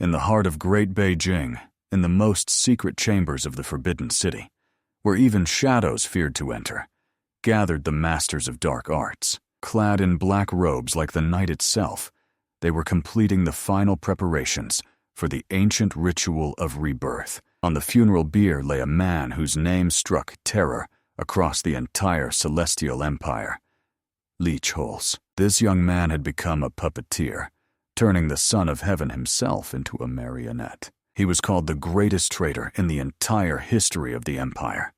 In the heart of Great Beijing, in the most secret chambers of the Forbidden City, where even shadows feared to enter, gathered the masters of dark arts. Clad in black robes like the night itself, they were completing the final preparations for the ancient ritual of rebirth. On the funeral bier lay a man whose name struck terror across the entire celestial empire. Leechholes. This young man had become a puppeteer, turning the son of heaven himself into a marionette. He was called the greatest traitor in the entire history of the empire,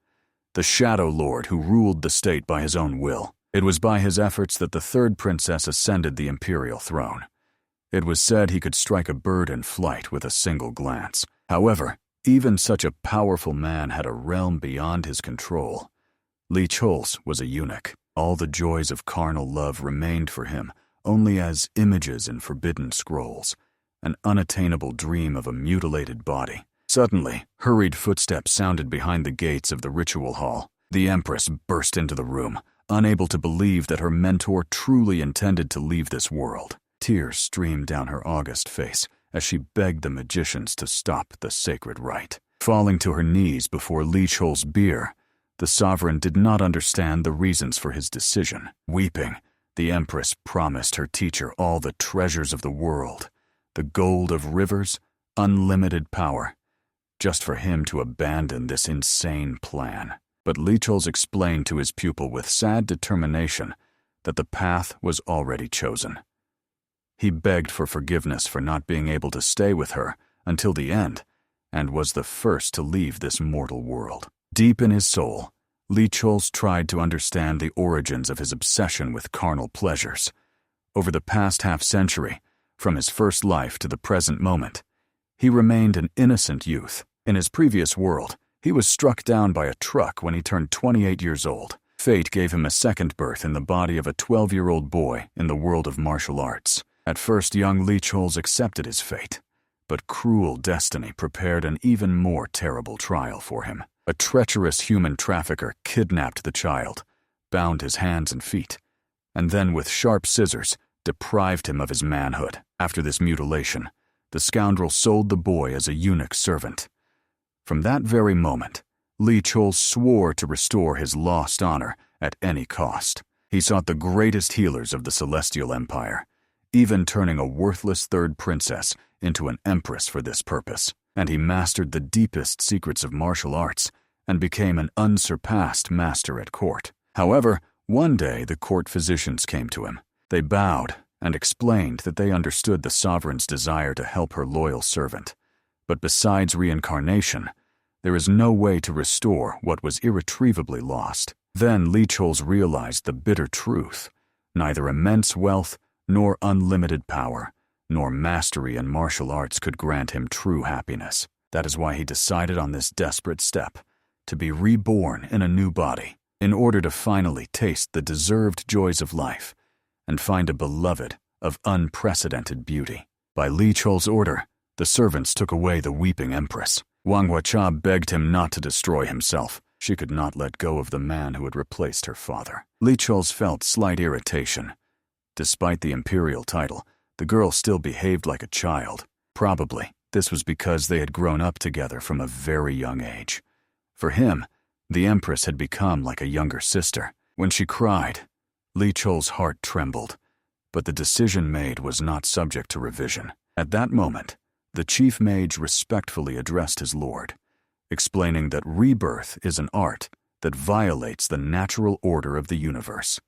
the Shadow Lord who ruled the state by his own will. It was by his efforts that the third princess ascended the imperial throne. It was said he could strike a bird in flight with a single glance. However, even such a powerful man had a realm beyond his control. Leechholes was a eunuch. All the joys of carnal love remained for him only as images in forbidden scrolls, an unattainable dream of a mutilated body. Suddenly, hurried footsteps sounded behind the gates of the ritual hall. The empress burst into the room, unable to believe that her mentor truly intended to leave this world. Tears streamed down her august face as she begged the magicians to stop the sacred rite. Falling to her knees before Leechhole's bier, the sovereign did not understand the reasons for his decision. Weeping, the empress promised her teacher all the treasures of the world, the gold of rivers, unlimited power, just for him to abandon this insane plan. But Leechholes explained to his pupil with sad determination that the path was already chosen. He begged for forgiveness for not being able to stay with her until the end, and was the first to leave this mortal world. Deep in his soul, Leechholes tried to understand the origins of his obsession with carnal pleasures. Over the past half-century, from his first life to the present moment, he remained an innocent youth. In his previous world, he was struck down by a truck when he turned 28 years old. Fate gave him a second birth in the body of a 12-year-old boy in the world of martial arts. At first, young Leechholes accepted his fate, but cruel destiny prepared an even more terrible trial for him. A treacherous human trafficker kidnapped the child, bound his hands and feet, and then with sharp scissors deprived him of his manhood. After this mutilation, the scoundrel sold the boy as a eunuch servant. From that very moment, Leechholes swore to restore his lost honor at any cost. He sought the greatest healers of the Celestial Empire, even turning a worthless third princess into an empress for this purpose. And he mastered the deepest secrets of martial arts and became an unsurpassed master at court. However, one day the court physicians came to him. They bowed and explained that they understood the sovereign's desire to help her loyal servant. But besides reincarnation, there is no way to restore what was irretrievably lost. Then Leechholes realized the bitter truth. Neither immense wealth, nor unlimited power, nor mastery in martial arts could grant him true happiness. That is why he decided on this desperate step, to be reborn in a new body, in order to finally taste the deserved joys of life and find a beloved of unprecedented beauty. By Leechholes' order, the servants took away the weeping empress. Manhwa begged him not to destroy himself. She could not let go of the man who had replaced her father. Leechholes felt slight irritation. Despite the imperial title, the girl still behaved like a child. Probably, this was because they had grown up together from a very young age. For him, the empress had become like a younger sister. When she cried, Leechholes' heart trembled, but the decision made was not subject to revision. At that moment, the chief mage respectfully addressed his lord, explaining that rebirth is an art that violates the natural order of the universe.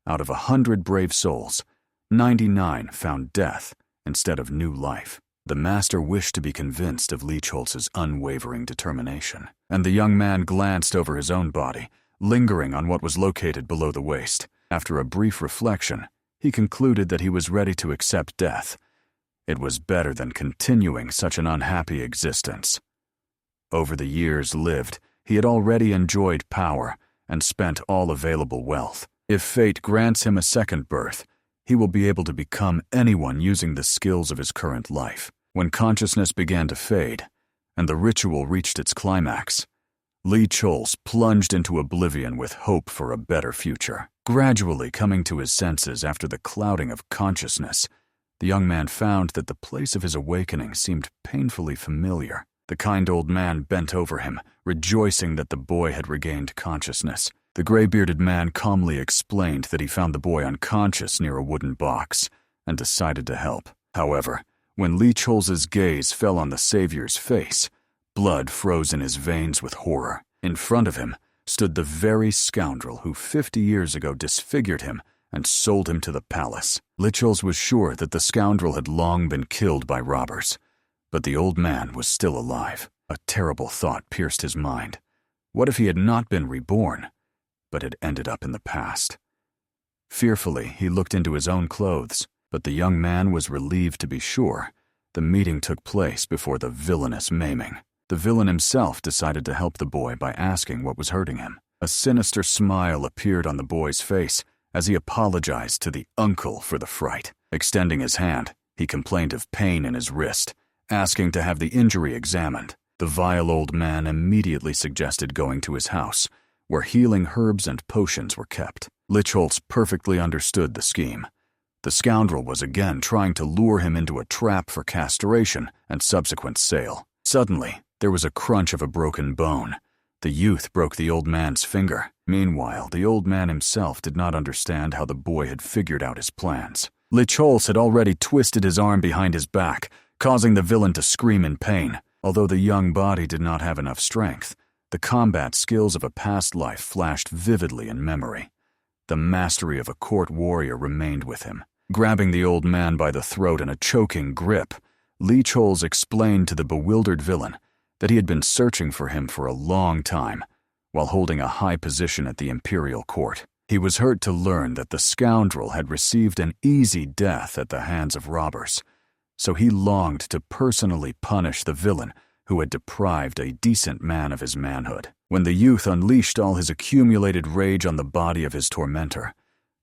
Out of 100 brave souls, 99 found death instead of new life. The master wished to be convinced of Leechholz's unwavering determination, and the young man glanced over his own body, lingering on what was located below the waist. After a brief reflection, he concluded that he was ready to accept death. It was better than continuing such an unhappy existence. Over the years lived, he had already enjoyed power and spent all available wealth. If fate grants him a second birth, he will be able to become anyone using the skills of his current life. When consciousness began to fade, and the ritual reached its climax, Leechholes plunged into oblivion with hope for a better future. Gradually coming to his senses after the clouding of consciousness, The young man found that the place of his awakening seemed painfully familiar. The kind old man bent over him, rejoicing that the boy had regained consciousness. The gray-bearded man calmly explained that he found the boy unconscious near a wooden box and decided to help. However, when Lee Chol's gaze fell on the savior's face, blood froze in his veins with horror. In front of him stood the very scoundrel who 50 years ago disfigured him and sold him to the palace. Lee Chol's was sure that the scoundrel had long been killed by robbers, but the old man was still alive. A terrible thought pierced his mind. What if he had not been reborn, but had ended up in the past? Fearfully, he looked into his own clothes, but the young man was relieved to be sure. The meeting took place before the villainous maiming. The villain himself decided to help the boy by asking what was hurting him. A sinister smile appeared on the boy's face as he apologized to the uncle for the fright. Extending his hand, he complained of pain in his wrist, asking to have the injury examined. The vile old man immediately suggested going to his house, where healing herbs and potions were kept. Lichholz perfectly understood the scheme. The scoundrel was again trying to lure him into a trap for castration and subsequent sale. Suddenly, there was a crunch of a broken bone. The youth broke the old man's finger. Meanwhile, the old man himself did not understand how the boy had figured out his plans. Lichholz had already twisted his arm behind his back, causing the villain to scream in pain. Although the young body did not have enough strength, the combat skills of a past life flashed vividly in memory. The mastery of a court warrior remained with him. Grabbing the old man by the throat in a choking grip, Lichholz explained to the bewildered villain that he had been searching for him for a long time, while holding a high position at the imperial court. He was hurt to learn that the scoundrel had received an easy death at the hands of robbers, so he longed to personally punish the villain who had deprived a decent man of his manhood. When the youth unleashed all his accumulated rage on the body of his tormentor,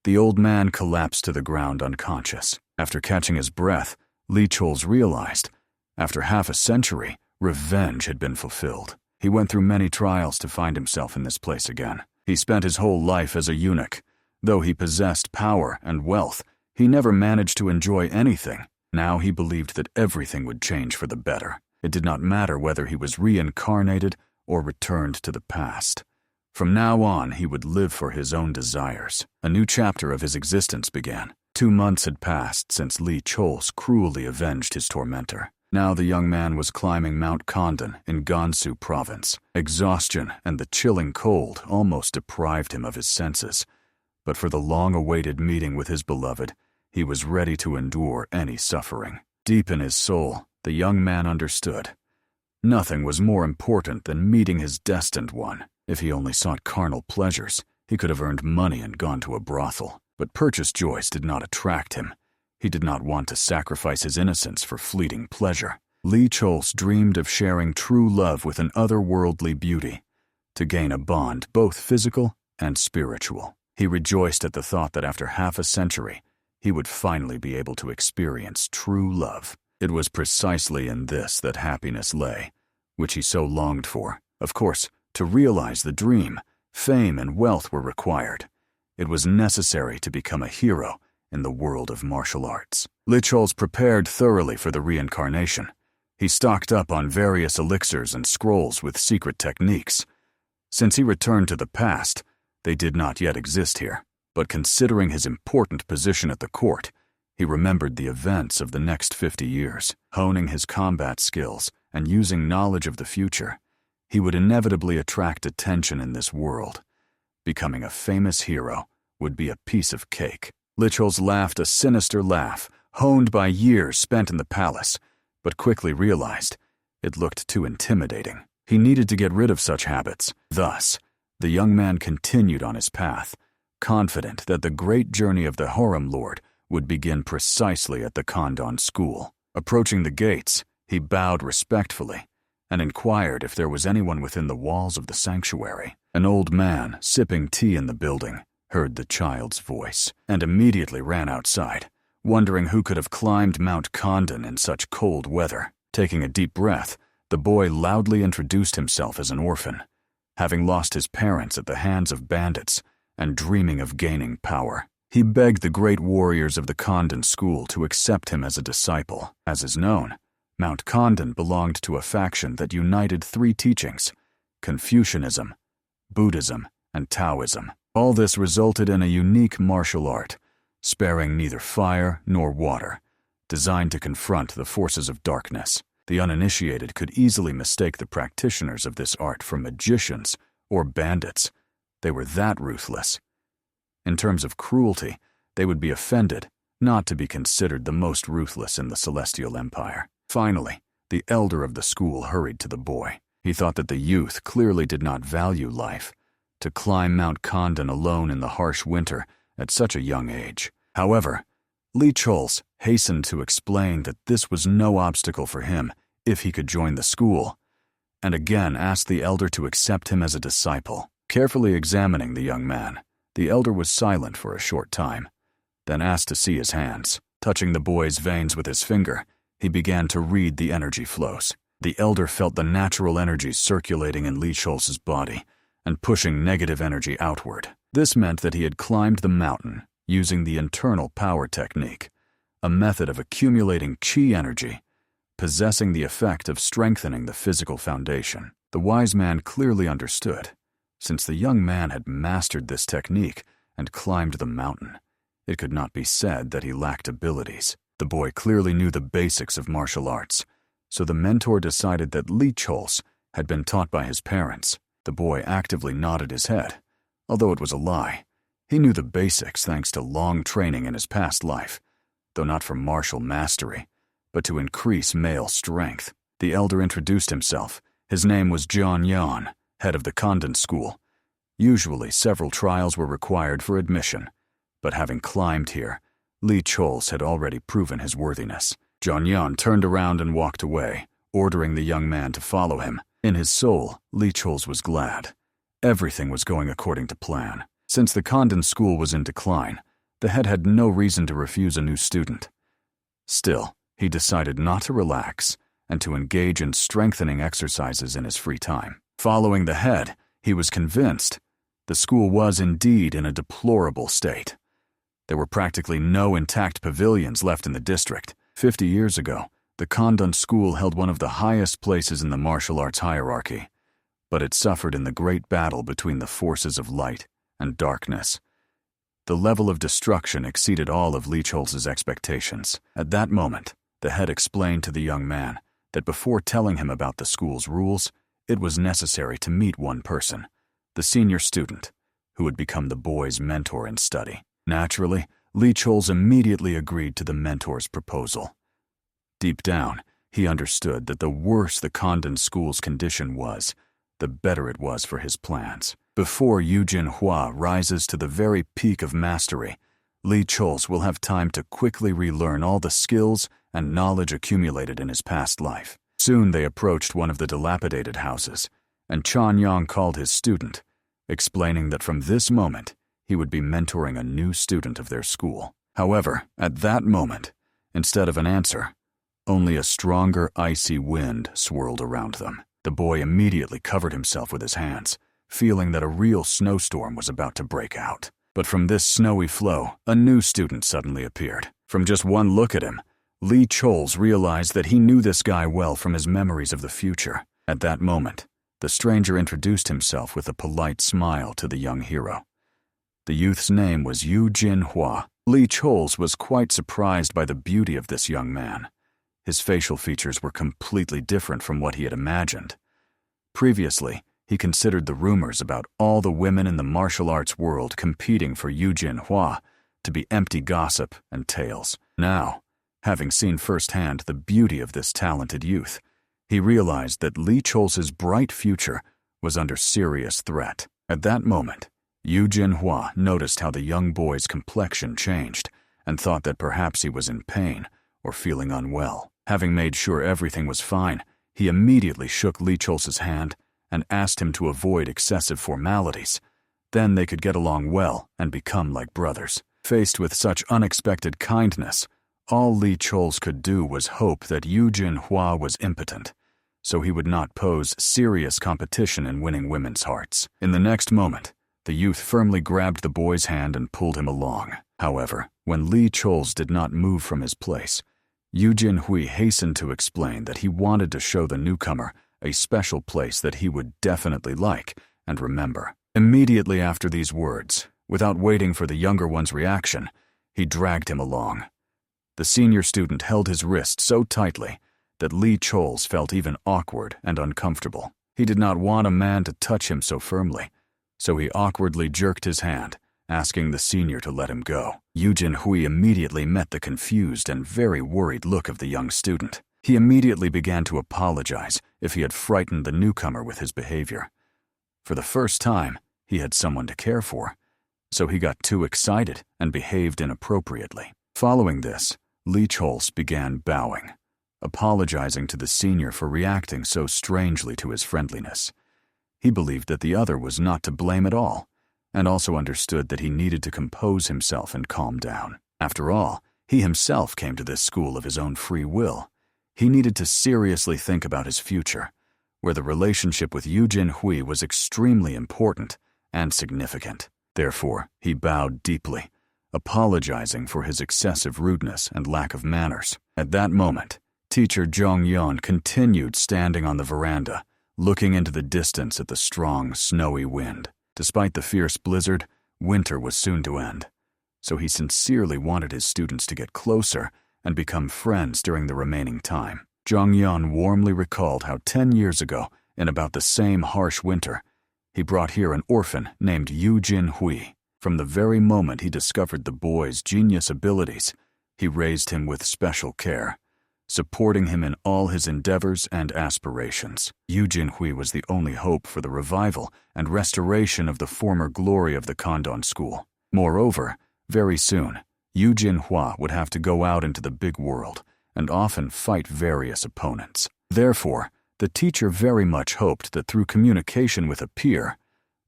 the old man collapsed to the ground unconscious. After catching his breath, Lichholz realized, after half a century, revenge had been fulfilled. He went through many trials to find himself in this place again. He spent his whole life as a eunuch. Though he possessed power and wealth, he never managed to enjoy anything. Now he believed that everything would change for the better. It did not matter whether he was reincarnated or returned to the past. From now on, he would live for his own desires. A new chapter of his existence began. 2 months had passed since Lichholz cruelly avenged his tormentor. Now the young man was climbing Mount Condan in Gansu province. Exhaustion and the chilling cold almost deprived him of his senses. But for the long-awaited meeting with his beloved, he was ready to endure any suffering. Deep in his soul, the young man understood. Nothing was more important than meeting his destined one. If he only sought carnal pleasures, he could have earned money and gone to a brothel. But purchased joys did not attract him. He did not want to sacrifice his innocence for fleeting pleasure. Lichholz dreamed of sharing true love with an otherworldly beauty, to gain a bond both physical and spiritual. He rejoiced at the thought that after half a century, he would finally be able to experience true love. It was precisely in this that happiness lay, which he so longed for. Of course, to realize the dream, fame and wealth were required. It was necessary to become a hero in the world of martial arts. Lichholz prepared thoroughly for the reincarnation. He stocked up on various elixirs and scrolls with secret techniques. Since he returned to the past, they did not yet exist here. But considering his important position at the court, he remembered the events of the next 50 years. Honing his combat skills and using knowledge of the future, he would inevitably attract attention in this world. Becoming a famous hero would be a piece of cake. Lichholz laughed a sinister laugh, honed by years spent in the palace, but quickly realized it looked too intimidating. He needed to get rid of such habits. Thus, the young man continued on his path, confident that the great journey of the harem lord would begin precisely at the Condan school. Approaching the gates, he bowed respectfully and inquired if there was anyone within the walls of the sanctuary. An old man, sipping tea in the building, heard the child's voice and immediately ran outside, wondering who could have climbed Mount Condan in such cold weather. Taking a deep breath, the boy loudly introduced himself as an orphan, having lost his parents at the hands of bandits and dreaming of gaining power. He begged the great warriors of the Condan school to accept him as a disciple. As is known, Mount Condan belonged to a faction that united three teachings: Confucianism, Buddhism, and Taoism. All this resulted in a unique martial art, sparing neither fire nor water, designed to confront the forces of darkness. The uninitiated could easily mistake the practitioners of this art for magicians or bandits. They were that ruthless. In terms of cruelty, they would be offended not to be considered the most ruthless in the Celestial Empire. Finally, the elder of the school hurried to the boy. He thought that the youth clearly did not value life. To climb Mount Condan alone in the harsh winter at such a young age. However, Chores hastened to explain that this was no obstacle for him if he could join the school, and again asked the elder to accept him as a disciple. Carefully examining the young man, the elder was silent for a short time, then asked to see his hands. Touching the boy's veins with his finger, he began to read the energy flows. The elder felt the natural energies circulating in Chores' body and pushing negative energy outward. This meant that he had climbed the mountain using the internal power technique, a method of accumulating chi energy, possessing the effect of strengthening the physical foundation. The wise man clearly understood. Since the young man had mastered this technique and climbed the mountain, it could not be said that he lacked abilities. The boy clearly knew the basics of martial arts, so the mentor decided that Chores had been taught by his parents. The boy actively nodded his head, although it was a lie. He knew the basics thanks to long training in his past life, though not for martial mastery, but to increase male strength. The elder introduced himself. His name was John Yan, head of the Condan school. Usually, several trials were required for admission, but having climbed here, Chores had already proven his worthiness. John Yan turned around and walked away, ordering the young man to follow him. In his soul, Chores was glad. Everything was going according to plan. Since the Condan school was in decline, the head had no reason to refuse a new student. Still, he decided not to relax and to engage in strengthening exercises in his free time. Following the head, he was convinced the school was indeed in a deplorable state. There were practically no intact pavilions left in the district. 50 years ago, the Condan school held one of the highest places in the martial arts hierarchy, but it suffered in the great battle between the forces of light and darkness. The level of destruction exceeded all of Chores' expectations. At that moment, the head explained to the young man that before telling him about the school's rules, it was necessary to meet one person, the senior student, who would become the boy's mentor in study. Naturally, Chores immediately agreed to the mentor's proposal. Deep down, he understood that the worse the Condan school's condition was, the better it was for his plans. Before Eugene Hua rises to the very peak of mastery, Chores will have time to quickly relearn all the skills and knowledge accumulated in his past life. Soon they approached one of the dilapidated houses, and Chan Yang called his student, explaining that from this moment, he would be mentoring a new student of their school. However, at that moment, instead of an answer, only a stronger icy wind swirled around them. The boy immediately covered himself with his hands, feeling that a real snowstorm was about to break out. But from this snowy flow, a new student suddenly appeared. From just one look at him, Chores realized that he knew this guy well from his memories of the future. At that moment, the stranger introduced himself with a polite smile to the young hero. The youth's name was Eugene Hua. Chores was quite surprised by the beauty of this young man. His facial features were completely different from what he had imagined. Previously, he considered the rumors about all the women in the martial arts world competing for Eugene Hua to be empty gossip and tales. Now, having seen firsthand the beauty of this talented youth, he realized that Chores' bright future was under serious threat. At that moment, Eugene Hua noticed how the young boy's complexion changed and thought that perhaps he was in pain or feeling unwell. Having made sure everything was fine, he immediately shook Chores' hand and asked him to avoid excessive formalities. Then they could get along well and become like brothers. Faced with such unexpected kindness, all Chores could do was hope that Eugene Hua was impotent, so he would not pose serious competition in winning women's hearts. In the next moment, the youth firmly grabbed the boy's hand and pulled him along. However, when Li Chols did not move from his place, Eugene Hua hastened to explain that he wanted to show the newcomer a special place that he would definitely like and remember. Immediately after these words, without waiting for the younger one's reaction, he dragged him along. The senior student held his wrist so tightly that Li Chols felt even awkward and uncomfortable. He did not want a man to touch him so firmly, so he awkwardly jerked his hand, asking the senior to let him go. Eugene Hua immediately met the confused and very worried look of the young student. He immediately began to apologize if he had frightened the newcomer with his behavior. For the first time, he had someone to care for, so he got too excited and behaved inappropriately. Following this, Li Chols began bowing, apologizing to the senior for reacting so strangely to his friendliness. He believed that the other was not to blame at all, and also understood that he needed to compose himself and calm down. After all, he himself came to this school of his own free will. He needed to seriously think about his future, where the relationship with Eugene Hua was extremely important and significant. Therefore, he bowed deeply, apologizing for his excessive rudeness and lack of manners. At that moment, Teacher Zhong Yan continued standing on the veranda, looking into the distance at the strong, snowy wind. Despite the fierce blizzard, winter was soon to end, so he sincerely wanted his students to get closer and become friends during the remaining time. Zhong Yan warmly recalled how 10 years ago, in about the same harsh winter, he brought here an orphan named Eugene Hua. From the very moment he discovered the boy's genius abilities, he raised him with special care, supporting him in all his endeavors and aspirations. Eugene Hua was the only hope for the revival and restoration of the former glory of the Condan school. Moreover, very soon, Eugene Hua would have to go out into the big world and often fight various opponents. Therefore, the teacher very much hoped that through communication with a peer,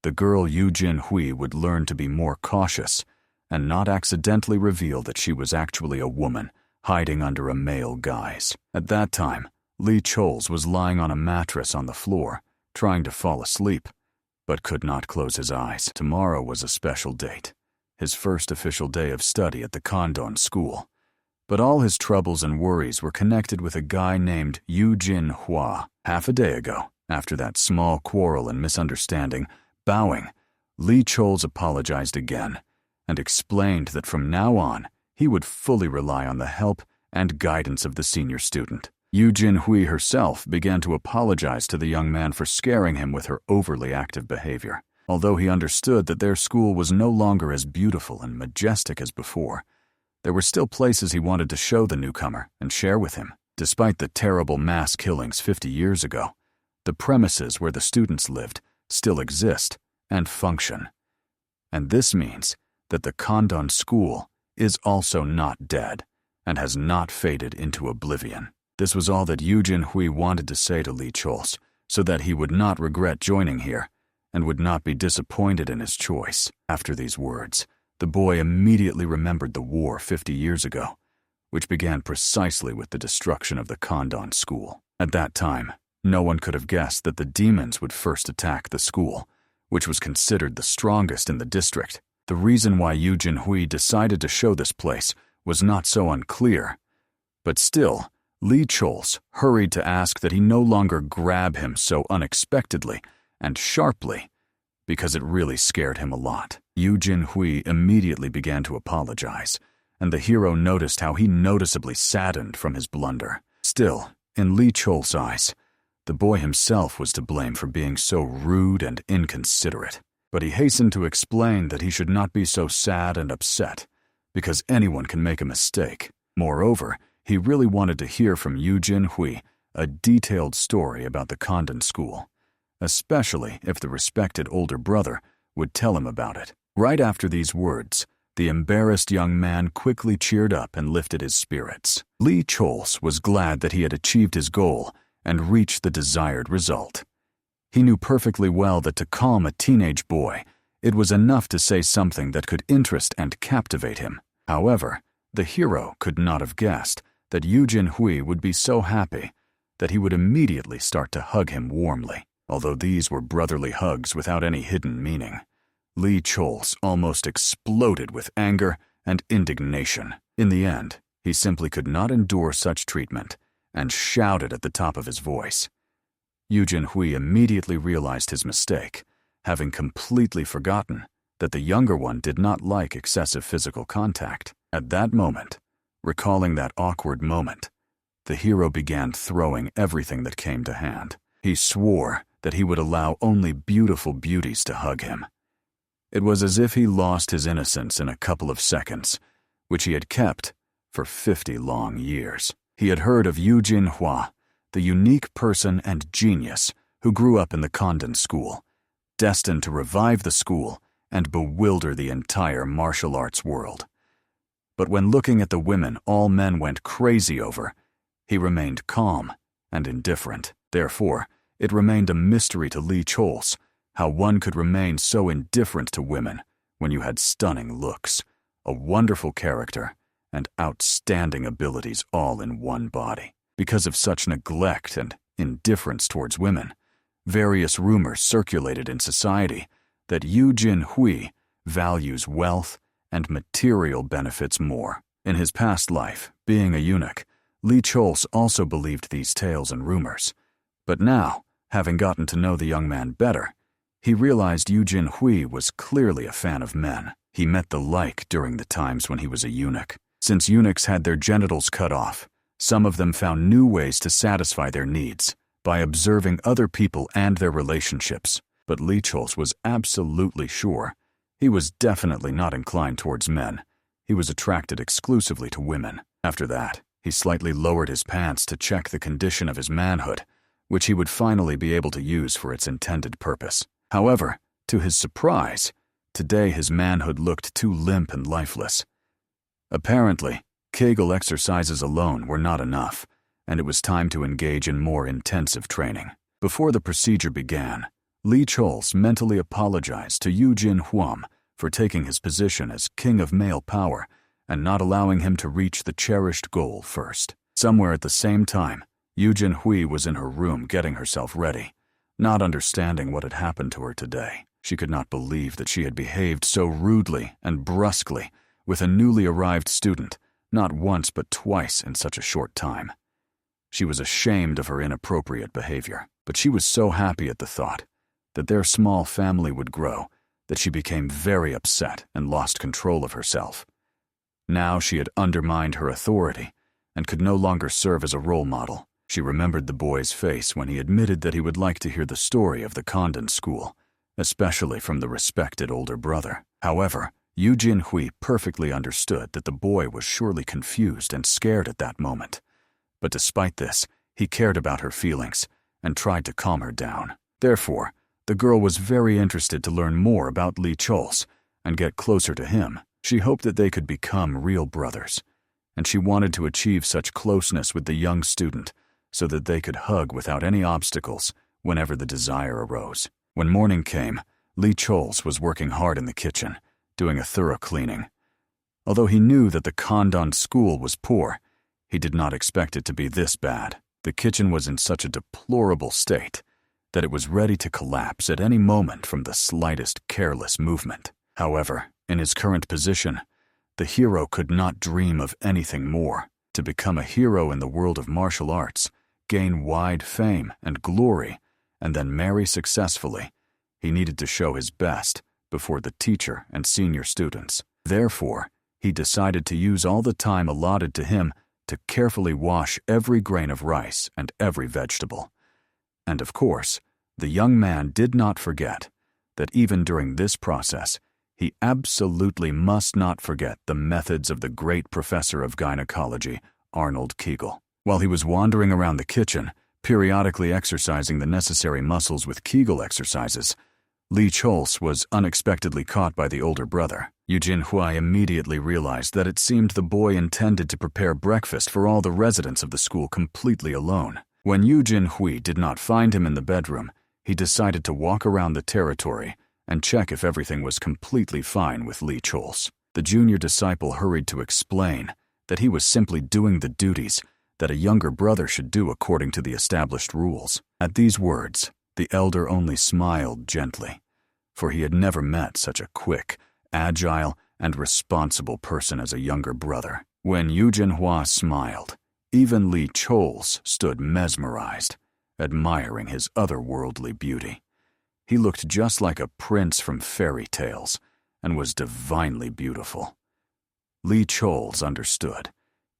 the girl Eugene Hua would learn to be more cautious and not accidentally reveal that she was actually a woman hiding under a male guise. At that time, Li Chols was lying on a mattress on the floor, trying to fall asleep, but could not close his eyes. Tomorrow was a special date, his first official day of study at the Condan school. But all his troubles and worries were connected with a guy named Eugene Hua. Half a day ago, after that small quarrel and misunderstanding, bowing, Li Chols apologized again and explained that from now on, he would fully rely on the help and guidance of the senior student. Eugene Hua herself began to apologize to the young man for scaring him with her overly active behavior. Although he understood that their school was no longer as beautiful and majestic as before, there were still places he wanted to show the newcomer and share with him. Despite the terrible mass killings 50 years ago, the premises where the students lived still exist and function. And this means that the Condan school is also not dead and has not faded into oblivion. This was all that Eugene Hua wanted to say to Li Chols, so that he would not regret joining here and would not be disappointed in his choice. After these words, the boy immediately remembered the war 50 years ago, which began precisely with the destruction of the Condan school. At that time, no one could have guessed that the demons would first attack the school, which was considered the strongest in the district. The reason why Eugene Hua decided to show this place was not so unclear, but still, Li Chols hurried to ask that he no longer grab him so unexpectedly and sharply, because it really scared him a lot. Eugene Hua immediately began to apologize, and the hero noticed how he noticeably saddened from his blunder. Still, in Li Chols' eyes, the boy himself was to blame for being so rude and inconsiderate. But he hastened to explain that he should not be so sad and upset, because anyone can make a mistake. Moreover, he really wanted to hear from Eugene Hua a detailed story about the Condan school, especially if the respected older brother would tell him about it. Right after these words, the embarrassed young man quickly cheered up and lifted his spirits. Li Chols was glad that he had achieved his goal and reached the desired result. He knew perfectly well that to calm a teenage boy, it was enough to say something that could interest and captivate him. However, the hero could not have guessed that Eugene Hua would be so happy that he would immediately start to hug him warmly. Although these were brotherly hugs without any hidden meaning, Li Chols almost exploded with anger and indignation. In the end, he simply could not endure such treatment and shouted at the top of his voice. Eugene Hua immediately realized his mistake, having completely forgotten that the younger one did not like excessive physical contact. At that moment, recalling that awkward moment, the hero began throwing everything that came to hand. He swore that he would allow only beautiful beauties to hug him. It was as if he lost his innocence in a couple of seconds, which he had kept for 50 long years. He had heard of Eugene Hua, the unique person and genius who grew up in the Condan school, destined to revive the school and bewilder the entire martial arts world. But when looking at the women all men went crazy over, he remained calm and indifferent. Therefore, it remained a mystery to Lee Chols how one could remain so indifferent to women when you had stunning looks, a wonderful character, and outstanding abilities all in one body. Because of such neglect and indifference towards women, various rumors circulated in society that Eugene Hua values wealth and material benefits more. In his past life, being a eunuch, Lee Chols also believed these tales and rumors. But now, having gotten to know the young man better, he realized Eugene Hua was clearly a fan of men. He met the like during the times when he was a eunuch. Since eunuchs had their genitals cut off, some of them found new ways to satisfy their needs by observing other people and their relationships. But Lee Chols was absolutely sure he was definitely not inclined towards men. He was attracted exclusively to women. After that, he slightly lowered his pants to check the condition of his manhood, which he would finally be able to use for its intended purpose. However, to his surprise, today his manhood looked too limp and lifeless. Apparently, Kegel exercises alone were not enough, and it was time to engage in more intensive training. Before the procedure began, Lee Chols mentally apologized to Eugene Hua for taking his position as king of male power and not allowing him to reach the cherished goal first. Somewhere at the same time, Eugene Hua was in her room getting herself ready, not understanding what had happened to her today. She could not believe that she had behaved so rudely and brusquely with a newly arrived student, not once but twice in such a short time. She was ashamed of her inappropriate behavior, but she was so happy at the thought that their small family would grow that she became very upset and lost control of herself. Now she had undermined her authority and could no longer serve as a role model. She remembered the boy's face when he admitted that he would like to hear the story of the Condan school, especially from the respected older brother. However, Eugene Hua perfectly understood that the boy was surely confused and scared at that moment. But despite this, he cared about her feelings and tried to calm her down. Therefore, the girl was very interested to learn more about Lee Chols and get closer to him. She hoped that they could become real brothers, and she wanted to achieve such closeness with the young student so that they could hug without any obstacles whenever the desire arose. When morning came, Lee Chols was working hard in the kitchen, doing a thorough cleaning. Although he knew that the Condan school was poor, he did not expect it to be this bad. The kitchen was in such a deplorable state that it was ready to collapse at any moment from the slightest careless movement. However, in his current position, the hero could not dream of anything more. To become a hero in the world of martial arts, gain wide fame and glory, and then marry successfully, he needed to show his best before the teacher and senior students. Therefore, he decided to use all the time allotted to him to carefully wash every grain of rice and every vegetable. And of course, the young man did not forget that even during this process, he absolutely must not forget the methods of the great professor of gynecology, Arnold Kegel. While he was wandering around the kitchen, periodically exercising the necessary muscles with Kegel exercises, Lee Chols was unexpectedly caught by the older brother. Eugene Hua immediately realized that it seemed the boy intended to prepare breakfast for all the residents of the school completely alone. When Eugene Hua did not find him in the bedroom, he decided to walk around the territory and check if everything was completely fine with Lee Chols. The junior disciple hurried to explain that he was simply doing the duties that a younger brother should do according to the established rules. At these words, the elder only smiled gently, for he had never met such a quick, agile, and responsible person as a younger brother. When Eugene Hua smiled, even Li Chols stood mesmerized, admiring his otherworldly beauty. He looked just like a prince from fairy tales and was divinely beautiful. Li Chols understood.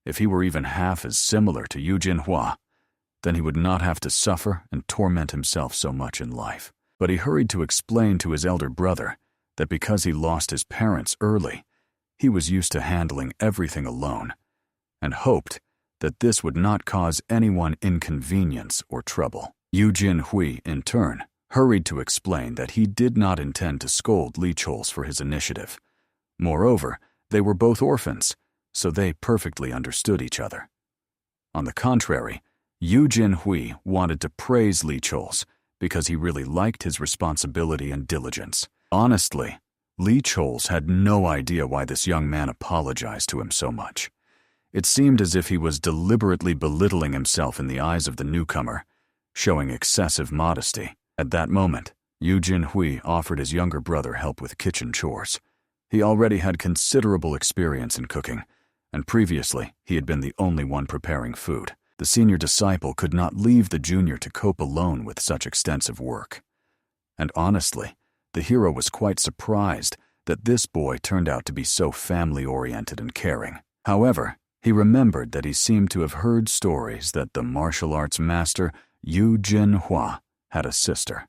If he were even half as similar to Eugene Hua, then he would not have to suffer and torment himself so much in life. But he hurried to explain to his elder brother that because he lost his parents early, he was used to handling everything alone, and hoped that this would not cause anyone inconvenience or trouble. Eugene Hui, in turn, hurried to explain that he did not intend to scold Li Chols for his initiative. Moreover, they were both orphans, so they perfectly understood each other. On the contrary, Eugene Hui wanted to praise Li Chols because he really liked his responsibility and diligence. Honestly, Li Chols had no idea why this young man apologized to him so much. It seemed as if he was deliberately belittling himself in the eyes of the newcomer, showing excessive modesty. At that moment, Eugene Hui offered his younger brother help with kitchen chores. He already had considerable experience in cooking, and previously he had been the only one preparing food. The senior disciple could not leave the junior to cope alone with such extensive work. And honestly, the hero was quite surprised that this boy turned out to be so family-oriented and caring. However, he remembered that he seemed to have heard stories that the martial arts master Eugene Hua had a sister.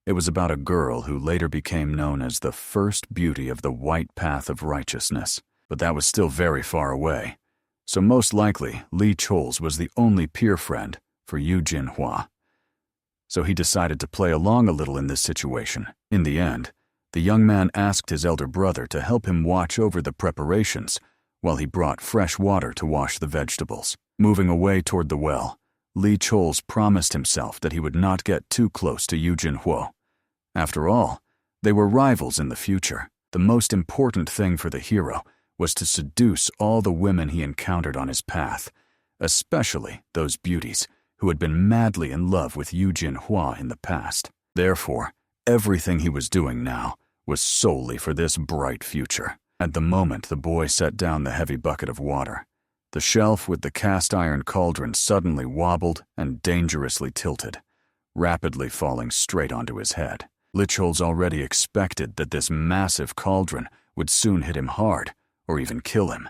It was about a girl who later became known as the first beauty of the white path of righteousness, but that was still very far away. So most likely, Li Chols was the only peer friend for Eugene Hua. So he decided to play along a little in this situation. In the end, the young man asked his elder brother to help him watch over the preparations while he brought fresh water to wash the vegetables. Moving away toward the well, Li Chols promised himself that he would not get too close to Eugene Hua. After all, they were rivals in the future. The most important thing for the hero was to seduce all the women he encountered on his path, especially those beauties who had been madly in love with Eugene Hua in the past. Therefore, everything he was doing now was solely for this bright future. At the moment the boy set down the heavy bucket of water, the shelf with the cast-iron cauldron suddenly wobbled and dangerously tilted, rapidly falling straight onto his head. Li Chols already expected that this massive cauldron would soon hit him hard, or even kill him.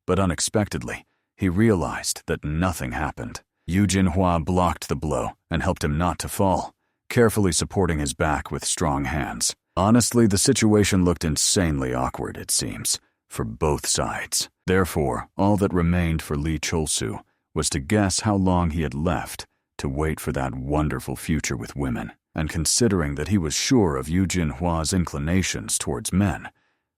But unexpectedly, he realized that nothing happened. Eugene Hua blocked the blow and helped him not to fall, carefully supporting his back with strong hands. Honestly, the situation looked insanely awkward, it seems, for both sides. Therefore, all that remained for Li Cholsu was to guess how long he had left to wait for that wonderful future with women. And considering that he was sure of Eugene Hua's inclinations towards men,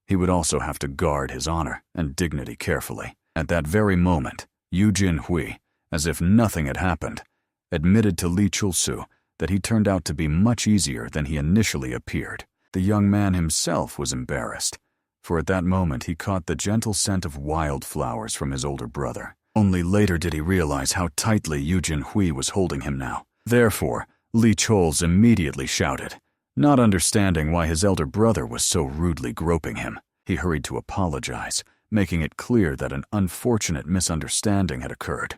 he would also have to guard his honor and dignity carefully. At that very moment, Eugene Hui, as if nothing had happened, admitted to Li Cholsu that he turned out to be much easier than he initially appeared. The young man himself was embarrassed, for at that moment he caught the gentle scent of wildflowers from his older brother. Only later did he realize how tightly Eugene Hui was holding him now. Therefore, Li Chols immediately shouted, not understanding why his elder brother was so rudely groping him. He hurried to apologize, making it clear that an unfortunate misunderstanding had occurred.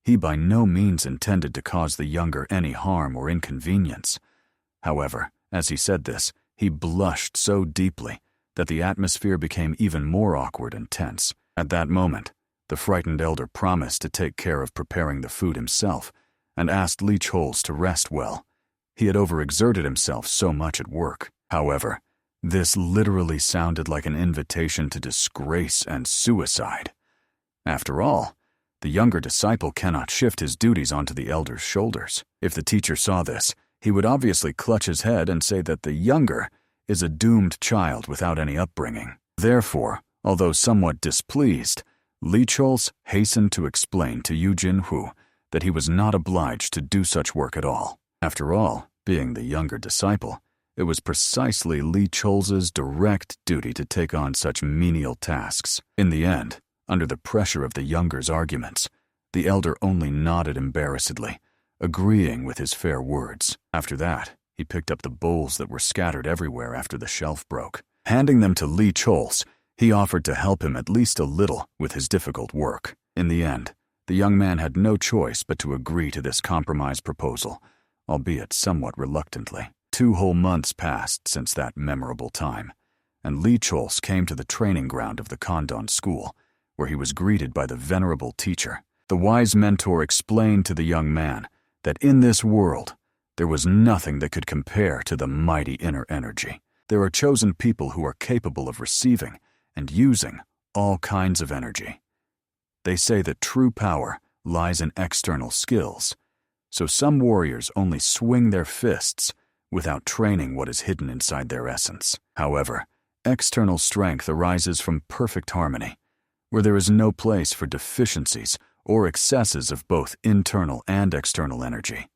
He by no means intended to cause the younger any harm or inconvenience. However, as he said this, he blushed so deeply that the atmosphere became even more awkward and tense. At that moment, the frightened elder promised to take care of preparing the food himself and asked Li Chols to rest well. He had overexerted himself so much at work. However, this literally sounded like an invitation to disgrace and suicide. After all, the younger disciple cannot shift his duties onto the elder's shoulders. If the teacher saw this, he would obviously clutch his head and say that the younger is a doomed child without any upbringing. Therefore, although somewhat displeased, Li Chols hastened to explain to Eugene Hu that he was not obliged to do such work at all. After all, being the younger disciple, it was precisely Li Chols's direct duty to take on such menial tasks. In the end, under the pressure of the younger's arguments, the elder only nodded embarrassedly, agreeing with his fair words. After that, he picked up the bowls that were scattered everywhere after the shelf broke. Handing them to Li Chols, He offered to help him at least a little with his difficult work. In the end, the young man had no choice but to agree to this compromise proposal, albeit somewhat reluctantly. 2 whole months passed since that memorable time, and Lee Chol's came to the training ground of the Condan school, where he was greeted by the venerable teacher. The wise mentor explained to the young man that in this world, there was nothing that could compare to the mighty inner energy. There are chosen people who are capable of receiving and using all kinds of energy. They say that true power lies in external skills, so some warriors only swing their fists without training what is hidden inside their essence. However, external strength arises from perfect harmony, where there is no place for deficiencies or excesses of both internal and external energy.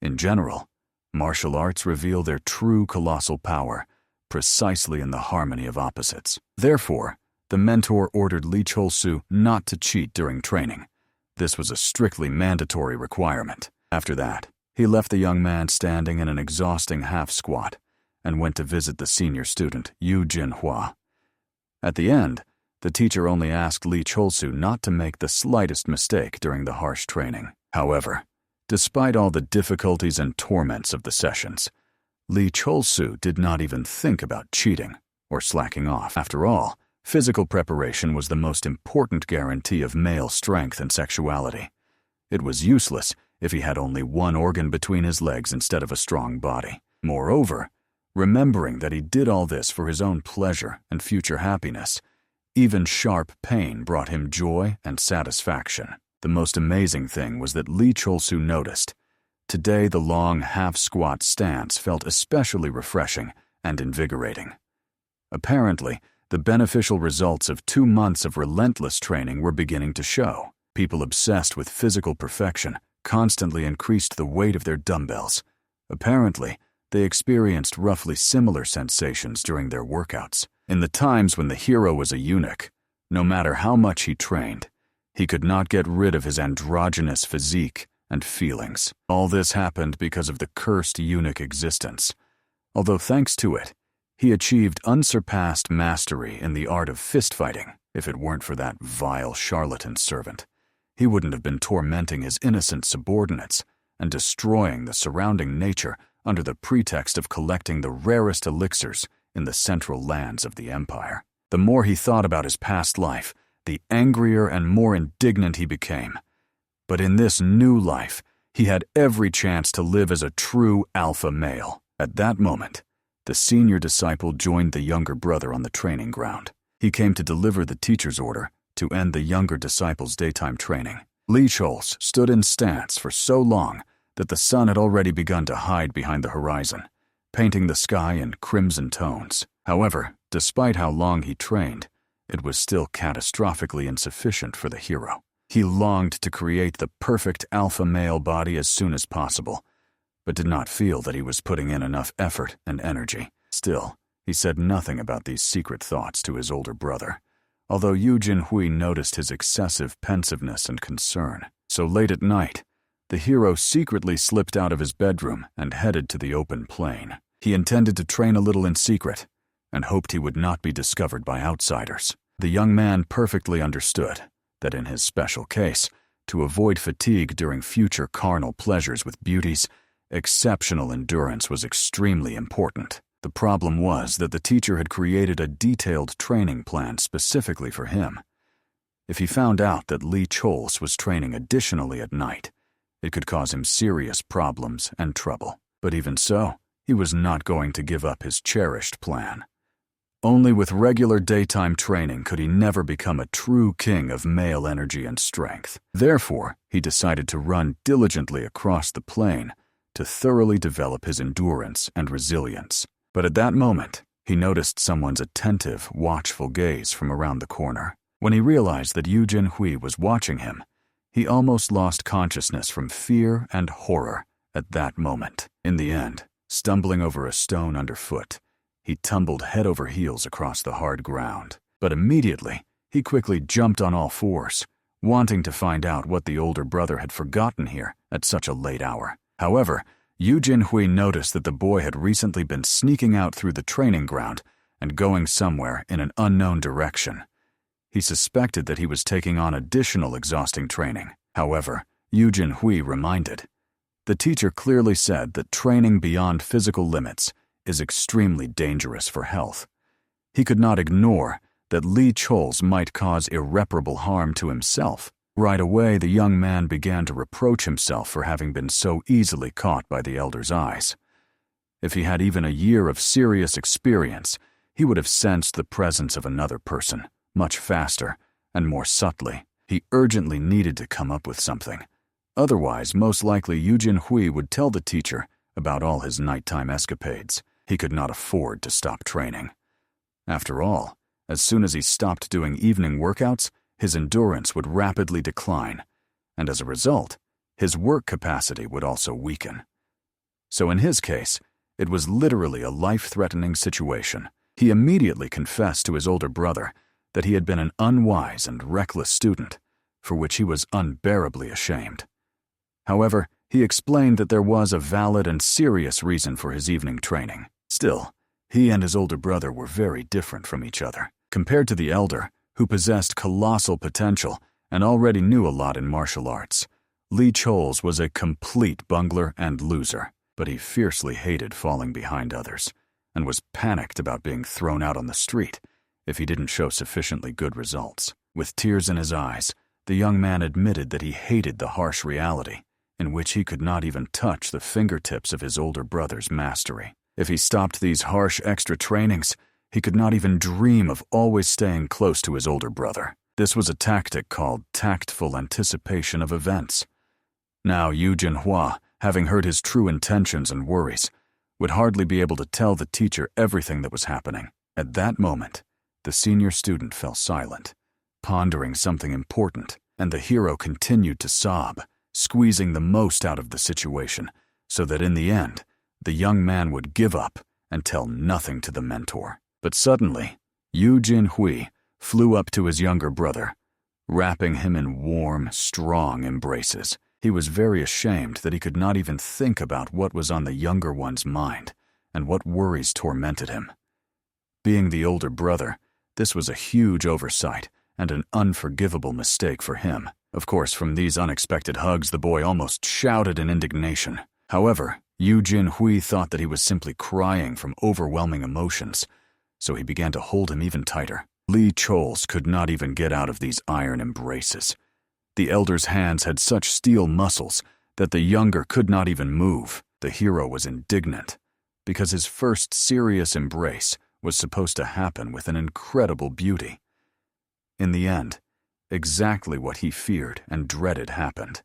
In general, martial arts reveal their true colossal power precisely in the harmony of opposites. Therefore, the mentor ordered Lee Chol-su not to cheat during training. This was a strictly mandatory requirement. After that, he left the young man standing in an exhausting half-squat and went to visit the senior student, Eugene Hua. At the end, the teacher only asked Lee Chol-su not to make the slightest mistake during the harsh training. However, despite all the difficulties and torments of the sessions, Lee Chol-su did not even think about cheating or slacking off. After all, physical preparation was the most important guarantee of male strength and sexuality. It was useless if he had only one organ between his legs instead of a strong body. Moreover, remembering that he did all this for his own pleasure and future happiness, even sharp pain brought him joy and satisfaction. The most amazing thing was that Lee Chol-su noticed. Today, the long half-squat stance felt especially refreshing and invigorating. Apparently, the beneficial results of 2 months of relentless training were beginning to show. People obsessed with physical perfection constantly increased the weight of their dumbbells. Apparently, they experienced roughly similar sensations during their workouts. In the times when the hero was a eunuch, no matter how much he trained, he could not get rid of his androgynous physique and feelings. All this happened because of the cursed eunuch existence. Although thanks to it, he achieved unsurpassed mastery in the art of fist-fighting. If it weren't for that vile charlatan servant, he wouldn't have been tormenting his innocent subordinates and destroying the surrounding nature under the pretext of collecting the rarest elixirs in the central lands of the empire. The more he thought about his past life, the angrier and more indignant he became. But in this new life, he had every chance to live as a true alpha male. At that moment, the senior disciple joined the younger brother on the training ground. He came to deliver the teacher's order to end the younger disciple's daytime training. Lee Chol's stood in stance for so long that the sun had already begun to hide behind the horizon, painting the sky in crimson tones. However, despite how long he trained, it was still catastrophically insufficient for the hero. He longed to create the perfect alpha male body as soon as possible, but did not feel that he was putting in enough effort and energy. Still, he said nothing about these secret thoughts to his older brother, although Eugene Hua noticed his excessive pensiveness and concern. So late at night, the hero secretly slipped out of his bedroom and headed to the open plain. He intended to train a little in secret and hoped he would not be discovered by outsiders. The young man perfectly understood that in his special case, to avoid fatigue during future carnal pleasures with beauties, exceptional endurance was extremely important. The problem was that the teacher had created a detailed training plan specifically for him. If he found out that Lee Chols was training additionally at night, it could cause him serious problems and trouble. But even so, he was not going to give up his cherished plan. Only with regular daytime training could he never become a true king of male energy and strength. Therefore, he decided to run diligently across the plain to thoroughly develop his endurance and resilience. But at that moment, he noticed someone's attentive, watchful gaze from around the corner. When he realized that Eugene Hua was watching him, he almost lost consciousness from fear and horror at that moment. In the end, stumbling over a stone underfoot, he tumbled head over heels across the hard ground. But immediately, he quickly jumped on all fours, wanting to find out what the older brother had forgotten here at such a late hour. However, Eugene Hua noticed that the boy had recently been sneaking out through the training ground and going somewhere in an unknown direction. He suspected that he was taking on additional exhausting training. However, Eugene Hua reminded, the teacher clearly said that training beyond physical limits is extremely dangerous for health. He could not ignore that Li Chol's might cause irreparable harm to himself. Right away, the young man began to reproach himself for having been so easily caught by the elder's eyes. If he had even a year of serious experience, he would have sensed the presence of another person, much faster and more subtly. He urgently needed to come up with something. Otherwise, most likely Eugene Hua would tell the teacher about all his nighttime escapades. He could not afford to stop training. After all, as soon as he stopped doing evening workouts, his endurance would rapidly decline, and as a result, his work capacity would also weaken. So in his case, it was literally a life-threatening situation. He immediately confessed to his older brother that he had been an unwise and reckless student, for which he was unbearably ashamed. However, he explained that there was a valid and serious reason for his evening training. Still, he and his older brother were very different from each other. Compared to the elder, who possessed colossal potential and already knew a lot in martial arts, Li Chol's was a complete bungler and loser, but he fiercely hated falling behind others and was panicked about being thrown out on the street if he didn't show sufficiently good results. With tears in his eyes, the young man admitted that he hated the harsh reality in which he could not even touch the fingertips of his older brother's mastery. If he stopped these harsh extra trainings, he could not even dream of always staying close to his older brother. This was a tactic called tactful anticipation of events. Now Eugene Hua, having heard his true intentions and worries, would hardly be able to tell the teacher everything that was happening. At that moment, the senior student fell silent, pondering something important, and the hero continued to sob, squeezing the most out of the situation, so that in the end, the young man would give up and tell nothing to the mentor. But suddenly, Eugene Hua flew up to his younger brother, wrapping him in warm, strong embraces. He was very ashamed that he could not even think about what was on the younger one's mind and what worries tormented him. Being the older brother, this was a huge oversight and an unforgivable mistake for him. Of course, from these unexpected hugs, the boy almost shouted in indignation. However, Eugene Hua thought that he was simply crying from overwhelming emotions, so he began to hold him even tighter. Li Chol's could not even get out of these iron embraces. The elder's hands had such steel muscles that the younger could not even move. The hero was indignant, because his first serious embrace was supposed to happen with an incredible beauty. In the end, exactly what he feared and dreaded happened.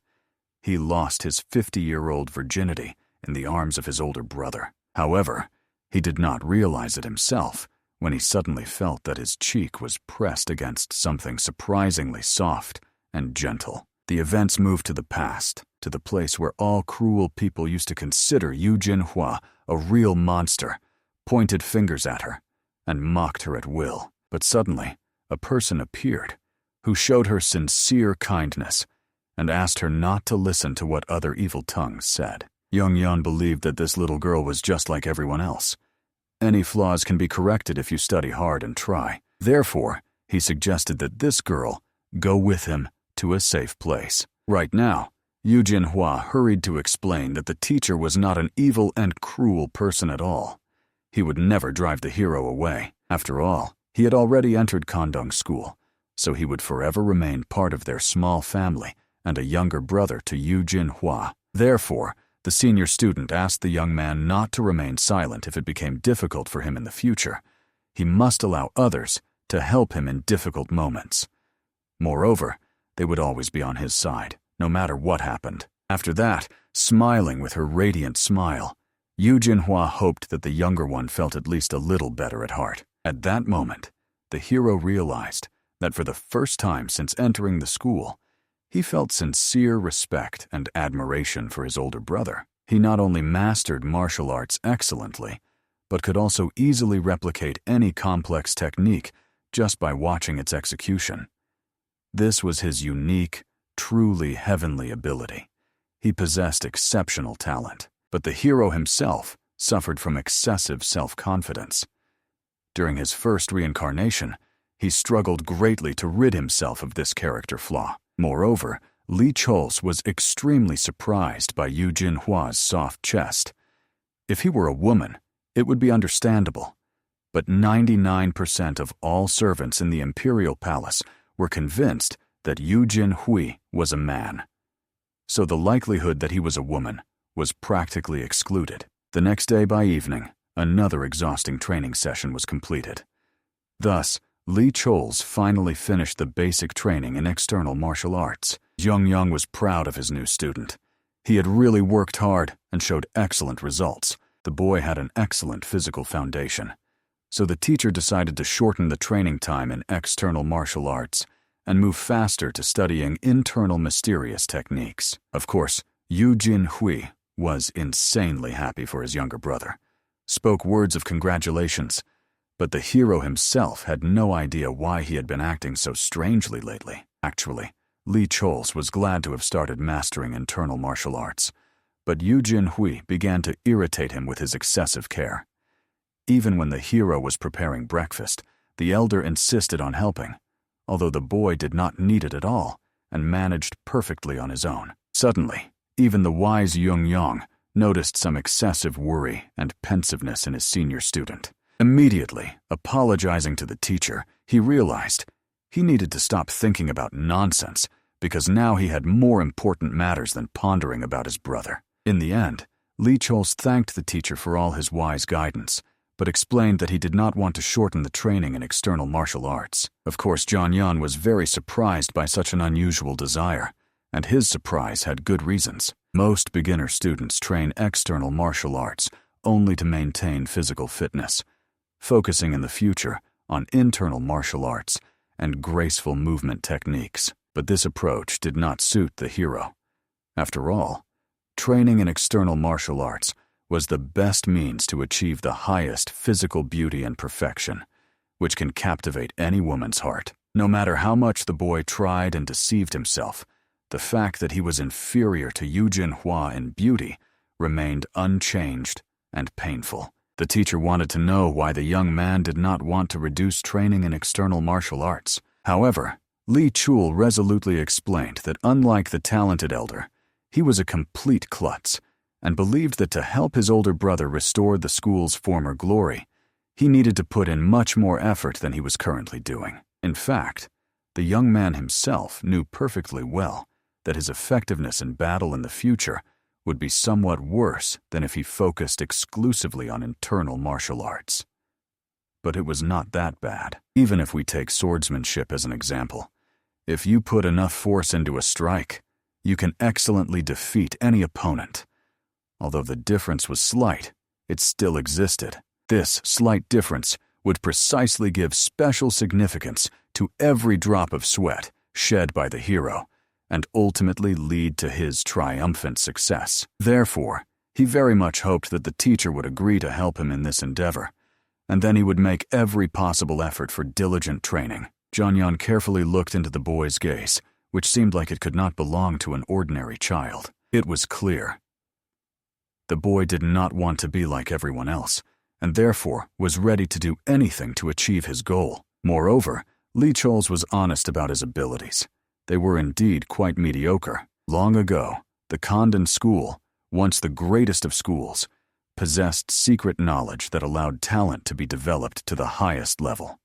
He lost his 50-year-old virginity in the arms of his older brother. However, he did not realize it himself when he suddenly felt that his cheek was pressed against something surprisingly soft and gentle. The events moved to the past, to the place where all cruel people used to consider Eugene Hua a real monster, pointed fingers at her, and mocked her at will. But suddenly, a person appeared who showed her sincere kindness and asked her not to listen to what other evil tongues said. Young Yan believed that this little girl was just like everyone else. Any flaws can be corrected if you study hard and try. Therefore, he suggested that this girl go with him to a safe place. Right now, Eugene Hua hurried to explain that the teacher was not an evil and cruel person at all. He would never drive the hero away. After all, he had already entered Condan school, so he would forever remain part of their small family and a younger brother to Eugene Hua. Therefore, the senior student asked the young man not to remain silent if it became difficult for him in the future. He must allow others to help him in difficult moments. Moreover, they would always be on his side, no matter what happened. After that, smiling with her radiant smile, Eugene Hua hoped that the younger one felt at least a little better at heart. At that moment, the hero realized that for the first time since entering the school, he felt sincere respect and admiration for his older brother. He not only mastered martial arts excellently, but could also easily replicate any complex technique just by watching its execution. This was his unique, truly heavenly ability. He possessed exceptional talent, but the hero himself suffered from excessive self-confidence. During his first reincarnation, he struggled greatly to rid himself of this character flaw. Moreover, Lee Chul's was extremely surprised by Eugene Hua's soft chest. If he were a woman, it would be understandable, but 99% of all servants in the imperial palace were convinced that Eugene Hui was a man. So the likelihood that he was a woman was practically excluded. The next day by evening, another exhausting training session was completed. Thus, Lee Chul's finally finished the basic training in external martial arts. Yang was proud of his new student. He had really worked hard and showed excellent results. The boy had an excellent physical foundation. So the teacher decided to shorten the training time in external martial arts and move faster to studying internal mysterious techniques. Of course, Eugene Hui was insanely happy for his younger brother, spoke words of congratulations, but the hero himself had no idea why he had been acting so strangely lately. Actually, Lee Chul's was glad to have started mastering internal martial arts, but Eugene Hui began to irritate him with his excessive care. Even when the hero was preparing breakfast, the elder insisted on helping, although the boy did not need it at all and managed perfectly on his own. Suddenly, even the wise Yang noticed some excessive worry and pensiveness in his senior student. Immediately, apologizing to the teacher, he realized he needed to stop thinking about nonsense because now he had more important matters than pondering about his brother. In the end, Lee Chul's thanked the teacher for all his wise guidance, but explained that he did not want to shorten the training in external martial arts. Of course, Yan was very surprised by such an unusual desire, and his surprise had good reasons. Most beginner students train external martial arts only to maintain physical fitness, focusing in the future on internal martial arts and graceful movement techniques. But this approach did not suit the hero. After all, training in external martial arts was the best means to achieve the highest physical beauty and perfection, which can captivate any woman's heart. No matter how much the boy tried and deceived himself, the fact that he was inferior to Eugene Hua in beauty remained unchanged and painful. The teacher wanted to know why the young man did not want to reduce training in external martial arts. However, Lee Chul resolutely explained that unlike the talented elder, he was a complete klutz, and believed that to help his older brother restore the school's former glory, he needed to put in much more effort than he was currently doing. In fact, the young man himself knew perfectly well that his effectiveness in battle in the future would be somewhat worse than if he focused exclusively on internal martial arts. But it was not that bad. Even if we take swordsmanship as an example, if you put enough force into a strike, you can excellently defeat any opponent. Although the difference was slight, it still existed. This slight difference would precisely give special significance to every drop of sweat shed by the hero, and ultimately lead to his triumphant success. Therefore, he very much hoped that the teacher would agree to help him in this endeavor, and then he would make every possible effort for diligent training. Yan carefully looked into the boy's gaze, which seemed like it could not belong to an ordinary child. It was clear. The boy did not want to be like everyone else, and therefore was ready to do anything to achieve his goal. Moreover, Lee Chul's was honest about his abilities. They were indeed quite mediocre. Long ago, the Condan school, once the greatest of schools, possessed secret knowledge that allowed talent to be developed to the highest level.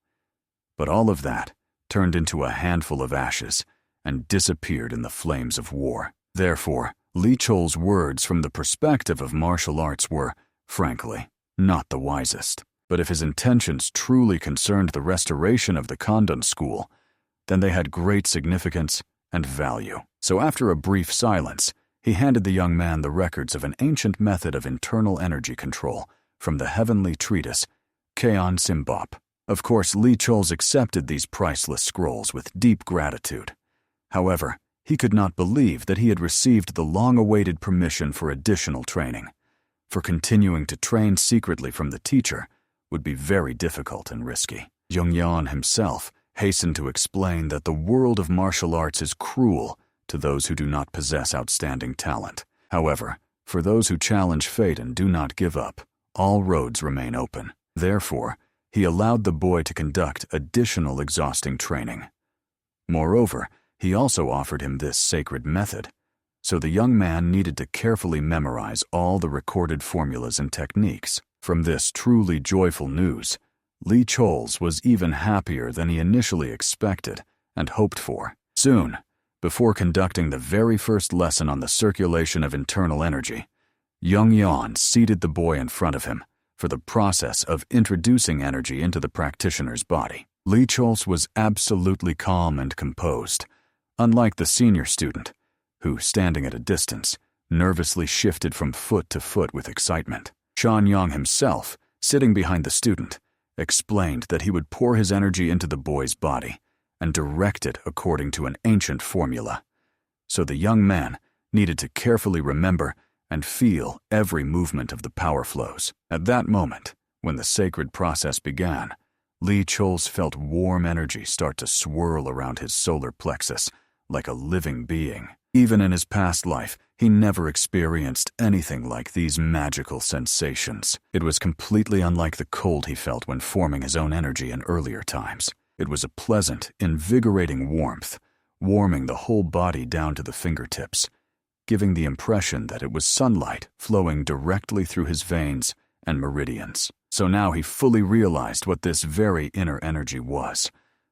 But all of that turned into a handful of ashes and disappeared in the flames of war. Therefore, Lee Chul's words from the perspective of martial arts were, frankly, not the wisest. But if his intentions truly concerned the restoration of the Condan school, then they had great significance and value. So after a brief silence, he handed the young man the records of an ancient method of internal energy control from the heavenly treatise Keon Simbop. Of course, Lee Chul's accepted these priceless scrolls with deep gratitude. However, he could not believe that he had received the long-awaited permission for additional training, for continuing to train secretly from the teacher would be very difficult and risky. Yan himself hastened to explain that the world of martial arts is cruel to those who do not possess outstanding talent. However, for those who challenge fate and do not give up, all roads remain open. Therefore, he allowed the boy to conduct additional exhausting training. Moreover, he also offered him this sacred method, so the young man needed to carefully memorize all the recorded formulas and techniques. From this truly joyful news, Lee Choles was even happier than he initially expected and hoped for. Soon, before conducting the very first lesson on the circulation of internal energy, Young Yan seated the boy in front of him for the process of introducing energy into the practitioner's body. Lee Choles was absolutely calm and composed, unlike the senior student, who, standing at a distance, nervously shifted from foot to foot with excitement. Shan Yang himself, sitting behind the student, explained that he would pour his energy into the boy's body and direct it according to an ancient formula. So the young man needed to carefully remember and feel every movement of the power flows. At that moment, when the sacred process began, Lee Choles felt warm energy start to swirl around his solar plexus like a living being. Even in his past life, he never experienced anything like these magical sensations. It was completely unlike the cold he felt when forming his own energy in earlier times. It was a pleasant, invigorating warmth, warming the whole body down to the fingertips, giving the impression that it was sunlight flowing directly through his veins and meridians. So now he fully realized what this very inner energy was,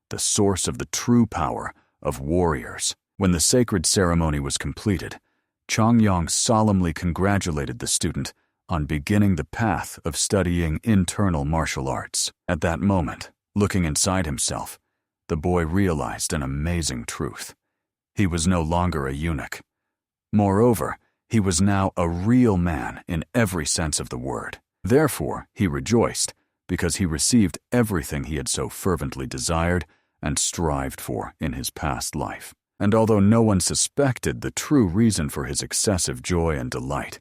the source of the true power of warriors. When the sacred ceremony was completed, Chang Yang solemnly congratulated the student on beginning the path of studying internal martial arts. At that moment, looking inside himself, the boy realized an amazing truth. He was no longer a eunuch. Moreover, he was now a real man in every sense of the word. Therefore, he rejoiced, because he received everything he had so fervently desired and strived for in his past life. And although no one suspected the true reason for his excessive joy and delight,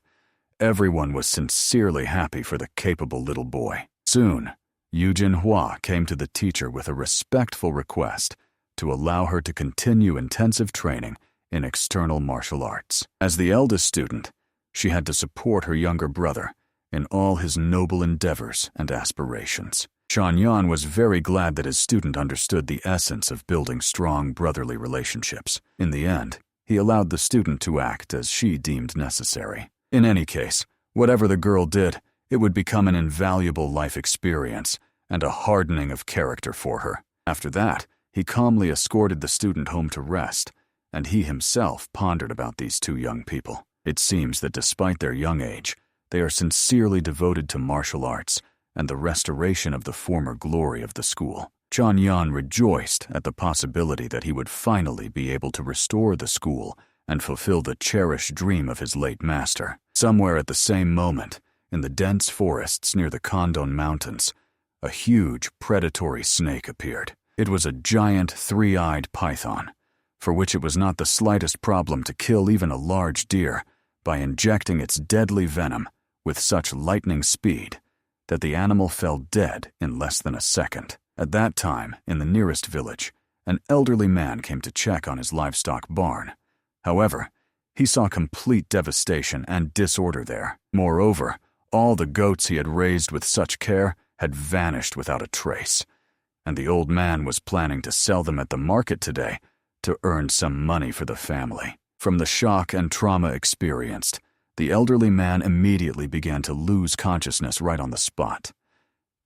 everyone was sincerely happy for the capable little boy. Soon, Eugene Hua came to the teacher with a respectful request to allow her to continue intensive training in external martial arts. As the eldest student, she had to support her younger brother in all his noble endeavors and aspirations. Shan Yan was very glad that his student understood the essence of building strong brotherly relationships. In the end, he allowed the student to act as she deemed necessary. In any case, whatever the girl did, it would become an invaluable life experience and a hardening of character for her. After that, he calmly escorted the student home to rest, and he himself pondered about these two young people. It seems that despite their young age, they are sincerely devoted to martial arts and the restoration of the former glory of the school. Chang Yan rejoiced at the possibility that he would finally be able to restore the school and fulfill the cherished dream of his late master. Somewhere at the same moment, in the dense forests near the Condan Mountains, a huge predatory snake appeared. It was a giant three-eyed python, for which it was not the slightest problem to kill even a large deer by injecting its deadly venom with such lightning speed that the animal fell dead in less than a second. At that time, in the nearest village, an elderly man came to check on his livestock barn. However, he saw complete devastation and disorder there. Moreover, all the goats he had raised with such care had vanished without a trace, and the old man was planning to sell them at the market today to earn some money for the family. From the shock and trauma experienced, the elderly man immediately began to lose consciousness right on the spot.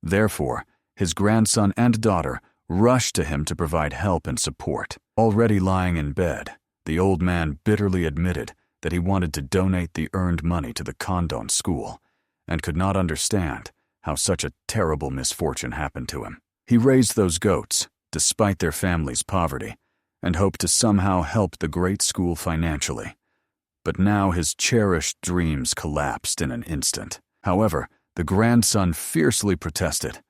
Therefore, his grandson and daughter rushed to him to provide help and support. Already lying in bed, the old man bitterly admitted that he wanted to donate the earned money to the Condan school and could not understand how such a terrible misfortune happened to him. He raised those goats, despite their family's poverty, and hoped to somehow help the great school financially. But now his cherished dreams collapsed in an instant. However, the grandson fiercely protested,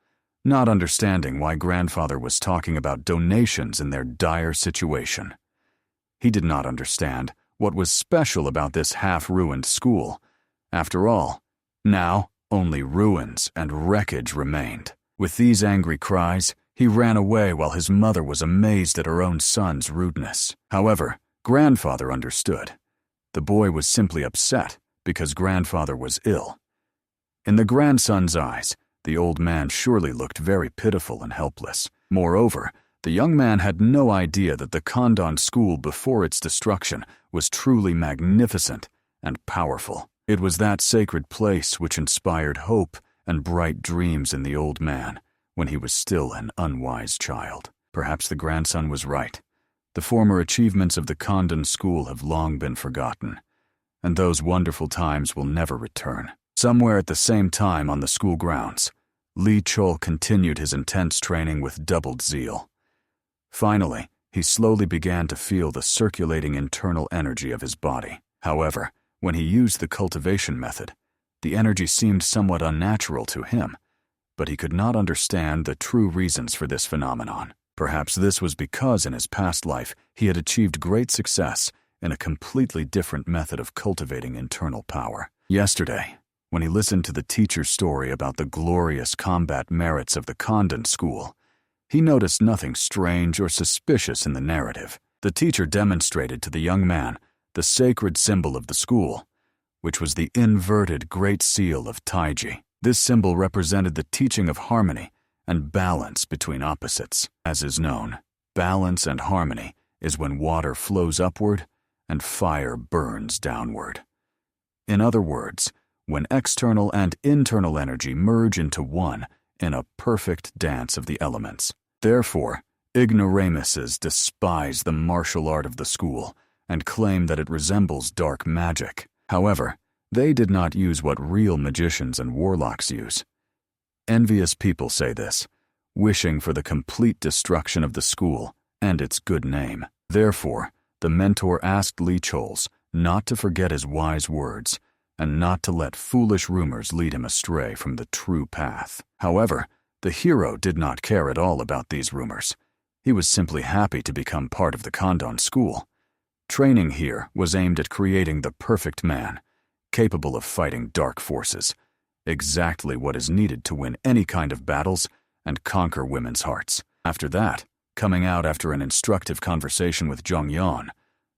not understanding why grandfather was talking about donations in their dire situation. He did not understand what was special about this half-ruined school. After all, now only ruins and wreckage remained. With these angry cries, he ran away while his mother was amazed at her own son's rudeness. However, grandfather understood. The boy was simply upset because grandfather was ill. In the grandson's eyes, The old man surely looked very pitiful and helpless. Moreover, the young man had no idea that the Condan school before its destruction was truly magnificent and powerful. It was that sacred place which inspired hope and bright dreams in the old man when he was still an unwise child. Perhaps the grandson was right. The former achievements of the Condan school have long been forgotten, and those wonderful times will never return. Somewhere at the same time on the school grounds, Lee Chol continued his intense training with doubled zeal. Finally, he slowly began to feel the circulating internal energy of his body. However, when he used the cultivation method, the energy seemed somewhat unnatural to him, but he could not understand the true reasons for this phenomenon. Perhaps this was because in his past life he had achieved great success in a completely different method of cultivating internal power. Yesterday, when he listened to the teacher's story about the glorious combat merits of the Condan school, he noticed nothing strange or suspicious in the narrative. The teacher demonstrated to the young man the sacred symbol of the school, which was the inverted Great Seal of Taiji. This symbol represented the teaching of harmony and balance between opposites. As is known, balance and harmony is when water flows upward and fire burns downward. In other words, when external and internal energy merge into one in a perfect dance of the elements. Therefore, ignoramuses despise the martial art of the school and claim that it resembles dark magic. However, they did not use what real magicians and warlocks use. Envious people say this, wishing for the complete destruction of the school and its good name. Therefore, the mentor asked Lee Chols not to forget his wise words and not to let foolish rumors lead him astray from the true path. However, the hero did not care at all about these rumors. He was simply happy to become part of the Condan school. Training here was aimed at creating the perfect man, capable of fighting dark forces, exactly what is needed to win any kind of battles and conquer women's hearts. After that, coming out after an instructive conversation with Zhang Yan,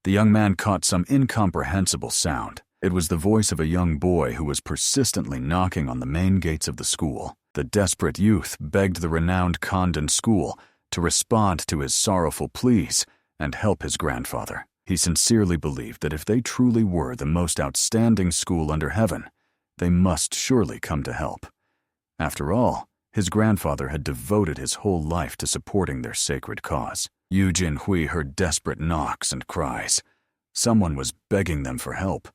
the young man caught some incomprehensible sound. It was the voice of a young boy who was persistently knocking on the main gates of the school. The desperate youth begged the renowned Condan school to respond to his sorrowful pleas and help his grandfather. He sincerely believed that if they truly were the most outstanding school under heaven, they must surely come to help. After all, his grandfather had devoted his whole life to supporting their sacred cause. Eugene Hua heard desperate knocks and cries. Someone was begging them for help.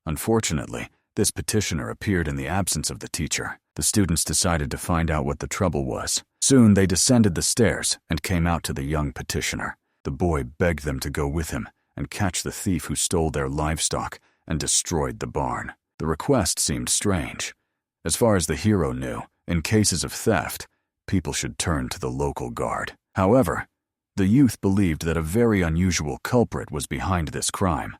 Unfortunately, this petitioner appeared in the absence of the teacher. The students decided to find out what the trouble was. Soon they descended the stairs and came out to the young petitioner. The boy begged them to go with him and catch the thief who stole their livestock and destroyed the barn. The request seemed strange. As far as the hero knew, in cases of theft, people should turn to the local guard. However, the youth believed that a very unusual culprit was behind this crime.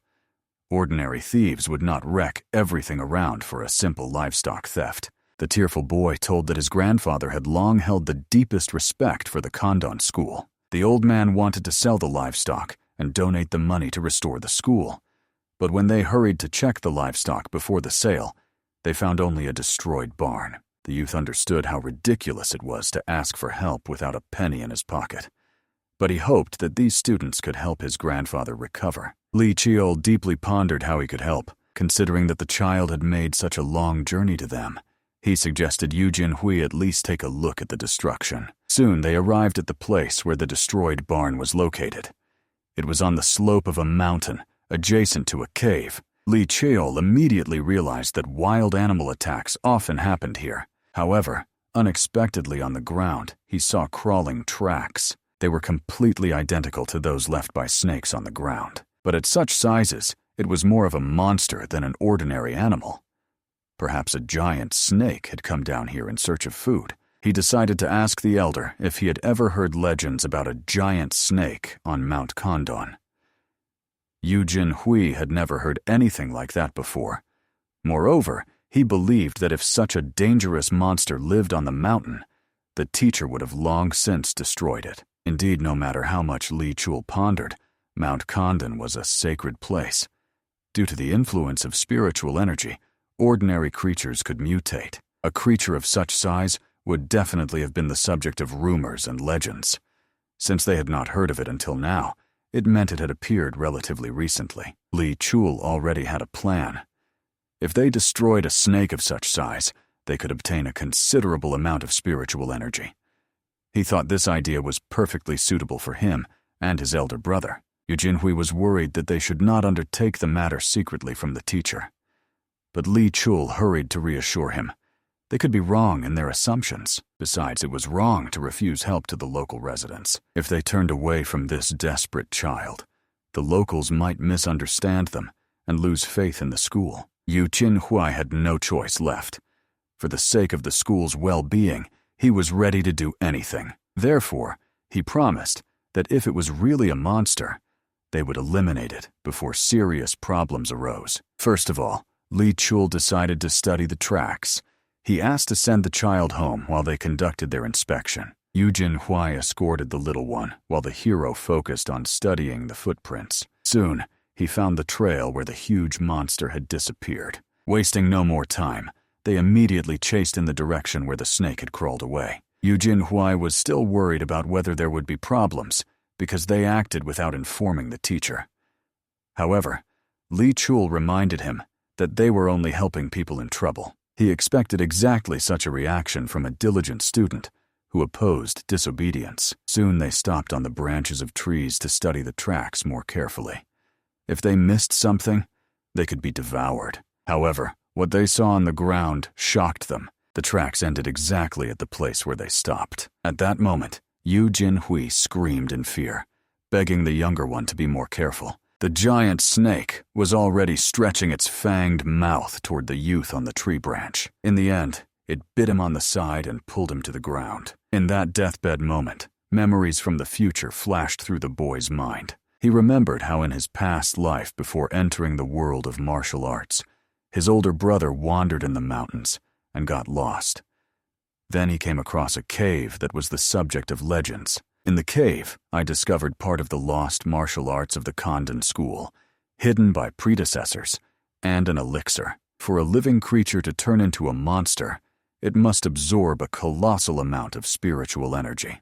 Ordinary thieves would not wreck everything around for a simple livestock theft. The tearful boy told that his grandfather had long held the deepest respect for the Condan school. The old man wanted to sell the livestock and donate the money to restore the school. But when they hurried to check the livestock before the sale, they found only a destroyed barn. The youth understood how ridiculous it was to ask for help without a penny in his pocket. But he hoped that these students could help his grandfather recover. Lee Cheol deeply pondered how he could help, considering that the child had made such a long journey to them. He suggested Eugene Hua at least take a look at the destruction. Soon they arrived at the place where the destroyed barn was located. It was on the slope of a mountain, adjacent to a cave. Lee Cheol immediately realized that wild animal attacks often happened here. However, unexpectedly on the ground, he saw crawling tracks. They were completely identical to those left by snakes on the ground. But at such sizes, it was more of a monster than an ordinary animal. Perhaps a giant snake had come down here in search of food. He decided to ask the elder if he had ever heard legends about a giant snake on Mount Condan. Eugene Hua had never heard anything like that before. Moreover, he believed that if such a dangerous monster lived on the mountain, the teacher would have long since destroyed it. Indeed, no matter how much Lee Chul pondered, Mount Condan was a sacred place. Due to the influence of spiritual energy, ordinary creatures could mutate. A creature of such size would definitely have been the subject of rumors and legends. Since they had not heard of it until now, it meant it had appeared relatively recently. Li Chul already had a plan. If they destroyed a snake of such size, they could obtain a considerable amount of spiritual energy. He thought this idea was perfectly suitable for him and his elder brother. Eugene Hua was worried that they should not undertake the matter secretly from the teacher. But Li Chul hurried to reassure him. They could be wrong in their assumptions. Besides, it was wrong to refuse help to the local residents. If they turned away from this desperate child, the locals might misunderstand them and lose faith in the school. Eugene Hua had no choice left. For the sake of the school's well-being, he was ready to do anything. Therefore, he promised that if it was really a monster, they would eliminate it before serious problems arose. First of all, Li Chul decided to study the tracks. He asked to send the child home while they conducted their inspection. Eugene Hua escorted the little one while the hero focused on studying the footprints. Soon, he found the trail where the huge monster had disappeared. Wasting no more time, they immediately chased in the direction where the snake had crawled away. Eugene Hua was still worried about whether there would be problems because they acted without informing the teacher. However, Li Chul reminded him that they were only helping people in trouble. He expected exactly such a reaction from a diligent student who opposed disobedience. Soon they stopped on the branches of trees to study the tracks more carefully. If they missed something, they could be devoured. However, what they saw on the ground shocked them. The tracks ended exactly at the place where they stopped. At that moment, Eugene Hua screamed in fear, begging the younger one to be more careful. The giant snake was already stretching its fanged mouth toward the youth on the tree branch. In the end, it bit him on the side and pulled him to the ground. In that deathbed moment, memories from the future flashed through the boy's mind. He remembered how in his past life before entering the world of martial arts, his older brother wandered in the mountains and got lost. Then he came across a cave that was the subject of legends. In the cave, I discovered part of the lost martial arts of the Condan school, hidden by predecessors, and an elixir. For a living creature to turn into a monster, it must absorb a colossal amount of spiritual energy.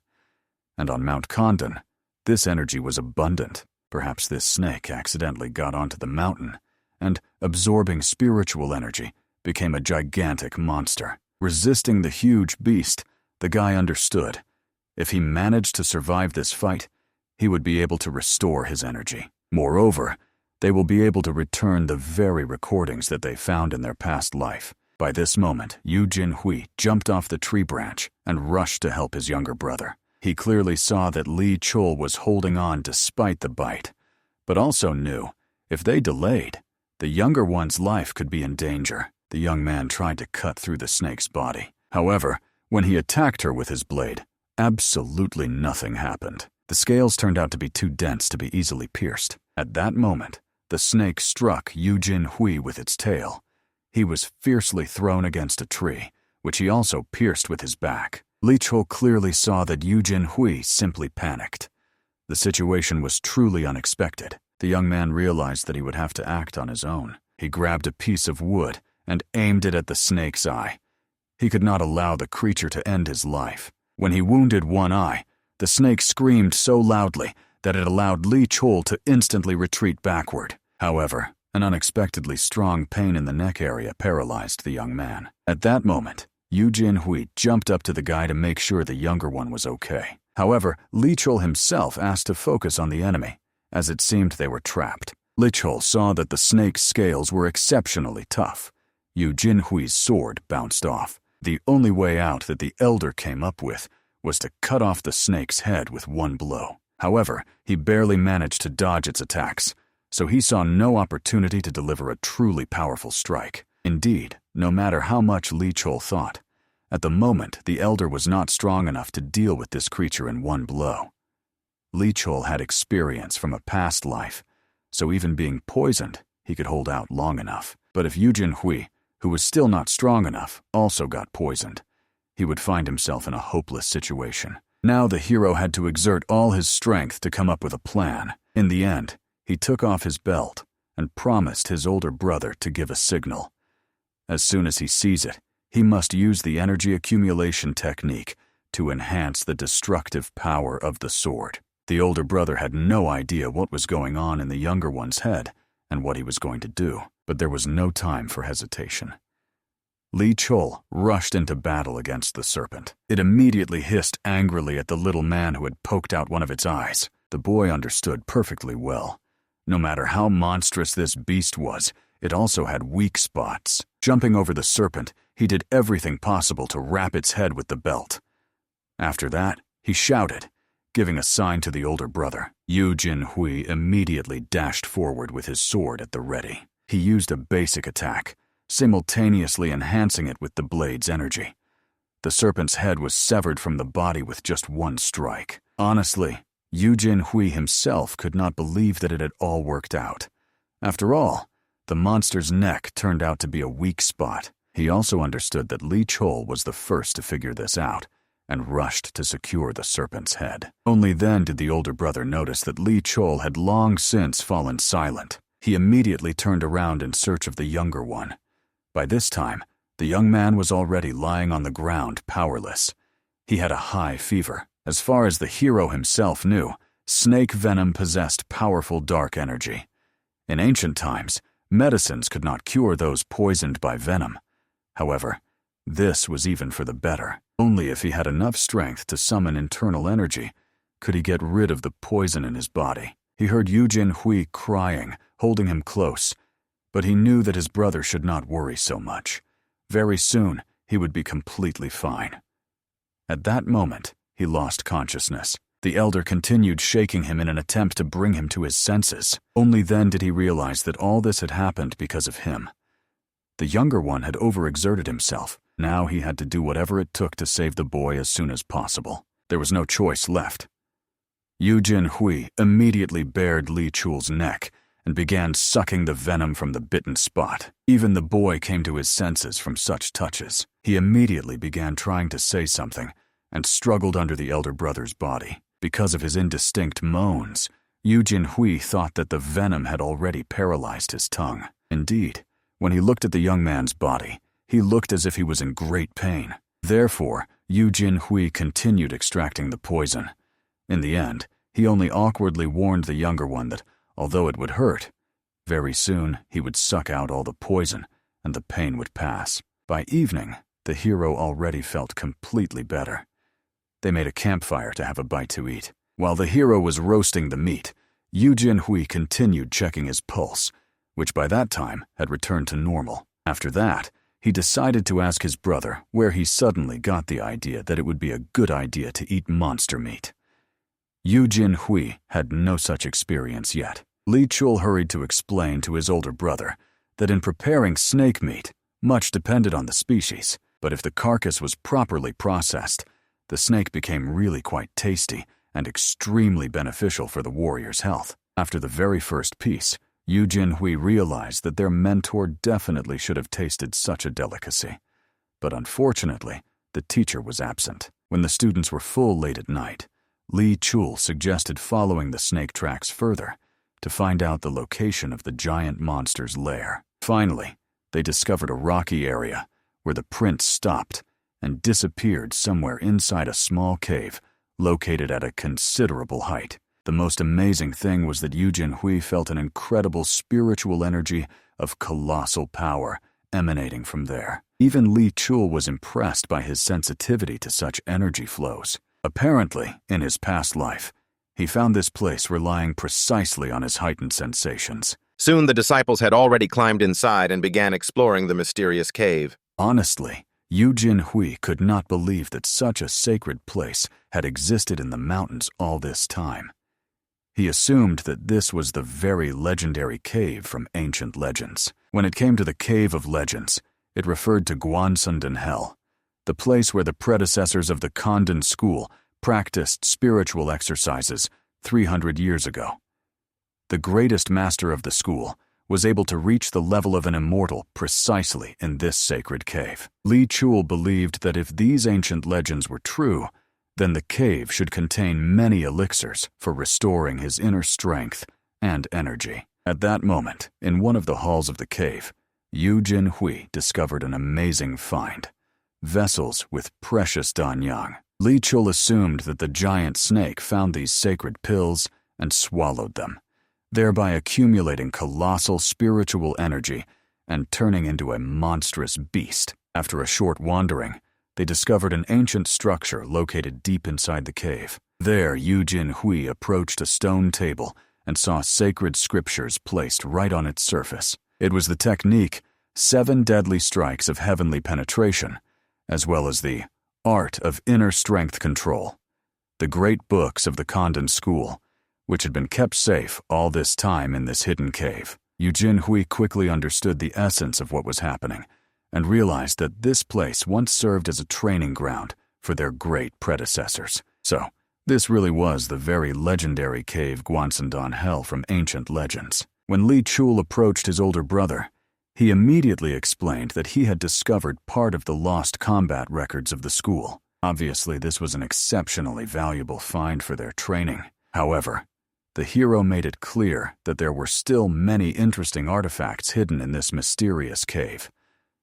And on Mount Condan, this energy was abundant. Perhaps this snake accidentally got onto the mountain, and, absorbing spiritual energy, became a gigantic monster. Resisting the huge beast, the guy understood. If he managed to survive this fight, he would be able to restore his energy. Moreover, they will be able to return the very recordings that they found in their past life. By this moment, Eugene Hua jumped off the tree branch and rushed to help his younger brother. He clearly saw that Li Chul was holding on despite the bite, but also knew if they delayed, the younger one's life could be in danger. The young man tried to cut through the snake's body. However, when he attacked her with his blade, absolutely nothing happened. The scales turned out to be too dense to be easily pierced. At that moment, the snake struck Eugene Hua with its tail. He was fiercely thrown against a tree, which he also pierced with his back. Li Chul clearly saw that Eugene Hua simply panicked. The situation was truly unexpected. The young man realized that he would have to act on his own. He grabbed a piece of wood and aimed it at the snake's eye. He could not allow the creature to end his life. When he wounded one eye, the snake screamed so loudly that it allowed Li Chul to instantly retreat backward. However, an unexpectedly strong pain in the neck area paralyzed the young man. At that moment, Eugene Hua jumped up to the guy to make sure the younger one was okay. However, Li Chul himself asked to focus on the enemy, as it seemed they were trapped. Li Chul saw that the snake's scales were exceptionally tough. Eugene Hui's sword bounced off. The only way out that the elder came up with was to cut off the snake's head with one blow. However, he barely managed to dodge its attacks, so he saw no opportunity to deliver a truly powerful strike. Indeed, no matter how much Li Chul thought, at the moment the elder was not strong enough to deal with this creature in one blow. Li Chul had experience from a past life, so even being poisoned, he could hold out long enough. But if Eugene Hua, who was still not strong enough, also got poisoned, he would find himself in a hopeless situation. Now the hero had to exert all his strength to come up with a plan. In the end, he took off his belt and promised his older brother to give a signal. As soon as he sees it, He must use the energy accumulation technique to enhance the destructive power of the sword. The older brother had no idea what was going on in the younger one's head and what he was going to do, but there was no time for hesitation. Li Chul rushed into battle against the serpent. It immediately hissed angrily at the little man who had poked out one of its eyes. The boy understood perfectly well. No matter how monstrous this beast was, it also had weak spots. Jumping over the serpent, he did everything possible to wrap its head with the belt. After that, he shouted, giving a sign to the older brother. Eugene Hua immediately dashed forward with his sword at the ready. He used a basic attack, simultaneously enhancing it with the blade's energy. The serpent's head was severed from the body with just one strike. Honestly, Eugene Hua himself could not believe that it had all worked out. After all, the monster's neck turned out to be a weak spot. He also understood that Li Chul was the first to figure this out, and rushed to secure the serpent's head. Only then did the older brother notice that Li Chul had long since fallen silent. He immediately turned around in search of the younger one. By this time, the young man was already lying on the ground, powerless. He had a high fever. As far as the hero himself knew, snake venom possessed powerful dark energy. In ancient times, medicines could not cure those poisoned by venom. However, this was even for the better. Only if he had enough strength to summon internal energy could he get rid of the poison in his body. He heard Eugene Hua crying, holding him close, but he knew that his brother should not worry so much. Very soon, he would be completely fine. At that moment, he lost consciousness. The elder continued shaking him in an attempt to bring him to his senses. Only then did he realize that all this had happened because of him. The younger one had overexerted himself. Now he had to do whatever it took to save the boy as soon as possible. There was no choice left. Eugene Hua immediately bared Li Chul's neck and began sucking the venom from the bitten spot. Even the boy came to his senses from such touches. He immediately began trying to say something and struggled under the elder brother's body. Because of his indistinct moans, Eugene Hua thought that the venom had already paralyzed his tongue. Indeed, when he looked at the young man's body, he looked as if he was in great pain. Therefore, Eugene Hua continued extracting the poison. In the end, he only awkwardly warned the younger one that, although it would hurt, very soon he would suck out all the poison and the pain would pass. By evening, the hero already felt completely better. They made a campfire to have a bite to eat. While the hero was roasting the meat, Eugene Hua continued checking his pulse, which by that time had returned to normal. After that, he decided to ask his brother where he suddenly got the idea that it would be a good idea to eat monster meat. Eugene Hua had no such experience yet. Li Chul hurried to explain to his older brother that in preparing snake meat, much depended on the species, but if the carcass was properly processed, the snake became really quite tasty and extremely beneficial for the warrior's health. After the very first piece, Eugene Hua realized that their mentor definitely should have tasted such a delicacy. But unfortunately, the teacher was absent. When the students were full late at night, Li Chul suggested following the snake tracks further to find out the location of the giant monster's lair. Finally, they discovered a rocky area where the prints stopped and disappeared somewhere inside a small cave located at a considerable height. The most amazing thing was that Eugene Hua felt an incredible spiritual energy of colossal power emanating from there. Even Li Chul was impressed by his sensitivity to such energy flows. Apparently, in his past life, he found this place relying precisely on his heightened sensations. Soon the disciples had already climbed inside and began exploring the mysterious cave. Honestly, Eugene Hua could not believe that such a sacred place had existed in the mountains all this time. He assumed that this was the very legendary cave from ancient legends. When it came to the Cave of Legends, it referred to Guansundan Hell, the place where the predecessors of the Condan school practiced spiritual exercises 300 years ago. The greatest master of the school was able to reach the level of an immortal precisely in this sacred cave. Li Chul believed that if these ancient legends were true, then the cave should contain many elixirs for restoring his inner strength and energy. At that moment, in one of the halls of the cave, Eugene Hua discovered an amazing find. vessels with precious danyang. Li Chul assumed that the giant snake found these sacred pills and swallowed them, thereby accumulating colossal spiritual energy and turning into a monstrous beast. After a short wandering, they discovered an ancient structure located deep inside the cave. There, Eugene Hua approached a stone table and saw sacred scriptures placed right on its surface. It was the technique 7 deadly strikes of heavenly penetration, as well as the art of inner strength control. The great books of the Condan school, which had been kept safe all this time in this hidden cave. Eugene Hua quickly understood the essence of what was happening and realized that this place once served as a training ground for their great predecessors. So, this really was the very legendary cave Guansandan Hell from ancient legends. When Li Chul approached his older brother, he immediately explained that he had discovered part of the lost combat records of the school. Obviously, this was an exceptionally valuable find for their training. However, the hero made it clear that there were still many interesting artifacts hidden in this mysterious cave,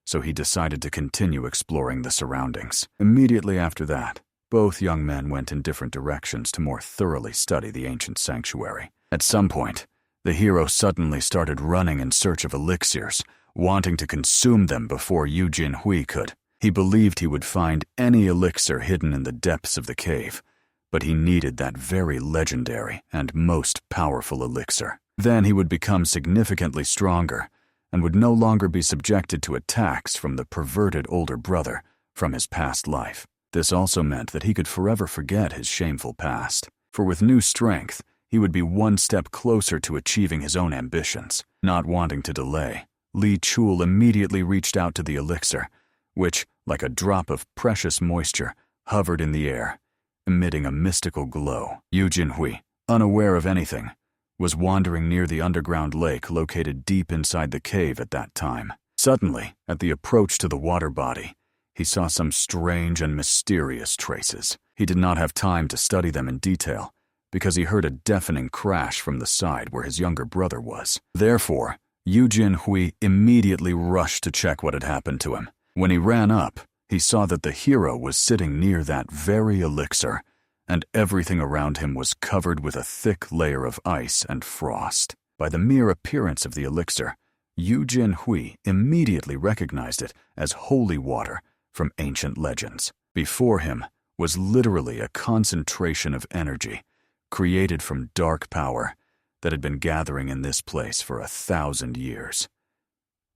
so he decided to continue exploring the surroundings. Immediately after that, both young men went in different directions to more thoroughly study the ancient sanctuary. At some point, the hero suddenly started running in search of elixirs, wanting to consume them before Eugene Hua could. He believed he would find any elixir hidden in the depths of the cave, but he needed that very legendary and most powerful elixir. Then he would become significantly stronger and would no longer be subjected to attacks from the perverted older brother from his past life. This also meant that he could forever forget his shameful past, for with new strength, he would be one step closer to achieving his own ambitions. Not wanting to delay, Li Chul immediately reached out to the elixir, which, like a drop of precious moisture, hovered in the air, emitting a mystical glow. Eugene Hua, unaware of anything, was wandering near the underground lake located deep inside the cave at that time. Suddenly, at the approach to the water body, he saw some strange and mysterious traces. He did not have time to study them in detail, because he heard a deafening crash from the side where his younger brother was. Therefore, Eugene Hua immediately rushed to check what had happened to him. When he ran up, he saw that the hero was sitting near that very elixir, and everything around him was covered with a thick layer of ice and frost. By the mere appearance of the elixir, Eugene Hua immediately recognized it as holy water from ancient legends. Before him was literally a concentration of energy, created from dark power that had been gathering in this place for 1,000 years.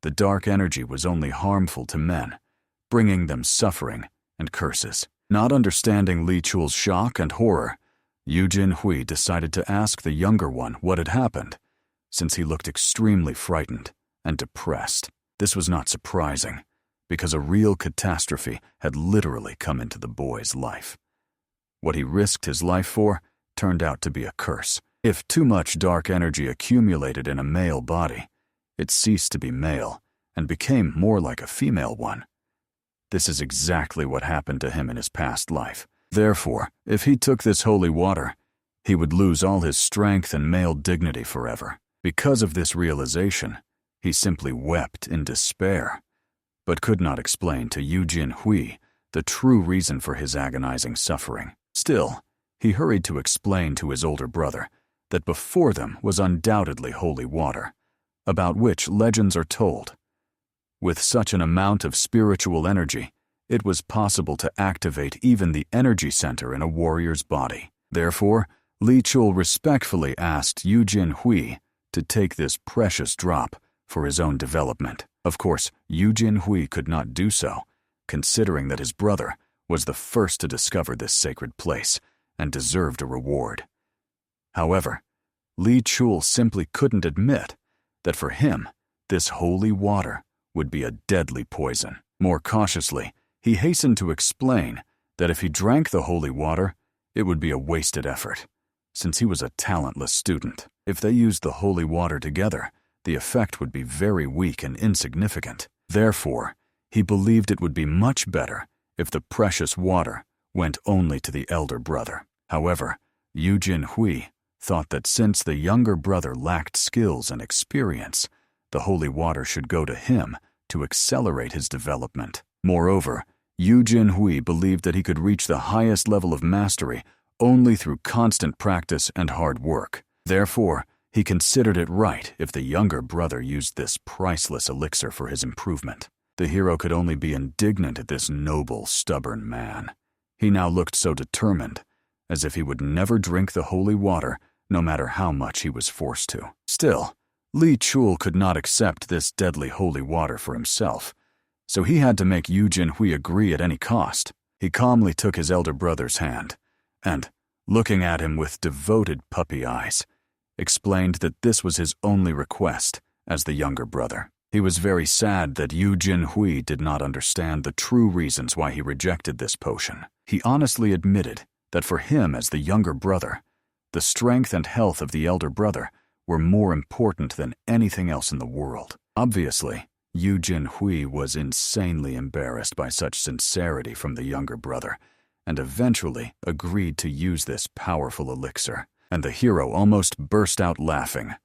The dark energy was only harmful to men, bringing them suffering and curses. Not understanding Li Chul's shock and horror, Eugene Hua decided to ask the younger one what had happened, since he looked extremely frightened and depressed. This was not surprising, because a real catastrophe had literally come into the boy's life. What he risked his life for turned out to be a curse. If too much dark energy accumulated in a male body, it ceased to be male and became more like a female one. This is exactly what happened to him in his past life. Therefore, if he took this holy water, he would lose all his strength and male dignity forever. Because of this realization, he simply wept in despair, but could not explain to Eugene Hua the true reason for his agonizing suffering. Still, he hurried to explain to his older brother that before them was undoubtedly holy water, about which legends are told. With such an amount of spiritual energy, it was possible to activate even the energy center in a warrior's body. Therefore, Li Chul respectfully asked Eugene Hua to take this precious drop for his own development. Of course, Eugene Hua could not do so, considering that his brother was the first to discover this sacred place and deserved a reward. However, Li Chul simply couldn't admit that for him, this holy water would be a deadly poison. More cautiously, he hastened to explain that if he drank the holy water, it would be a wasted effort, since he was a talentless student. If they used the holy water together, the effect would be very weak and insignificant. Therefore, he believed it would be much better if the precious water went only to the elder brother. However, Eugene Hua thought that since the younger brother lacked skills and experience, the holy water should go to him to accelerate his development. Moreover, Eugene Hua believed that he could reach the highest level of mastery only through constant practice and hard work. Therefore, he considered it right if the younger brother used this priceless elixir for his improvement. The hero could only be indignant at this noble, stubborn man. He now looked so determined, as if he would never drink the holy water, no matter how much he was forced to. Still, Li Chul could not accept this deadly holy water for himself, so he had to make Eugene Hua agree at any cost. He calmly took his elder brother's hand, and, looking at him with devoted puppy eyes, explained that this was his only request as the younger brother. He was very sad that Eugene Hua did not understand the true reasons why he rejected this potion. He honestly admitted that for him as the younger brother, the strength and health of the elder brother were more important than anything else in the world. Obviously, Eugene Hua was insanely embarrassed by such sincerity from the younger brother, and eventually agreed to use this powerful elixir. And the hero almost burst out laughing.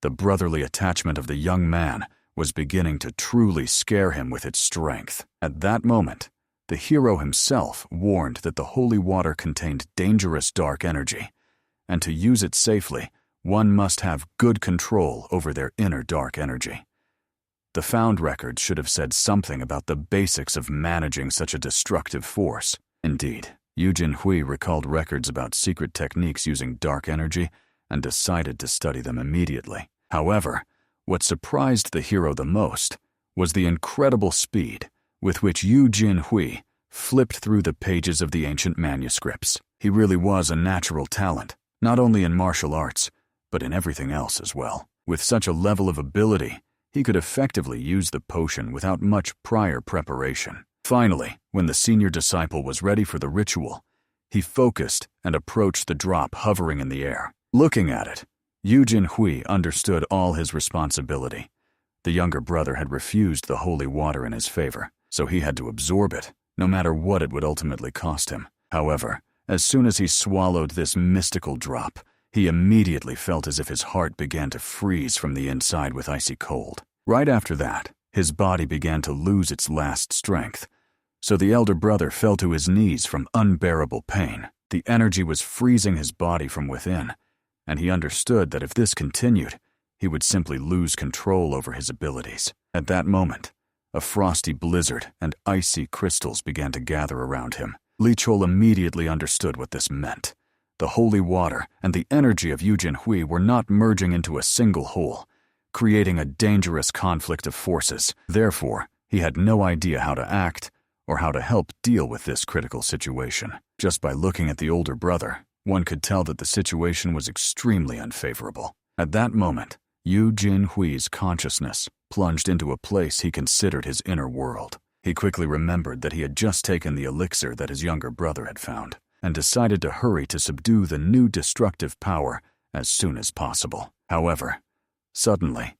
The brotherly attachment of the young man was beginning to truly scare him with its strength. At that moment, the hero himself warned that the holy water contained dangerous dark energy, and to use it safely, one must have good control over their inner dark energy. The found records should have said something about the basics of managing such a destructive force. Indeed, Eugene Hua recalled records about secret techniques using dark energy and decided to study them immediately. However, what surprised the hero the most was the incredible speed with which Eugene Hua flipped through the pages of the ancient manuscripts. He really was a natural talent, not only in martial arts, but in everything else as well. With such a level of ability, he could effectively use the potion without much prior preparation. Finally, when the senior disciple was ready for the ritual, he focused and approached the drop hovering in the air. Looking at it, Eugene Hua understood all his responsibility. The younger brother had refused the holy water in his favor, so he had to absorb it, no matter what it would ultimately cost him. However, as soon as he swallowed this mystical drop, he immediately felt as if his heart began to freeze from the inside with icy cold. Right after that, his body began to lose its last strength, so the elder brother fell to his knees from unbearable pain. The energy was freezing his body from within, and he understood that if this continued, he would simply lose control over his abilities. At that moment, a frosty blizzard and icy crystals began to gather around him. Li Chul immediately understood what this meant. The holy water and the energy of Eugene Hua were not merging into a single whole, creating a dangerous conflict of forces. Therefore, he had no idea how to act or how to help deal with this critical situation. Just by looking at the older brother, one could tell that the situation was extremely unfavorable. At that moment, Eugene Hui's consciousness plunged into a place he considered his inner world. He quickly remembered that he had just taken the elixir that his younger brother had found, and decided to hurry to subdue the new destructive power as soon as possible. However, suddenly,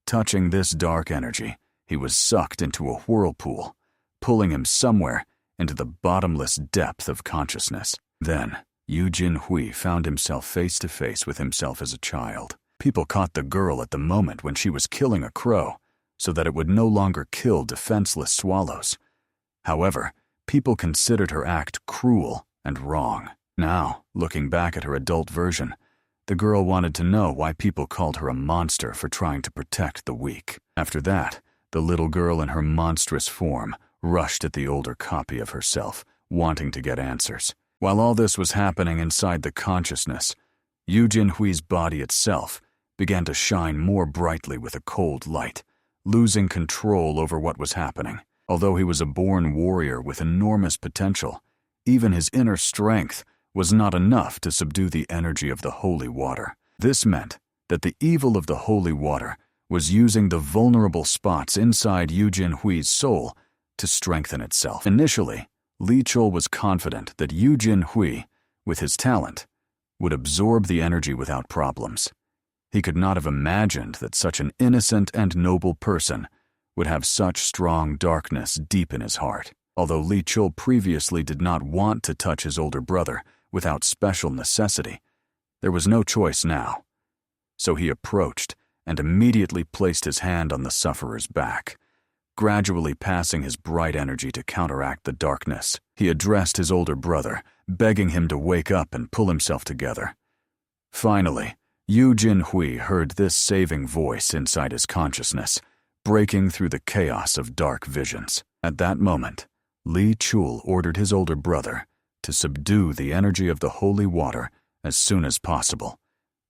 touching this dark energy, he was sucked into a whirlpool, pulling him somewhere into the bottomless depth of consciousness. Then, Eugene Hua found himself face to face with himself as a child. People caught the girl at the moment when she was killing a crow, so that it would no longer kill defenseless swallows. However, people considered her act cruel and wrong. Now, looking back at her adult version, the girl wanted to know why people called her a monster for trying to protect the weak. After that, the little girl in her monstrous form rushed at the older copy of herself, wanting to get answers. While all this was happening inside the consciousness, Eugene Hui's body itself began to shine more brightly with a cold light, losing control over what was happening. Although he was a born warrior with enormous potential, even his inner strength was not enough to subdue the energy of the holy water. This meant that the evil of the holy water was using the vulnerable spots inside Eugene Hui's soul to strengthen itself. Initially, Li Chul was confident that Eugene Hua, with his talent, would absorb the energy without problems. He could not have imagined that such an innocent and noble person would have such strong darkness deep in his heart. Although Li Chul previously did not want to touch his older brother without special necessity, there was no choice now. So he approached and immediately placed his hand on the sufferer's back, gradually passing his bright energy to counteract the darkness. He addressed his older brother, begging him to wake up and pull himself together. Finally, Eugene Hua heard this saving voice inside his consciousness, breaking through the chaos of dark visions. At that moment, Li Chul ordered his older brother to subdue the energy of the holy water as soon as possible,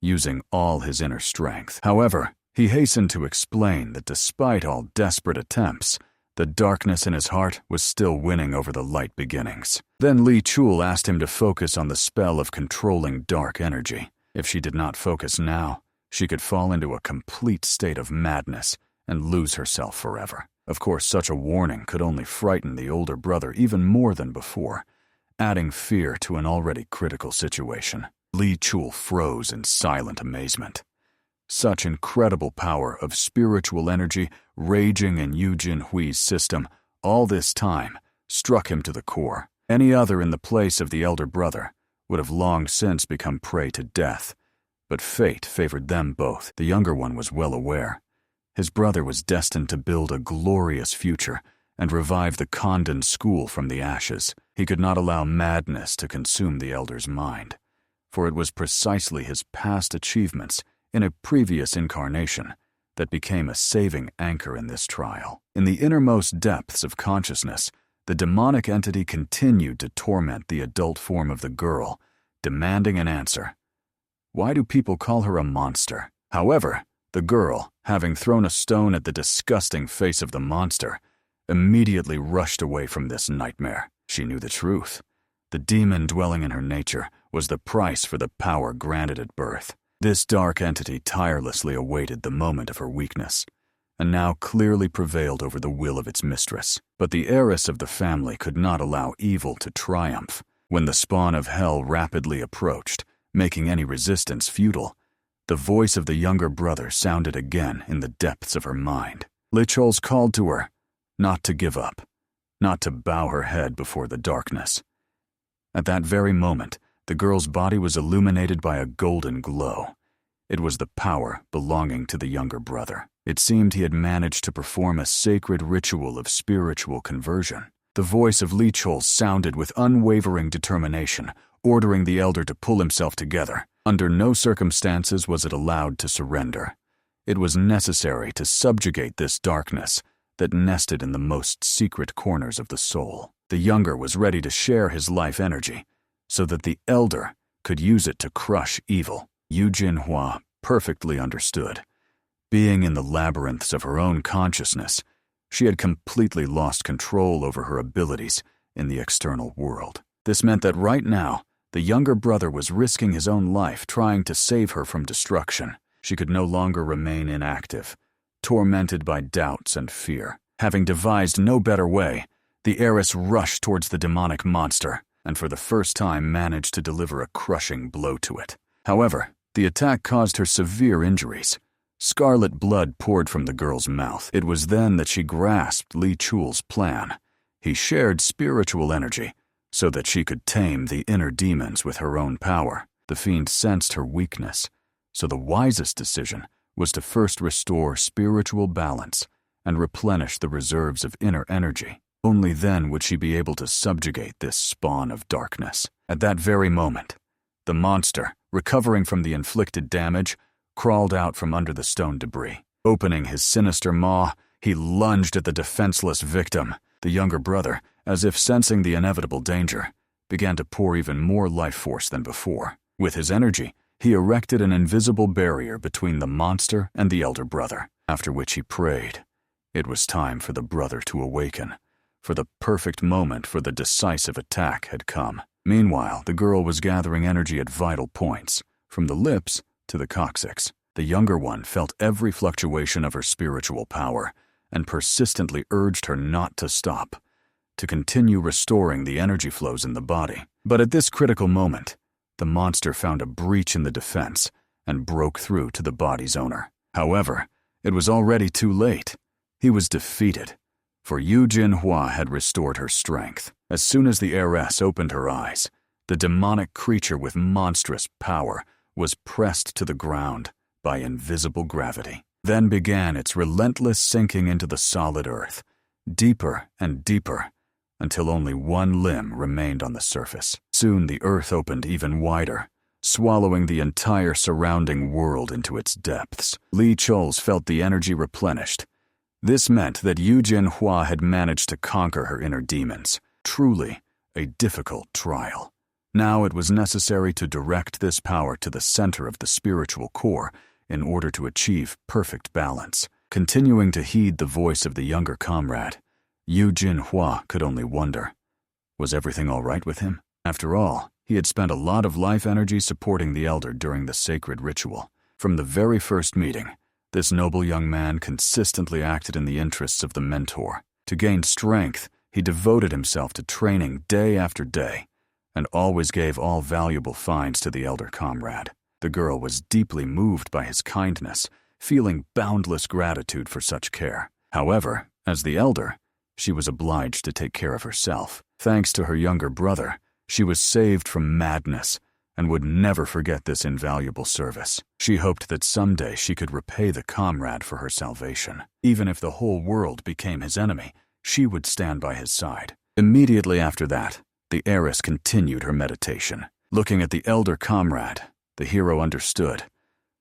using all his inner strength. However, he hastened to explain that despite all desperate attempts, the darkness in his heart was still winning over the light beginnings. Then Li Chul asked him to focus on the spell of controlling dark energy. If she did not focus now, she could fall into a complete state of madness and lose herself forever. Of course, such a warning could only frighten the older brother even more than before, adding fear to an already critical situation. Li Chul froze in silent amazement. Such incredible power of spiritual energy raging in Eugene Hui's system all this time struck him to the core. Any other in the place of the elder brother would have long since become prey to death, but fate favored them both. The younger one was well aware. His brother was destined to build a glorious future and revive the Condan school from the ashes. He could not allow madness to consume the elder's mind, for it was precisely his past achievements in a previous incarnation that became a saving anchor in this trial. In the innermost depths of consciousness, the demonic entity continued to torment the adult form of the girl, demanding an answer. Why do people call her a monster? However, the girl, having thrown a stone at the disgusting face of the monster, immediately rushed away from this nightmare. She knew the truth. The demon dwelling in her nature was the price for the power granted at birth. This dark entity tirelessly awaited the moment of her weakness, and now clearly prevailed over the will of its mistress. But the heiress of the family could not allow evil to triumph. When the spawn of hell rapidly approached, making any resistance futile, the voice of the younger brother sounded again in the depths of her mind. Li Chul's called to her not to give up, not to bow her head before the darkness. At that very moment, the girl's body was illuminated by a golden glow. It was the power belonging to the younger brother. It seemed he had managed to perform a sacred ritual of spiritual conversion. The voice of Li Chul sounded with unwavering determination, ordering the elder to pull himself together. Under no circumstances was it allowed to surrender. It was necessary to subjugate this darkness that nested in the most secret corners of the soul. The younger was ready to share his life energy, so that the elder could use it to crush evil. Eugene Hua perfectly understood. Being in the labyrinths of her own consciousness, she had completely lost control over her abilities in the external world. This meant that right now, the younger brother was risking his own life trying to save her from destruction. She could no longer remain inactive, tormented by doubts and fear. Having devised no better way, the heiress rushed towards the demonic monster, and for the first time managed to deliver a crushing blow to it. However, the attack caused her severe injuries. Scarlet blood poured from the girl's mouth. It was then that she grasped Li Chul's plan. He shared spiritual energy so that she could tame the inner demons with her own power. The fiend sensed her weakness, so the wisest decision was to first restore spiritual balance and replenish the reserves of inner energy. Only then would she be able to subjugate this spawn of darkness. At that very moment, the monster, recovering from the inflicted damage, crawled out from under the stone debris. Opening his sinister maw, he lunged at the defenseless victim. The younger brother, as if sensing the inevitable danger, began to pour even more life force than before. With his energy, he erected an invisible barrier between the monster and the elder brother, after which he prayed. It was time for the brother to awaken, for the perfect moment for the decisive attack had come. Meanwhile, the girl was gathering energy at vital points, from the lips to the coccyx. The younger one felt every fluctuation of her spiritual power and persistently urged her not to stop, to continue restoring the energy flows in the body. But at this critical moment, the monster found a breach in the defense and broke through to the body's owner. However, it was already too late. He was defeated, for Eugene Hua had restored her strength. As soon as the heiress opened her eyes, the demonic creature with monstrous power was pressed to the ground by invisible gravity. Then began its relentless sinking into the solid earth, deeper and deeper, until only one limb remained on the surface. Soon the earth opened even wider, swallowing the entire surrounding world into its depths. Lee Chols felt the energy replenished. This meant that Eugene Hua had managed to conquer her inner demons. Truly a difficult trial. Now it was necessary to direct this power to the center of the spiritual core in order to achieve perfect balance. Continuing to heed the voice of the younger comrade, Eugene Hua could only wonder, was everything all right with him? After all, he had spent a lot of life energy supporting the elder during the sacred ritual. From the very first meeting, this noble young man consistently acted in the interests of the mentor. To gain strength, he devoted himself to training day after day, and always gave all valuable finds to the elder comrade. The girl was deeply moved by his kindness, feeling boundless gratitude for such care. However, as the elder, she was obliged to take care of herself. Thanks to her younger brother, she was saved from madness and would never forget this invaluable service. She hoped that someday she could repay the comrade for her salvation. Even if the whole world became his enemy, she would stand by his side. Immediately after that, the heiress continued her meditation. Looking at the elder comrade, the hero understood.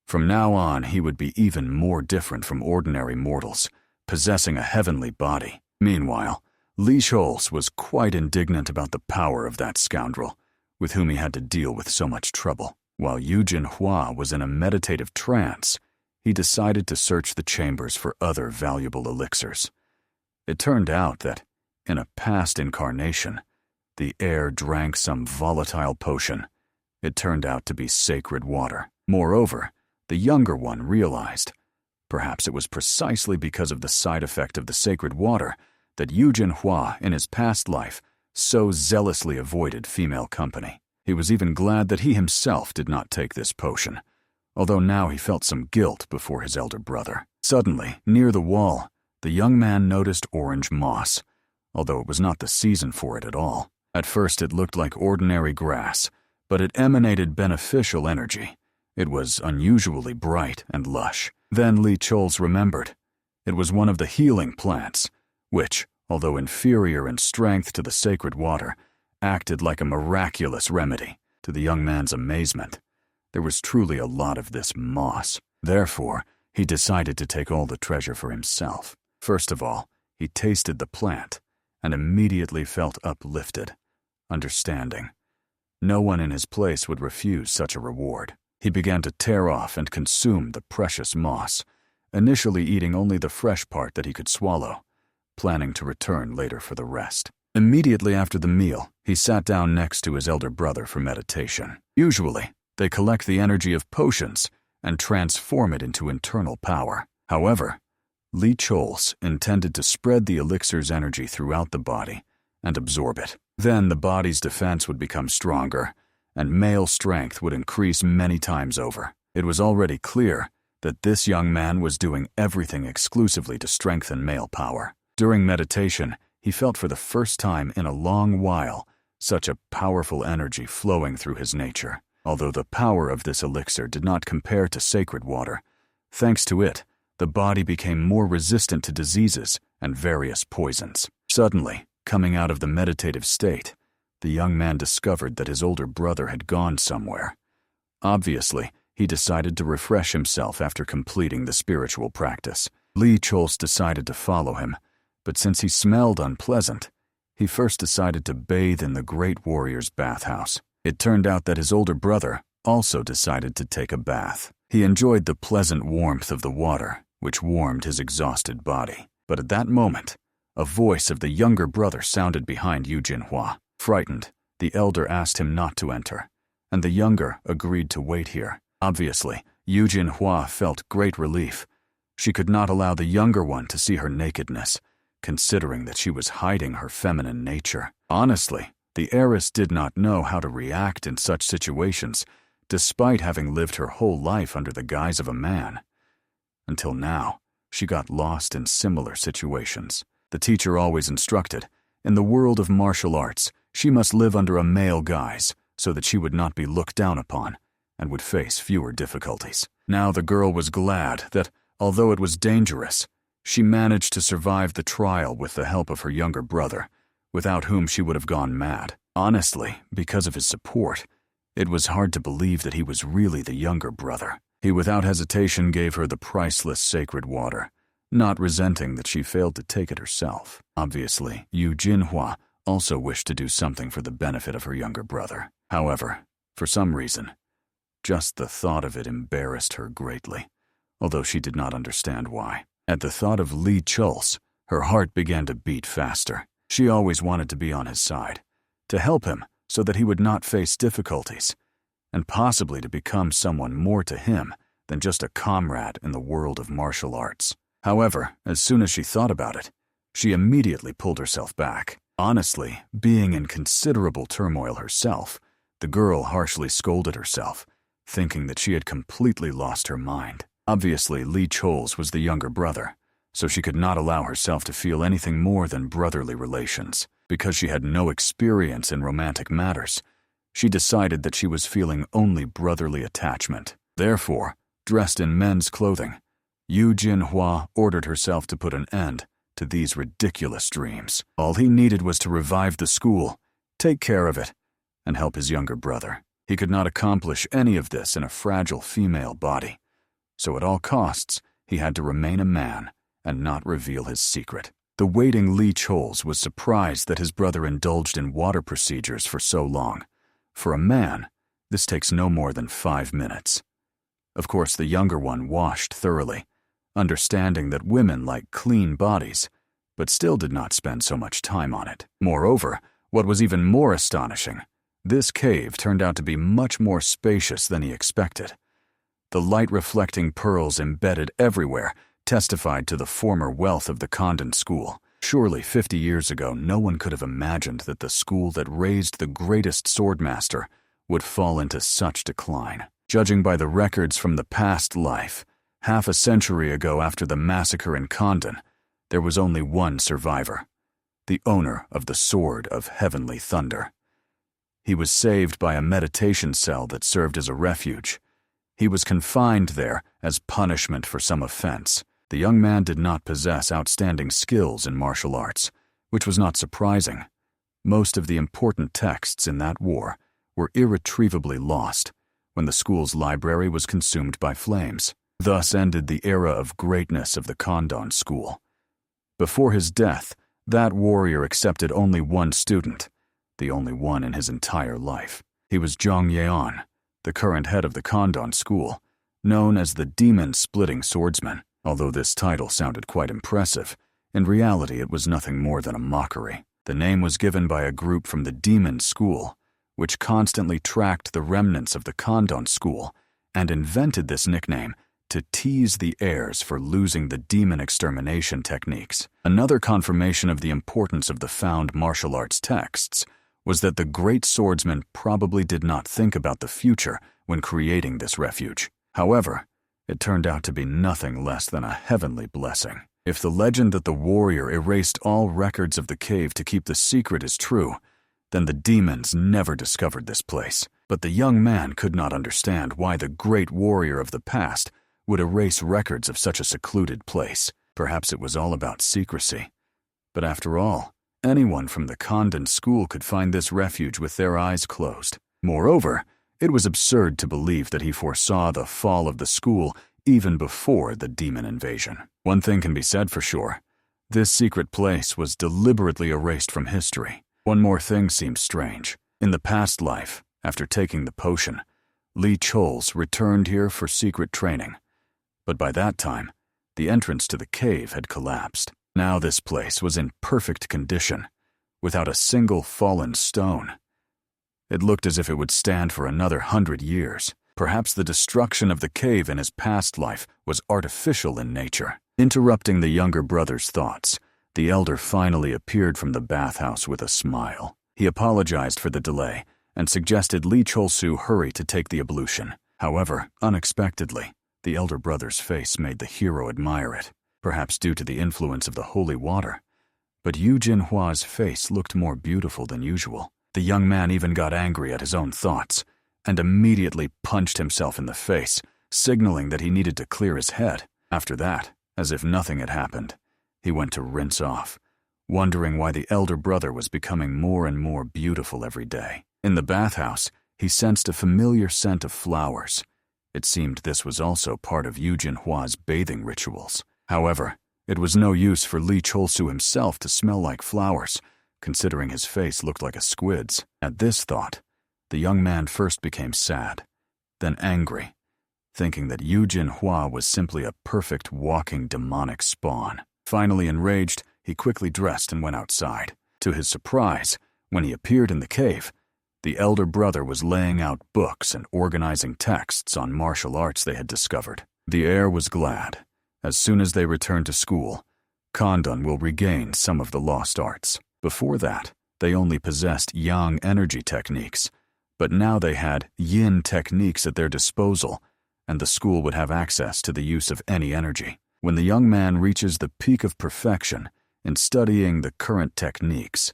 From now on, he would be even more different from ordinary mortals, possessing a heavenly body. Meanwhile, Lee Chols was quite indignant about the power of that scoundrel, with whom he had to deal with so much trouble. While Eugene Hua was in a meditative trance, he decided to search the chambers for other valuable elixirs. It turned out that, in a past incarnation, the heir drank some volatile potion. It turned out to be sacred water. Moreover, the younger one realized, perhaps it was precisely because of the side effect of the sacred water, that Eugene Hua, in his past life, so zealously avoided female company. He was even glad that he himself did not take this potion, although now he felt some guilt before his elder brother. Suddenly, near the wall, the young man noticed orange moss, although it was not the season for it at all. At first it looked like ordinary grass, but it emanated beneficial energy. It was unusually bright and lush. Then Lee Chols remembered. It was one of the healing plants, which, although inferior in strength to the sacred water, acted like a miraculous remedy. To the young man's amazement, there was truly a lot of this moss. Therefore, he decided to take all the treasure for himself. First of all, he tasted the plant and immediately felt uplifted, understanding. No one in his place would refuse such a reward. He began to tear off and consume the precious moss, initially eating only the fresh part that he could swallow, planning to return later for the rest. Immediately after the meal, he sat down next to his elder brother for meditation. Usually, they collect the energy of potions and transform it into internal power. However, Lee Chols intended to spread the elixir's energy throughout the body and absorb it. Then the body's defense would become stronger, and male strength would increase many times over. It was already clear that this young man was doing everything exclusively to strengthen male power. During meditation, he felt for the first time in a long while such a powerful energy flowing through his nature. Although the power of this elixir did not compare to sacred water, thanks to it, the body became more resistant to diseases and various poisons. Suddenly, coming out of the meditative state, the young man discovered that his older brother had gone somewhere. Obviously, he decided to refresh himself after completing the spiritual practice. Lee Chols decided to follow him, but since he smelled unpleasant, he first decided to bathe in the great warrior's bathhouse. It turned out that his older brother also decided to take a bath. He enjoyed the pleasant warmth of the water, which warmed his exhausted body. But at that moment, a voice of the younger brother sounded behind Eugene Hua. Frightened, the elder asked him not to enter, and the younger agreed to wait here. Obviously, Eugene Hua felt great relief. She could not allow the younger one to see her nakedness, considering that she was hiding her feminine nature. Honestly, the heiress did not know how to react in such situations, despite having lived her whole life under the guise of a man. Until now, she got lost in similar situations. The teacher always instructed, in the world of martial arts, she must live under a male guise so that she would not be looked down upon and would face fewer difficulties. Now the girl was glad that, although it was dangerous, She managed to survive the trial with the help of her younger brother, without whom she would have gone mad. Honestly, because of his support, it was hard to believe that he was really the younger brother. He without hesitation gave her the priceless sacred water, not resenting that she failed to take it herself. Obviously, Eugene Hua also wished to do something for the benefit of her younger brother. However, for some reason, just the thought of it embarrassed her greatly, although she did not understand why. At the thought of Li Chul's, her heart began to beat faster. She always wanted to be on his side, to help him so that he would not face difficulties, and possibly to become someone more to him than just a comrade in the world of martial arts. However, as soon as she thought about it, she immediately pulled herself back. Honestly, being in considerable turmoil herself, the girl harshly scolded herself, thinking that she had completely lost her mind. Obviously, Li Chul's was the younger brother, so she could not allow herself to feel anything more than brotherly relations. Because she had no experience in romantic matters, she decided that she was feeling only brotherly attachment. Therefore, dressed in men's clothing, Eugene Hua ordered herself to put an end to these ridiculous dreams. All he needed was to revive the school, take care of it, and help his younger brother. He could not accomplish any of this in a fragile female body, so at all costs, he had to remain a man and not reveal his secret. The waiting Li Chul's was surprised that his brother indulged in water procedures for so long. For a man, this takes no more than 5 minutes. Of course, the younger one washed thoroughly, understanding that women like clean bodies, but still did not spend so much time on it. Moreover, what was even more astonishing, this cave turned out to be much more spacious than he expected. The light-reflecting pearls embedded everywhere testified to the former wealth of the Condan school. Surely 50 years ago, no one could have imagined that the school that raised the greatest swordmaster would fall into such decline. Judging by the records from the past life, half a century ago after the massacre in Condan, there was only one survivor, the owner of the Sword of Heavenly Thunder. He was saved by a meditation cell that served as a refuge. He was confined there as punishment for some offense. The young man did not possess outstanding skills in martial arts, which was not surprising. Most of the important texts in that war were irretrievably lost when the school's library was consumed by flames. Thus ended the era of greatness of the Condan school. Before his death, that warrior accepted only one student, the only one in his entire life. He was Zhang Yeon, the current head of the Condan school, known as the Demon-Splitting Swordsman. Although this title sounded quite impressive, in reality it was nothing more than a mockery. The name was given by a group from the Demon School, which constantly tracked the remnants of the Condan school and invented this nickname to tease the heirs for losing the demon extermination techniques. Another confirmation of the importance of the found martial arts texts was that the great swordsman probably did not think about the future when creating this refuge. However, it turned out to be nothing less than a heavenly blessing. If the legend that the warrior erased all records of the cave to keep the secret is true, then the demons never discovered this place. But the young man could not understand why the great warrior of the past would erase records of such a secluded place. Perhaps it was all about secrecy. But after all, anyone from the Condan school could find this refuge with their eyes closed. Moreover, it was absurd to believe that he foresaw the fall of the school even before the demon invasion. One thing can be said for sure. This secret place was deliberately erased from history. One more thing seems strange. In the past life, after taking the potion, Li Chul's returned here for secret training. But by that time, the entrance to the cave had collapsed. Now this place was in perfect condition, without a single fallen stone. It looked as if it would stand for another 100 years. Perhaps the destruction of the cave in his past life was artificial in nature. Interrupting the younger brother's thoughts, the elder finally appeared from the bathhouse with a smile. He apologized for the delay and suggested Li Chulsu hurry to take the ablution. However, unexpectedly, the elder brother's face made the hero admire it, perhaps due to the influence of the holy water. But Eugene Hua's face looked more beautiful than usual. The young man even got angry at his own thoughts and immediately punched himself in the face, signaling that he needed to clear his head. After that, As if nothing had happened, he went to rinse off, wondering why the elder brother was becoming more and more beautiful every day. In the bathhouse, he sensed a familiar scent of flowers. It seemed this was also part of Eugene Hua's bathing rituals. However, it was no use for Li Cholsu himself to smell like flowers, considering his face looked like a squid's. At this thought, the young man first became sad, then angry, thinking that Eugene Hua was simply a perfect walking demonic spawn. Finally enraged, he quickly dressed and went outside. To his surprise, when he appeared in the cave, the elder brother was laying out books and organizing texts on martial arts they had discovered. The heir was glad. As soon as they returned to school, Condan will regain some of the lost arts. Before that, they only possessed yang energy techniques, but now they had yin techniques at their disposal, and the school would have access to the use of any energy. When the young man reaches the peak of perfection in studying the current techniques,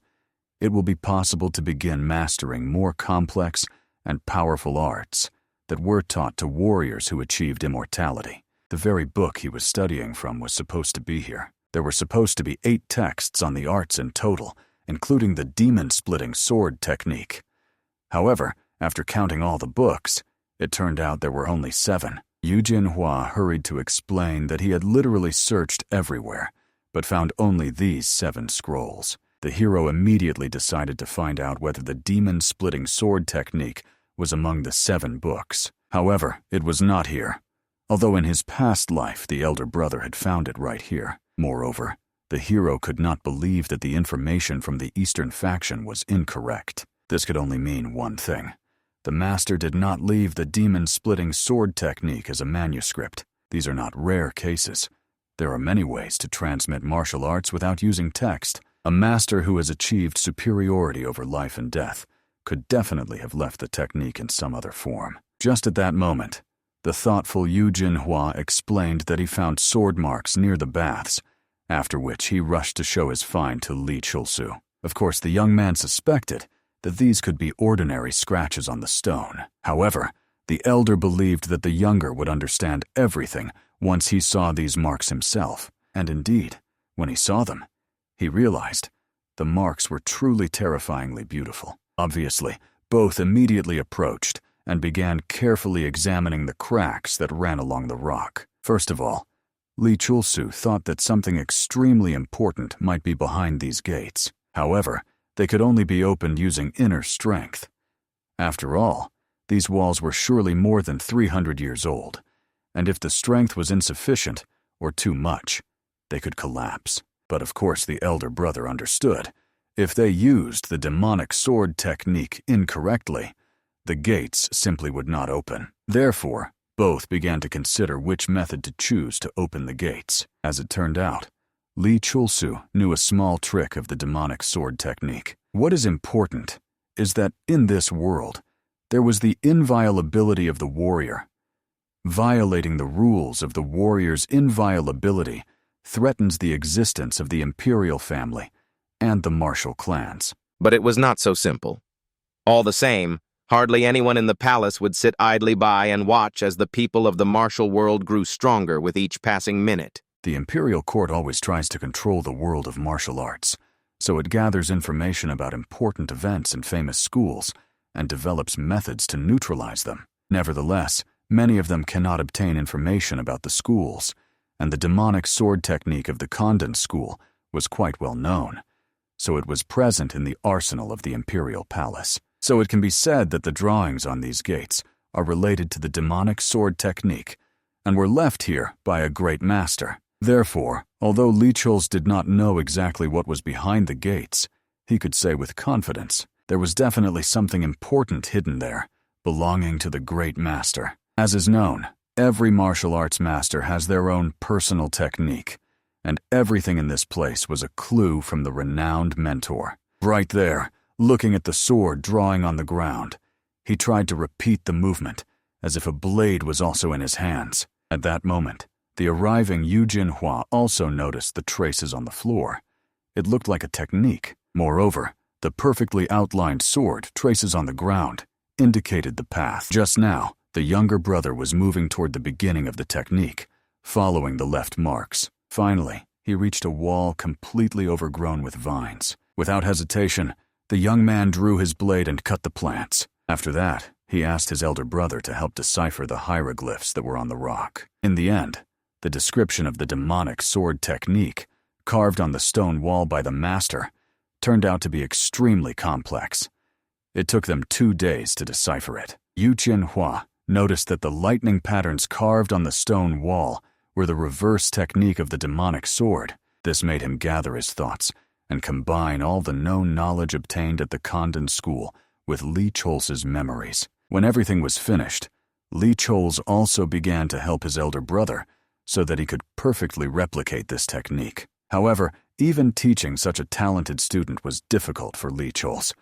it will be possible to begin mastering more complex and powerful arts that were taught to warriors who achieved immortality. The very book he was studying from was supposed to be here. There were supposed to be 8 texts on the arts in total, including the demon-splitting sword technique. However, after counting all the books, it turned out there were only 7. Eugene Hua hurried to explain that he had literally searched everywhere, but found only these 7 scrolls. The hero immediately decided to find out whether the demon-splitting sword technique was among the 7 books. However, it was not here, although in his past life the elder brother had found it right here. Moreover, the hero could not believe that the information from the Eastern faction was incorrect. This could only mean one thing. The master did not leave the demon-splitting sword technique as a manuscript. These are not rare cases. There are many ways to transmit martial arts without using text. A master who has achieved superiority over life and death could definitely have left the technique in some other form. Just at that moment, the thoughtful Eugene Hua explained that he found sword marks near the baths, after which he rushed to show his find to Li Cholsu. Of course, the young man suspected that these could be ordinary scratches on the stone. However, the elder believed that the younger would understand everything once he saw these marks himself. And indeed, when he saw them, he realized the marks were truly terrifyingly beautiful. Obviously, both immediately approached and began carefully examining the cracks that ran along the rock. First of all, Li Cholsu thought that something extremely important might be behind these gates. However, they could only be opened using inner strength. After all, these walls were surely more than 300 years old, and if the strength was insufficient or too much, they could collapse. But of course the elder brother understood. If they used the demonic sword technique incorrectly, the gates simply would not open. Therefore, both began to consider which method to choose to open the gates. As it turned out, Li Cholsu knew a small trick of the demonic sword technique. What is important is that in this world, there was the inviolability of the warrior. Violating the rules of the warrior's inviolability threatens the existence of the imperial family and the martial clans. But it was not so simple. All the same, hardly anyone in the palace would sit idly by and watch as the people of the martial world grew stronger with each passing minute. The imperial court always tries to control the world of martial arts, so it gathers information about important events and famous schools and develops methods to neutralize them. Nevertheless, many of them cannot obtain information about the schools, and the demonic sword technique of the Condan school was quite well known, so it was present in the arsenal of the imperial palace. So it can be said that the drawings on these gates are related to the demonic sword technique and were left here by a great master. Therefore, although Li Cholsu did not know exactly what was behind the gates, he could say with confidence there was definitely something important hidden there, belonging to the great master. As is known, every martial arts master has their own personal technique, and everything in this place was a clue from the renowned mentor. Right there, looking at the sword drawing on the ground, he tried to repeat the movement, as if a blade was also in his hands. At that moment, the arriving Eugene Hua also noticed the traces on the floor. It looked like a technique. Moreover, the perfectly outlined sword traces on the ground indicated the path. Just now, the younger brother was moving toward the beginning of the technique, following the left marks. Finally, he reached a wall completely overgrown with vines. Without hesitation, the young man drew his blade and cut the plants. After that, he asked his elder brother to help decipher the hieroglyphs that were on the rock. In the end, the description of the demonic sword technique, carved on the stone wall by the master, turned out to be extremely complex. It took them 2 days to decipher it. Eugene Hua noticed that the lightning patterns carved on the stone wall were the reverse technique of the demonic sword. This made him gather his thoughts and combine all the known knowledge obtained at the Condan school with Li Chol's memories. When everything was finished, Li Chol's also began to help his elder brother so that he could perfectly replicate this technique. However, even teaching such a talented student was difficult for Li Chol's.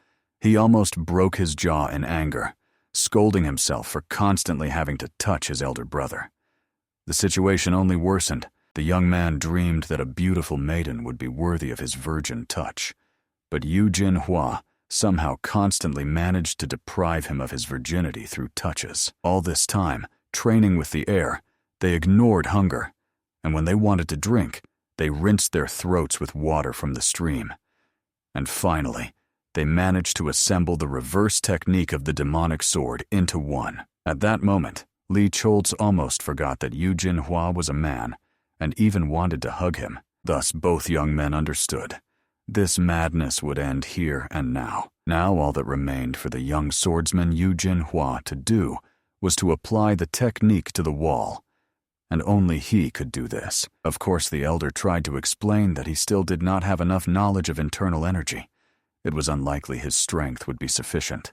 He almost broke his jaw in anger, scolding himself for constantly having to touch his elder brother. The situation only worsened. The young man dreamed that a beautiful maiden would be worthy of his virgin touch. But Eugene Hua somehow constantly managed to deprive him of his virginity through touches. All this time, training with the air, they ignored hunger, and when they wanted to drink, they rinsed their throats with water from the stream. And finally, they managed to assemble the reverse technique of the demonic sword into one. At that moment, Li Chol's almost forgot that Eugene Hua was a man, and even wanted to hug him. Thus both young men understood. This madness would end here and now. Now all that remained for the young swordsman Eugene Hua to do was to apply the technique to the wall. And only he could do this. Of course, the elder tried to explain that he still did not have enough knowledge of internal energy. It was unlikely his strength would be sufficient.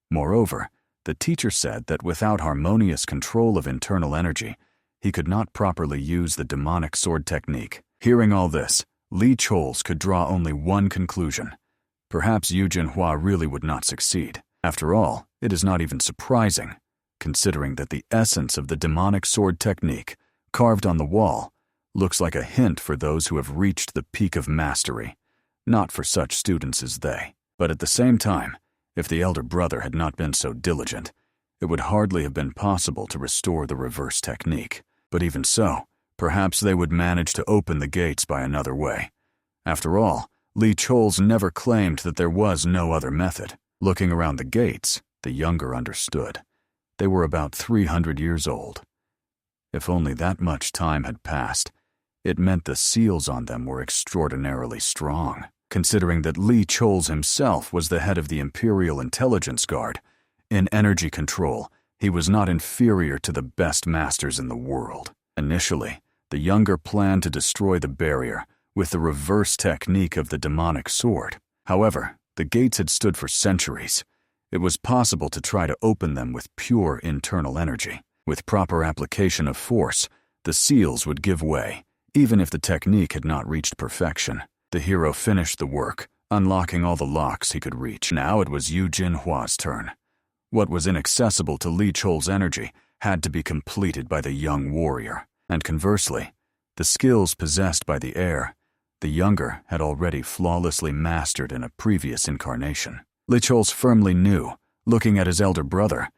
Moreover, the teacher said that without harmonious control of internal energy, he could not properly use the demonic sword technique. Hearing all this, Li Chol's could draw only one conclusion. Perhaps Eugene Hua really would not succeed. After all, it is not even surprising, considering that the essence of the demonic sword technique, carved on the wall, looks like a hint for those who have reached the peak of mastery, not for such students as they. But at the same time, if the elder brother had not been so diligent, it would hardly have been possible to restore the reverse technique. But even so, perhaps they would manage to open the gates by another way. After all, Li Chol's never claimed that there was no other method. Looking around the gates, the younger understood. They were about 300 years old. If only that much time had passed, it meant the seals on them were extraordinarily strong. Considering that Li Chol's himself was the head of the Imperial Intelligence Guard, in energy control, he was not inferior to the best masters in the world. Initially, the younger planned to destroy the barrier with the reverse technique of the demonic sword. However, the gates had stood for centuries. It was possible to try to open them with pure internal energy. With proper application of force, the seals would give way, even if the technique had not reached perfection. The hero finished the work, unlocking all the locks he could reach. Now it was Eugene Hua's turn. What was inaccessible to Li Chol's energy had to be completed by the young warrior. And conversely, the skills possessed by the heir, the younger had already flawlessly mastered in a previous incarnation. Li Chol's firmly knew, looking at his elder brother,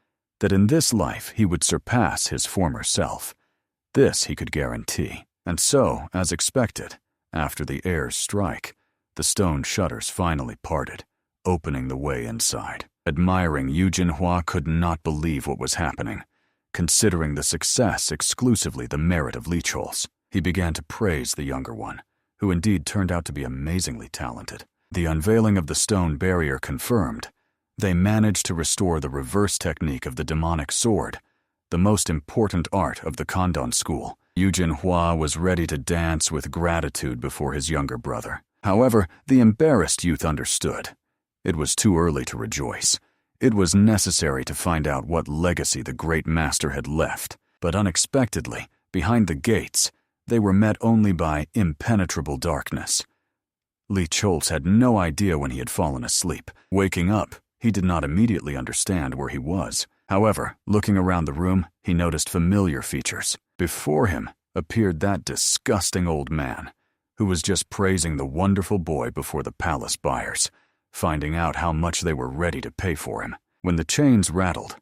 that in this life he would surpass his former self. This he could guarantee. And so, as expected, after the heir's strike, the stone shutters finally parted, opening the way inside. Admiring, Eugene Hua could not believe what was happening. Considering the success exclusively the merit of Li Chol's, he began to praise the younger one, who indeed turned out to be amazingly talented. The unveiling of the stone barrier confirmed, they managed to restore the reverse technique of the demonic sword, the most important art of the Condan school. Eugene Hua was ready to dance with gratitude before his younger brother. However, the embarrassed youth understood. It was too early to rejoice. It was necessary to find out what legacy the great master had left. But unexpectedly, behind the gates, they were met only by impenetrable darkness. Li Chol's had no idea when he had fallen asleep. Waking up, he did not immediately understand where he was. However, looking around the room, he noticed familiar features. Before him appeared that disgusting old man, who was just praising the wonderful boy before the palace buyers, finding out how much they were ready to pay for him. When the chains rattled,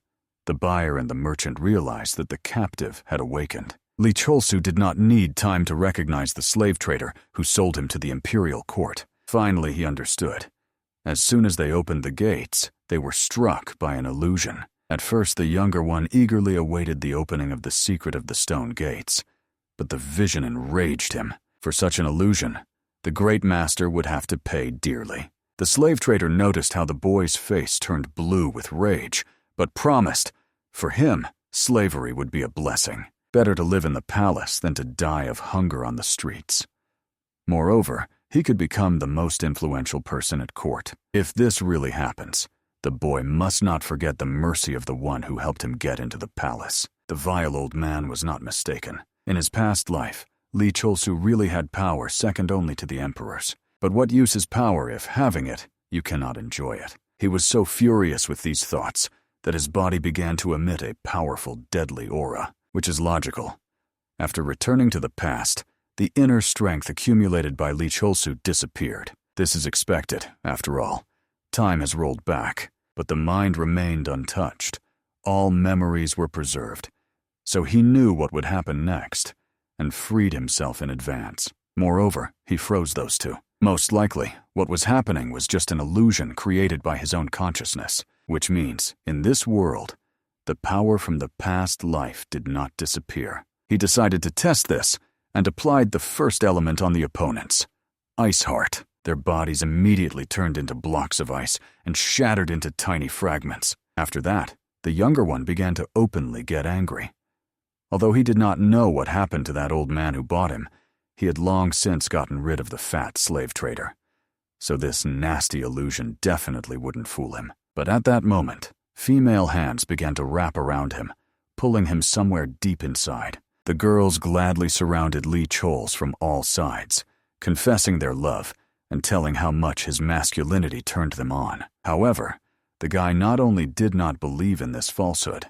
the buyer and the merchant realized that the captive had awakened. Li Cholsu did not need time to recognize the slave trader who sold him to the imperial court. Finally, he understood. As soon as they opened the gates, they were struck by an illusion. At first, the younger one eagerly awaited the opening of the secret of the stone gates. But the vision enraged him. For such an illusion, the great master would have to pay dearly. The slave trader noticed how the boy's face turned blue with rage, but promised, for him, slavery would be a blessing. Better to live in the palace than to die of hunger on the streets. Moreover, he could become the most influential person at court. If this really happens, the boy must not forget the mercy of the one who helped him get into the palace. The vile old man was not mistaken. In his past life, Li Cholsu really had power second only to the emperor's. But what use is power if, having it, you cannot enjoy it? He was so furious with these thoughts that his body began to emit a powerful, deadly aura, which is logical. After returning to the past, the inner strength accumulated by Li Cholsu disappeared. This is expected, after all. Time has rolled back, but the mind remained untouched. All memories were preserved. So he knew what would happen next, and freed himself in advance. Moreover, he froze those two. Most likely, what was happening was just an illusion created by his own consciousness, which means, in this world, the power from the past life did not disappear. He decided to test this, and applied the first element on the opponents. Ice Heart. Their bodies immediately turned into blocks of ice and shattered into tiny fragments. After that, the younger one began to openly get angry. Although he did not know what happened to that old man who bought him, he had long since gotten rid of the fat slave trader. So this nasty illusion definitely wouldn't fool him. But at that moment, female hands began to wrap around him, pulling him somewhere deep inside. The girls gladly surrounded Li Cholsu from all sides, confessing their love and telling how much his masculinity turned them on. However, the guy not only did not believe in this falsehood,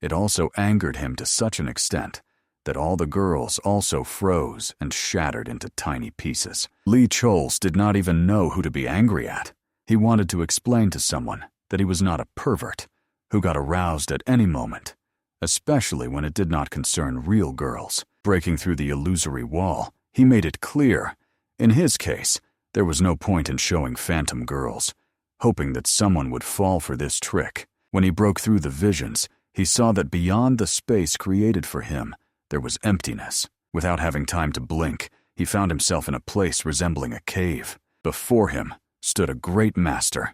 it also angered him to such an extent that all the girls also froze and shattered into tiny pieces. Li Cholsu did not even know who to be angry at. He wanted to explain to someone that he was not a pervert who got aroused at any moment, especially when it did not concern real girls. Breaking through the illusory wall, he made it clear, in his case, there was no point in showing phantom girls, hoping that someone would fall for this trick. When he broke through the visions, he saw that beyond the space created for him, there was emptiness. Without having time to blink, he found himself in a place resembling a cave. Before him stood a great master,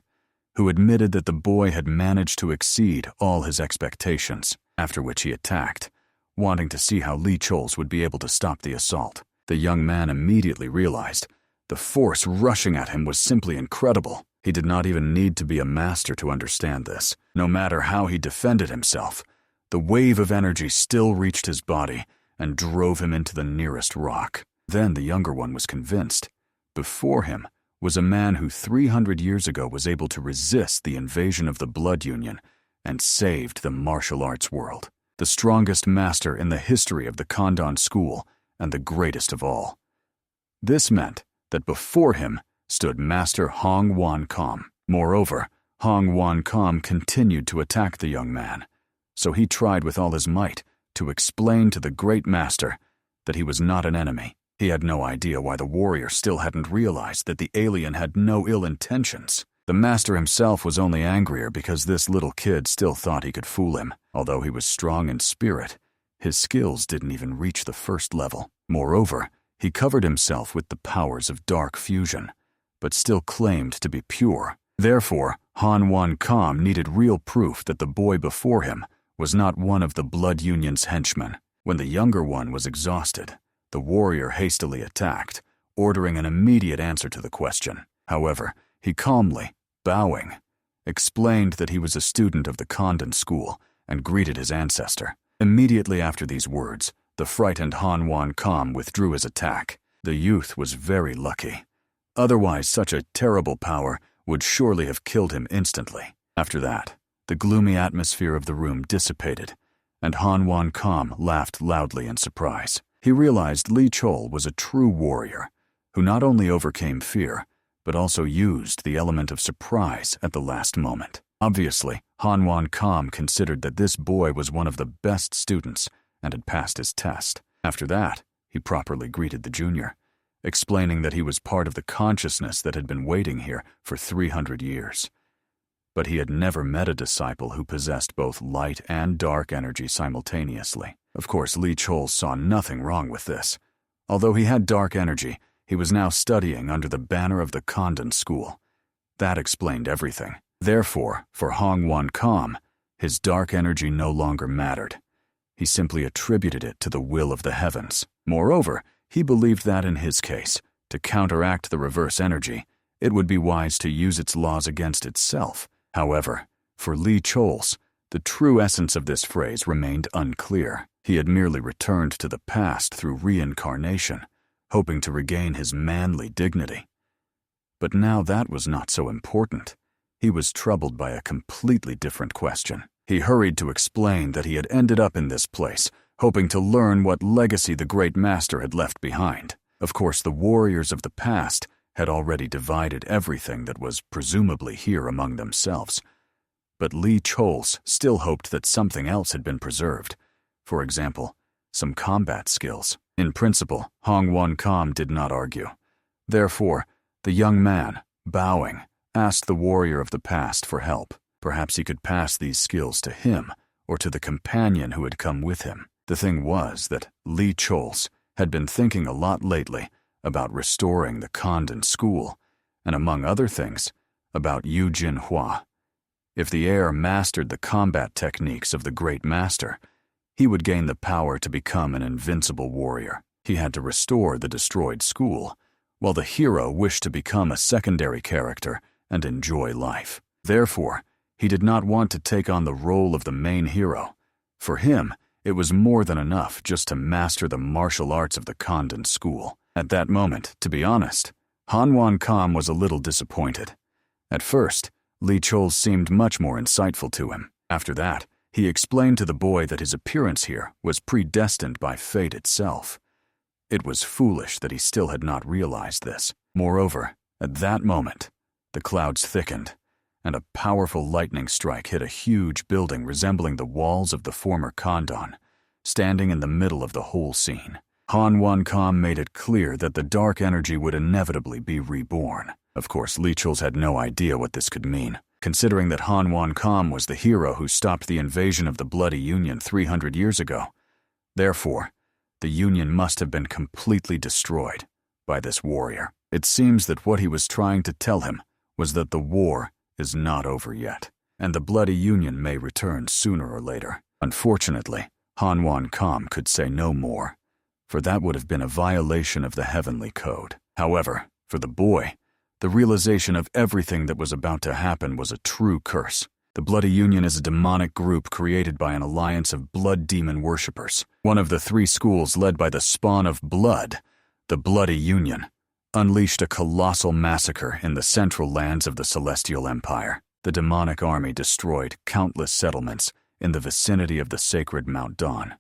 who admitted that the boy had managed to exceed all his expectations, after which he attacked, wanting to see how Li Cholsu would be able to stop the assault. The young man immediately realized the force rushing at him was simply incredible. He did not even need to be a master to understand this. No matter how he defended himself, the wave of energy still reached his body and drove him into the nearest rock. Then the younger one was convinced. Before him was a man who 300 years ago was able to resist the invasion of the Blood Union and saved the martial arts world. The strongest master in the history of the Condan school and the greatest of all. This meant that before him stood Master Hong Wan Kam. Moreover, Hong Wan Kam continued to attack the young man, so he tried with all his might to explain to the great master that he was not an enemy. He had no idea why the warrior still hadn't realized that the alien had no ill intentions. The master himself was only angrier because this little kid still thought he could fool him. Although he was strong in spirit, his skills didn't even reach the first level. Moreover, he covered himself with the powers of dark fusion, but still claimed to be pure. Therefore, Han Wan Kam needed real proof that the boy before him was not one of the Blood Union's henchmen. When the younger one was exhausted, the warrior hastily attacked, ordering an immediate answer to the question. However, he calmly, bowing, explained that he was a student of the Condan school and greeted his ancestor. Immediately after these words, the frightened Han Wan Kam withdrew his attack. The youth was very lucky. Otherwise, such a terrible power would surely have killed him instantly. After that, the gloomy atmosphere of the room dissipated, and Han Wan Kam laughed loudly in surprise. He realized Li Cholsu was a true warrior, who not only overcame fear, but also used the element of surprise at the last moment. Obviously, Han Wan Kam considered that this boy was one of the best students and had passed his test. After that, he properly greeted the junior, explaining that he was part of the consciousness that had been waiting here for 300 years. But he had never met a disciple who possessed both light and dark energy simultaneously. Of course, Lee Chol saw nothing wrong with this. Although he had dark energy, he was now studying under the banner of the Condan school. That explained everything. Therefore, for Hong Wan Kam, his dark energy no longer mattered. He simply attributed it to the will of the heavens. Moreover, he believed that in his case, to counteract the reverse energy, it would be wise to use its laws against itself. However, for Lee Chols, the true essence of this phrase remained unclear. He had merely returned to the past through reincarnation, hoping to regain his manly dignity. But now that was not so important. He was troubled by a completely different question. He hurried to explain that he had ended up in this place, hoping to learn what legacy the great master had left behind. Of course, the warriors of the past had already divided everything that was presumably here among themselves. But Lee Chols still hoped that something else had been preserved. For example, some combat skills. In principle, Hong Wan Kam did not argue. Therefore, the young man, bowing, asked the warrior of the past for help. Perhaps he could pass these skills to him or to the companion who had come with him. The thing was that Lee Chols had been thinking a lot lately about restoring the Condan school, and among other things, about Eugene Hua. If the heir mastered the combat techniques of the great master, he would gain the power to become an invincible warrior. He had to restore the destroyed school, while the hero wished to become a secondary character and enjoy life. Therefore, he did not want to take on the role of the main hero. For him, it was more than enough just to master the martial arts of the Condan school. At that moment, to be honest, Han Wan Kam was a little disappointed. At first, Lee Chol seemed much more insightful to him. After that, he explained to the boy that his appearance here was predestined by fate itself. It was foolish that he still had not realized this. Moreover, at that moment, the clouds thickened, and a powerful lightning strike hit a huge building resembling the walls of the former Condan, standing in the middle of the whole scene. Han Wan Kam made it clear that the dark energy would inevitably be reborn. Of course, Lee Chols had no idea what this could mean, considering that Han Wan Kam was the hero who stopped the invasion of the Bloody Union 300 years ago. Therefore, the Union must have been completely destroyed by this warrior. It seems that what he was trying to tell him was that the war is not over yet, and the Bloody Union may return sooner or later. Unfortunately, Han Wan Kam could say no more, for that would have been a violation of the heavenly code. However, for the boy, the realization of everything that was about to happen was a true curse. The Bloody Union is a demonic group created by an alliance of blood demon worshippers. One of the three schools led by the spawn of blood, the Bloody Union, unleashed a colossal massacre in the central lands of the Celestial Empire. The demonic army destroyed countless settlements in the vicinity of the sacred Mount Dawn.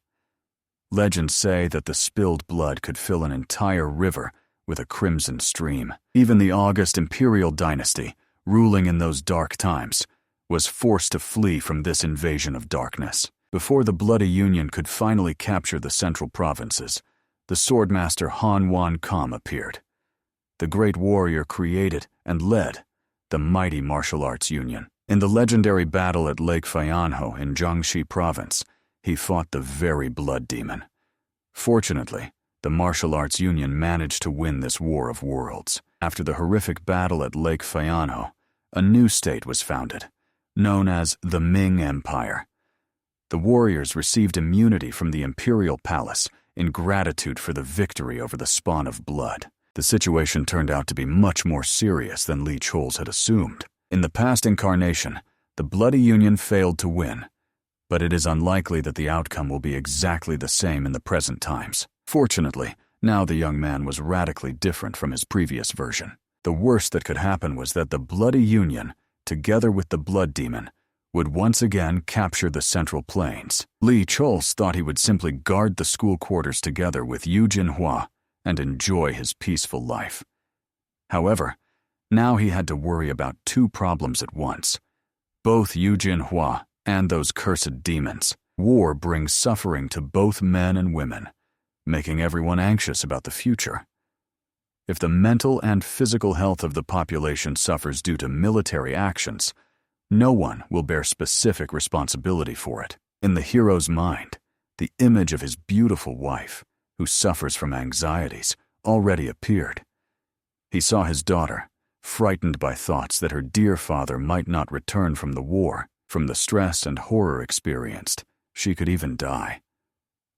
Legends say that the spilled blood could fill an entire river with a crimson stream. Even the august imperial dynasty, ruling in those dark times, was forced to flee from this invasion of darkness. Before the Bloody Union could finally capture the central provinces, the swordmaster Han Wan Kam appeared. The great warrior created and led the mighty martial arts union. In the legendary battle at Lake Faianho in Jiangxi province, he fought the very blood demon. Fortunately, the martial arts union managed to win this war of worlds. After the horrific battle at Lake Faianho, a new state was founded, known as the Ming Empire. The warriors received immunity from the imperial palace in gratitude for the victory over the spawn of blood. The situation turned out to be much more serious than Lee Chols had assumed. In the past incarnation, the Bloody Union failed to win, but it is unlikely that the outcome will be exactly the same in the present times. Fortunately, now the young man was radically different from his previous version. The worst that could happen was that the Bloody Union, together with the Blood Demon, would once again capture the Central Plains. Lee Chols thought he would simply guard the school quarters together with Eugene Hua and enjoy his peaceful life. However, now he had to worry about two problems at once. Both Eugene Hua and those cursed demons. War brings suffering to both men and women. making everyone anxious about the future. If the mental and physical health of the population suffers due to military actions, no one will bear specific responsibility for it. In the hero's mind, the image of his beautiful wife, who suffers from anxieties, already appeared. He saw his daughter, frightened by thoughts that her dear father might not return from the war. From the stress and horror experienced, she could even die.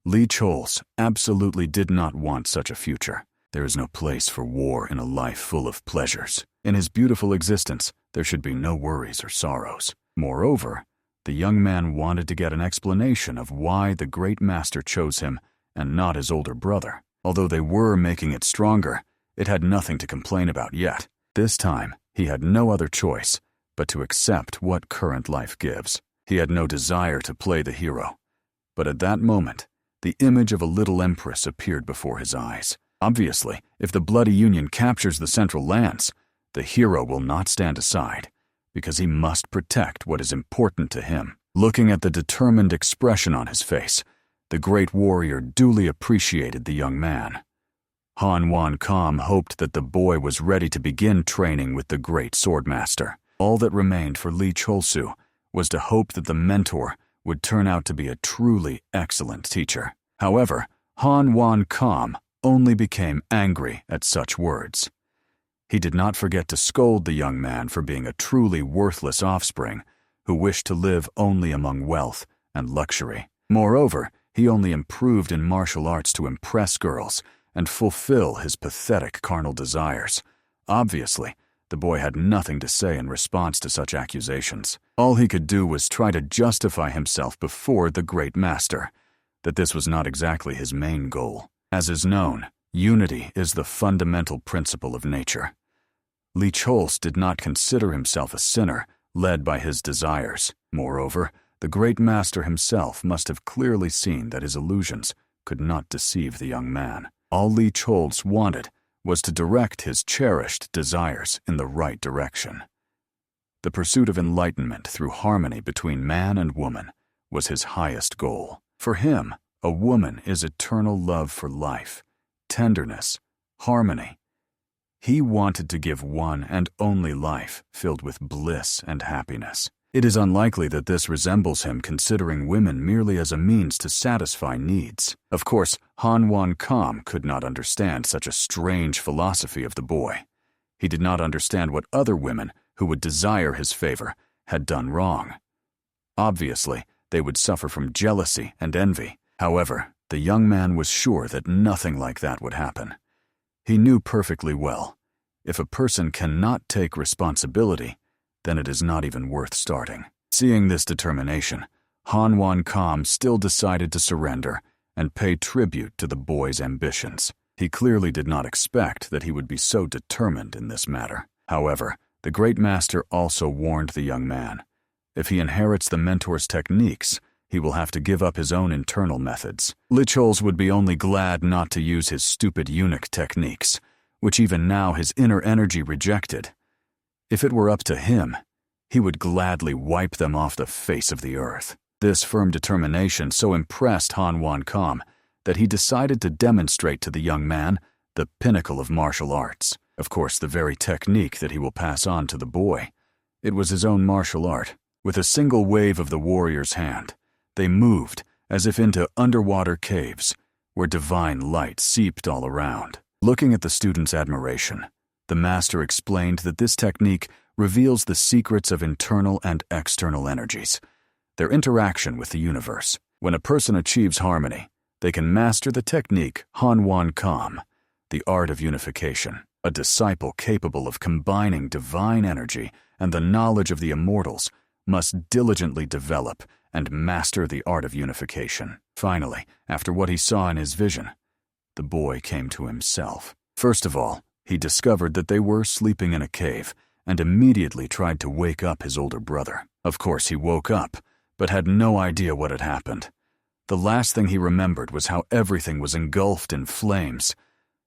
Lee Chols absolutely did not want such a future. There is no place for war in a life full of pleasures. In his beautiful existence, there should be no worries or sorrows. Moreover, the young man wanted to get an explanation of why the great master chose him and not his older brother. Although they were making it stronger, it had nothing to complain about yet. This time, he had no other choice but to accept what current life gives. He had no desire to play the hero. But at that moment, the image of a little empress appeared before his eyes. Obviously, if the Bloody Union captures the Central Lands, the hero will not stand aside, because he must protect what is important to him. Looking at the determined expression on his face, the great warrior duly appreciated the young man. Han Wan Kam hoped that the boy was ready to begin training with the great swordmaster. All that remained for Lee Cholsu was to hope that the mentor would turn out to be a truly excellent teacher. However, Han Wan Kam only became angry at such words. He did not forget to scold the young man for being a truly worthless offspring who wished to live only among wealth and luxury. Moreover, he only improved in martial arts to impress girls and fulfill his pathetic carnal desires. Obviously, the boy had nothing to say in response to such accusations. All he could do was try to justify himself before the great master, that this was not exactly his main goal. As is known, unity is the fundamental principle of nature. Lee Chols did not consider himself a sinner led by his desires. Moreover, the great master himself must have clearly seen that his illusions could not deceive the young man. All Lee Chols wanted was to direct his cherished desires in the right direction. The pursuit of enlightenment through harmony between man and woman was his highest goal. For him, a woman is eternal love for life, tenderness, harmony. He wanted to give one and only life filled with bliss and happiness. It is unlikely that this resembles him considering women merely as a means to satisfy needs. Of course, Han Wan Kam could not understand such a strange philosophy of the boy. He did not understand what other women who would desire his favor had done wrong. Obviously, they would suffer from jealousy and envy. However, the young man was sure that nothing like that would happen. He knew perfectly well, if a person cannot take responsibility, then it is not even worth starting. Seeing this determination, Han Wan Kam still decided to surrender and pay tribute to the boy's ambitions. He clearly did not expect that he would be so determined in this matter. However, the great master also warned the young man. If he inherits the mentor's techniques, he will have to give up his own internal methods. Lee Chols would be only glad not to use his stupid eunuch techniques, which even now his inner energy rejected. If it were up to him, he would gladly wipe them off the face of the earth. This firm determination so impressed Han Wan Kam that he decided to demonstrate to the young man the pinnacle of martial arts. Of course, the very technique that he will pass on to the boy. It was his own martial art. With a single wave of the warrior's hand, they moved as if into underwater caves where divine light seeped all around. Looking at the student's admiration, the master explained that this technique reveals the secrets of internal and external energies, their interaction with the universe. When a person achieves harmony, they can master the technique Han Wan Kam, the art of unification. A disciple capable of combining divine energy and the knowledge of the immortals must diligently develop and master the art of unification. Finally, after what he saw in his vision, the boy came to himself. First of all, he discovered that they were sleeping in a cave and immediately tried to wake up his older brother. Of course, he woke up, but had no idea what had happened. The last thing he remembered was how everything was engulfed in flames.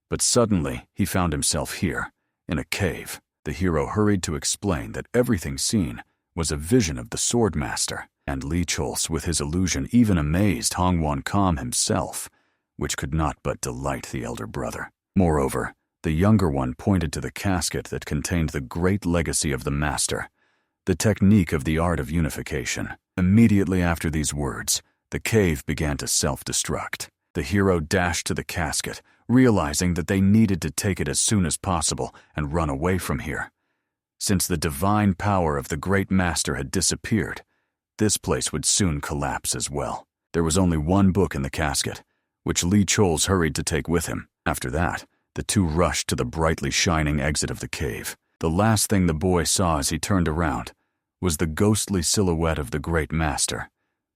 But suddenly, he found himself here, in a cave. The hero hurried to explain that everything seen was a vision of the swordmaster, and Lee Chols with his illusion even amazed Han Wan Kam himself. which could not but delight the elder brother. Moreover, the younger one pointed to the casket that contained the great legacy of the master, the technique of the art of unification. Immediately after these words, the cave began to self-destruct. The hero dashed to the casket, realizing that they needed to take it as soon as possible and run away from here. Since the divine power of the great master had disappeared, this place would soon collapse as well. There was only one book in the casket, which Lee Choles hurried to take with him. After that, the two rushed to the brightly shining exit of the cave. The last thing the boy saw as he turned around was the ghostly silhouette of the great master,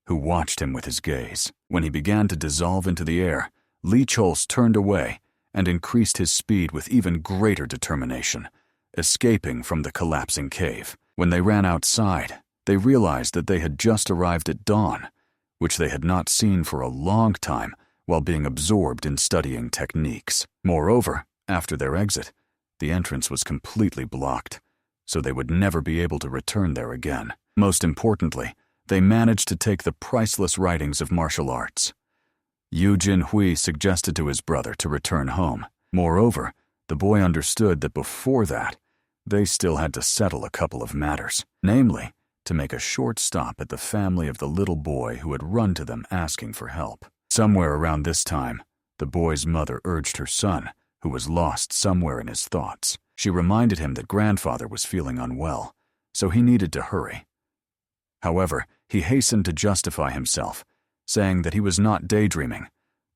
who watched him with his gaze. When he began to dissolve into the air, Lee Choles turned away and increased his speed with even greater determination, escaping from the collapsing cave. When they ran outside, they realized that they had just arrived at dawn, which they had not seen for a long time while being absorbed in studying techniques. Moreover, after their exit, the entrance was completely blocked, so they would never be able to return there again. Most importantly, they managed to take the priceless writings of martial arts. Eugene Hua suggested to his brother to return home. Moreover, the boy understood that before that, they still had to settle a couple of matters, namely, to make a short stop at the family of the little boy who had run to them asking for help. Somewhere around this time, the boy's mother urged her son, who was lost somewhere in his thoughts. She reminded him that grandfather was feeling unwell, so he needed to hurry. However, he hastened to justify himself, saying that he was not daydreaming,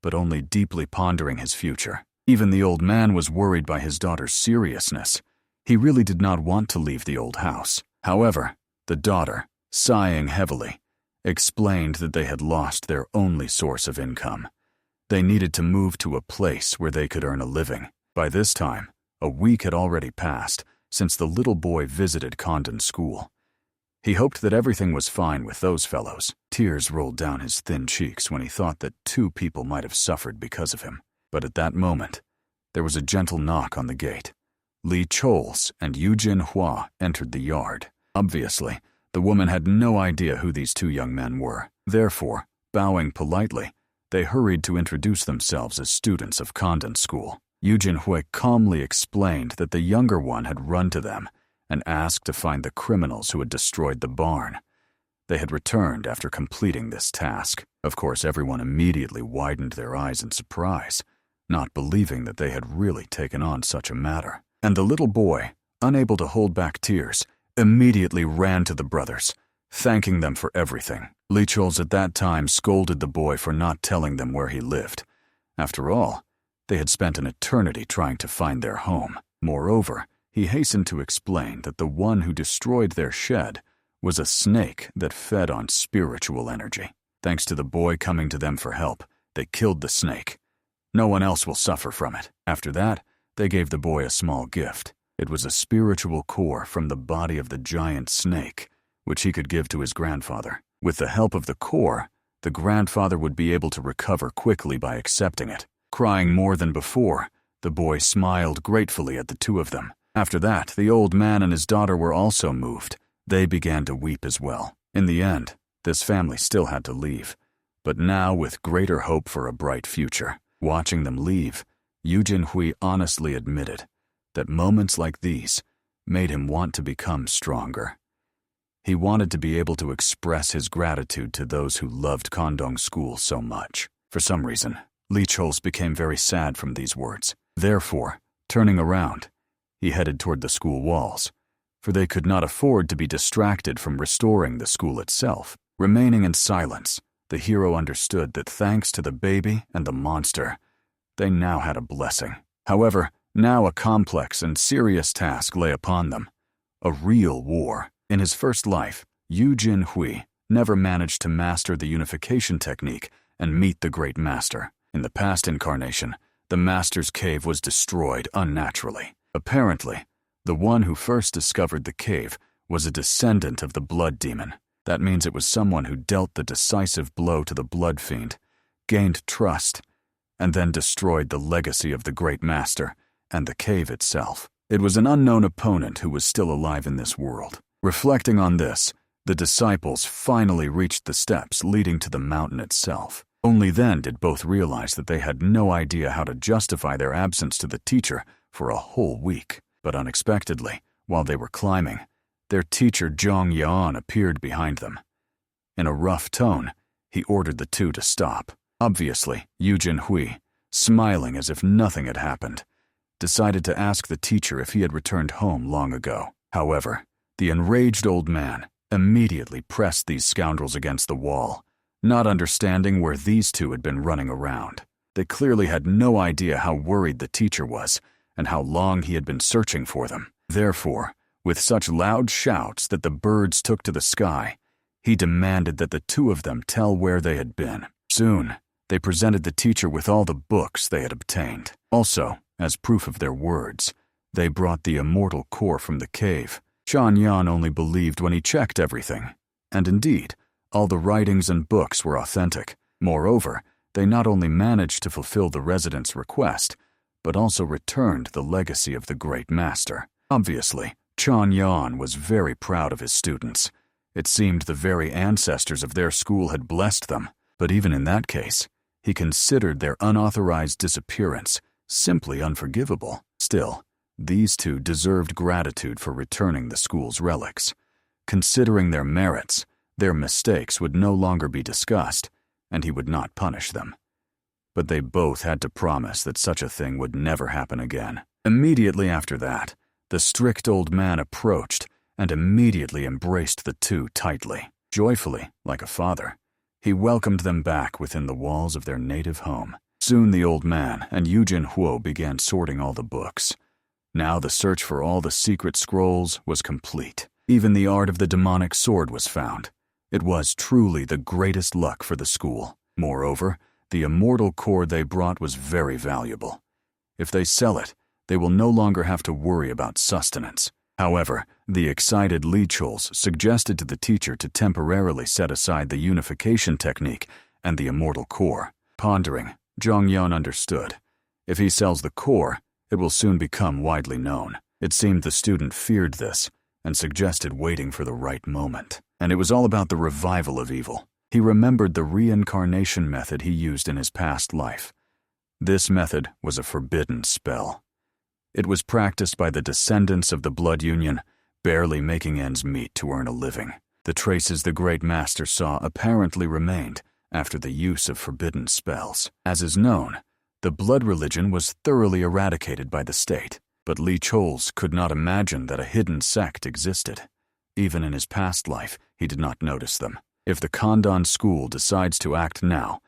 but only deeply pondering his future. Even the old man was worried by his daughter's seriousness. He really did not want to leave the old house. However, the daughter, sighing heavily, explained that they had lost their only source of income. They needed to move to a place where they could earn a living. By this time, a week had already passed since the little boy visited Condan school. He hoped that everything was fine with those fellows. Tears rolled down his thin cheeks when he thought that two people might have suffered because of him. But at that moment, there was a gentle knock on the gate. Lee Choles and Eugene Hua entered the yard. Obviously, the woman had no idea who these two young men were. Therefore, bowing politely, they hurried to introduce themselves as students of Condan school. Eugene Hua calmly explained that the younger one had run to them and asked to find the criminals who had destroyed the barn. They had returned after completing this task. Of course, everyone immediately widened their eyes in surprise, not believing that they had really taken on such a matter. And the little boy, unable to hold back tears, immediately ran to the brothers, thanking them for everything. Lee Choles at that time scolded the boy for not telling them where he lived. After all, they had spent an eternity trying to find their home. Moreover, he hastened to explain that the one who destroyed their shed was a snake that fed on spiritual energy. Thanks to the boy coming to them for help, they killed the snake. No one else will suffer from it. After that, they gave the boy a small gift. It was a spiritual core from the body of the giant snake, which he could give to his grandfather. With the help of the core, the grandfather would be able to recover quickly by accepting it. Crying more than before, the boy smiled gratefully at the two of them. After that, the old man and his daughter were also moved. They began to weep as well. In the end, this family still had to leave, but now with greater hope for a bright future. Watching them leave, Eugene Hua honestly admitted that moments like these made him want to become stronger. He wanted to be able to express his gratitude to those who loved Condan school so much. For some reason, Lee Choles became very sad from these words. Therefore, turning around, he headed toward the school walls, for they could not afford to be distracted from restoring the school itself. Remaining in silence, the hero understood that thanks to the baby and the monster, they now had a blessing. However, now a complex and serious task lay upon them, a real war. In his first life, Eugene Hua never managed to master the unification technique and meet the great master. In the past incarnation, the master's cave was destroyed unnaturally. Apparently, the one who first discovered the cave was a descendant of the blood demon. That means it was someone who dealt the decisive blow to the blood fiend, gained trust, and then destroyed the legacy of the great master and the cave itself. It was an unknown opponent who was still alive in this world. Reflecting on this, the disciples finally reached the steps leading to the mountain itself. Only then did both realize that they had no idea how to justify their absence to the teacher for a whole week. But unexpectedly, while they were climbing, their teacher Zhang Yan appeared behind them. In a rough tone, he ordered the two to stop. Obviously, Eugene Hua, smiling as if nothing had happened, decided to ask the teacher if he had returned home long ago. However, the enraged old man immediately pressed these scoundrels against the wall, not understanding where these two had been running around. They clearly had no idea how worried the teacher was and how long he had been searching for them. Therefore, with such loud shouts that the birds took to the sky, he demanded that the two of them tell where they had been. Soon, they presented the teacher with all the books they had obtained. Also, as proof of their words, they brought the immortal core from the cave. Zhang Yan only believed when he checked everything. And indeed, all the writings and books were authentic. Moreover, they not only managed to fulfill the resident's request, but also returned the legacy of the great master. Obviously, Zhang Yan was very proud of his students. It seemed the very ancestors of their school had blessed them, but even in that case, he considered their unauthorized disappearance simply unforgivable. Still, these two deserved gratitude for returning the school's relics. Considering their merits, their mistakes would no longer be discussed, and he would not punish them. But they both had to promise that such a thing would never happen again. Immediately after that, the strict old man approached and immediately embraced the two tightly. Joyfully, like a father, he welcomed them back within the walls of their native home. Soon the old man and Eugene Hua began sorting all the books. Now the search for all the secret scrolls was complete. Even the art of the demonic sword was found. It was truly the greatest luck for the school. Moreover, the immortal core they brought was very valuable. If they sell it, they will no longer have to worry about sustenance. However, the excited Lichols suggested to the teacher to temporarily set aside the unification technique and the immortal core. Pondering, Zhang Yan understood. If he sells the core, it will soon become widely known. It seemed the student feared this and suggested waiting for the right moment. And it was all about the revival of evil. He remembered the reincarnation method he used in his past life. This method was a forbidden spell. It was practiced by the descendants of the blood union, barely making ends meet to earn a living. The traces the great master saw apparently remained after the use of forbidden spells. As is known, the blood religion was thoroughly eradicated by the state, but Lichols could not imagine that a hidden sect existed. Even in his past life, he did not notice them. If the Condan school decides to act now,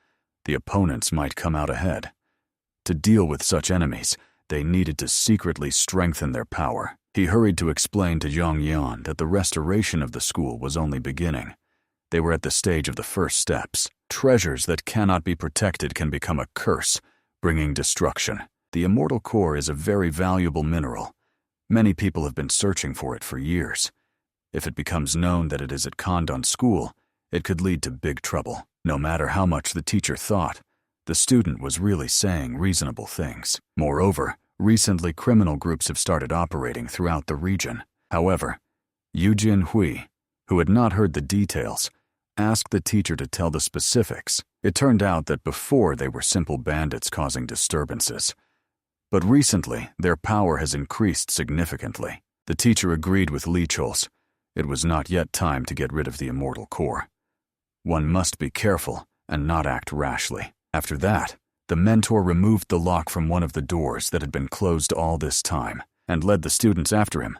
the opponents might come out ahead. To deal with such enemies, they needed to secretly strengthen their power. He hurried to explain to Zhang Yan that the restoration of the school was only beginning. They were at the stage of the first steps. Treasures that cannot be protected can become a curse, bringing destruction. The immortal core is a very valuable mineral. Many people have been searching for it for years. If it becomes known that it is at Condan school, it could lead to big trouble. No matter how much the teacher thought, the student was really saying reasonable things. Moreover, recently criminal groups have started operating throughout the region. However, Eugene Hua, who had not heard the details, asked the teacher to tell the specifics. It turned out that before they were simple bandits causing disturbances. But recently, their power has increased significantly. The teacher agreed with Lichols. It was not yet time to get rid of the immortal core. One must be careful and not act rashly. After that, the mentor removed the lock from one of the doors that had been closed all this time and led the students after him,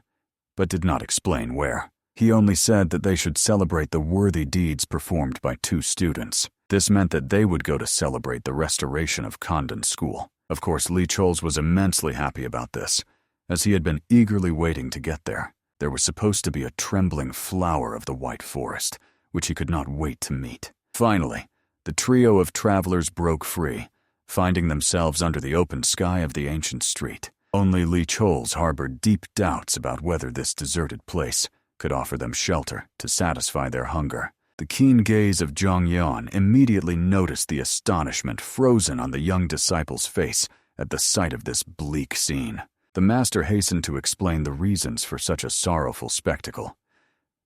but did not explain where. He only said that they should celebrate the worthy deeds performed by two students. This meant that they would go to celebrate the restoration of Condan school. Of course, Lichols was immensely happy about this, as he had been eagerly waiting to get there. There was supposed to be a trembling flower of the White Forest, which he could not wait to meet. Finally, the trio of travelers broke free, finding themselves under the open sky of the ancient street. Only Lichols harbored deep doubts about whether this deserted place could offer them shelter to satisfy their hunger. The keen gaze of Zhang Yan immediately noticed the astonishment frozen on the young disciple's face at the sight of this bleak scene. The master hastened to explain the reasons for such a sorrowful spectacle.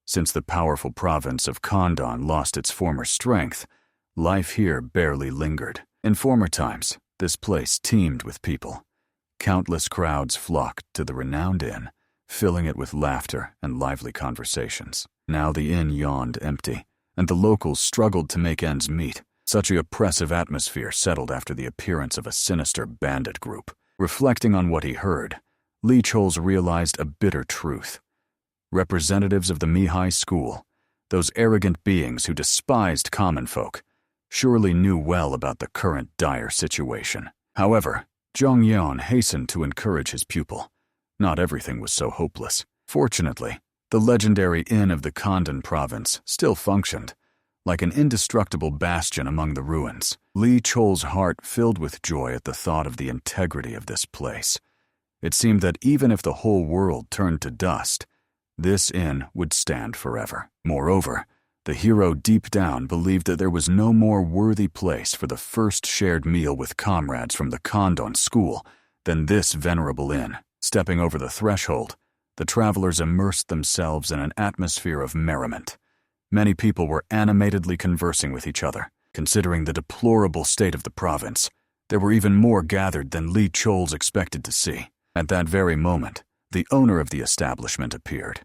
Since the powerful province of Condan lost its former strength, Life here barely lingered. In former times, this place teemed with people. Countless crowds flocked to the renowned inn, filling it with laughter and lively conversations. Now the inn yawned empty, and the locals struggled to make ends meet. Such an oppressive atmosphere settled after the appearance of a sinister bandit group. Reflecting on what he heard, Lee Chols realized a bitter truth. Representatives of the Mihai school, those arrogant beings who despised common folk, surely knew well about the current dire situation. However, Zhang Yan hastened to encourage his pupil. Not everything was so hopeless. Fortunately, the legendary inn of the Condan province still functioned, like an indestructible bastion among the ruins. Lee Chol's heart filled with joy at the thought of the integrity of this place. It seemed that even if the whole world turned to dust, this inn would stand forever. Moreover, the hero deep down believed that there was no more worthy place for the first shared meal with comrades from the Condan school than this venerable inn. Stepping over the threshold, the travelers immersed themselves in an atmosphere of merriment. Many people were animatedly conversing with each other. Considering the deplorable state of the province, there were even more gathered than Lee Chols expected to see. At that very moment, the owner of the establishment appeared,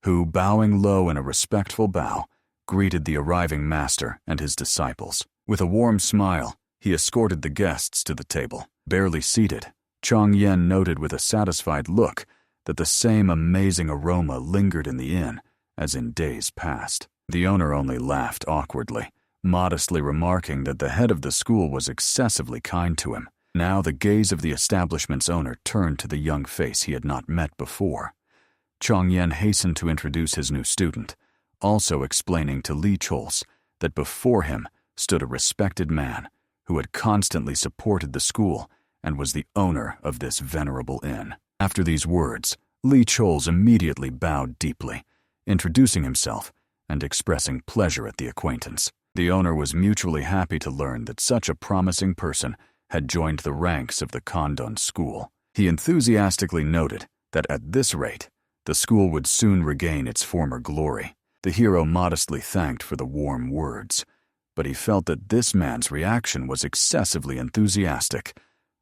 who, bowing low in a respectful bow, greeted the arriving master and his disciples. With a warm smile, he escorted the guests to the table. Barely seated, Chang Yen noted with a satisfied look that the same amazing aroma lingered in the inn as in days past. The owner only laughed awkwardly, modestly remarking that the head of the school was excessively kind to him. Now the gaze of the establishment's owner turned to the young face he had not met before. Chang Yen hastened to introduce his new student, also explaining to Lee Chols that before him stood a respected man who had constantly supported the school and was the owner of this venerable inn. After these words, Lee Chols immediately bowed deeply, introducing himself and expressing pleasure at the acquaintance. The owner was mutually happy to learn that such a promising person had joined the ranks of the Condan school. He enthusiastically noted that at this rate, the school would soon regain its former glory. The hero modestly thanked for the warm words, but he felt that this man's reaction was excessively enthusiastic.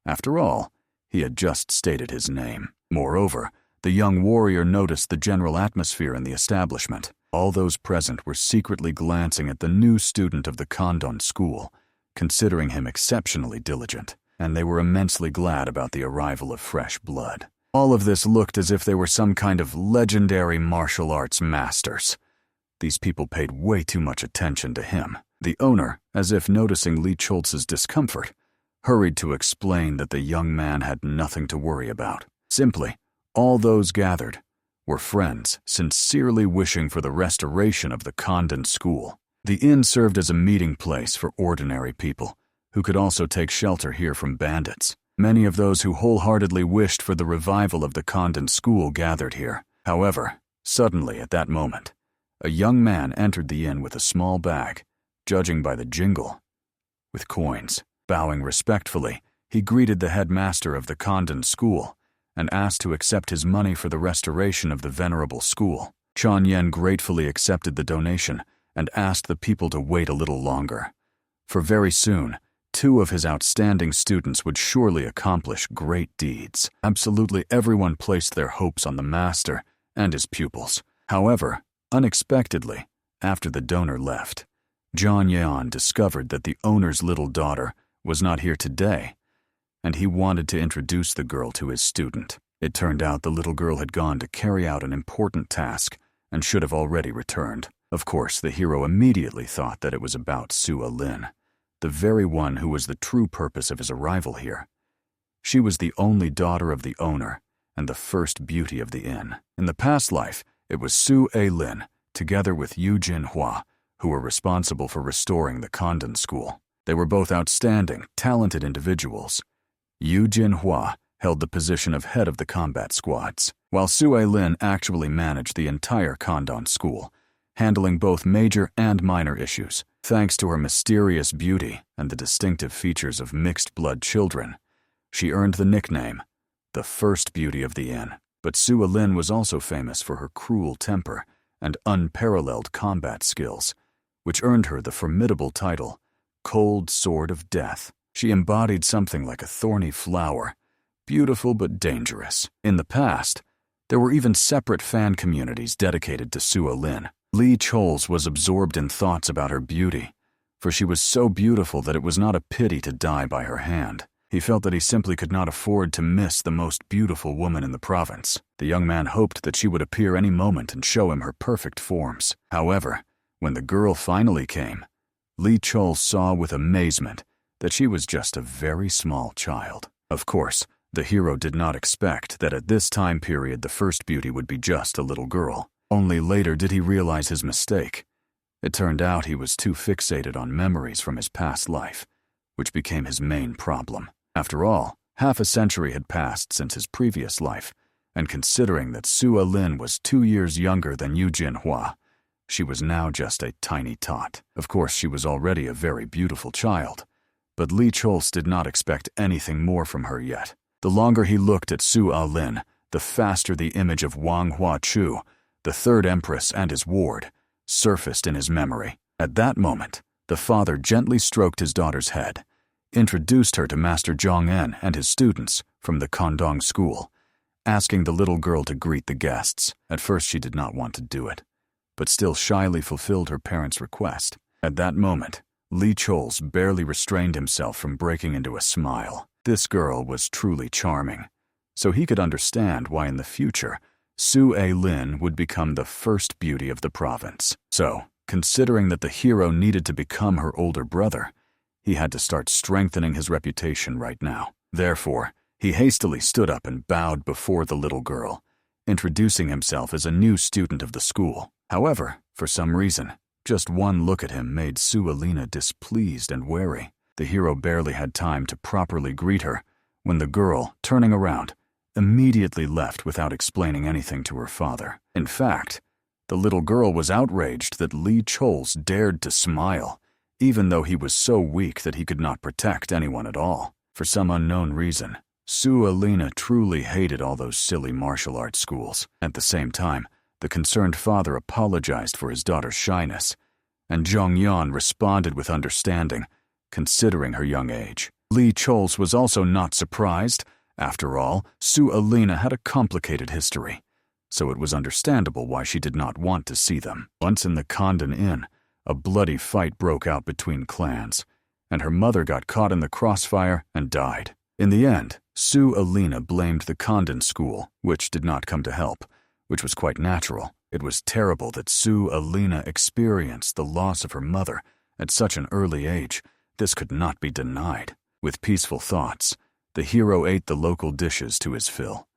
After all, he had just stated his name. Moreover, the young warrior noticed the general atmosphere in the establishment. All those present were secretly glancing at the new student of the Condan school, considering him exceptionally diligent, and they were immensely glad about the arrival of fresh blood. All of this looked as if they were some kind of legendary martial arts masters. These people paid way too much attention to him. The owner, as if noticing Lee Cholz's discomfort, hurried to explain that the young man had nothing to worry about. Simply, all those gathered were friends sincerely wishing for the restoration of the Condan school. The inn served as a meeting place for ordinary people who could also take shelter here from bandits. Many of those who wholeheartedly wished for the revival of the Condan school gathered here. However, suddenly at that moment, a young man entered the inn with a small bag, judging by the jingle, with coins. Bowing respectfully, he greeted the headmaster of the Condan school and asked to accept his money for the restoration of the venerable school. Chang Yen gratefully accepted the donation and asked the people to wait a little longer, for very soon, 2 of his outstanding students would surely accomplish great deeds. Absolutely everyone placed their hopes on the master and his pupils. However, unexpectedly, after the donor left, Zhang Yan discovered that the owner's little daughter was not here today, and he wanted to introduce the girl to his student. It turned out the little girl had gone to carry out an important task and should have already returned. Of course, the hero immediately thought that it was about Su Alin, the very one who was the true purpose of his arrival here. She was the only daughter of the owner and the first beauty of the inn. In the past life, it was Su Alin, together with Eugene Hua, who were responsible for restoring the Condan school. They were both outstanding, talented individuals. Eugene Hua held the position of head of the combat squads, while Su Alin actually managed the entire Condan school, handling both major and minor issues. Thanks to her mysterious beauty and the distinctive features of mixed-blood children, she earned the nickname, the first beauty of the inn. But Su Alin was also famous for her cruel temper and unparalleled combat skills, which earned her the formidable title, cold sword of death. She embodied something like a thorny flower, beautiful but dangerous. In the past, there were even separate fan communities dedicated to Su Alin. Lee Choles was absorbed in thoughts about her beauty, for she was so beautiful that it was not a pity to die by her hand. He felt that he simply could not afford to miss the most beautiful woman in the province. The young man hoped that she would appear any moment and show him her perfect forms. However, when the girl finally came, Lee Chol saw with amazement that she was just a very small child. Of course, the hero did not expect that at this time period the first beauty would be just a little girl. Only later did he realize his mistake. It turned out he was too fixated on memories from his past life, which became his main problem. After all, half a century had passed since his previous life, and considering that Su Alin was 2 years younger than Eugene Hua, she was now just a tiny tot. Of course, she was already a very beautiful child, but Lee Chols did not expect anything more from her yet. The longer he looked at Su Alin, the faster the image of Wang Hua Chu, the third empress and his ward, surfaced in his memory. At that moment, the father gently stroked his daughter's head, introduced her to Master Zhang En and his students from the Condan school, asking the little girl to greet the guests. At first she did not want to do it, but still shyly fulfilled her parents' request. At that moment, Lee Chols barely restrained himself from breaking into a smile. This girl was truly charming, so he could understand why in the future Su Alin would become the first beauty of the province. So, considering that the hero needed to become her older brother, he had to start strengthening his reputation right now. Therefore, he hastily stood up and bowed before the little girl, introducing himself as a new student of the school. However, for some reason, just one look at him made Su Alina displeased and wary. The hero barely had time to properly greet her when the girl, turning around, immediately left without explaining anything to her father. In fact, the little girl was outraged that Lee Chols dared to smile, even though he was so weak that he could not protect anyone at all. For some unknown reason, Su Alina truly hated all those silly martial arts schools. At the same time, the concerned father apologized for his daughter's shyness, and Zhong Yan responded with understanding, considering her young age. Lee Chols was also not surprised. After all, Su Alina had a complicated history, so it was understandable why she did not want to see them. Once in the Condan Inn, a bloody fight broke out between clans, and her mother got caught in the crossfire and died. In the end, Su Alina blamed the Condan school, which did not come to help, which was quite natural. It was terrible that Su Alina experienced the loss of her mother at such an early age. This could not be denied. With peaceful thoughts, the hero ate the local dishes to his fill.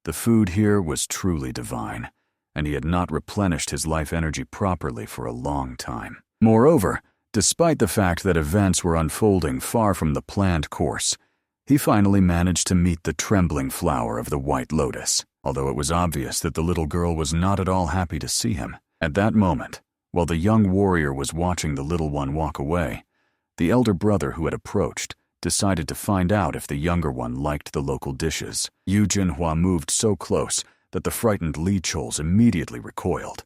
The food here was truly divine, and he had not replenished his life energy properly for a long time. Moreover, despite the fact that events were unfolding far from the planned course, he finally managed to meet the trembling flower of the White Lotus, although it was obvious that the little girl was not at all happy to see him. At that moment, while the young warrior was watching the little one walk away, the elder brother who had approached decided to find out if the younger one liked the local dishes. Eugene Hua moved so close that the frightened Lee Chols immediately recoiled,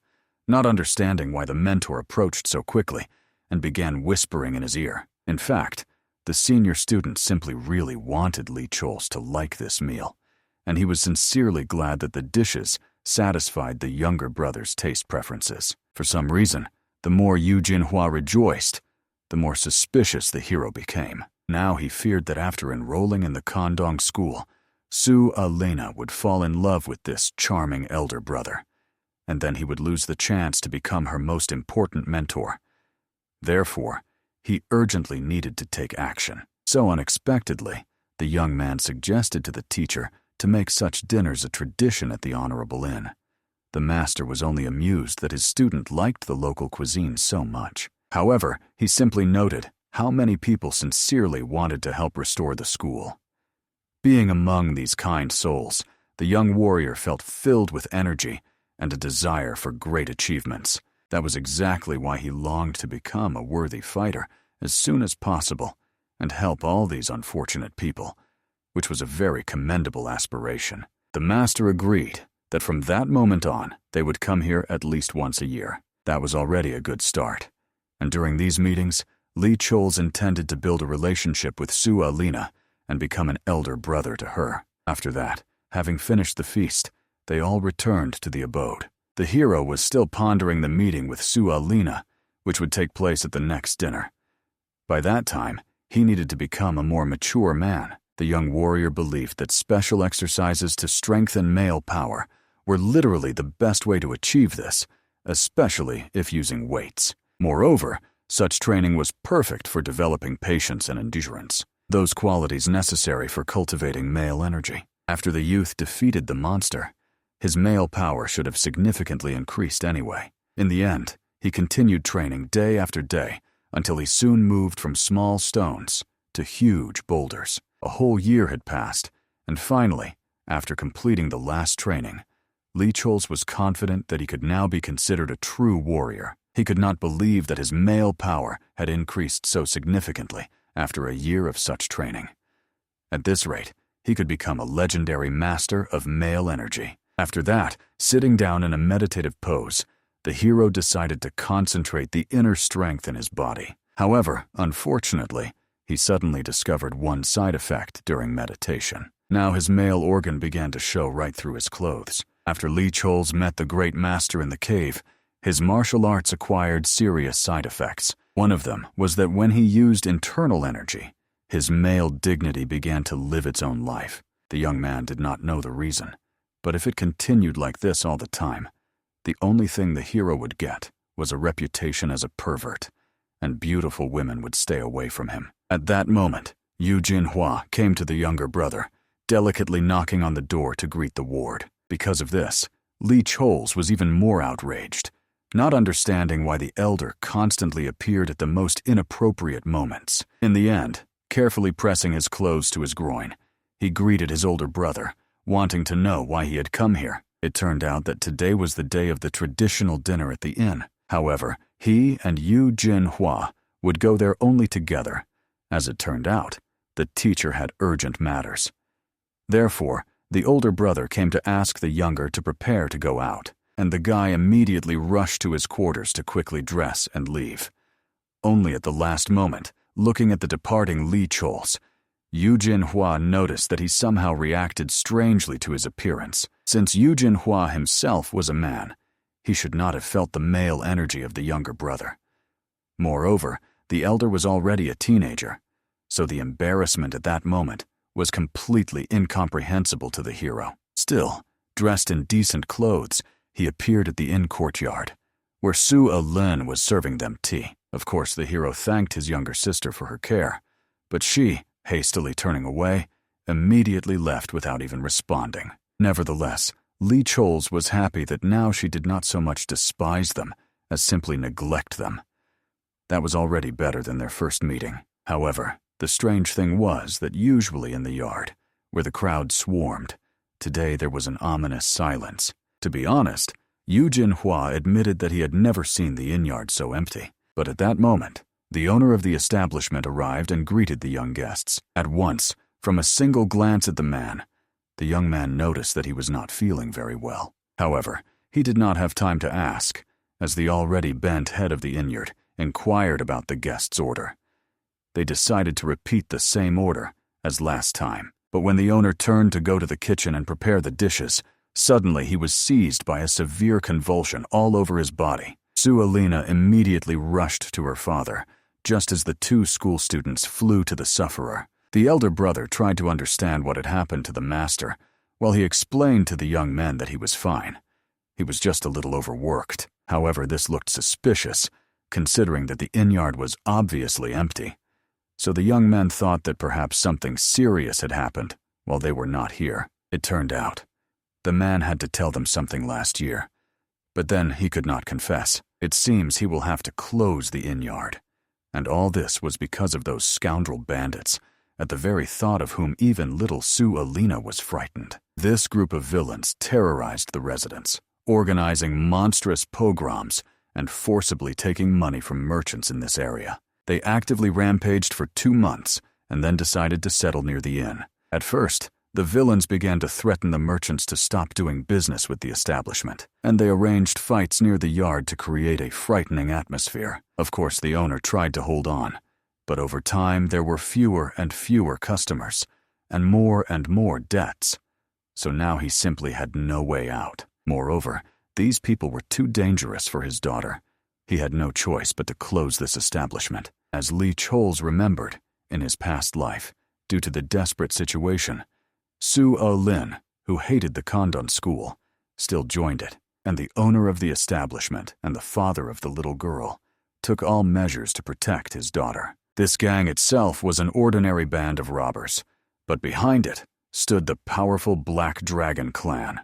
not understanding why the mentor approached so quickly and began whispering in his ear. In fact, the senior student simply really wanted Lee Chols to like this meal, and he was sincerely glad that the dishes satisfied the younger brother's taste preferences. For some reason, the more Eugene Hua rejoiced, the more suspicious the hero became. Now he feared that after enrolling in the Condong school, Su Alina would fall in love with this charming elder brother, and then he would lose the chance to become her most important mentor. Therefore, he urgently needed to take action. So unexpectedly, the young man suggested to the teacher to make such dinners a tradition at the Honorable Inn. The master was only amused that his student liked the local cuisine so much. However, he simply noted how many people sincerely wanted to help restore the school. Being among these kind souls, the young warrior felt filled with energy and a desire for great achievements. That was exactly why he longed to become a worthy fighter as soon as possible and help all these unfortunate people, which was a very commendable aspiration. The master agreed that from that moment on, they would come here at least once a year. That was already a good start, and during these meetings, Lee Chol's intended to build a relationship with Su Alin and become an elder brother to her. After that, having finished the feast, they all returned to the abode. The hero was still pondering the meeting with Su Alin, which would take place at the next dinner. By that time, he needed to become a more mature man. The young warrior believed that special exercises to strengthen male power were literally the best way to achieve this, especially if using weights. Moreover, such training was perfect for developing patience and endurance, those qualities necessary for cultivating male energy. After the youth defeated the monster, his male power should have significantly increased anyway. In the end, he continued training day after day until he soon moved from small stones to huge boulders. A whole year had passed, and finally, after completing the last training, Lee Chol's was confident that he could now be considered a true warrior. He could not believe that his male power had increased so significantly after a year of such training. At this rate, he could become a legendary master of male energy. After that, sitting down in a meditative pose, the hero decided to concentrate the inner strength in his body. However, unfortunately, he suddenly discovered one side effect during meditation. Now his male organ began to show right through his clothes. After Lee Chol's met the great master in the cave, his martial arts acquired serious side effects. One of them was that when he used internal energy, his male dignity began to live its own life. The young man did not know the reason, but if it continued like this all the time, the only thing the hero would get was a reputation as a pervert, and beautiful women would stay away from him. At that moment, Eugene Hua came to the younger brother, delicately knocking on the door to greet the ward. Because of this, Lee Chol's was even more outraged, not understanding why the elder constantly appeared at the most inappropriate moments. In the end, carefully pressing his clothes to his groin, he greeted his older brother, wanting to know why he had come here. It turned out that today was the day of the traditional dinner at the inn. However, he and Eugene Hua would go there only together. As it turned out, the teacher had urgent matters. Therefore, the older brother came to ask the younger to prepare to go out, and the guy immediately rushed to his quarters to quickly dress and leave. Only at the last moment, looking at the departing Lee Chol's, Eugene Hua noticed that he somehow reacted strangely to his appearance. Since Eugene Hua himself was a man, he should not have felt the male energy of the younger brother. Moreover, the elder was already a teenager, so the embarrassment at that moment was completely incomprehensible to the hero. Still, dressed in decent clothes, he appeared at the inn courtyard, where Su Alin was serving them tea. Of course, the hero thanked his younger sister for her care, but she, hastily turning away, immediately left without even responding. Nevertheless, Lee Chol's was happy that now she did not so much despise them as simply neglect them. That was already better than their first meeting. However, the strange thing was that usually in the yard, where the crowd swarmed, today there was an ominous silence. To be honest, Eugene Hua admitted that he had never seen the inn yard so empty. But at that moment, the owner of the establishment arrived and greeted the young guests. At once, from a single glance at the young man noticed that he was not feeling very well. However, he did not have time to ask, as the already bent head of the innyard inquired about the guest's order. They decided to repeat the same order as last time, but when the owner turned to go to the kitchen and prepare the dishes, suddenly he was seized by a severe convulsion all over his body. Su Alin immediately rushed to her father, just as the two school students flew to the sufferer. The elder brother tried to understand what had happened to the master, while he explained to the young men that he was fine. He was just a little overworked. However, this looked suspicious, considering that the inn-yard was obviously empty. So the young men thought that perhaps something serious had happened while they were not here. It turned out the man had to tell them something last year, but then he could not confess. It seems he will have to close the inn-yard. And all this was because of those scoundrel bandits, at the very thought of whom even little Su Alin was frightened. This group of villains terrorized the residents, organizing monstrous pogroms and forcibly taking money from merchants in this area. They actively rampaged for 2 months and then decided to settle near the inn. At first, the villains began to threaten the merchants to stop doing business with the establishment, and they arranged fights near the yard to create a frightening atmosphere. Of course, the owner tried to hold on, But over time, there were fewer and fewer customers, and more debts. So now he simply had no way out. Moreover, these people were too dangerous for his daughter. He had no choice but to close this establishment. As Lee Choles remembered, in his past life, due to the desperate situation, Su Alin, who hated the Condan school, still joined it, and the owner of the establishment and the father of the little girl took all measures to protect his daughter. This gang itself was an ordinary band of robbers, but behind it stood the powerful Black Dragon clan.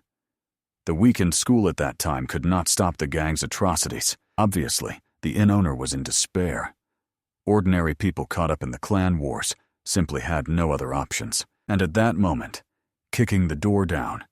The weakened school at that time could not stop the gang's atrocities. Obviously, the inn owner was in despair. Ordinary people caught up in the clan wars simply had no other options, and at that moment, kicking the door down,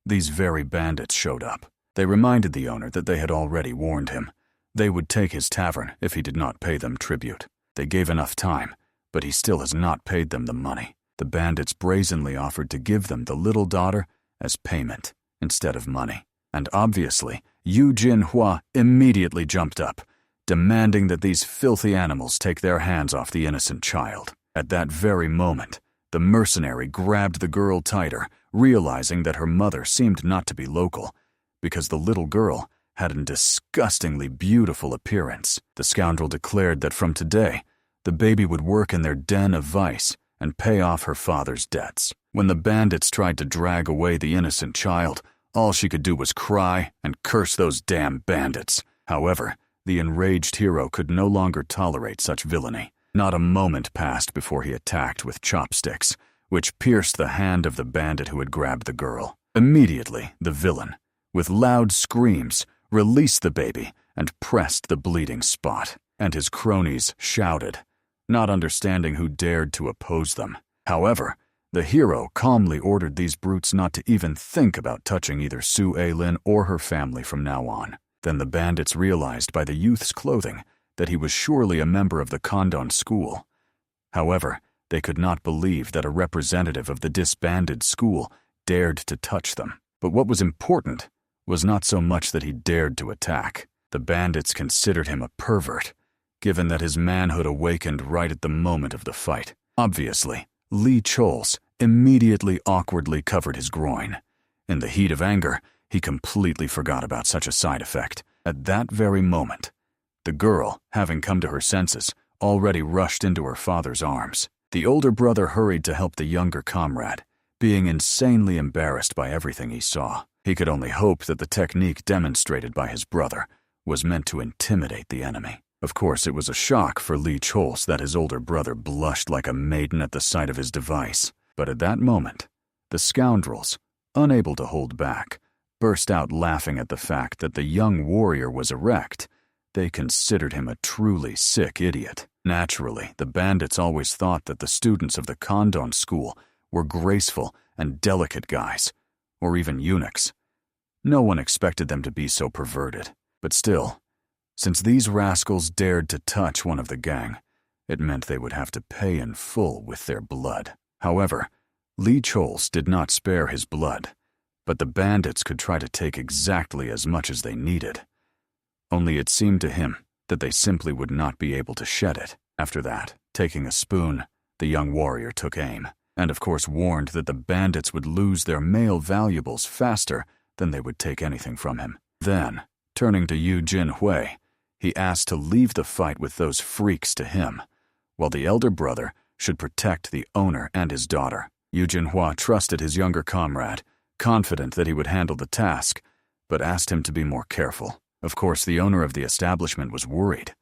these very bandits showed up. They reminded the owner that they had already warned him. They would take his tavern if he did not pay them tribute. They gave enough time, but he still has not paid them the money. The bandits brazenly offered to give them the little daughter as payment instead of money. And obviously, Eugene Hua immediately jumped up, demanding that these filthy animals take their hands off the innocent child. At that very moment, the mercenary grabbed the girl tighter, realizing that her mother seemed not to be local, because the little girl had a disgustingly beautiful appearance. The scoundrel declared that from today, the baby would work in their den of vice and pay off her father's debts. When the bandits tried to drag away the innocent child, all she could do was cry and curse those damn bandits. However, the enraged hero could no longer tolerate such villainy. Not a moment passed before he attacked with chopsticks, which pierced the hand of the bandit who had grabbed the girl. Immediately, the villain, with loud screams, released the baby and pressed the bleeding spot, and his cronies shouted, not understanding who dared to oppose them. However, the hero calmly ordered these brutes not to even think about touching either Su Alin or her family from now on. Then the bandits realized by the youth's clothing that he was surely a member of the Condan school. However, they could not believe that a representative of the disbanded school dared to touch them. But what was important was not so much that he dared to attack. The bandits considered him a pervert, given that his manhood awakened right at the moment of the fight. Obviously, Lee Choles immediately awkwardly covered his groin. In the heat of anger, he completely forgot about such a side effect. At that very moment, the girl, having come to her senses, already rushed into her father's arms. The older brother hurried to help the younger comrade, being insanely embarrassed by everything he saw. He could only hope that the technique demonstrated by his brother was meant to intimidate the enemy. Of course, it was a shock for Lee Choles that his older brother blushed like a maiden at the sight of his device. But at that moment, the scoundrels, unable to hold back, burst out laughing at the fact that the young warrior was erect. They considered him a truly sick idiot. Naturally, the bandits always thought that the students of the Condan school were graceful and delicate guys, or even eunuchs. No one expected them to be so perverted. But still, since these rascals dared to touch one of the gang, it meant they would have to pay in full with their blood. However, Lee Choles did not spare his blood, but the bandits could try to take exactly as much as they needed. Only it seemed to him that they simply would not be able to shed it. After that, taking a spoon, the young warrior took aim, and of course warned that the bandits would lose their male valuables faster than they would take anything from him. Then, turning to Eugene Hua, he asked to leave the fight with those freaks to him, while the elder brother should protect the owner and his daughter. Eugene Hua trusted his younger comrade, confident that he would handle the task, but asked him to be more careful. Of course, the owner of the establishment was worried.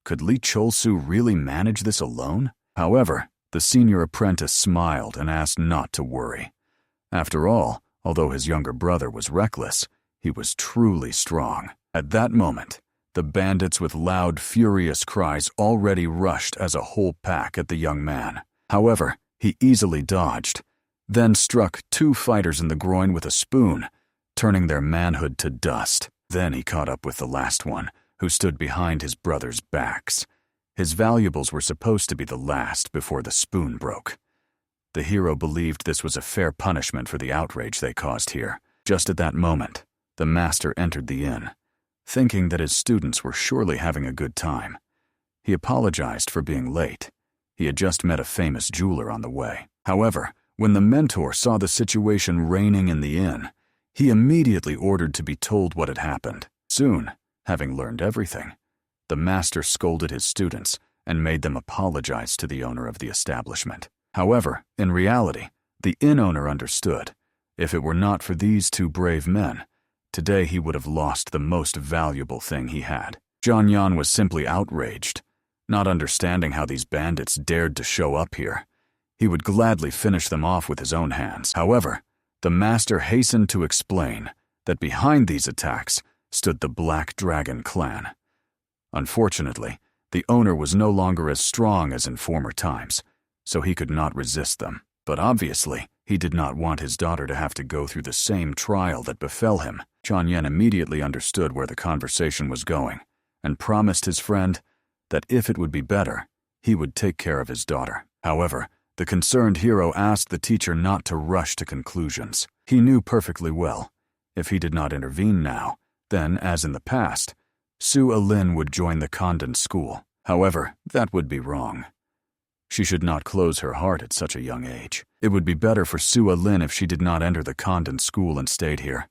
Could Lee Cholsu really manage this alone? However, the senior apprentice smiled and asked not to worry. After all, although his younger brother was reckless, he was truly strong. At that moment, the bandits with loud, furious cries already rushed as a whole pack at the young man. However, he easily dodged, then struck two fighters in the groin with a spoon, turning their manhood to dust. Then he caught up with the last one, who stood behind his brother's backs. His valuables were supposed to be the last before the spoon broke. The hero believed this was a fair punishment for the outrage they caused here. Just at that moment, the master entered the inn, thinking that his students were surely having a good time. He apologized for being late, He had just met a famous jeweler on the way. However, when the mentor saw the situation reigning in the inn, he immediately ordered to be told what had happened. Soon, having learned everything, the master scolded his students and made them apologize to the owner of the establishment. However, in reality, the inn owner understood. If it were not for these two brave men, today he would have lost the most valuable thing he had. John Yan was simply outraged, not understanding how these bandits dared to show up here. He would gladly finish them off with his own hands. However, the master hastened to explain that behind these attacks stood the Black Dragon clan. Unfortunately, the owner was no longer as strong as in former times, so he could not resist them. But obviously, he did not want his daughter to have to go through the same trial that befell him. Chuan Yen immediately understood where the conversation was going and promised his friend that if it would be better, he would take care of his daughter. However, the concerned hero asked the teacher not to rush to conclusions. He knew perfectly well, if he did not intervene now, then, as in the past, Su Alin would join the Condan school. However, that would be wrong. She should not close her heart at such a young age. It would be better for Su Alin if she did not enter the Condan school and stayed here.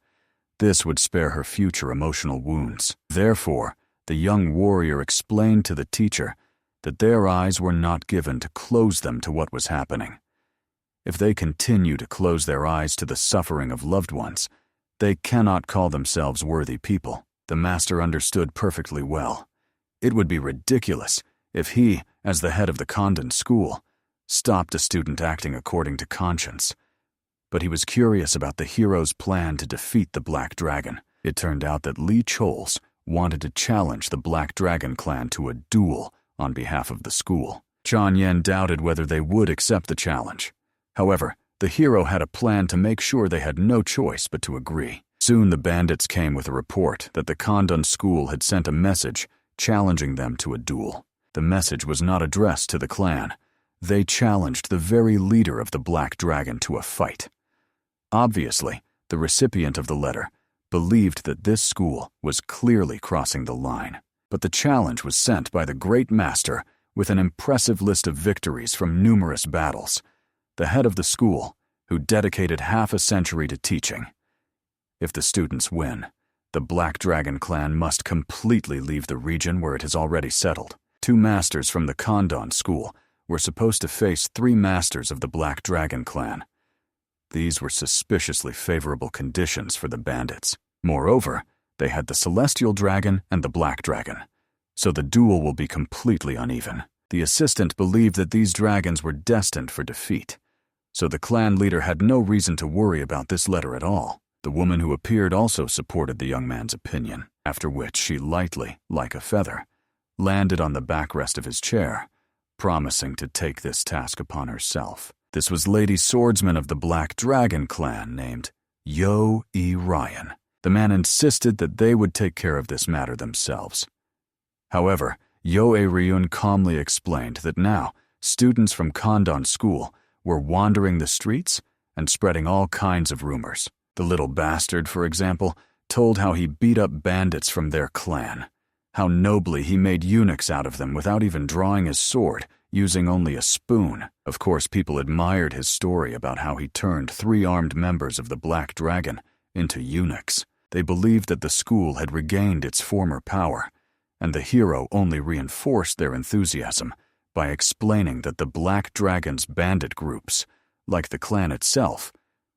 This would spare her future emotional wounds. Therefore, the young warrior explained to the teacher that their eyes were not given to close them to what was happening. If they continue to close their eyes to the suffering of loved ones, they cannot call themselves worthy people. The master understood perfectly well. It would be ridiculous if he, as the head of the Condan school, stopped a student acting according to conscience. But he was curious about the hero's plan to defeat the Black Dragon. It turned out that Lee Choles wanted to challenge the Black Dragon clan to a duel on behalf of the school. Chuan Yen doubted whether they would accept the challenge. However, the hero had a plan to make sure they had no choice but to agree. Soon the bandits came with a report that the Condan school had sent a message challenging them to a duel. The message was not addressed to the clan. They challenged the very leader of the Black Dragon to a fight. Obviously, the recipient of the letter believed that this school was clearly crossing the line. But the challenge was sent by the Great Master with an impressive list of victories from numerous battles, the head of the school, who dedicated half a century to teaching. If the students win, the Black Dragon clan must completely leave the region where it has already settled. 2 masters from the Condan school were supposed to face 3 masters of the Black Dragon clan. These were suspiciously favorable conditions for the bandits. Moreover, they had the Celestial Dragon and the Black Dragon, so the duel will be completely uneven. The assistant believed that these dragons were destined for defeat, so the clan leader had no reason to worry about this letter at all. The woman who appeared also supported the young man's opinion, after which she lightly, like a feather, landed on the backrest of his chair, promising to take this task upon herself. This was Lady Swordsman of the Black Dragon clan named Yo E. Ryan. The man insisted that they would take care of this matter themselves. However, Yo E. Ryun calmly explained that now students from Condan school were wandering the streets and spreading all kinds of rumors. The little bastard, for example, told how he beat up bandits from their clan, how nobly he made eunuchs out of them without even drawing his sword, using only a spoon. Of course, people admired his story about how he turned 3 armed members of the Black Dragon into eunuchs. They believed that the school had regained its former power, and the hero only reinforced their enthusiasm by explaining that the Black Dragon's bandit groups, like the clan itself,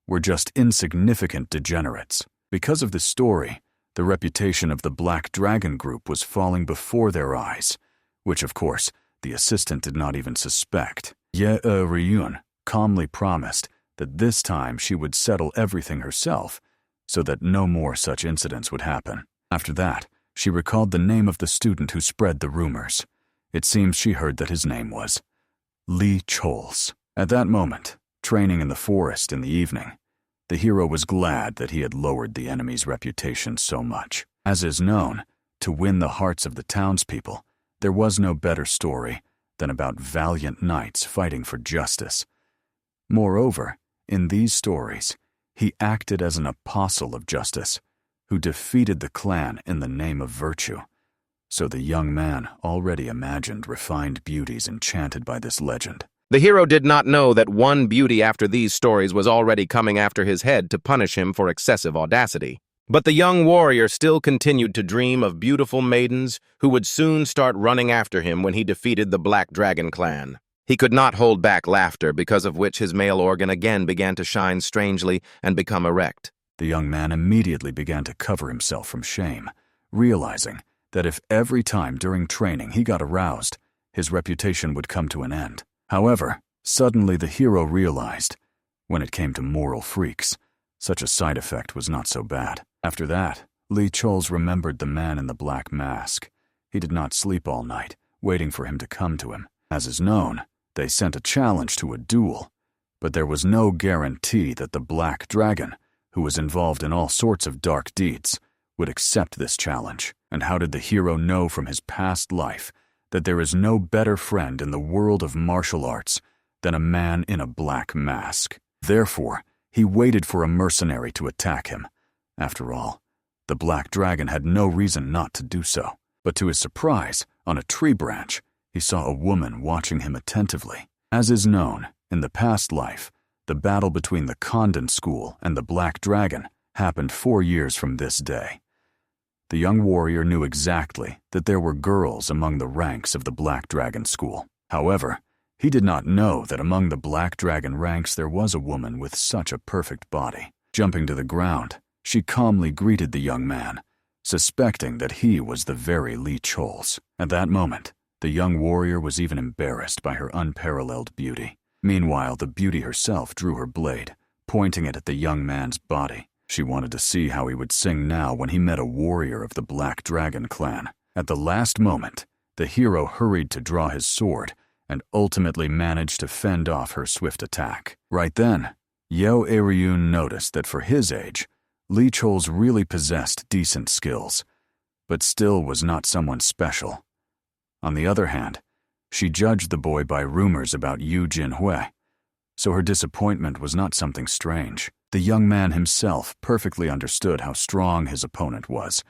were just insignificant degenerates. Because of this story, the reputation of the Black Dragon group was falling before their eyes, which, of course, the assistant did not even suspect. Ye Ryun calmly promised that this time she would settle everything herself so that no more such incidents would happen. After that, she recalled the name of the student who spread the rumors. It seems she heard that his name was Lee Choles. At that moment, training in the forest in the evening, the hero was glad that he had lowered the enemy's reputation so much. As is known, to win the hearts of the townspeople, there was no better story than about valiant knights fighting for justice. Moreover, in these stories, he acted as an apostle of justice, who defeated the clan in the name of virtue. So the young man already imagined refined beauties enchanted by this legend. The hero did not know that one beauty after these stories was already coming after his head to punish him for excessive audacity. But the young warrior still continued to dream of beautiful maidens who would soon start running after him when he defeated the Black Dragon clan. He could not hold back laughter, because of which his male organ again began to shine strangely and become erect. The young man immediately began to cover himself from shame, realizing that if every time during training he got aroused, his reputation would come to an end. However, suddenly the hero realized, when it came to moral freaks, such a side effect was not so bad. After that, Lee Chols remembered the man in the black mask. He did not sleep all night, waiting for him to come to him. As is known, they sent a challenge to a duel, but there was no guarantee that the Black Dragon, who was involved in all sorts of dark deeds, would accept this challenge. And how did the hero know from his past life that there is no better friend in the world of martial arts than a man in a black mask? Therefore, he waited for a mercenary to attack him. After all, the Black Dragon had no reason not to do so. But to his surprise, on a tree branch, he saw a woman watching him attentively. As is known, in the past life, the battle between the Condan school and the Black Dragon happened 4 years from this day. The young warrior knew exactly that there were girls among the ranks of the Black Dragon school. However, he did not know that among the Black Dragon ranks there was a woman with such a perfect body. Jumping to the ground, she calmly greeted the young man, suspecting that he was the very Lee Chols. At that moment, the young warrior was even embarrassed by her unparalleled beauty. Meanwhile, the beauty herself drew her blade, pointing it at the young man's body. She wanted to see how he would sing now when he met a warrior of the Black Dragon clan. At the last moment, the hero hurried to draw his sword and ultimately managed to fend off her swift attack. Right then, Yeo Eryun noticed that for his age, Lee Chols really possessed decent skills, but still was not someone special. On the other hand, she judged the boy by rumors about Eugene Hua, so her disappointment was not something strange. The young man himself perfectly understood how strong his opponent was.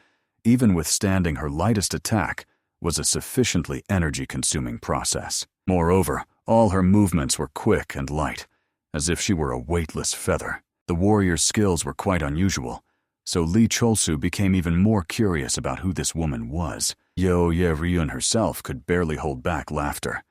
Even withstanding her lightest attack was a sufficiently energy-consuming process. Moreover, all her movements were quick and light, as if she were a weightless feather. The warrior's skills were quite unusual, so Lee Cholsu became even more curious about who this woman was. Yeo Ye-ryun herself could barely hold back laughter.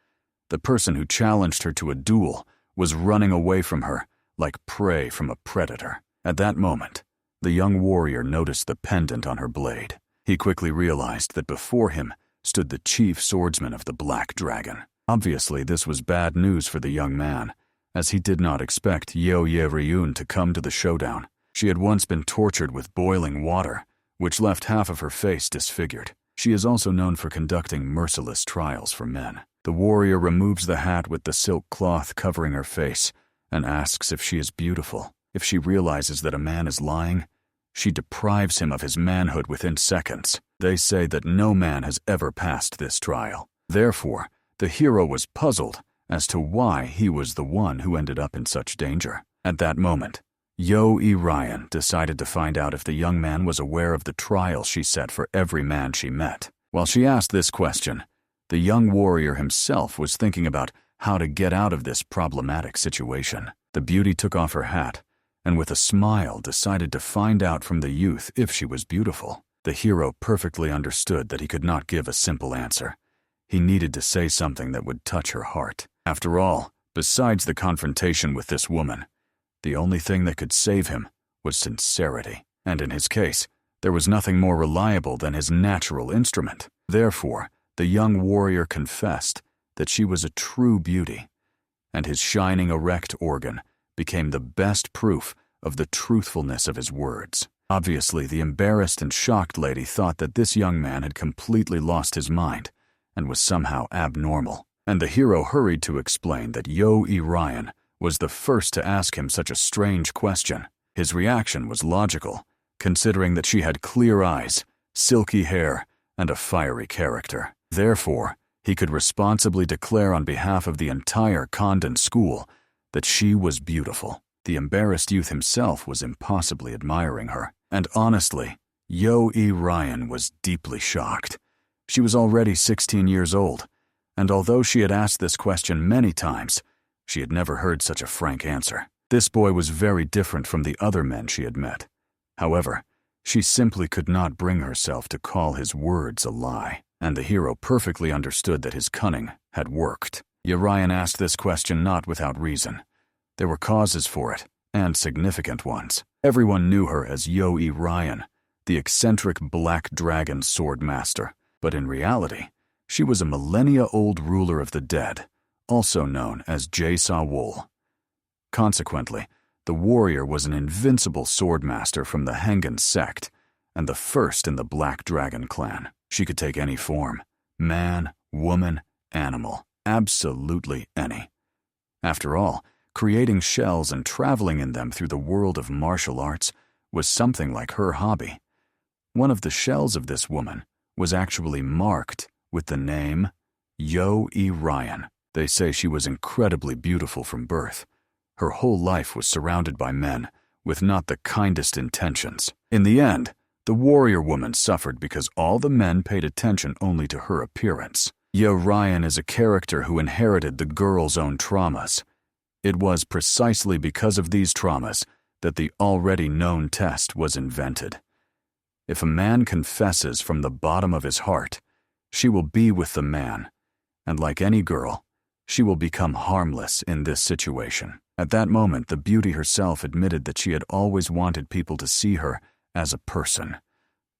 The person who challenged her to a duel was running away from her like prey from a predator. At that moment, the young warrior noticed the pendant on her blade. He quickly realized that before him stood the chief swordsman of the Black Dragon. Obviously, this was bad news for the young man, as he did not expect Yeo Ye-ryun to come to the showdown. She had once been tortured with boiling water, which left half of her face disfigured. She is also known for conducting merciless trials for men. The warrior removes the hat with the silk cloth covering her face and asks if she is beautiful. If she realizes that a man is lying, she deprives him of his manhood within seconds. They say that no man has ever passed this trial. Therefore, the hero was puzzled as to why he was the one who ended up in such danger. At that moment, Yo E-ryan decided to find out if the young man was aware of the trial she set for every man she met. While she asked this question, the young warrior himself was thinking about how to get out of this problematic situation. The beauty took off her hat, and with a smile decided to find out from the youth if she was beautiful. The hero perfectly understood that he could not give a simple answer. He needed to say something that would touch her heart. After all, besides the confrontation with this woman, the only thing that could save him was sincerity, and in his case, there was nothing more reliable than his natural instrument. Therefore, the young warrior confessed that she was a true beauty, and his shining erect organ became the best proof of the truthfulness of his words. Obviously, the embarrassed and shocked lady thought that this young man had completely lost his mind and was somehow abnormal, and the hero hurried to explain that Yo E-ryan was the first to ask him such a strange question. His reaction was logical, considering that she had clear eyes, silky hair, and a fiery character. Therefore, he could responsibly declare on behalf of the entire Condan school that she was beautiful. The embarrassed youth himself was impossibly admiring her, and honestly, Yo E-ryan was deeply shocked. She was already 16 years old, and although she had asked this question many times, she had never heard such a frank answer. This boy was very different from the other men she had met. However, she simply could not bring herself to call his words a lie, and the hero perfectly understood that his cunning had worked. Urian asked this question not without reason. There were causes for it, and significant ones. Everyone knew her as Ryan, the eccentric black dragon sword master, but in reality, she was a millennia-old ruler of the dead, also known as Jae-Sa-Wol. Consequently, the warrior was an invincible swordmaster from the Hengan Sect, and the first in the Black Dragon clan. She could take any form: man, woman, animal, absolutely any. After all, creating shells and traveling in them through the world of martial arts was something like her hobby. One of the shells of this woman was actually marked with the name Ryan. They say she was incredibly beautiful from birth. Her whole life was surrounded by men with not the kindest intentions. In the end, the warrior woman suffered because all the men paid attention only to her appearance. Ryan is a character who inherited the girl's own traumas. It was precisely because of these traumas that the already known test was invented. If a man confesses from the bottom of his heart, she will be with the man, and like any girl, she will become harmless in this situation. At that moment, the beauty herself admitted that she had always wanted people to see her as a person,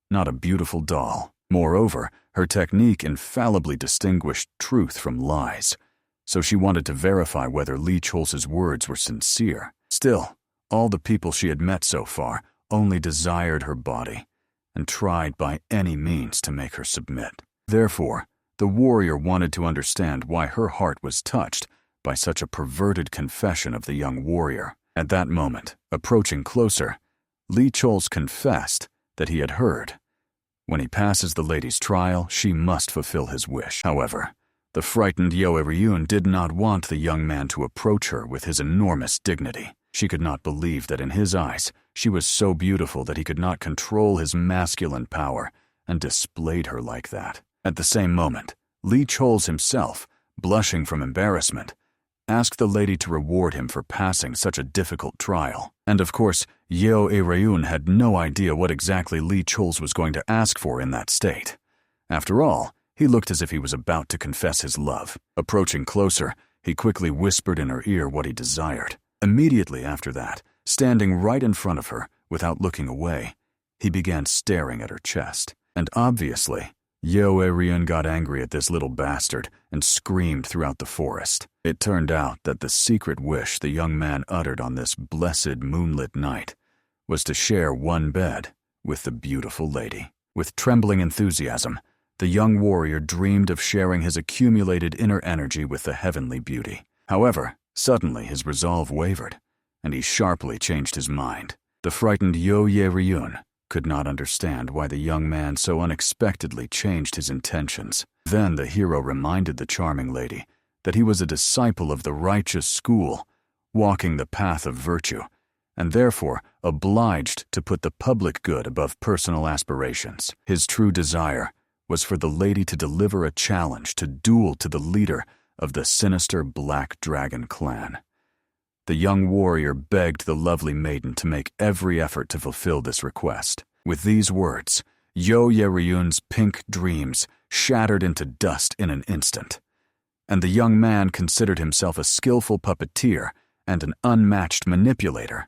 not a beautiful doll. Moreover, her technique infallibly distinguished truth from lies, so she wanted to verify whether Lee Chol's words were sincere. Still, all the people she had met so far only desired her body and tried by any means to make her submit. Therefore, the warrior wanted to understand why her heart was touched by such a perverted confession of the young warrior. At that moment, approaching closer, Lee Chol's confessed that he had heard. When he passes the lady's trial, she must fulfill his wish. However, the frightened Ryan did not want the young man to approach her with his enormous dignity. She could not believe that in his eyes she was so beautiful that he could not control his masculine power and displayed her like that. At the same moment, Lee Chol's himself, blushing from embarrassment, asked the lady to reward him for passing such a difficult trial. And of course, Ryan had no idea what exactly Lee Chol's was going to ask for in that state. After all, he looked as if he was about to confess his love. Approaching closer, he quickly whispered in her ear what he desired. Immediately after that, standing right in front of her, without looking away, he began staring at her chest. And obviously, Ryan got angry at this little bastard and screamed throughout the forest. It turned out that the secret wish the young man uttered on this blessed moonlit night was to share one bed with the beautiful lady. With trembling enthusiasm, the young warrior dreamed of sharing his accumulated inner energy with the heavenly beauty. However, suddenly his resolve wavered, and he sharply changed his mind. The frightened Ryan could not understand why the young man so unexpectedly changed his intentions. Then the hero reminded the charming lady that he was a disciple of the righteous school, walking the path of virtue, and therefore obliged to put the public good above personal aspirations. His true desire was for the lady to deliver a challenge to duel to the leader of the sinister Black Dragon clan. The young warrior begged the lovely maiden to make every effort to fulfill this request. With these words, Ryan's pink dreams shattered into dust in an instant, and the young man considered himself a skillful puppeteer and an unmatched manipulator.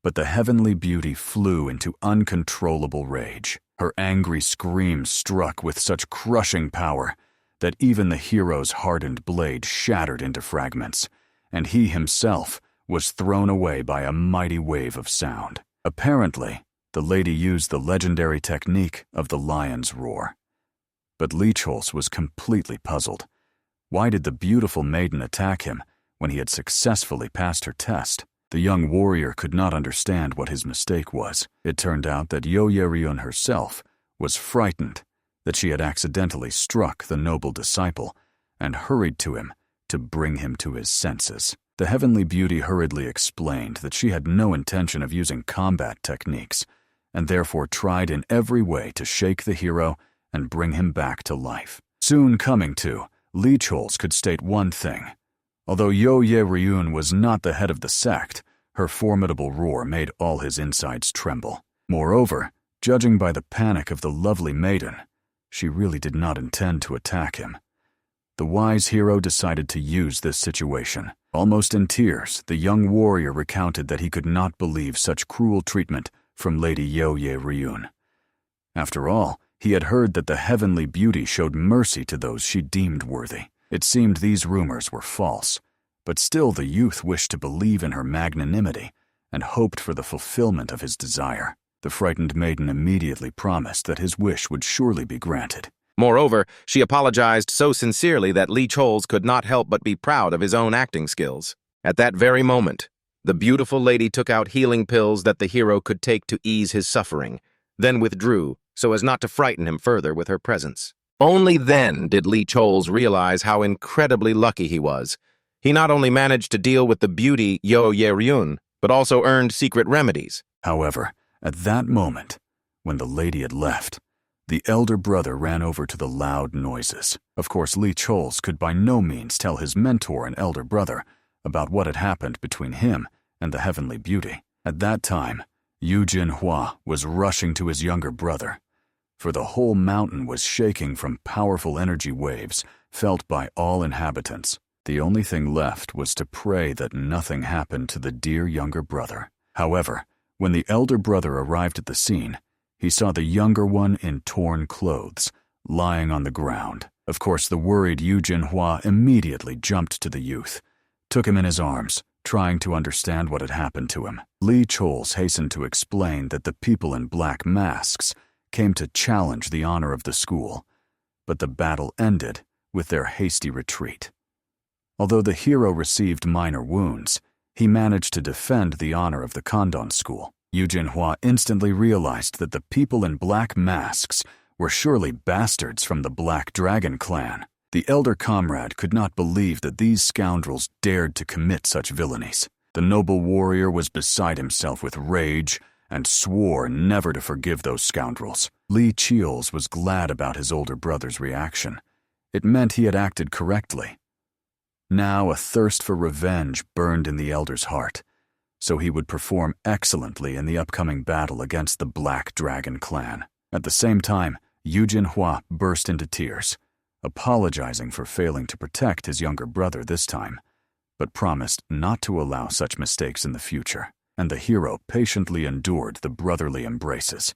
But the heavenly beauty flew into uncontrollable rage. Her angry screams struck with such crushing power that even the hero's hardened blade shattered into fragments, and he himself was thrown away by a mighty wave of sound. Apparently, the lady used the legendary technique of the lion's roar. But Lee Chol's was completely puzzled. Why did the beautiful maiden attack him when he had successfully passed her test? The young warrior could not understand what his mistake was. It turned out that Ryan herself was frightened that she had accidentally struck the noble disciple and hurried to him to bring him to his senses. The heavenly beauty hurriedly explained that she had no intention of using combat techniques, and therefore tried in every way to shake the hero and bring him back to life. Soon coming to, Chores could state one thing. Although Yahello was not the head of the sect, her formidable roar made all his insides tremble. Moreover, judging by the panic of the lovely maiden, she really did not intend to attack him. The wise hero decided to use this situation. Almost in tears, the young warrior recounted that he could not believe such cruel treatment from Lady Yahello. After all, he had heard that the heavenly beauty showed mercy to those she deemed worthy. It seemed these rumors were false, but still the youth wished to believe in her magnanimity and hoped for the fulfillment of his desire. The frightened maiden immediately promised that his wish would surely be granted. Moreover, she apologized so sincerely that Chores could not help but be proud of his own acting skills. At that very moment, the beautiful lady took out healing pills that the hero could take to ease his suffering, then withdrew so as not to frighten him further with her presence. Only then did Chores realize how incredibly lucky he was. He not only managed to deal with the beauty Yahello, but also earned secret remedies. However, at that moment, when the lady had left, the elder brother ran over to the loud noises. Of course, Chores could by no means tell his mentor and elder brother about what had happened between him and the heavenly beauty. At that time, Eugene Hua was rushing to his younger brother, for the whole mountain was shaking from powerful energy waves felt by all inhabitants. The only thing left was to pray that nothing happened to the dear younger brother. However, when the elder brother arrived at the scene, he saw the younger one in torn clothes, lying on the ground. Of course, the worried Eugene Hua immediately jumped to the youth, took him in his arms, trying to understand what had happened to him. Chores hastened to explain that the people in black masks came to challenge the honor of the school, but the battle ended with their hasty retreat. Although the hero received minor wounds, he managed to defend the honor of the Condan school. Eugene Hua instantly realized that the people in black masks were surely bastards from the Black Dragon clan. The elder comrade could not believe that these scoundrels dared to commit such villainies. The noble warrior was beside himself with rage and swore never to forgive those scoundrels. Chores was glad about his older brother's reaction. It meant he had acted correctly. Now a thirst for revenge burned in the elder's heart, so he would perform excellently in the upcoming battle against the Black Dragon clan. At the same time, Eugene Hua burst into tears, apologizing for failing to protect his younger brother this time, but promised not to allow such mistakes in the future. And the hero patiently endured the brotherly embraces,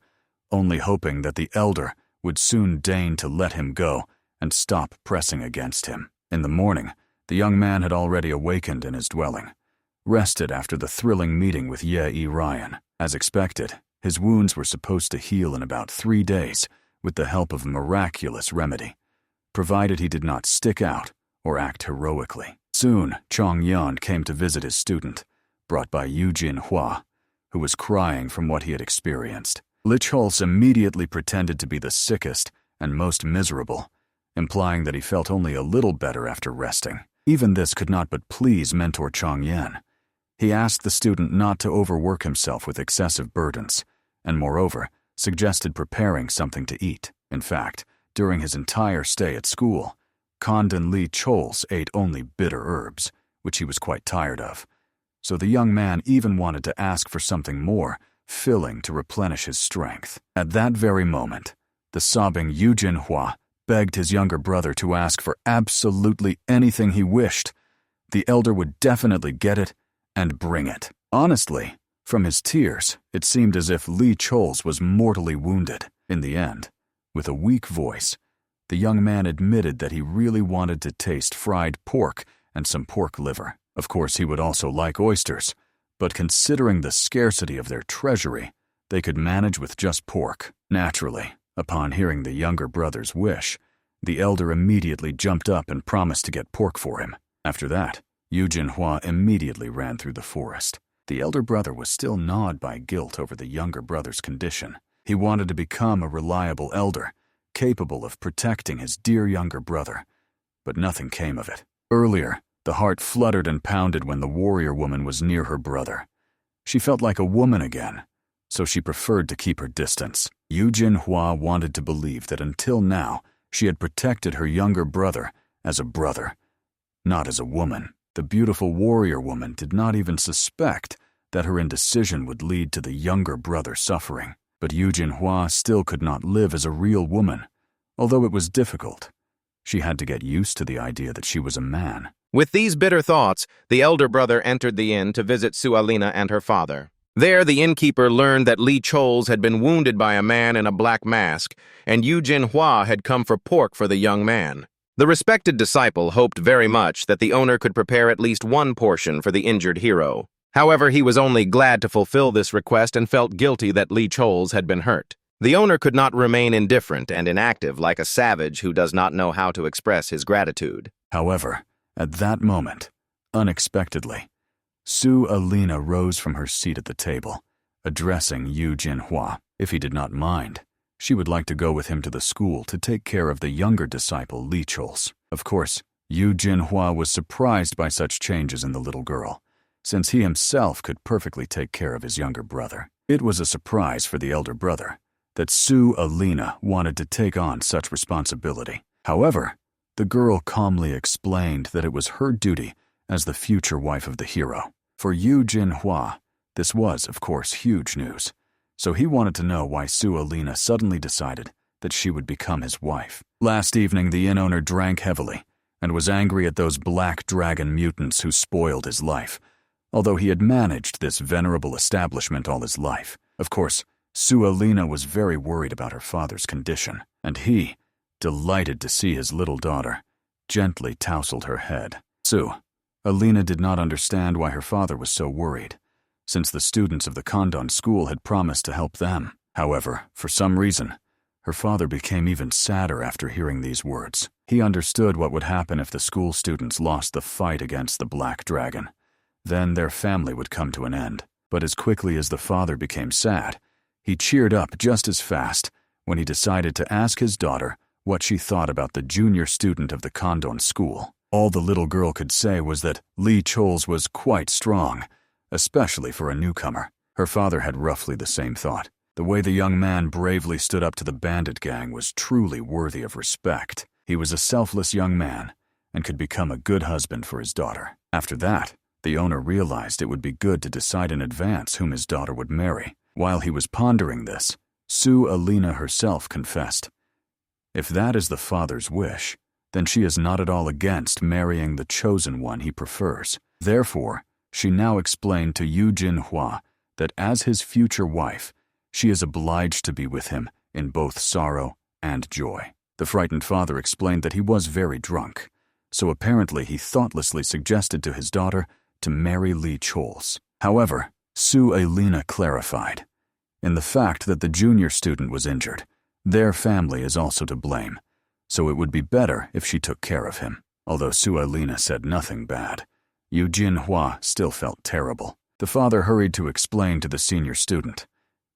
only hoping that the elder would soon deign to let him go and stop pressing against him. In the morning, the young man had already awakened in his dwelling, rested after the thrilling meeting with Yahello. As expected, his wounds were supposed to heal in about 3 days with the help of a miraculous remedy, provided he did not stick out or act heroically. Soon, Changyan came to visit his student, brought by Eugene Hua, who was crying from what he had experienced. Chores immediately pretended to be the sickest and most miserable, implying that he felt only a little better after resting. Even this could not but please mentor Changyan. He asked the student not to overwork himself with excessive burdens, and moreover, suggested preparing something to eat. In fact, during his entire stay at school, Condan Chores ate only bitter herbs, which he was quite tired of. So the young man even wanted to ask for something more, filling to replenish his strength. At that very moment, the sobbing Eugene Hua begged his younger brother to ask for absolutely anything he wished. The elder would definitely get it and bring it. Honestly, from his tears, it seemed as if Chores was mortally wounded. In the end, with a weak voice, the young man admitted that he really wanted to taste fried pork and some pork liver. Of course, he would also like oysters, but considering the scarcity of their treasury, they could manage with just pork. Naturally, upon hearing the younger brother's wish, the elder immediately jumped up and promised to get pork for him. After that, Eugene Hua immediately ran through the forest. The elder brother was still gnawed by guilt over the younger brother's condition. He wanted to become a reliable elder, capable of protecting his dear younger brother, but nothing came of it. Earlier, the heart fluttered and pounded when the warrior woman was near her brother. She felt like a woman again, so she preferred to keep her distance. Eugene Hua wanted to believe that until now she had protected her younger brother as a brother, not as a woman. The beautiful warrior woman did not even suspect that her indecision would lead to the younger brother suffering. But Eugene Hua still could not live as a real woman, although it was difficult. She had to get used to the idea that she was a man. With these bitter thoughts, the elder brother entered the inn to visit Su Alin and her father. There, the innkeeper learned that chores had been wounded by a man in a black mask, and Eugene Hua had come for pork for the young man. The respected disciple hoped very much that the owner could prepare at least one portion for the injured hero. However, he was only glad to fulfill this request and felt guilty that chores had been hurt. The owner could not remain indifferent and inactive like a savage who does not know how to express his gratitude. However, at that moment, unexpectedly, Su Alin rose from her seat at the table, addressing Eugene Hua. If he did not mind, she would like to go with him to the school to take care of the younger disciple chores. Of course, Eugene Hua was surprised by such changes in the little girl, since he himself could perfectly take care of his younger brother. It was a surprise for the elder brother that Su Alin wanted to take on such responsibility. However, the girl calmly explained that it was her duty as the future wife of the hero. For Eugene Hua, this was, of course, huge news, so he wanted to know why Su Alin suddenly decided that she would become his wife. Last evening, the inn owner drank heavily and was angry at those black dragon mutants who spoiled his life, although he had managed this venerable establishment all his life. Of course, Su Alin was very worried about her father's condition, and he, delighted to see his little daughter, gently tousled her head. Su Alin did not understand why her father was so worried, since the students of the Condan school had promised to help them. However, for some reason, her father became even sadder after hearing these words. He understood what would happen if the school students lost the fight against the Black Dragon. Then their family would come to an end. But as quickly as the father became sad, he cheered up just as fast when he decided to ask his daughter what she thought about the junior student of the Condan school. All the little girl could say was that chores was quite strong, especially for a newcomer. Her father had roughly the same thought. The way the young man bravely stood up to the bandit gang was truly worthy of respect. He was a selfless young man and could become a good husband for his daughter. After that, the owner realized it would be good to decide in advance whom his daughter would marry. While he was pondering this, Su Alin herself confessed, "If that is the father's wish, then she is not at all against marrying the chosen one he prefers." Therefore, she now explained to Eugene Hua that as his future wife, she is obliged to be with him in both sorrow and joy. The frightened father explained that he was very drunk, so apparently he thoughtlessly suggested to his daughter to marry chores. However, Su Alin clarified, in the fact that the junior student was injured, their family is also to blame, so it would be better if she took care of him. Although Su Alin said nothing bad, Eugene Hua still felt terrible. The father hurried to explain to the senior student,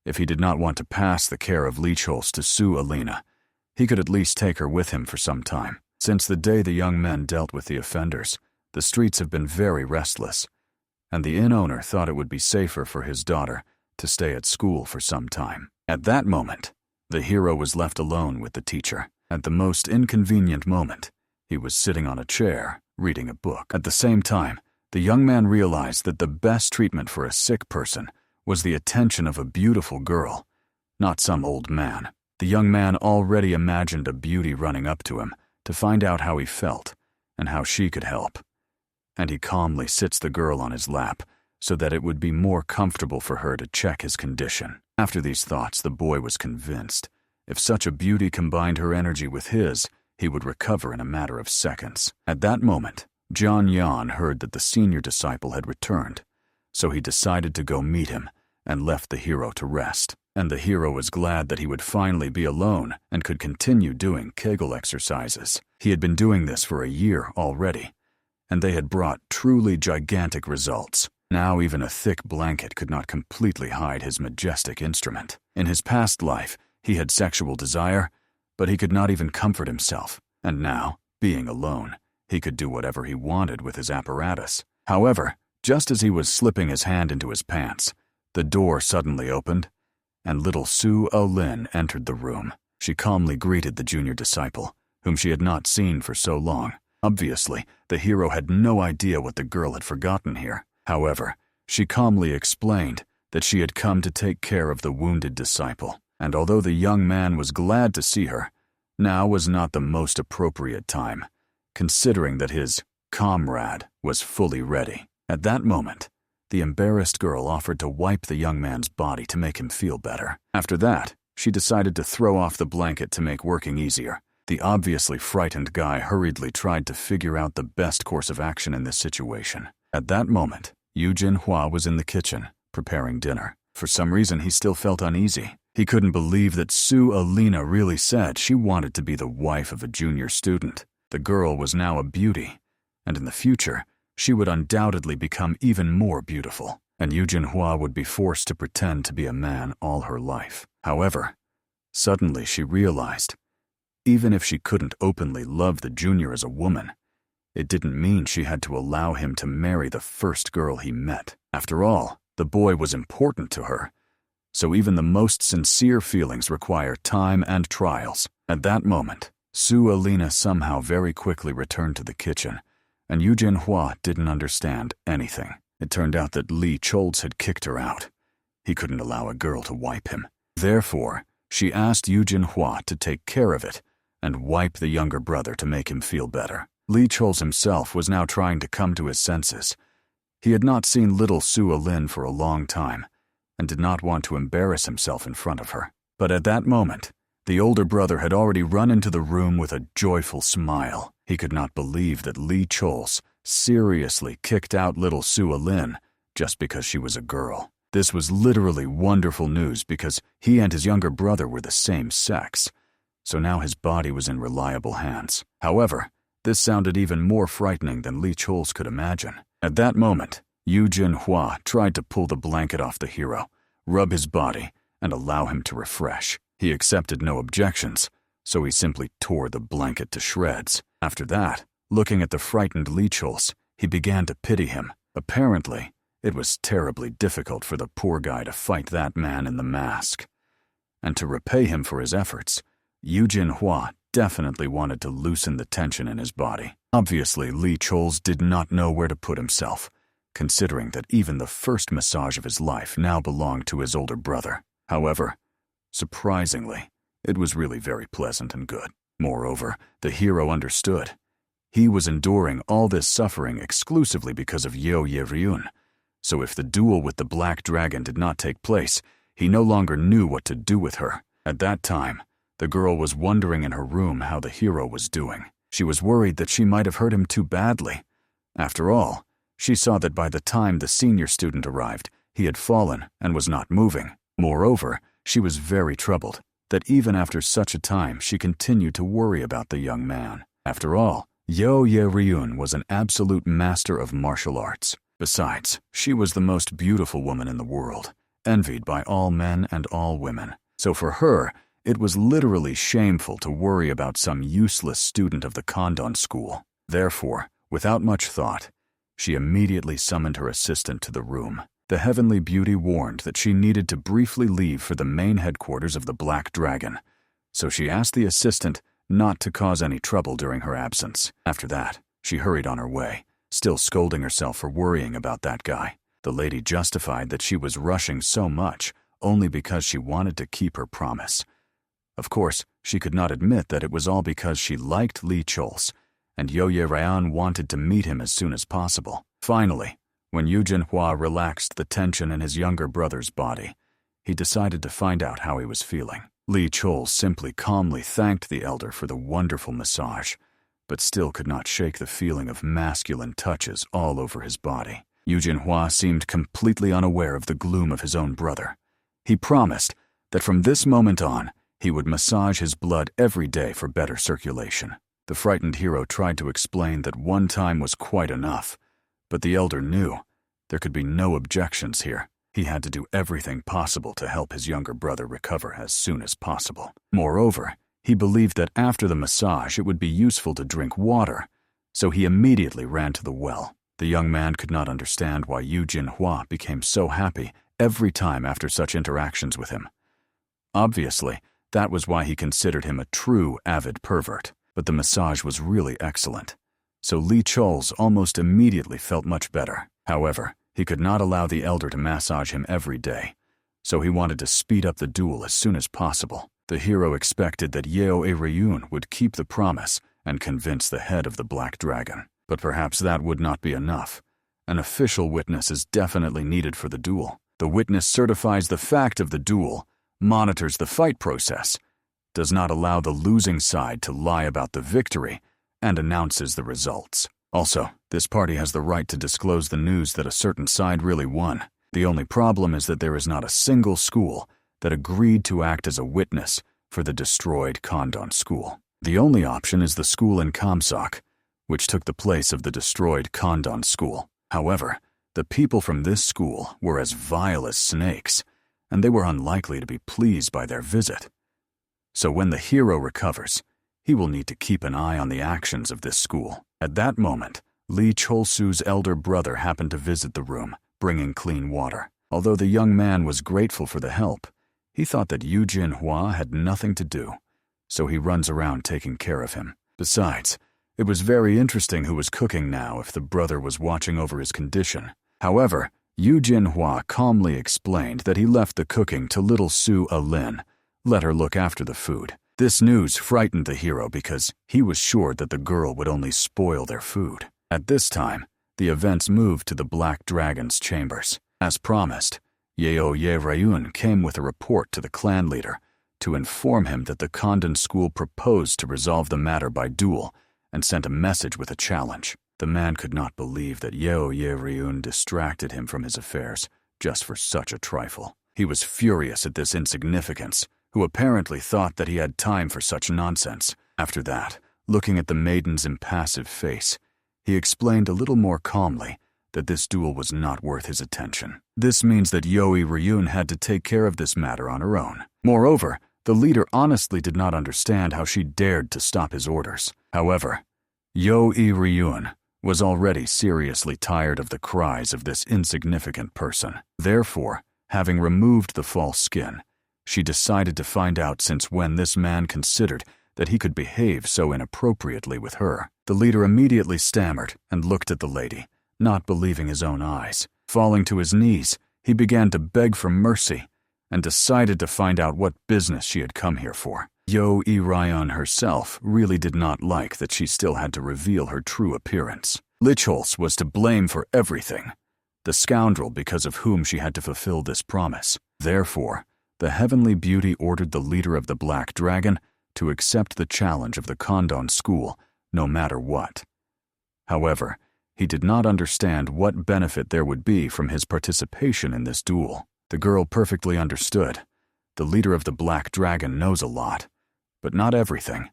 if he did not want to pass the care of chores to Su Alin, he could at least take her with him for some time. Since the day the young men dealt with the offenders, the streets have been very restless, and the inn owner thought it would be safer for his daughter to stay at school for some time. At that moment, the hero was left alone with the teacher. At the most inconvenient moment, he was sitting on a chair, reading a book. At the same time, the young man realized that the best treatment for a sick person was the attention of a beautiful girl, not some old man. The young man already imagined a beauty running up to him to find out how he felt and how she could help. And he calmly sits the girl on his lap so that it would be more comfortable for her to check his condition. After these thoughts, the boy was convinced if such a beauty combined her energy with his, he would recover in a matter of seconds. At that moment, John Yan heard that the senior disciple had returned, so he decided to go meet him and left the hero to rest. And the hero was glad that he would finally be alone and could continue doing Kegel exercises. He had been doing this for a year already, and they had brought truly gigantic results. Now even a thick blanket could not completely hide his majestic instrument. In his past life, he had sexual desire, but he could not even comfort himself. And now, being alone, he could do whatever he wanted with his apparatus. However, just as he was slipping his hand into his pants, the door suddenly opened, and little Su Alin entered the room. She calmly greeted the junior disciple, whom she had not seen for so long. Obviously, the hero had no idea what the girl had forgotten here. However, she calmly explained that she had come to take care of the wounded disciple, and although the young man was glad to see her, now was not the most appropriate time, considering that his comrade was fully ready. At that moment, the embarrassed girl offered to wipe the young man's body to make him feel better. After that, she decided to throw off the blanket to make working easier. The obviously frightened guy hurriedly tried to figure out the best course of action in this situation. At that moment, Eugene Hua was in the kitchen, preparing dinner. For some reason, he still felt uneasy. He couldn't believe that Su Alin really said she wanted to be the wife of a junior student. The girl was now a beauty, and in the future, she would undoubtedly become even more beautiful, and Eugene Hua would be forced to pretend to be a man all her life. However, suddenly she realized, even if she couldn't openly love the junior as a woman, it didn't mean she had to allow him to marry the first girl he met. After all, the boy was important to her, so even the most sincere feelings require time and trials. At that moment, Su Alin somehow very quickly returned to the kitchen, and Eugene Hua didn't understand anything. It turned out that Lee Cholz had kicked her out. He couldn't allow a girl to wipe him. Therefore, she asked Eugene Hua to take care of it and wipe the younger brother to make him feel better. Lee Cholz himself was now trying to come to his senses. He had not seen little Su Alin for a long time and did not want to embarrass himself in front of her. But at that moment, the older brother had already run into the room with a joyful smile. He could not believe that Lee Cholz seriously kicked out little Su Alin just because she was a girl. This was literally wonderful news because he and his younger brother were the same sex, so now his body was in reliable hands. However, this sounded even more frightening than Lee Cholz could imagine. At that moment, Eugene Hua tried to pull the blanket off the hero, rub his body, and allow him to refresh. He accepted no objections, so he simply tore the blanket to shreds. After that, looking at the frightened Lee Cholz, he began to pity him. Apparently, it was terribly difficult for the poor guy to fight that man in the mask. And to repay him for his efforts, Eugene Hua definitely wanted to loosen the tension in his body. Obviously, Lee Cholz did not know where to put himself, considering that even the first massage of his life now belonged to his older brother. However, surprisingly, it was really very pleasant and good. Moreover, the hero understood. He was enduring all this suffering exclusively because of Yahello, so if the duel with the Black Dragon did not take place, he no longer knew what to do with her. At that time, the girl was wondering in her room how the hero was doing. She was worried that she might have hurt him too badly. After all, she saw that by the time the senior student arrived, he had fallen and was not moving. Moreover, she was very troubled that even after such a time she continued to worry about the young man. After all, Yahello was an absolute master of martial arts. Besides, she was the most beautiful woman in the world, envied by all men and all women. So for her, it was literally shameful to worry about some useless student of the Condan school. Therefore, without much thought, she immediately summoned her assistant to the room. The heavenly beauty warned that she needed to briefly leave for the main headquarters of the Black Dragon, so she asked the assistant not to cause any trouble during her absence. After that, she hurried on her way, still scolding herself for worrying about that guy. The lady justified that she was rushing so much only because she wanted to keep her promise. Of course, she could not admit that it was all because she liked Lee Cholz, and Yahello wanted to meet him as soon as possible. Finally, when Eugene Hua relaxed the tension in his younger brother's body, he decided to find out how he was feeling. Lee Cholz simply calmly thanked the elder for the wonderful massage, but still could not shake the feeling of masculine touches all over his body. Eugene Hua seemed completely unaware of the gloom of his own brother. He promised that from this moment on, he would massage his blood every day for better circulation. The frightened hero tried to explain that one time was quite enough, but the elder knew there could be no objections here. He had to do everything possible to help his younger brother recover as soon as possible. Moreover, he believed that after the massage it would be useful to drink water, so he immediately ran to the well. The young man could not understand why Eugene Hua became so happy every time after such interactions with him. Obviously, that was why he considered him a true avid pervert. But the massage was really excellent. So Lee Chol's almost immediately felt much better. However, he could not allow the elder to massage him every day. So he wanted to speed up the duel as soon as possible. The hero expected that Yeo Ryun would keep the promise and convince the head of the Black Dragon. But perhaps that would not be enough. An official witness is definitely needed for the duel. The witness certifies the fact of the duel, monitors the fight process, does not allow the losing side to lie about the victory, and announces the results. Also, this party has the right to disclose the news that a certain side really won. The only problem is that there is not a single school that agreed to act as a witness for the destroyed Condan school. The only option is the school in Kamsak, which took the place of the destroyed Condan school. However, the people from this school were as vile as snakes, and they were unlikely to be pleased by their visit. So when the hero recovers, he will need to keep an eye on the actions of this school. At that moment, Lee Cholsu's elder brother happened to visit the room, bringing clean water. Although the young man was grateful for the help, he thought that Eugene Hua had nothing to do, so he runs around taking care of him. Besides, it was very interesting who was cooking now if the brother was watching over his condition. However, Eugene Hua calmly explained that he left the cooking to little Su Alin, let her look after the food. This news frightened the hero because he was sure that the girl would only spoil their food. At this time, the events moved to the Black Dragon's chambers. As promised, Yeo Ryun came with a report to the clan leader to inform him that the Condan school proposed to resolve the matter by duel and sent a message with a challenge. The man could not believe that Yeo Ryun distracted him from his affairs just for such a trifle. He was furious at this insignificance, who apparently thought that he had time for such nonsense. After that, looking at the maiden's impassive face, he explained a little more calmly that this duel was not worth his attention. This means that Yeo Ryun had to take care of this matter on her own. Moreover, the leader honestly did not understand how she dared to stop his orders. However, Yeo Ryun was already seriously tired of the cries of this insignificant person. Therefore, having removed the false skin, she decided to find out since when this man considered that he could behave so inappropriately with her. The leader immediately stammered and looked at the lady, not believing his own eyes. Falling to his knees, he began to beg for mercy and decided to find out what business she had come here for. Yeo Ryun herself really did not like that she still had to reveal her true appearance. Lichholz was to blame for everything, the scoundrel because of whom she had to fulfill this promise. Therefore, the heavenly beauty ordered the leader of the Black Dragon to accept the challenge of the Condan school, no matter what. However, he did not understand what benefit there would be from his participation in this duel. The girl perfectly understood. The leader of the Black Dragon knows a lot, but not everything,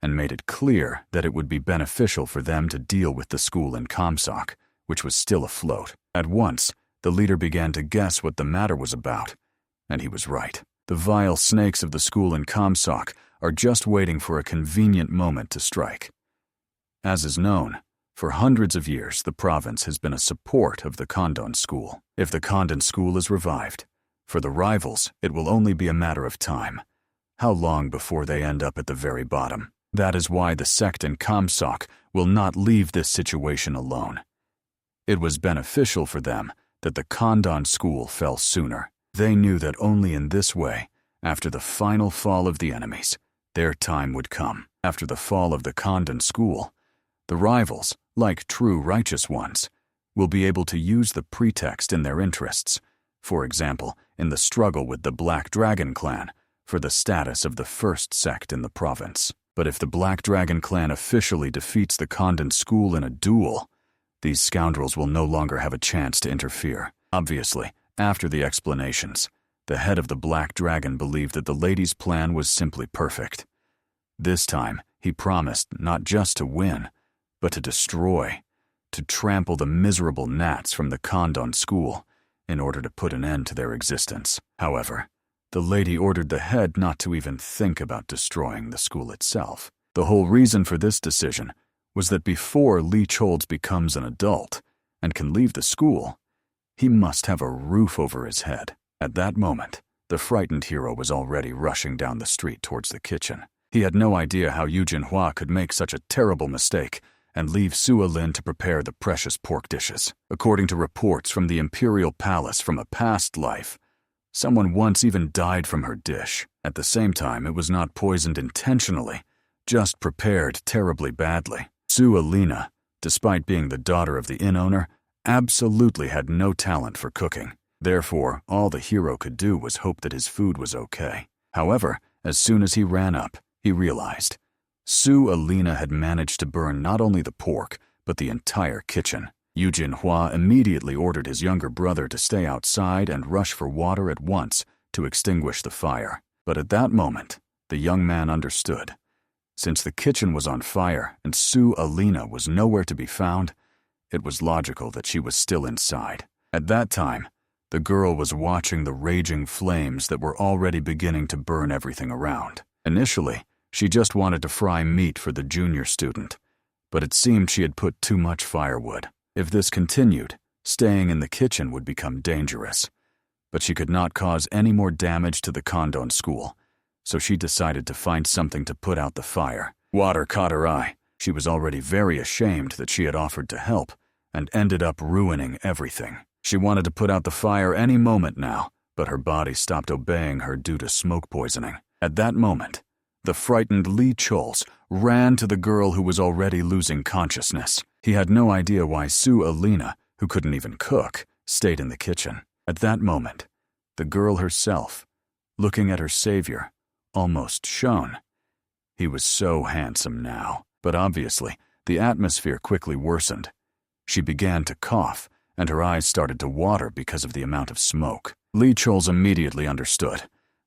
and made it clear that it would be beneficial for them to deal with the school in Kamsak, which was still afloat. At once, the leader began to guess what the matter was about, and he was right. The vile snakes of the school in Kamsak are just waiting for a convenient moment to strike. As is known, for hundreds of years the province has been a support of the Condan school. If the Condan school is revived, for the rivals it will only be a matter of time. How long before they end up at the very bottom? That is why the sect in Kamsak will not leave this situation alone. It was beneficial for them that the Condan school fell sooner. They knew that only in this way, after the final fall of the enemies, their time would come. After the fall of the Condan school, the rivals, like true righteous ones, will be able to use the pretext in their interests, for example, in the struggle with the Black Dragon clan for the status of the first sect in the province. But if the Black Dragon clan officially defeats the Condan school in a duel, these scoundrels will no longer have a chance to interfere. Obviously, after the explanations, the head of the Black Dragon believed that the lady's plan was simply perfect. This time, he promised not just to win, but to destroy, to trample the miserable gnats from the Condan school in order to put an end to their existence. However, the lady ordered the head not to even think about destroying the school itself. The whole reason for this decision was that before Lee Cholz becomes an adult and can leave the school, he must have a roof over his head. At that moment, The frightened hero was already rushing down the street towards the kitchen. He had no idea how Eugene Hua could make such a terrible mistake and leave Su Alin to prepare the precious pork dishes. According to reports from the Imperial Palace from a past life, someone once even died from her dish. At the same time, it was not poisoned intentionally, just prepared terribly badly. Su Alina, despite being the daughter of the inn owner, absolutely had no talent for cooking. Therefore, all the hero could do was hope that his food was okay. However, as soon as he ran up, he realized Su Alina had managed to burn not only the pork, but the entire kitchen. Eugene Hua immediately ordered his younger brother to stay outside and rush for water at once to extinguish the fire. But at that moment, the young man understood. Since the kitchen was on fire and Su Alina was nowhere to be found, it was logical that she was still inside. At that time, the girl was watching the raging flames that were already beginning to burn everything around. Initially, she just wanted to fry meat for the junior student, but it seemed she had put too much firewood. If this continued, staying in the kitchen would become dangerous. But she could not cause any more damage to the Condan school, so she decided to find something to put out the fire. Water caught her eye. She was already very ashamed that she had offered to help, and ended up ruining everything. She wanted to put out the fire any moment now, but her body stopped obeying her due to smoke poisoning. At that moment, the frightened Lee Chols ran to the girl who was already losing consciousness. He had no idea why Su Alina, who couldn't even cook, stayed in the kitchen. At that moment, the girl herself, looking at her savior, almost shone. He was so handsome now, but obviously, the atmosphere quickly worsened. She began to cough, and her eyes started to water because of the amount of smoke. Lee Chols immediately understood.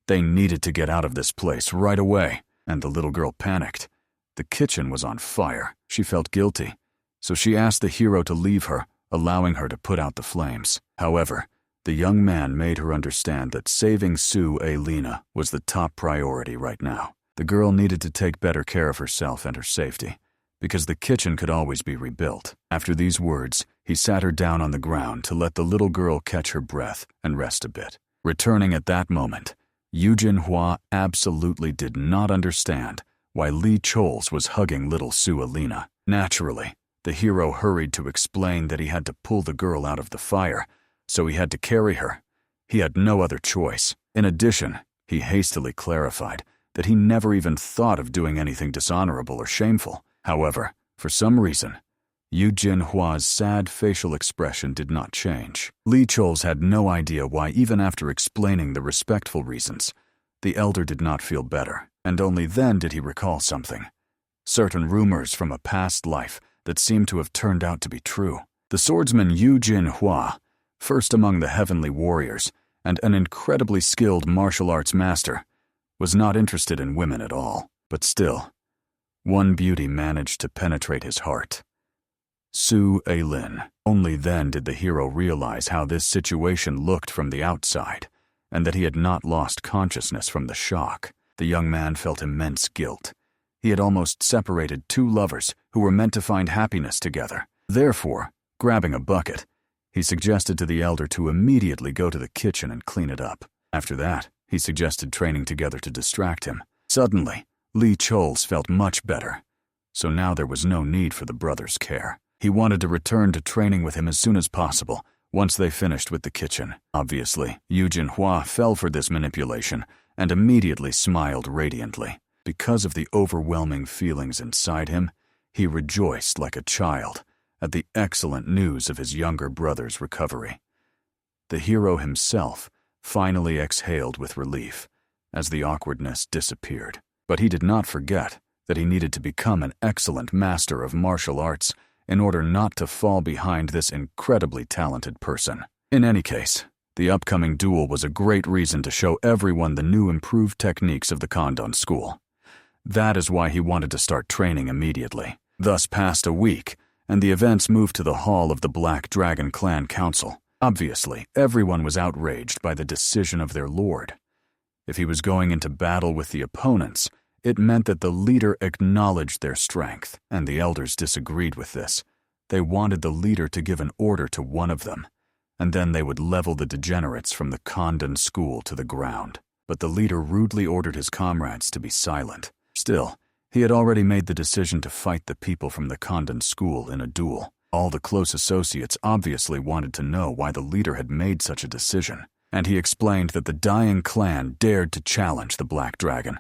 They needed to get out of this place right away, and the little girl panicked. The kitchen was on fire. She felt guilty, so she asked the hero to leave her, allowing her to put out the flames. However, the young man made her understand that saving Su Alina was the top priority right now. The girl needed to take better care of herself and her safety, because the kitchen could always be rebuilt. After these words, he sat her down on the ground to let the little girl catch her breath and rest a bit. Returning at that moment, Eugene Hua absolutely did not understand why Lee Chols was hugging little Su Alina. Naturally, the hero hurried to explain that he had to pull the girl out of the fire, so he had to carry her. He had no other choice. In addition, he hastily clarified that he never even thought of doing anything dishonorable or shameful. However, for some reason, Eugene Hua's sad facial expression did not change. Lee Chols had no idea why, even after explaining the respectful reasons, the elder did not feel better, and only then did he recall something. Certain rumors from a past life that seemed to have turned out to be true. The swordsman Eugene Hua, first among the heavenly warriors, and an incredibly skilled martial arts master, was not interested in women at all. But still, one beauty managed to penetrate his heart. Su Alin. Only then did the hero realize how this situation looked from the outside, and that he had not lost consciousness from the shock. The young man felt immense guilt. He had almost separated two lovers who were meant to find happiness together. Therefore, grabbing a bucket, he suggested to the elder to immediately go to the kitchen and clean it up. After that, he suggested training together to distract him. Suddenly, Lee Chols felt much better, so now there was no need for the brother's care. He wanted to return to training with him as soon as possible, once they finished with the kitchen. Obviously, Eugene Hua fell for this manipulation and immediately smiled radiantly. Because of the overwhelming feelings inside him, he rejoiced like a child at the excellent news of his younger brother's recovery. The hero himself finally exhaled with relief as the awkwardness disappeared. But he did not forget that he needed to become an excellent master of martial arts in order not to fall behind this incredibly talented person. In any case, the upcoming duel was a great reason to show everyone the new improved techniques of the Condan school. That is why he wanted to start training immediately. Thus passed a week, and the events moved to the hall of the Black Dragon Clan Council. Obviously, everyone was outraged by the decision of their lord. If he was going into battle with the opponents, it meant that the leader acknowledged their strength, and the elders disagreed with this. They wanted the leader to give an order to one of them, and then they would level the degenerates from the Condan school to the ground. But the leader rudely ordered his comrades to be silent. Still, he had already made the decision to fight the people from the Condan school in a duel. All the close associates obviously wanted to know why the leader had made such a decision, and he explained that the dying clan dared to challenge the Black Dragon,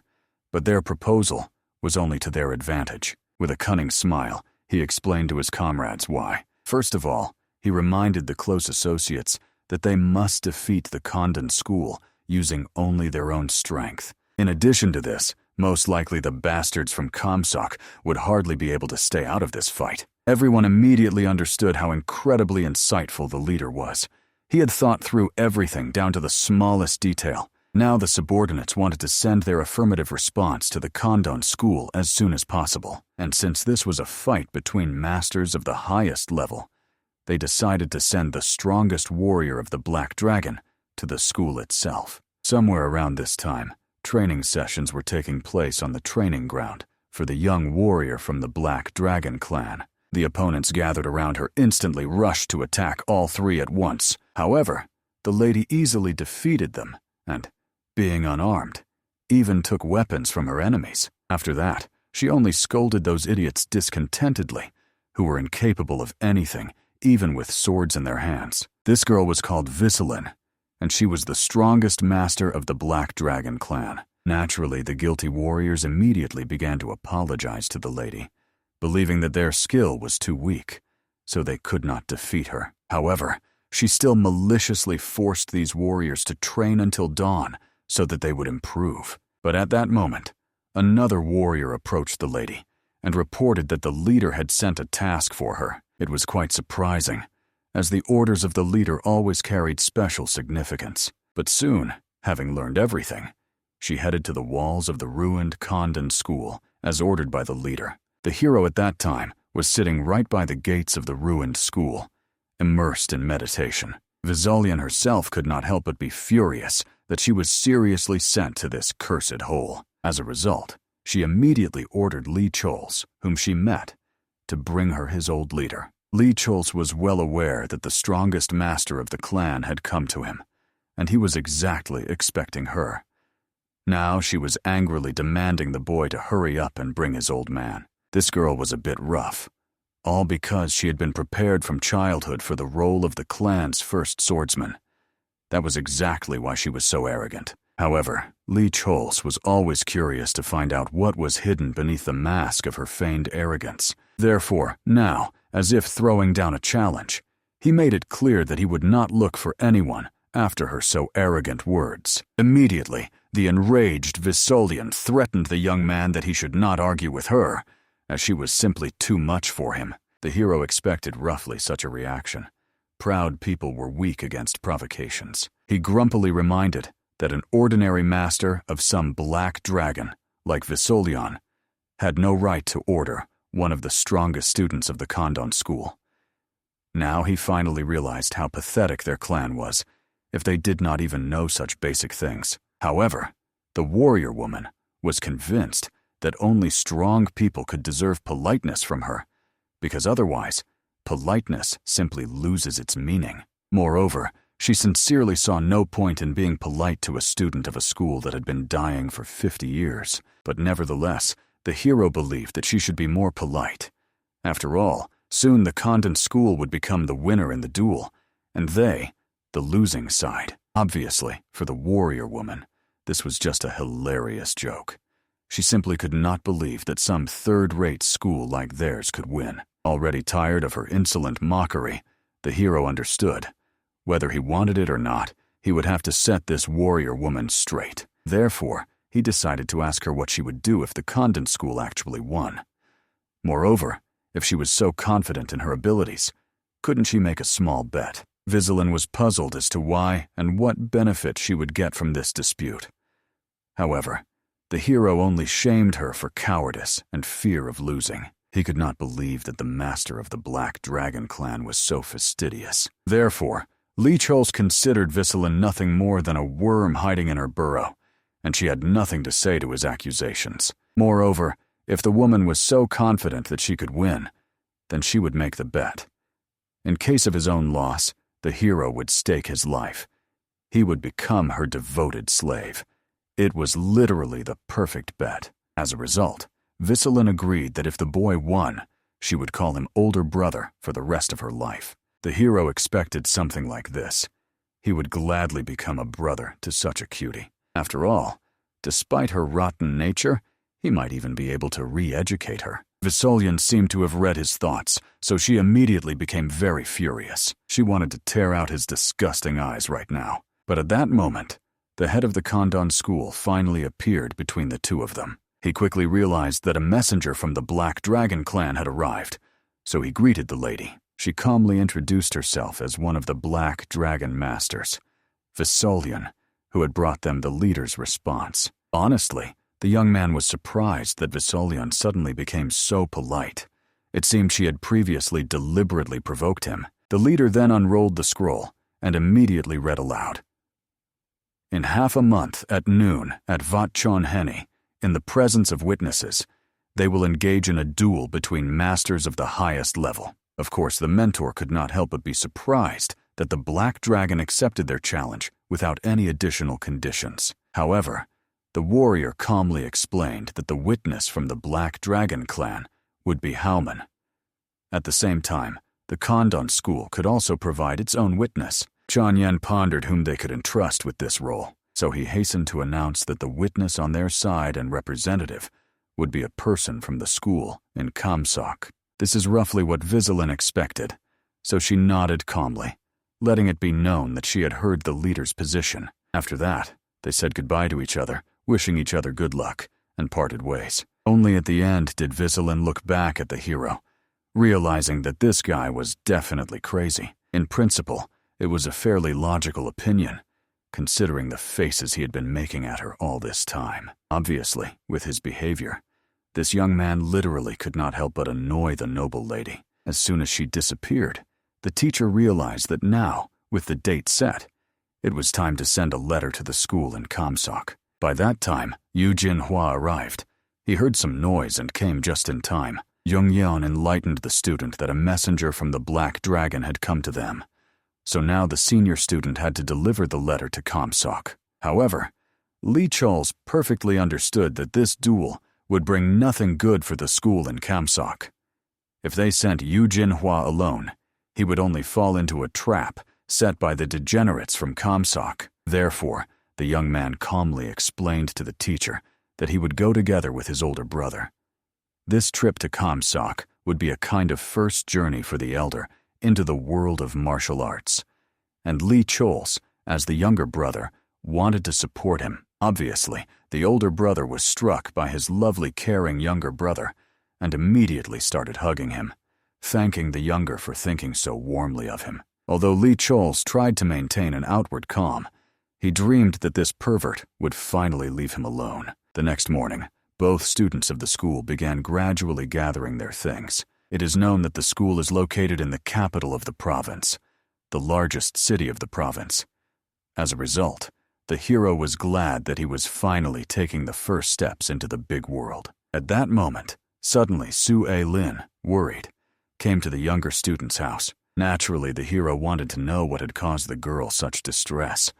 but their proposal was only to their advantage. With a cunning smile, he explained to his comrades why. First of all, he reminded the close associates that they must defeat the Condan school using only their own strength. In addition to this, most likely the bastards from Comstock would hardly be able to stay out of this fight. Everyone immediately understood how incredibly insightful the leader was. He had thought through everything down to the smallest detail. Now the subordinates wanted to send their affirmative response to the Condan school as soon as possible. And since this was a fight between masters of the highest level, they decided to send the strongest warrior of the Black Dragon to the school itself. Somewhere around this time, training sessions were taking place on the training ground for the young warrior from the Black Dragon clan. The opponents gathered around her instantly rushed to attack all three at once. However, the lady easily defeated them and, being unarmed, even took weapons from her enemies. After that, she only scolded those idiots discontentedly, who were incapable of anything, even with swords in their hands. This girl was called Visolon, and she was the strongest master of the Black Dragon clan. Naturally, the guilty warriors immediately began to apologize to the lady, believing that their skill was too weak, so they could not defeat her. However, she still maliciously forced these warriors to train until dawn so that they would improve. But at that moment, another warrior approached the lady and reported that the leader had sent a task for her. It was quite surprising, as the orders of the leader always carried special significance. But soon, having learned everything, she headed to the walls of the ruined Condan school as ordered by the leader. The hero at that time was sitting right by the gates of the ruined school, immersed in meditation. Visolon herself could not help but be furious that she was seriously sent to this cursed hole. As a result, she immediately ordered Lee Chols, whom she met, to bring her his old leader. Lee Chols was well aware that the strongest master of the clan had come to him, and he was exactly expecting her. Now she was angrily demanding the boy to hurry up and bring his old man. This girl was a bit rough, all because she had been prepared from childhood for the role of the clan's first swordsman. That was exactly why she was so arrogant. However, Lee Chols was always curious to find out what was hidden beneath the mask of her feigned arrogance. Therefore, now, as if throwing down a challenge, he made it clear that he would not look for anyone after her so arrogant words. Immediately, the enraged Visolon threatened the young man that he should not argue with her, as she was simply too much for him. The hero expected roughly such a reaction. Proud people were weak against provocations. He grumpily reminded that an ordinary master of some black dragon, like Visolon, had no right to order one of the strongest students of the Condan school. Now he finally realized how pathetic their clan was, if they did not even know such basic things. However, the warrior woman was convinced that only strong people could deserve politeness from her, because otherwise, politeness simply loses its meaning. Moreover, she sincerely saw no point in being polite to a student of a school that had been dying for 50 years. But nevertheless, the hero believed that she should be more polite. After all, soon the Condan school would become the winner in the duel, and they, the losing side. Obviously, for the warrior woman, this was just a hilarious joke. She simply could not believe that some third-rate school like theirs could win. Already tired of her insolent mockery, the hero understood. Whether he wanted it or not, he would have to set this warrior woman straight. Therefore, he decided to ask her what she would do if the Condan school actually won. Moreover, if she was so confident in her abilities, couldn't she make a small bet? Visolon was puzzled as to why and what benefit she would get from this dispute. However, the hero only shamed her for cowardice and fear of losing. He could not believe that the master of the Black Dragon clan was so fastidious. Therefore, Lee Chols considered Visolon nothing more than a worm hiding in her burrow, and she had nothing to say to his accusations. Moreover, if the woman was so confident that she could win, then she would make the bet. In case of his own loss, the hero would stake his life. He would become her devoted slave. It was literally the perfect bet. As a result, Visolon agreed that if the boy won, she would call him older brother for the rest of her life. The hero expected something like this. He would gladly become a brother to such a cutie. After all, despite her rotten nature, he might even be able to re-educate her. Visolon seemed to have read his thoughts, so she immediately became very furious. She wanted to tear out his disgusting eyes right now. But at that moment, the head of the Condan school finally appeared between the two of them. He quickly realized that a messenger from the Black Dragon clan had arrived, so he greeted the lady. She calmly introduced herself as one of the Black Dragon Masters, Visolon, who had brought them the leader's response. Honestly, the young man was surprised that Visolon suddenly became so polite. It seemed she had previously deliberately provoked him. The leader then unrolled the scroll and immediately read aloud. In half a month at noon at Wat Chon Heni, in the presence of witnesses, they will engage in a duel between masters of the highest level. Of course, the mentor could not help but be surprised that the Black Dragon accepted their challenge without any additional conditions. However, the warrior calmly explained that the witness from the Black Dragon clan would be Howman. At the same time, the Condan school could also provide its own witness. Chon Yen pondered whom they could entrust with this role, so he hastened to announce that the witness on their side and representative would be a person from the school in Kamsok. This is roughly what Visolon expected, so she nodded calmly, letting it be known that she had heard the leader's position. After that, they said goodbye to each other, wishing each other good luck, and parted ways. Only at the end did Visolon look back at the hero, realizing that this guy was definitely crazy. In principle, it was a fairly logical opinion, considering the faces he had been making at her all this time. Obviously, with his behavior, this young man literally could not help but annoy the noble lady. As soon as she disappeared, the teacher realized that now, with the date set, it was time to send a letter to the school in Kamsok. By that time, Eugene Hua arrived. He heard some noise and came just in time. Yongyeon enlightened the student that a messenger from the Black Dragon had come to them. So now the senior student had to deliver the letter to Kamsok. However, Lee Chols perfectly understood that this duel would bring nothing good for the school in Kamsok. If they sent Eugene Hua alone, he would only fall into a trap set by the degenerates from Kamsok. Therefore, the young man calmly explained to the teacher that he would go together with his older brother. This trip to Kamsok would be a kind of first journey for the elder into the world of martial arts, and Lee Chols, as the younger brother, wanted to support him. Obviously, the older brother was struck by his lovely, caring younger brother and immediately started hugging him, thanking the younger for thinking so warmly of him. Although Lee Chols tried to maintain an outward calm, he dreamed that this pervert would finally leave him alone. The next morning, both students of the school began gradually gathering their things. It is known that the school is located in the capital of the province, the largest city of the province. As a result, the hero was glad that he was finally taking the first steps into the big world. At that moment, suddenly Su Alin, worried, came to the younger student's house. Naturally, the hero wanted to know what had caused the girl such distress.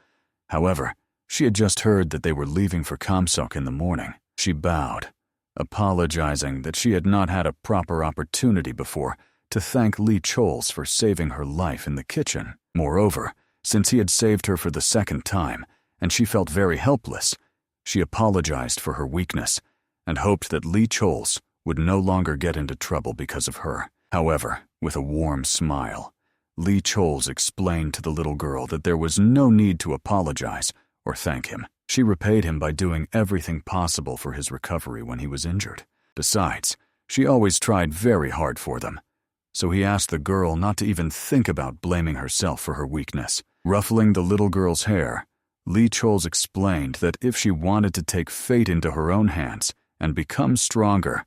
However, she had just heard that they were leaving for Kamsok in the morning. She bowed, apologizing that she had not had a proper opportunity before to thank Lee Chols for saving her life in the kitchen. Moreover, since he had saved her for the second time, and she felt very helpless, she apologized for her weakness and hoped that Lee Chols would no longer get into trouble because of her. However, with a warm smile, Lee Chols explained to the little girl that there was no need to apologize or thank him. She repaid him by doing everything possible for his recovery when he was injured. Besides, she always tried very hard for them, so he asked the girl not to even think about blaming herself for her weakness. Ruffling the little girl's hair, Lee Chols explained that if she wanted to take fate into her own hands and become stronger,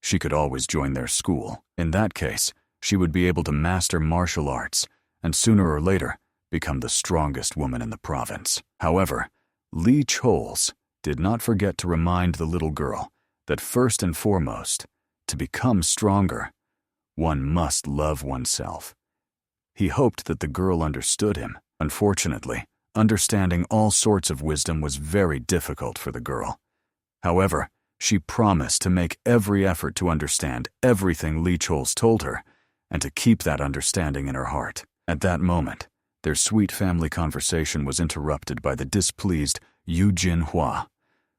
she could always join their school. In that case, she would be able to master martial arts and sooner or later become the strongest woman in the province. However, Lee Chols did not forget to remind the little girl that first and foremost, to become stronger, one must love oneself. He hoped that the girl understood him. Unfortunately, understanding all sorts of wisdom was very difficult for the girl. However, she promised to make every effort to understand everything Lee Chol's told her and to keep that understanding in her heart. At that moment, their sweet family conversation was interrupted by the displeased Eugene Hua,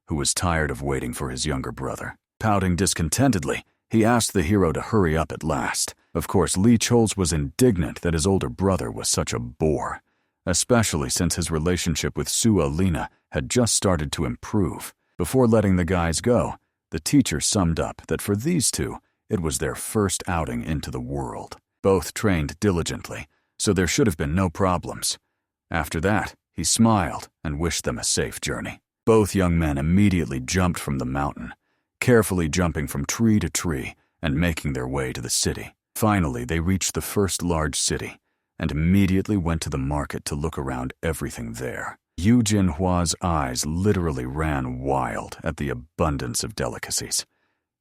who was tired of waiting for his younger brother. Pouting discontentedly, he asked the hero to hurry up at last. Of course, Lee Chol's was indignant that his older brother was such a bore, especially since his relationship with Su Alin had just started to improve. Before letting the guys go, the teacher summed up that for these two, it was their first outing into the world. Both trained diligently, so there should have been no problems. After that, he smiled and wished them a safe journey. Both young men immediately jumped from the mountain, carefully jumping from tree to tree and making their way to the city. Finally, they reached the first large city and immediately went to the market to look around everything there. Eugene Hua's eyes literally ran wild at the abundance of delicacies.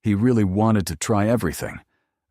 He really wanted to try everything,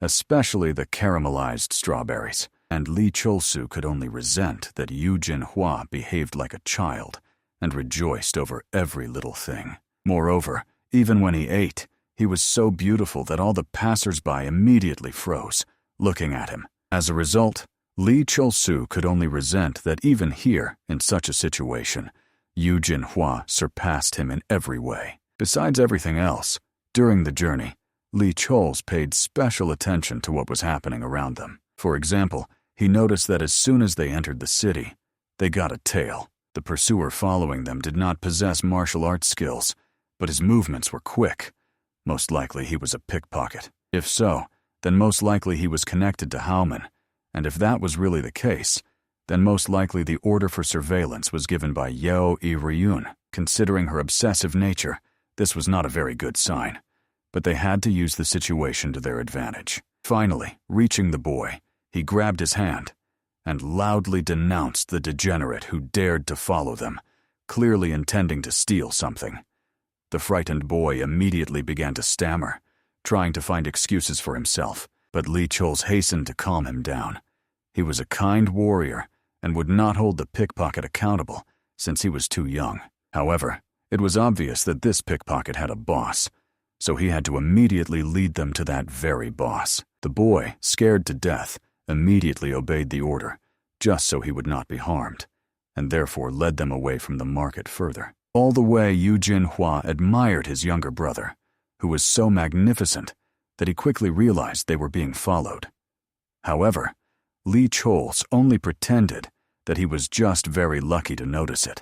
especially the caramelized strawberries, and Lee Cholsu could only resent that Eugene Hua behaved like a child and rejoiced over every little thing. Moreover, even when he ate, he was so beautiful that all the passers-by immediately froze, looking at him. As a result, Lee Cholsu could only resent that even here, in such a situation, Eugene Hua surpassed him in every way. Besides everything else, during the journey, Lee Chol's paid special attention to what was happening around them. For example, he noticed that as soon as they entered the city, they got a tail. The pursuer following them did not possess martial arts skills, but his movements were quick. Most likely he was a pickpocket. If so, then most likely he was connected to Howman, and if that was really the case, then most likely the order for surveillance was given by Yeo I-ryun. Considering her obsessive nature, this was not a very good sign, but they had to use the situation to their advantage. Finally, reaching the boy, he grabbed his hand and loudly denounced the degenerate who dared to follow them, clearly intending to steal something. The frightened boy immediately began to stammer, trying to find excuses for himself, but Lee Chol's hastened to calm him down. He was a kind warrior and would not hold the pickpocket accountable since he was too young. However, it was obvious that this pickpocket had a boss, so he had to immediately lead them to that very boss. The boy, scared to death, immediately obeyed the order, just so he would not be harmed, and therefore led them away from the market further. All the way, Eugene Hua admired his younger brother, who was so magnificent that he quickly realized they were being followed. However, Lee Chol's only pretended that he was just very lucky to notice it.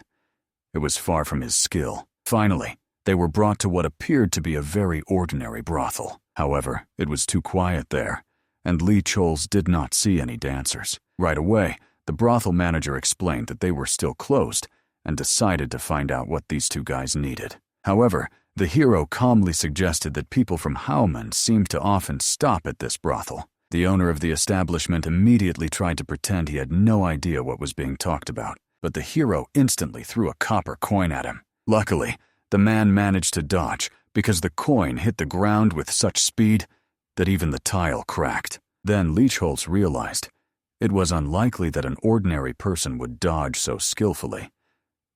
It was far from his skill. Finally, they were brought to what appeared to be a very ordinary brothel. However, it was too quiet there, and Lee Chol's did not see any dancers. Right away, the brothel manager explained that they were still closed and decided to find out what these two guys needed. However, the hero calmly suggested that people from Howman seemed to often stop at this brothel. The owner of the establishment immediately tried to pretend he had no idea what was being talked about, but the hero instantly threw a copper coin at him. Luckily, the man managed to dodge because the coin hit the ground with such speed that even the tile cracked. Then Leechholz realized it was unlikely that an ordinary person would dodge so skillfully.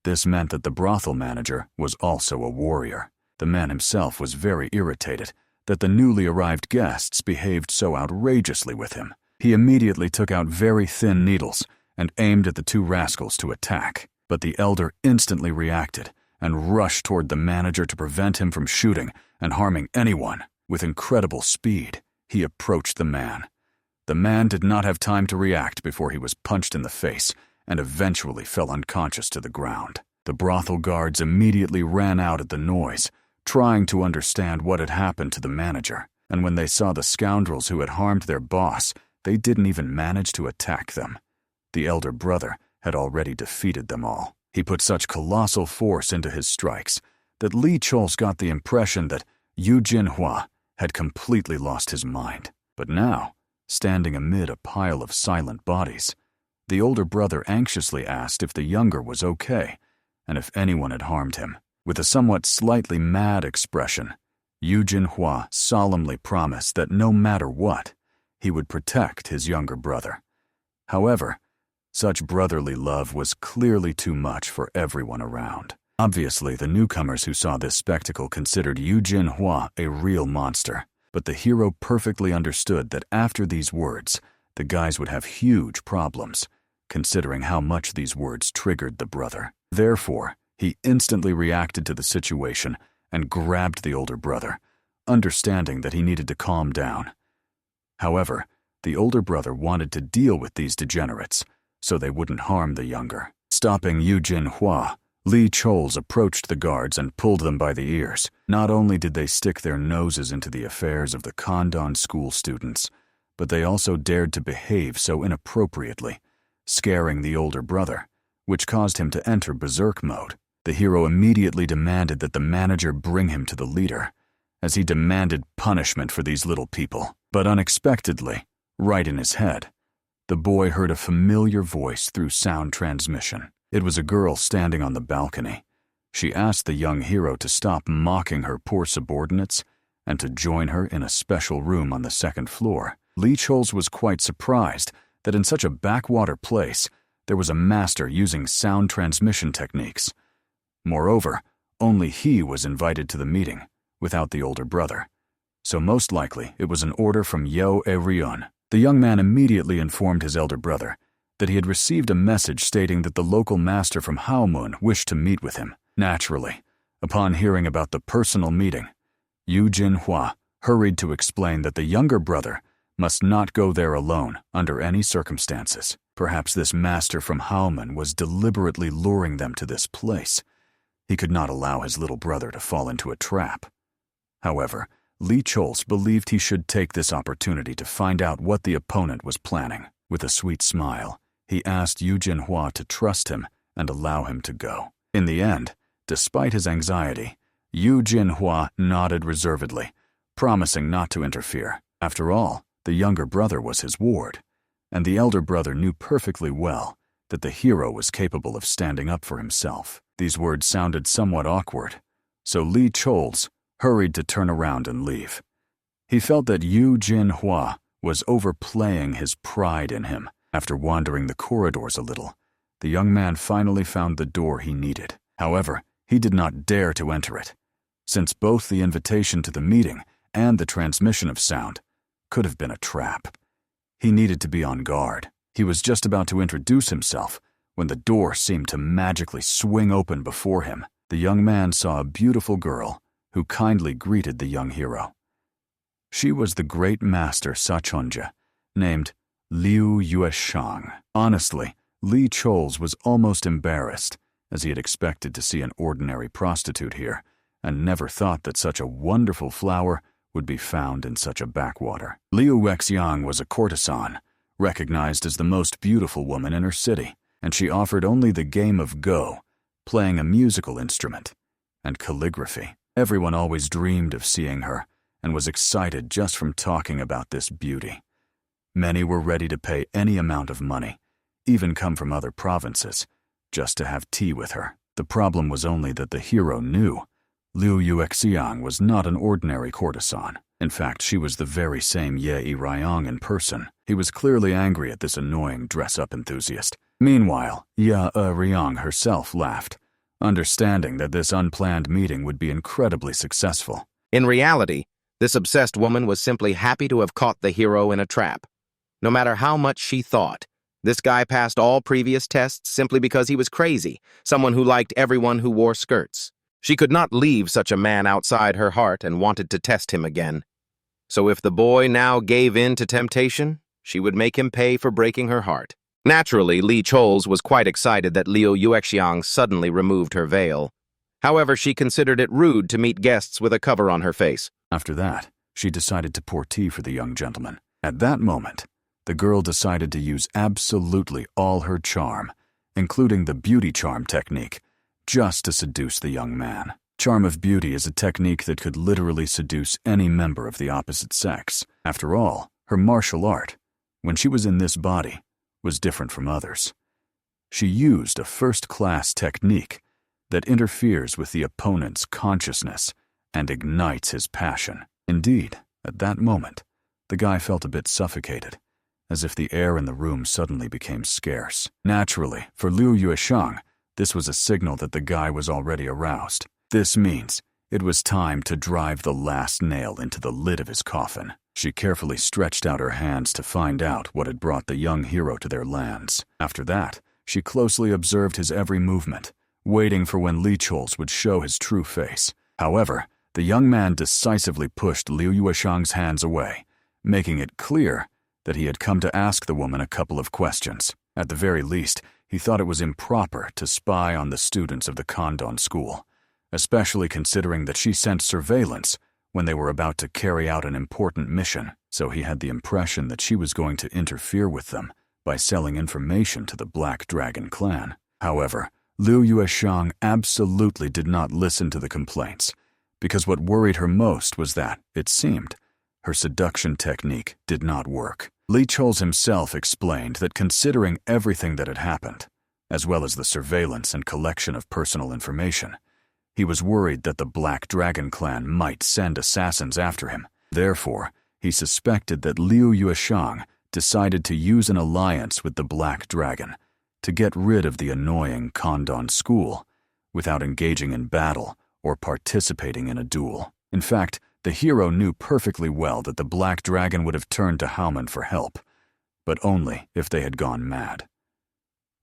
This meant that the brothel manager was also a warrior. The man himself was very irritated that the newly arrived guests behaved so outrageously with him. He immediately took out very thin needles and aimed at the two rascals to attack. But the elder instantly reacted and rushed toward the manager to prevent him from shooting and harming anyone. With incredible speed, he approached the man. The man did not have time to react before he was punched in the face and eventually fell unconscious to the ground. The brothel guards immediately ran out at the noise, trying to understand what had happened to the manager. And when they saw the scoundrels who had harmed their boss, they didn't even manage to attack them. The elder brother had already defeated them all. He put such colossal force into his strikes that Lee Chol's got the impression that Eugene Hua had completely lost his mind. But now, standing amid a pile of silent bodies, the older brother anxiously asked if the younger was okay and if anyone had harmed him. With a somewhat slightly mad expression, Eugene Hua solemnly promised that no matter what, he would protect his younger brother. However, such brotherly love was clearly too much for everyone around. Obviously, the newcomers who saw this spectacle considered Eugene Hua a real monster, but the hero perfectly understood that after these words, the guys would have huge problems, considering how much these words triggered the brother. Therefore, he instantly reacted to the situation and grabbed the older brother, understanding that he needed to calm down. However, the older brother wanted to deal with these degenerates, so they wouldn't harm the younger. Stopping Eugene Hua, Lee Choles approached the guards and pulled them by the ears. Not only did they stick their noses into the affairs of the Condan school students, but they also dared to behave so inappropriately, scaring the older brother, which caused him to enter berserk mode. The hero immediately demanded that the manager bring him to the leader, as he demanded punishment for these little people. But unexpectedly, right in his head, the boy heard a familiar voice through sound transmission. It was a girl standing on the balcony. She asked the young hero to stop mocking her poor subordinates and to join her in a special room on the second floor. Lee Choles was quite surprised that in such a backwater place, there was a master using sound transmission techniques. Moreover, only he was invited to the meeting, without the older brother. So most likely, it was an order from Yo E-ryun. The young man immediately informed his elder brother that he had received a message stating that the local master from Haomun wished to meet with him. Naturally, upon hearing about the personal meeting, Eugene Hua hurried to explain that the younger brother must not go there alone under any circumstances. Perhaps this master from Haomun was deliberately luring them to this place. He could not allow his little brother to fall into a trap. However, Lee Choles believed he should take this opportunity to find out what the opponent was planning. With a sweet smile, he asked Eugene Hua to trust him and allow him to go. In the end, despite his anxiety, Eugene Hua nodded reservedly, promising not to interfere. After all, the younger brother was his ward, and the elder brother knew perfectly well that the hero was capable of standing up for himself. These words sounded somewhat awkward, so Lee Choles hurried to turn around and leave. He felt that Eugene Hua was overplaying his pride in him. After wandering the corridors a little, the young man finally found the door he needed. However, he did not dare to enter it, since both the invitation to the meeting and the transmission of sound could have been a trap. He needed to be on guard. He was just about to introduce himself when the door seemed to magically swing open before him. The young man saw a beautiful girl who kindly greeted the young hero. She was the great master Sachonja, named Liu Yueshang. Honestly, Lee Choles was almost embarrassed, as he had expected to see an ordinary prostitute here, and never thought that such a wonderful flower would be found in such a backwater. Liu Yuexiang was a courtesan, recognized as the most beautiful woman in her city, and she offered only the game of Go, playing a musical instrument, and calligraphy. Everyone always dreamed of seeing her, and was excited just from talking about this beauty. Many were ready to pay any amount of money, even come from other provinces, just to have tea with her. The problem was only that the hero knew Liu Yuexiang was not an ordinary courtesan. In fact, she was the very same Ye E-ryun in person. He was clearly angry at this annoying dress-up enthusiast. Meanwhile, Ye E-ryun herself laughed, understanding that this unplanned meeting would be incredibly successful. In reality, this obsessed woman was simply happy to have caught the hero in a trap. No matter how much she thought, this guy passed all previous tests simply because he was crazy, someone who liked everyone who wore skirts. She could not leave such a man outside her heart and wanted to test him again. So if the boy now gave in to temptation, she would make him pay for breaking her heart. Naturally, Lee Choles was quite excited that Liu Yuexiang suddenly removed her veil. However, she considered it rude to meet guests with a cover on her face. After that, she decided to pour tea for the young gentleman. At that moment, the girl decided to use absolutely all her charm, including the beauty charm technique, just to seduce the young man. Charm of beauty is a technique that could literally seduce any member of the opposite sex. After all, her martial art, when she was in this body, was different from others. She used a first-class technique that interferes with the opponent's consciousness and ignites his passion. Indeed, at that moment, the guy felt a bit suffocated, as if the air in the room suddenly became scarce. Naturally, for Liu Yueshang, this was a signal that the guy was already aroused. This means it was time to drive the last nail into the lid of his coffin. She carefully stretched out her hands to find out what had brought the young hero to their lands. After that, she closely observed his every movement, waiting for when Li Chols would show his true face. However, the young man decisively pushed Liu Yueshang's hands away, making it clear that he had come to ask the woman a couple of questions. At the very least, he thought it was improper to spy on the students of the Condan school, especially considering that she sent surveillance when they were about to carry out an important mission, so he had the impression that she was going to interfere with them by selling information to the Black Dragon clan. However, Liu Yueshang absolutely did not listen to the complaints, because what worried her most was that, it seemed, her seduction technique did not work. Li Chols himself explained that considering everything that had happened, as well as the surveillance and collection of personal information, he was worried that the Black Dragon clan might send assassins after him. Therefore, he suspected that Liu Yueshang decided to use an alliance with the Black Dragon to get rid of the annoying Condan school without engaging in battle or participating in a duel. In fact, the hero knew perfectly well that the Black Dragon would have turned to Haoman for help, but only if they had gone mad.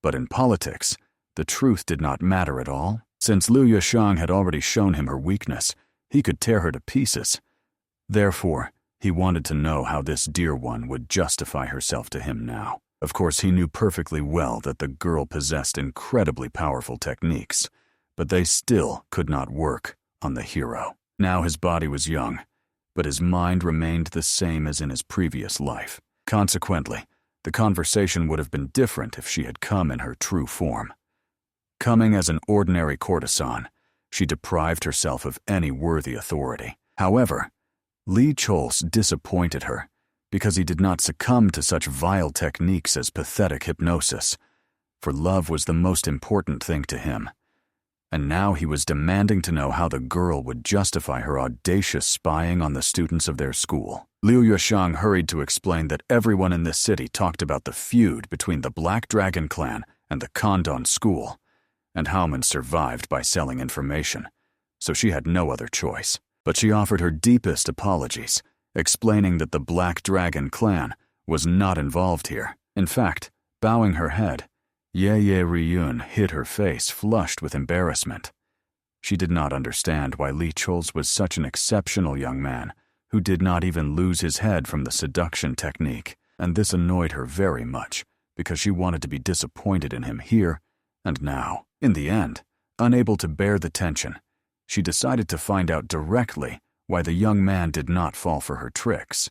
But in politics, the truth did not matter at all. Since Liu Yueshang had already shown him her weakness, he could tear her to pieces. Therefore, he wanted to know how this dear one would justify herself to him now. Of course, he knew perfectly well that the girl possessed incredibly powerful techniques, but they still could not work on the hero. Now his body was young, but his mind remained the same as in his previous life. Consequently, the conversation would have been different if she had come in her true form. Coming as an ordinary courtesan, she deprived herself of any worthy authority. However, Li Chols disappointed her because he did not succumb to such vile techniques as pathetic hypnosis, for love was the most important thing to him. And now he was demanding to know how the girl would justify her audacious spying on the students of their school. Liu Yueshang hurried to explain that everyone in this city talked about the feud between the Black Dragon clan and the Condan school, and Haoman survived by selling information, so she had no other choice. But she offered her deepest apologies, explaining that the Black Dragon clan was not involved here. In fact, bowing her head, Ye Ryun hid her face, flushed with embarrassment. She did not understand why Li Chols was such an exceptional young man who did not even lose his head from the seduction technique, and this annoyed her very much because she wanted to be disappointed in him here and now. In the end, unable to bear the tension, she decided to find out directly why the young man did not fall for her tricks.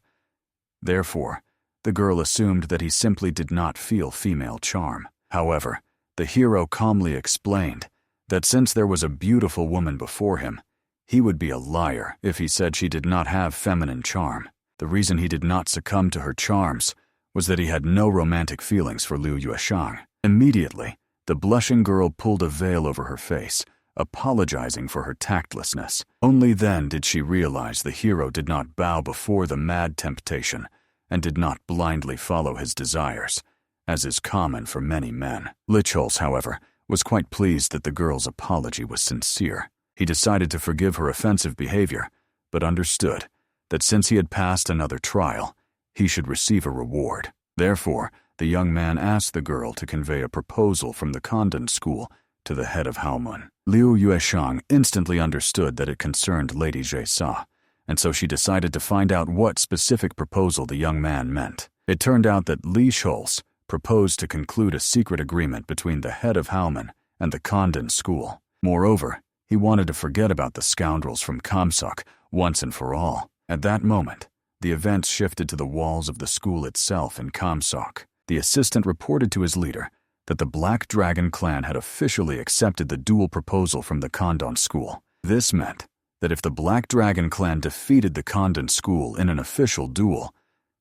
Therefore, the girl assumed that he simply did not feel female charm. However, the hero calmly explained that since there was a beautiful woman before him, he would be a liar if he said she did not have feminine charm. The reason he did not succumb to her charms was that he had no romantic feelings for Liu Yueshang. Immediately, the blushing girl pulled a veil over her face, apologizing for her tactlessness. Only then did she realize the hero did not bow before the mad temptation and did not blindly follow his desires, as is common for many men. Li Chols, however, was quite pleased that the girl's apology was sincere. He decided to forgive her offensive behavior, but understood that since he had passed another trial, he should receive a reward. Therefore, the young man asked the girl to convey a proposal from the Condan school to the head of Haoman. Liu Yueshang instantly understood that it concerned Lady Jae-sa, and so she decided to find out what specific proposal the young man meant. It turned out that Li Chols proposed to conclude a secret agreement between the head of Haoman and the Condan school. Moreover, he wanted to forget about the scoundrels from Kamsok once and for all. At that moment, the events shifted to the walls of the school itself in Kamsok. The assistant reported to his leader that the Black Dragon clan had officially accepted the duel proposal from the Condan school. This meant that if the Black Dragon clan defeated the Condan school in an official duel,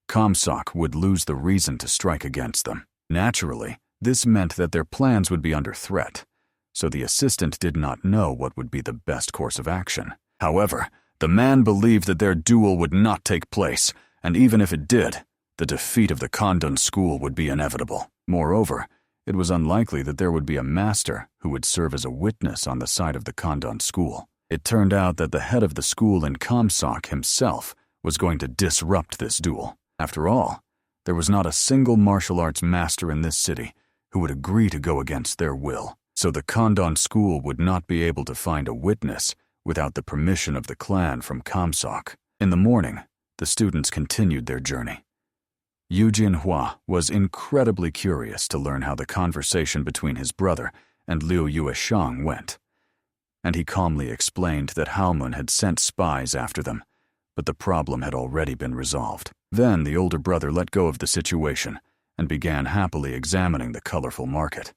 Kamsok would lose the reason to strike against them. Naturally, this meant that their plans would be under threat, so the assistant did not know what would be the best course of action. However, the man believed that their duel would not take place, and even if it did, The defeat of the Condan school would be inevitable. Moreover, it was unlikely that there would be a master who would serve as a witness on the side of the Condan school. It turned out that the head of the school in Comsock himself was going to disrupt this duel. After all, there was not a single martial arts master in this city who would agree to go against their will, so the Condan school would not be able to find a witness without the permission of the clan from Comsock. In the morning, the students continued their journey. Eugene Hua was incredibly curious to learn how the conversation between his brother and Liu Yueshang went, and he calmly explained that Haomun had sent spies after them, but the problem had already been resolved. Then the older brother let go of the situation and began happily examining the colorful market.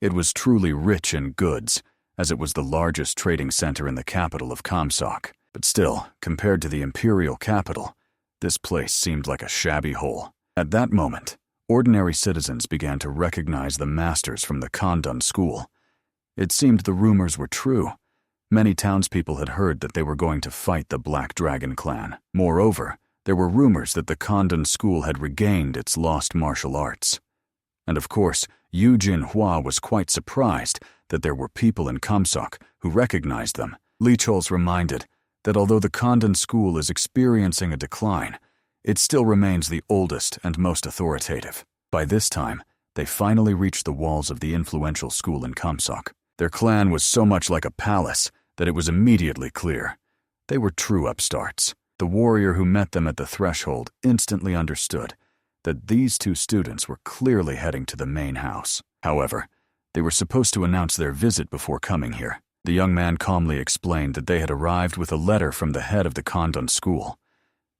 It was truly rich in goods, as it was the largest trading center in the capital of Comsock. But still, compared to the imperial capital, this place seemed like a shabby hole. At that moment, ordinary citizens began to recognize the masters from the Condan school. It seemed the rumors were true. Many townspeople had heard that they were going to fight the Black Dragon clan. Moreover, there were rumors that the Condan school had regained its lost martial arts. And of course, Eugene Hua was quite surprised that there were people in Comsock who recognized them. Li Chol's reminded that although the Condan school is experiencing a decline, it still remains the oldest and most authoritative. By this time, they finally reached the walls of the influential school in Comsock. Their clan was so much like a palace that it was immediately clear. They were true upstarts. The warrior who met them at the threshold instantly understood that these two students were clearly heading to the main house. However, they were supposed to announce their visit before coming here. The young man calmly explained that they had arrived with a letter from the head of the Condan school.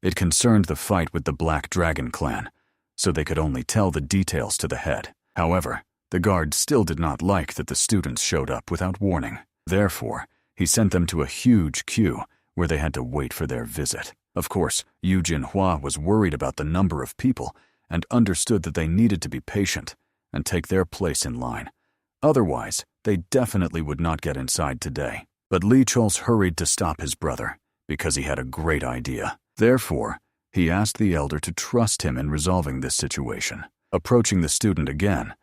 It concerned the fight with the Black Dragon clan, so they could only tell the details to the head. However, the guard still did not like that the students showed up without warning. Therefore, he sent them to a huge queue where they had to wait for their visit. Of course, Eugene Hua was worried about the number of people and understood that they needed to be patient and take their place in line. Otherwise, they definitely would not get inside today. But Li Chol's hurried to stop his brother because he had a great idea. Therefore, he asked the elder to trust him in resolving this situation. Approaching the student again,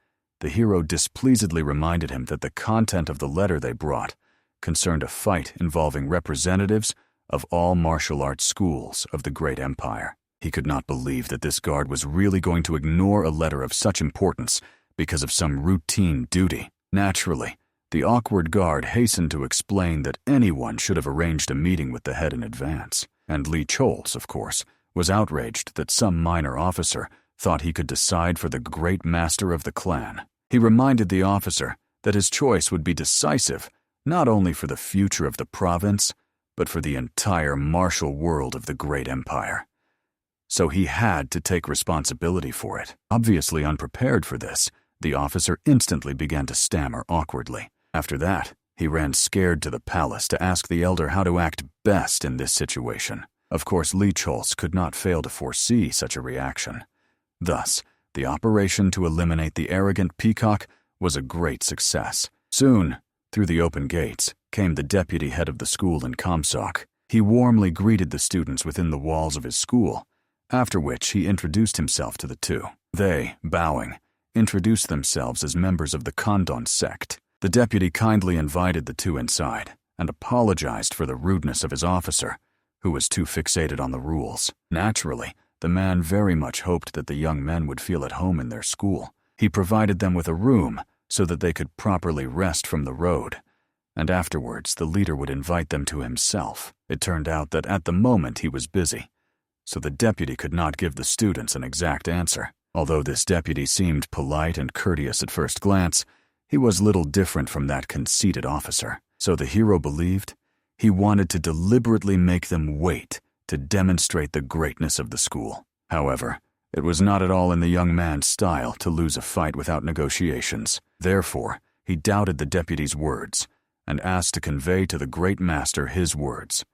the hero displeasedly reminded him that the content of the letter they brought concerned a fight involving representatives of all martial arts schools of the great empire. He could not believe that this guard was really going to ignore a letter of such importance because of some routine duty. Naturally, the awkward guard hastened to explain that anyone should have arranged a meeting with the head in advance. And Li Chol's, of course, was outraged that some minor officer thought he could decide for the great master of the clan. He reminded the officer that his choice would be decisive not only for the future of the province, but for the entire martial world of the great empire. So he had to take responsibility for it. Obviously unprepared for this, the officer instantly began to stammer awkwardly. After that, he ran scared to the palace to ask the elder how to act best in this situation. Of course, Li Chol's could not fail to foresee such a reaction. Thus, the operation to eliminate the arrogant peacock was a great success. Soon, through the open gates, came the deputy head of the school in Comsock. He warmly greeted the students within the walls of his school, after which he introduced himself to the two. They, bowing, introduced themselves as members of the Condan Sect. The deputy kindly invited the two inside and apologized for the rudeness of his officer, who was too fixated on the rules. Naturally, the man very much hoped that the young men would feel at home in their school. He provided them with a room so that they could properly rest from the road, and afterwards the leader would invite them to himself. It turned out that at the moment he was busy, so the deputy could not give the students an exact answer. Although this deputy seemed polite and courteous at first glance, he was little different from that conceited officer. So the hero believed he wanted to deliberately make them wait to demonstrate the greatness of the school. However, it was not at all in the young man's style to lose a fight without negotiations. Therefore, he doubted the deputy's words and asked to convey to the great master his words.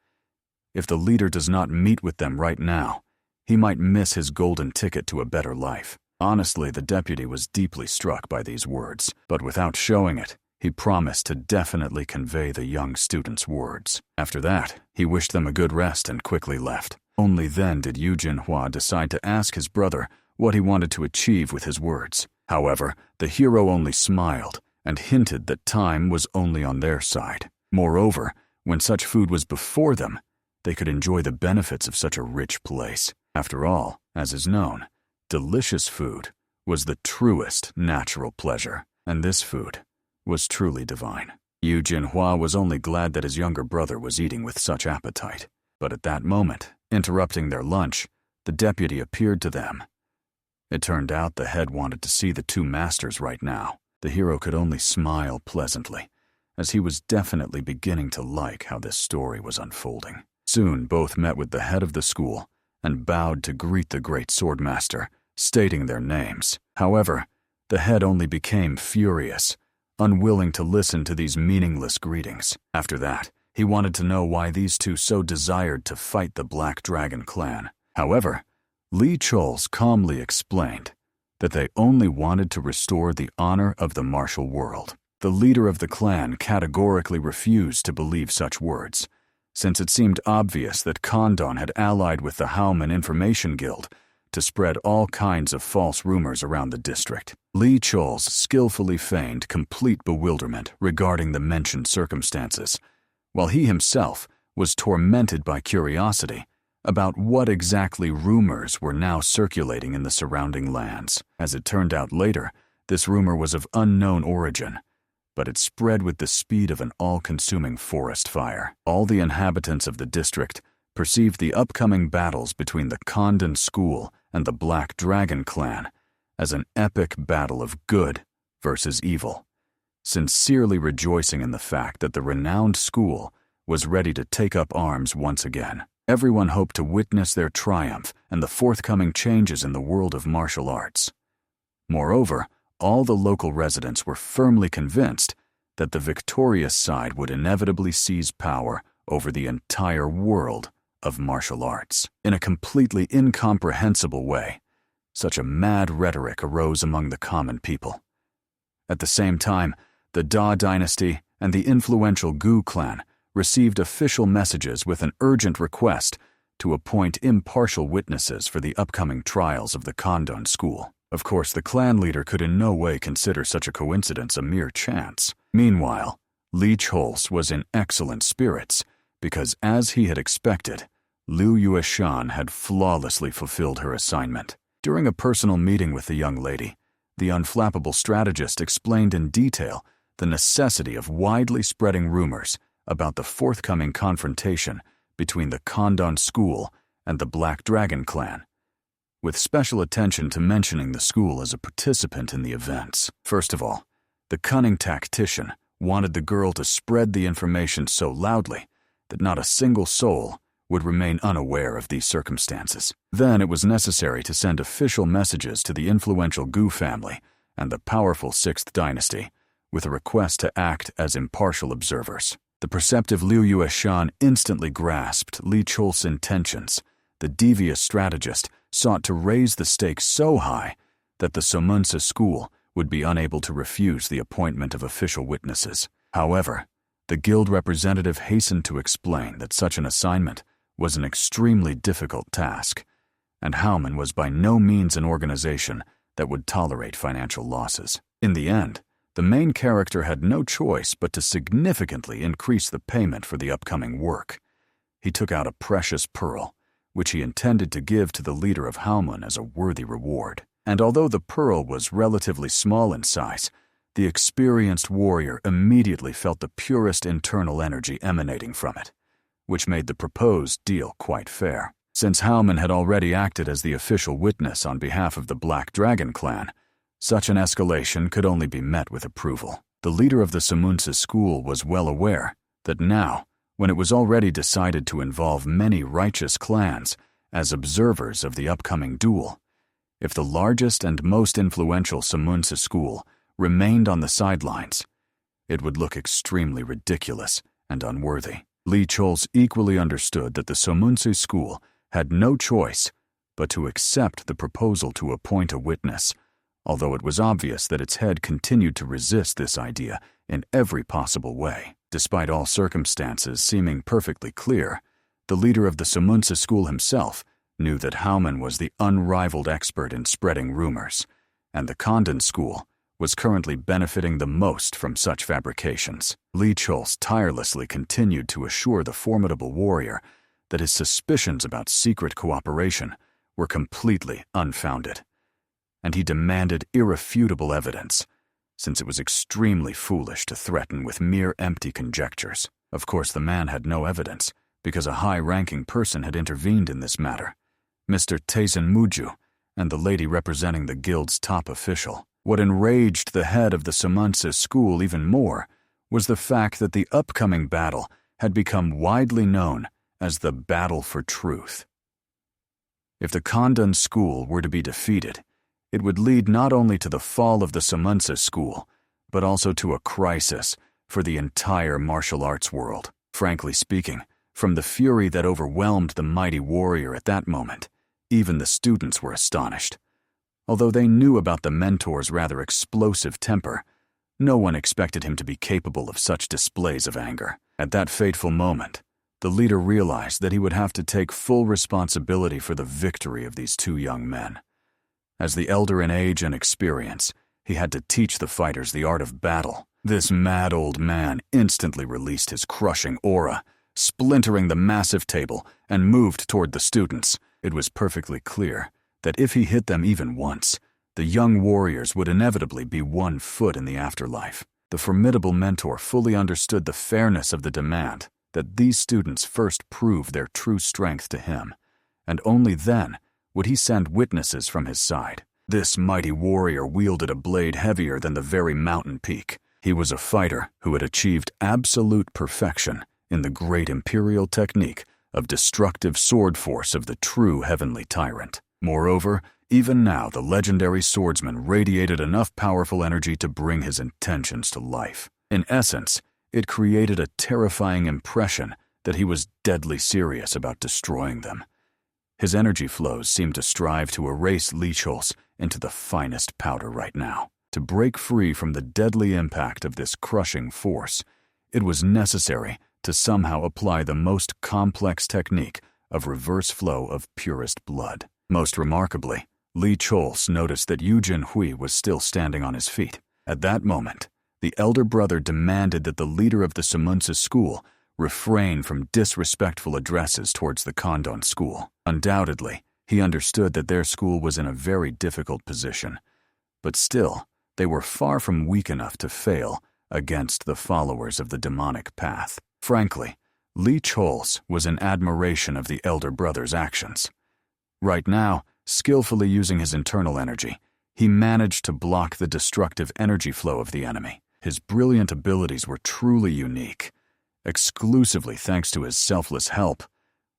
If the leader does not meet with them right now, he might miss his golden ticket to a better life. Honestly, the deputy was deeply struck by these words, but without showing it, he promised to definitely convey the young student's words. After that, he wished them a good rest and quickly left. Only then did Eugene Hua decide to ask his brother what he wanted to achieve with his words. However, the hero only smiled and hinted that time was only on their side. Moreover, when such food was before them, they could enjoy the benefits of such a rich place. After all, as is known, delicious food was the truest natural pleasure, and this food was truly divine. Eugene Hua was only glad that his younger brother was eating with such appetite. But at that moment, interrupting their lunch, the deputy appeared to them. It turned out the head wanted to see the two masters right now. The hero could only smile pleasantly, as he was definitely beginning to like how this story was unfolding. Soon both met with the head of the school and bowed to greet the great swordmaster, stating their names. However, the head only became furious, unwilling to listen to these meaningless greetings. After that, he wanted to know why these two so desired to fight the Black Dragon clan. However, Lee Chols calmly explained that they only wanted to restore the honor of the martial world. The leader of the clan categorically refused to believe such words, since it seemed obvious that Condan had allied with the Haoman Information Guild to spread all kinds of false rumors around the district. Lee Chols skillfully feigned complete bewilderment regarding the mentioned circumstances, while he himself was tormented by curiosity about what exactly rumors were now circulating in the surrounding lands. As it turned out later, this rumor was of unknown origin, but it spread with the speed of an all-consuming forest fire. All the inhabitants of the district perceived the upcoming battles between the Condan school and the Black Dragon clan as an epic battle of good versus evil, sincerely rejoicing in the fact that the renowned school was ready to take up arms once again. Everyone hoped to witness their triumph and the forthcoming changes in the world of martial arts. Moreover, all the local residents were firmly convinced that the victorious side would inevitably seize power over the entire world of martial arts. In a completely incomprehensible way, such a mad rhetoric arose among the common people. At the same time, the Da dynasty and the influential Gu clan received official messages with an urgent request to appoint impartial witnesses for the upcoming trials of the Condan school. Of course, the clan leader could in no way consider such a coincidence a mere chance. Meanwhile, Lee Chols was in excellent spirits because, as he had expected, Liu Yueshan had flawlessly fulfilled her assignment. During a personal meeting with the young lady, the unflappable strategist explained in detail the necessity of widely spreading rumors about the forthcoming confrontation between the Condan school and the Black Dragon clan, with special attention to mentioning the school as a participant in the events. First of all, the cunning tactician wanted the girl to spread the information so loudly that not a single soul would remain unaware of these circumstances. Then it was necessary to send official messages to the influential Gu family and the powerful Sixth Dynasty with a request to act as impartial observers. The perceptive Liu Yueshan instantly grasped Li Chol's intentions. The devious strategist sought to raise the stakes so high that the Somunsa school would be unable to refuse the appointment of official witnesses. However, the guild representative hastened to explain that such an assignment was an extremely difficult task, and Haoman was by no means an organization that would tolerate financial losses. In the end, the main character had no choice but to significantly increase the payment for the upcoming work. He took out a precious pearl, which he intended to give to the leader of Haoman as a worthy reward. And although the pearl was relatively small in size, the experienced warrior immediately felt the purest internal energy emanating from it, which made the proposed deal quite fair. Since Haoman had already acted as the official witness on behalf of the Black Dragon clan, such an escalation could only be met with approval. The leader of the Somunsa school was well aware that now, when it was already decided to involve many righteous clans as observers of the upcoming duel, if the largest and most influential Somunsa school remained on the sidelines, it would look extremely ridiculous and unworthy. Lee Chols equally understood that the Somunsa school had no choice but to accept the proposal to appoint a witness, although it was obvious that its head continued to resist this idea in every possible way. Despite all circumstances seeming perfectly clear, The leader of the Sumunsa school himself knew that Hauman was the unrivaled expert in spreading rumors, and the Condan school was currently benefiting the most from such fabrications. Lee Chol's tirelessly continued to assure the formidable warrior that his suspicions about secret cooperation were completely unfounded, and he demanded irrefutable evidence, since it was extremely foolish to threaten with mere empty conjectures. Of course, the man had no evidence, because a high-ranking person had intervened in this matter, Mr. Taisen Muju, and the lady representing the guild's top official. What enraged the head of the Sumunsa school even more was the fact that the upcoming battle had become widely known as the Battle for Truth. If the Condan school were to be defeated, it would lead not only to the fall of the Sumunsa school, but also to a crisis for the entire martial arts world. Frankly speaking, from the fury that overwhelmed the mighty warrior at that moment, even the students were astonished. Although they knew about the mentor's rather explosive temper, no one expected him to be capable of such displays of anger. At that fateful moment, the leader realized that he would have to take full responsibility for the victory of these two young men. As the elder in age and experience, he had to teach the fighters the art of battle. This mad old man instantly released his crushing aura, splintering the massive table, and moved toward the students. It was perfectly clear that if he hit them even once, the young warriors would inevitably be 1 foot in the afterlife. The formidable mentor fully understood the fairness of the demand that these students first prove their true strength to him, and only then would he send witnesses from his side. This mighty warrior wielded a blade heavier than the very mountain peak. He was a fighter who had achieved absolute perfection in the great imperial technique of destructive sword force of the true heavenly tyrant. Moreover, even now the legendary swordsman radiated enough powerful energy to bring his intentions to life. In essence, it created a terrifying impression that he was deadly serious about destroying them. His energy flows seemed to strive to erase Lee Chol's into the finest powder right now. To break free from the deadly impact of this crushing force, it was necessary to somehow apply the most complex technique of reverse flow of purest blood. Most remarkably, Lee Chol's noticed that Eugene Hua was still standing on his feet. At that moment, the elder brother demanded that the leader of the Sumunsa school refrain from disrespectful addresses towards the Condan school. Undoubtedly, he understood that their school was in a very difficult position, but still, they were far from weak enough to fail against the followers of the demonic path. Frankly, Lee Chol's was in admiration of the elder brother's actions. Right now, skillfully using his internal energy, he managed to block the destructive energy flow of the enemy. His brilliant abilities were truly unique. Exclusively thanks to his selfless help,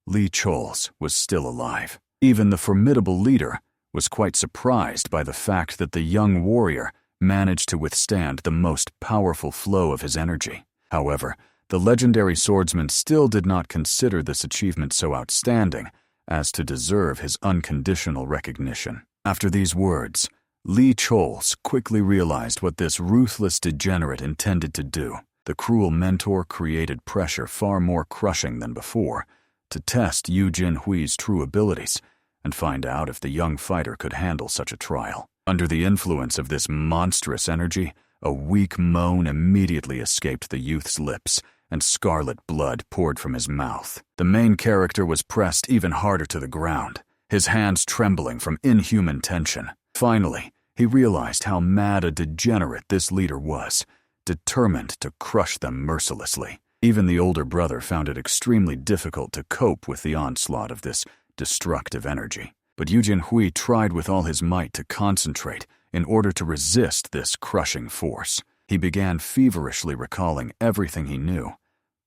Lee Chol's was still alive. Even the formidable leader was quite surprised by the fact that the young warrior managed to withstand the most powerful flow of his energy. However, the legendary swordsman still did not consider this achievement so outstanding as to deserve his unconditional recognition. After these words, Lee Chol's quickly realized what this ruthless degenerate intended to do. The cruel mentor created pressure far more crushing than before to test Eugene Hui's true abilities and find out if the young fighter could handle such a trial. Under the influence of this monstrous energy, a weak moan immediately escaped the youth's lips, and scarlet blood poured from his mouth. The main character was pressed even harder to the ground, his hands trembling from inhuman tension. Finally, he realized how mad a degenerate this leader was, determined to crush them mercilessly. Even the older brother found it extremely difficult to cope with the onslaught of this destructive energy. But Eugene Hua tried with all his might to concentrate in order to resist this crushing force. He began feverishly recalling everything he knew: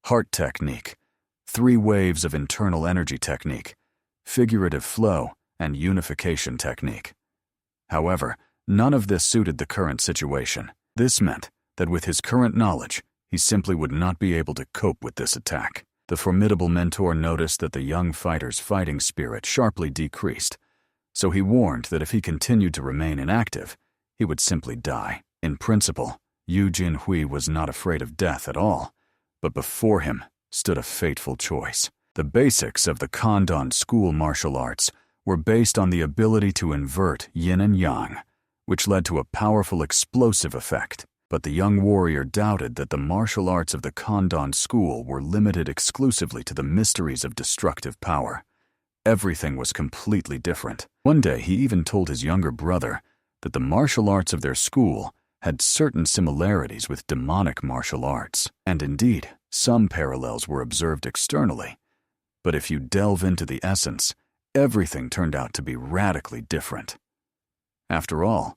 heart technique, 3 waves of internal energy technique, figurative flow, and unification technique. However, none of this suited the current situation. This meant that with his current knowledge, he simply would not be able to cope with this attack. The formidable mentor noticed that the young fighter's fighting spirit sharply decreased, so he warned that if he continued to remain inactive, he would simply die. In principle, Eugene Hua was not afraid of death at all, but before him stood a fateful choice. The basics of the Condan school martial arts were based on the ability to invert yin and yang, which led to a powerful explosive effect. But the young warrior doubted that the martial arts of the Condan school were limited exclusively to the mysteries of destructive power. Everything was completely different. One day he even told his younger brother that the martial arts of their school had certain similarities with demonic martial arts, and indeed, some parallels were observed externally. But if you delve into the essence, everything turned out to be radically different. After all,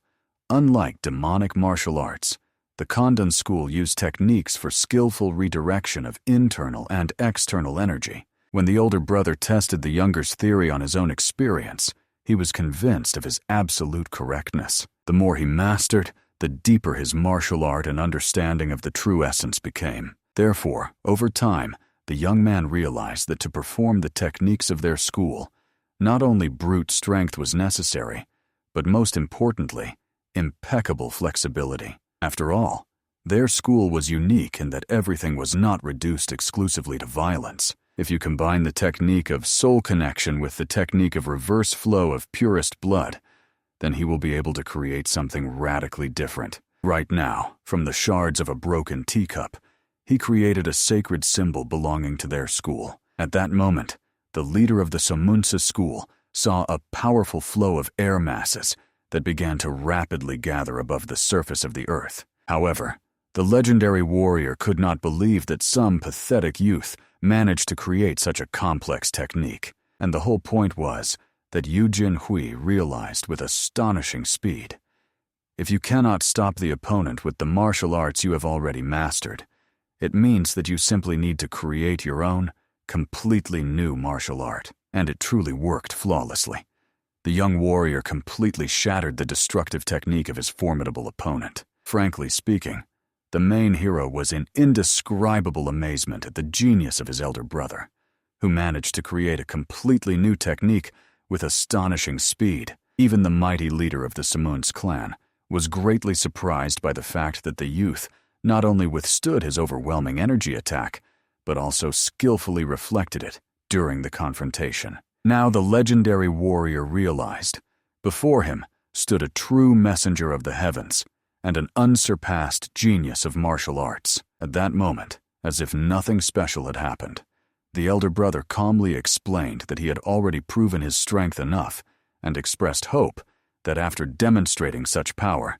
unlike demonic martial arts, the Condan school used techniques for skillful redirection of internal and external energy. When the older brother tested the younger's theory on his own experience, he was convinced of his absolute correctness. The more he mastered, the deeper his martial art and understanding of the true essence became. Therefore, over time, the young man realized that to perform the techniques of their school, not only brute strength was necessary, but most importantly, impeccable flexibility. After all, their school was unique in that everything was not reduced exclusively to violence. If you combine the technique of soul connection with the technique of reverse flow of purest blood, then he will be able to create something radically different. Right now, from the shards of a broken teacup, he created a sacred symbol belonging to their school. At that moment, the leader of the Somunsa school saw a powerful flow of air masses that began to rapidly gather above the surface of the earth. However, the legendary warrior could not believe that some pathetic youth managed to create such a complex technique, and the whole point was that Eugene Hua realized with astonishing speed. If you cannot stop the opponent with the martial arts you have already mastered, it means that you simply need to create your own, completely new martial art. And it truly worked flawlessly. The young warrior completely shattered the destructive technique of his formidable opponent. Frankly speaking, the main hero was in indescribable amazement at the genius of his elder brother, who managed to create a completely new technique with astonishing speed. Even the mighty leader of the Samun's clan was greatly surprised by the fact that the youth not only withstood his overwhelming energy attack, but also skillfully reflected it during the confrontation. Now the legendary warrior realized, before him stood a true messenger of the heavens and an unsurpassed genius of martial arts. At that moment, as if nothing special had happened, the elder brother calmly explained that he had already proven his strength enough and expressed hope that after demonstrating such power,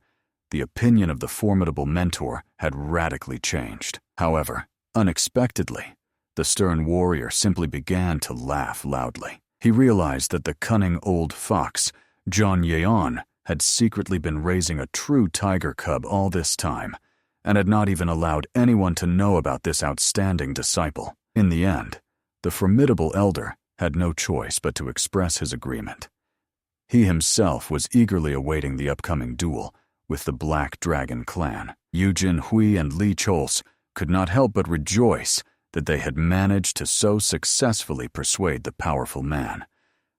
the opinion of the formidable mentor had radically changed. However, unexpectedly, the stern warrior simply began to laugh loudly. He realized that the cunning old fox, John Yeon, had secretly been raising a true tiger cub all this time, and had not even allowed anyone to know about this outstanding disciple. In the end, the formidable elder had no choice but to express his agreement. He himself was eagerly awaiting the upcoming duel with the Black Dragon clan. Eugene Hua and Li Chols could not help but rejoice that they had managed to so successfully persuade the powerful man,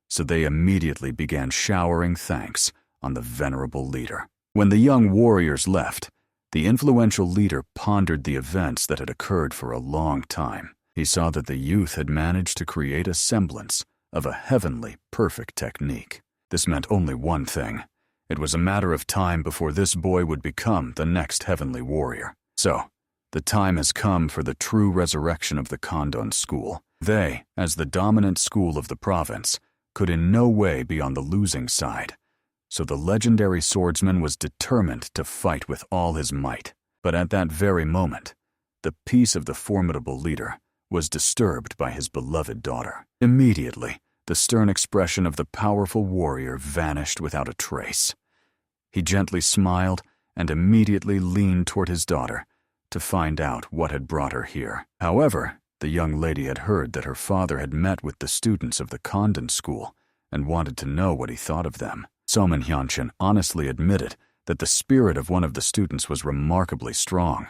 so they immediately began showering thanks on the venerable leader. When the young warriors left, the influential leader pondered the events that had occurred for a long time. He saw that the youth had managed to create a semblance of a heavenly, perfect technique. This meant only one thing. It was a matter of time before this boy would become the next heavenly warrior. So, the time has come for the true resurrection of the Condan school. They, as the dominant school of the province, could in no way be on the losing side. So the legendary swordsman was determined to fight with all his might. But at that very moment, the peace of the formidable leader was disturbed by his beloved daughter. Immediately, the stern expression of the powerful warrior vanished without a trace. He gently smiled and immediately leaned toward his daughter to find out what had brought her here. However, the young lady had heard that her father had met with the students of the Condan school and wanted to know what he thought of them. Soman Hyanshin honestly admitted that the spirit of one of the students was remarkably strong,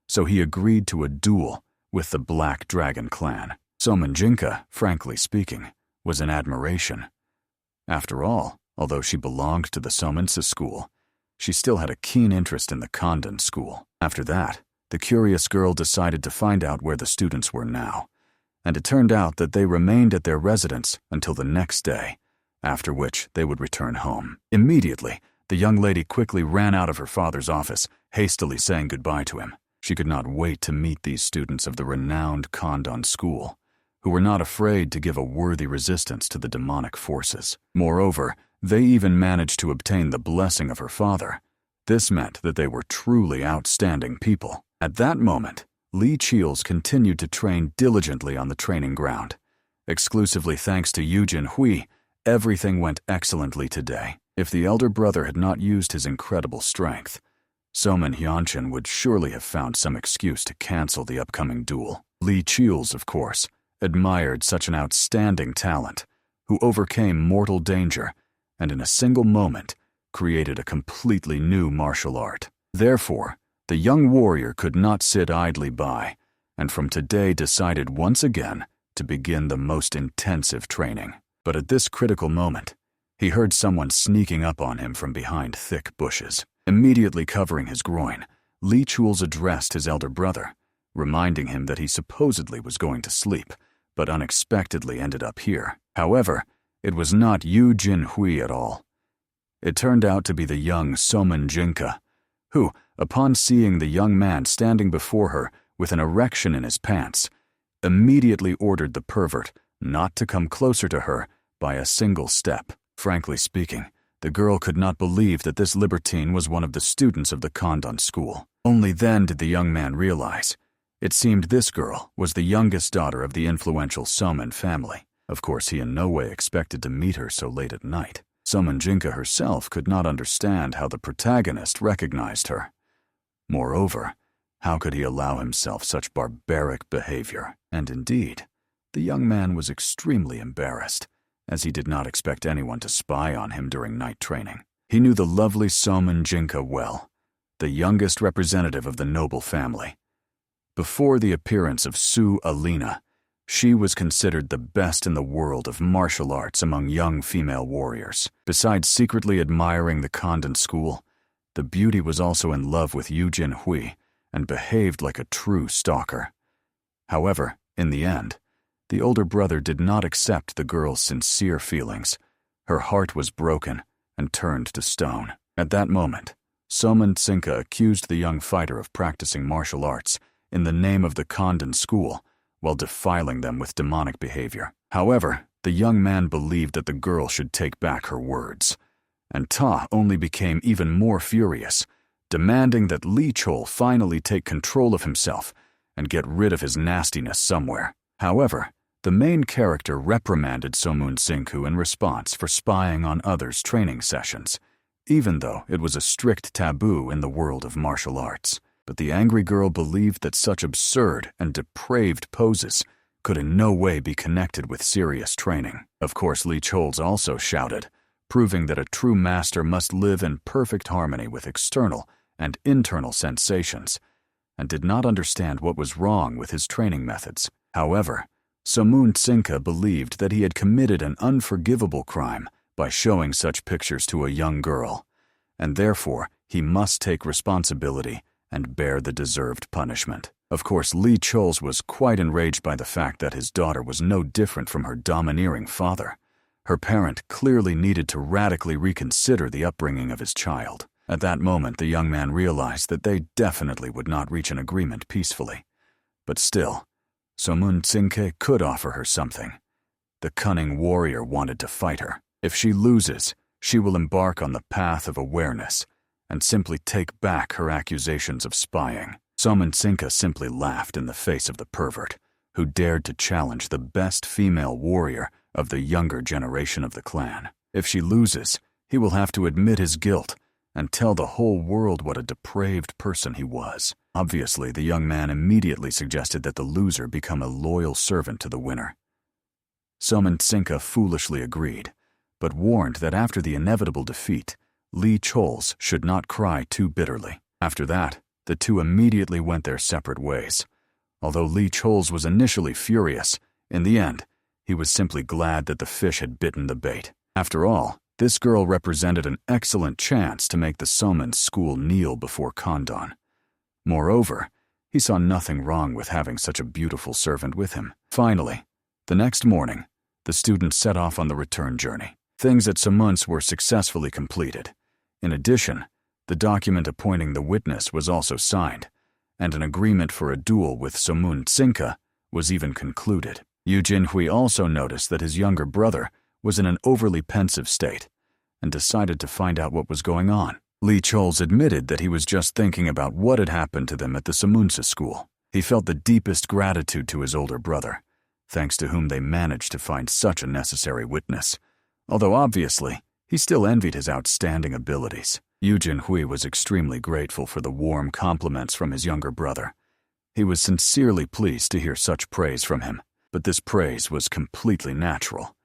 so he agreed to a duel with the Black Dragon clan. Soman Jinka, frankly speaking, was in admiration. After all, although she belonged to the Somensa school, she still had a keen interest in the Condan school. After that, the curious girl decided to find out where the students were now, and it turned out that they remained at their residence until the next day, after which they would return home. Immediately, the young lady quickly ran out of her father's office, hastily saying goodbye to him. She could not wait to meet these students of the renowned Condan school, who were not afraid to give a worthy resistance to the demonic forces. Moreover, they even managed to obtain the blessing of her father. This meant that they were truly outstanding people. At that moment, Lee Cheels continued to train diligently on the training ground. Exclusively thanks to Eugene Hua, everything went excellently today. If the elder brother had not used his incredible strength, Soman Hyunchen would surely have found some excuse to cancel the upcoming duel. Lee Cheels, of course, admired such an outstanding talent, who overcame mortal danger and in a single moment created a completely new martial art. Therefore, the young warrior could not sit idly by, and from today decided once again to begin the most intensive training. But at this critical moment, he heard someone sneaking up on him from behind thick bushes. Immediately covering his groin, Lee Cheels addressed his elder brother, reminding him that he supposedly was going to sleep, but unexpectedly ended up here. However, it was not Eugene Hua at all. It turned out to be the young Soman Jinka, who, upon seeing the young man standing before her with an erection in his pants, immediately ordered the pervert not to come closer to her by a single step. Frankly speaking, the girl could not believe that this libertine was one of the students of the Condan school. Only then did the young man realize. It seemed this girl was the youngest daughter of the influential Soman family. Of course, he in no way expected to meet her so late at night. Soman Jinka herself could not understand how the protagonist recognized her. Moreover, how could he allow himself such barbaric behavior? And indeed, the young man was extremely embarrassed, as he did not expect anyone to spy on him during night training. He knew the lovely Soman Jinka well, the youngest representative of the noble family. Before the appearance of Su Alin, she was considered the best in the world of martial arts among young female warriors. Besides secretly admiring the Condan school, the beauty was also in love with Eugene Hua and behaved like a true stalker. However, in the end, the older brother did not accept the girl's sincere feelings. Her heart was broken and turned to stone. At that moment, Soman Jinka accused the young fighter of practicing martial arts in the name of the Condan school while defiling them with demonic behavior. However, the young man believed that the girl should take back her words, and Ta only became even more furious, demanding that Lee Chol finally take control of himself and get rid of his nastiness somewhere. However, the main character reprimanded Somun Sinku in response for spying on others' training sessions, even though it was a strict taboo in the world of martial arts. But the angry girl believed that such absurd and depraved poses could in no way be connected with serious training. Of course, Lee Chols also shouted, proving that a true master must live in perfect harmony with external and internal sensations, and did not understand what was wrong with his training methods. However, Somun Jinka believed that he had committed an unforgivable crime by showing such pictures to a young girl, and therefore he must take responsibility and bear the deserved punishment. Of course, Lee Chols was quite enraged by the fact that his daughter was no different from her domineering father. Her parent clearly needed to radically reconsider the upbringing of his child. At that moment, the young man realized that they definitely would not reach an agreement peacefully. But still, Somun Jinka could offer her something. The cunning warrior wanted to fight her. If she loses, she will embark on the path of awareness and simply take back her accusations of spying. Somun Jinka simply laughed in the face of the pervert, who dared to challenge the best female warrior of the younger generation of the clan. If she loses, he will have to admit his guilt and tell the whole world what a depraved person he was. Obviously, the young man immediately suggested that the loser become a loyal servant to the winner. Somun Jinka foolishly agreed, but warned that after the inevitable defeat, Lee Chols should not cry too bitterly. After that, the two immediately went their separate ways. Although Lee Chols was initially furious, in the end, he was simply glad that the fish had bitten the bait. After all, this girl represented an excellent chance to make the Soman school kneel before Condan. Moreover, He saw nothing wrong with having such a beautiful servant with him. Finally, the next morning, the students set off on the return journey. Things at Sumun's were successfully completed. In addition, the document appointing the witness was also signed, and an agreement for a duel with Sumun Tsinka was even concluded. Eugene Hua also noticed that his younger brother was in an overly pensive state and decided to find out what was going on. Lee Chols admitted that he was just thinking about what had happened to them at the Sumunsa school. He felt the deepest gratitude to his older brother, thanks to whom they managed to find such a necessary witness. Although obviously, he still envied his outstanding abilities. Eugene Hua was extremely grateful for the warm compliments from his younger brother. He was sincerely pleased to hear such praise from him, but this praise was completely natural,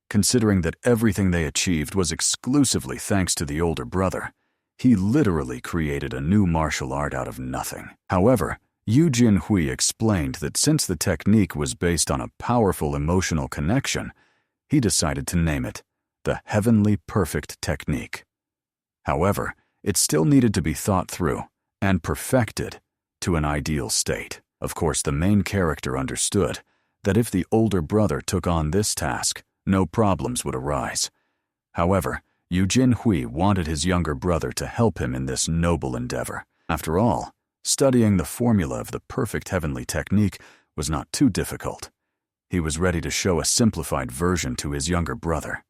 considering that everything they achieved was exclusively thanks to the older brother. He literally created a new martial art out of nothing. However, Eugene Hua explained that since the technique was based on a powerful emotional connection, he decided to name it the Heavenly Perfect Technique. However, it still needed to be thought through and perfected to an ideal state. Of course, the main character understood that if the older brother took on this task, no problems would arise. However, Eugene Hua wanted his younger brother to help him in this noble endeavor. After all, studying the formula of the perfect heavenly technique was not too difficult. He was ready to show a simplified version to his younger brother.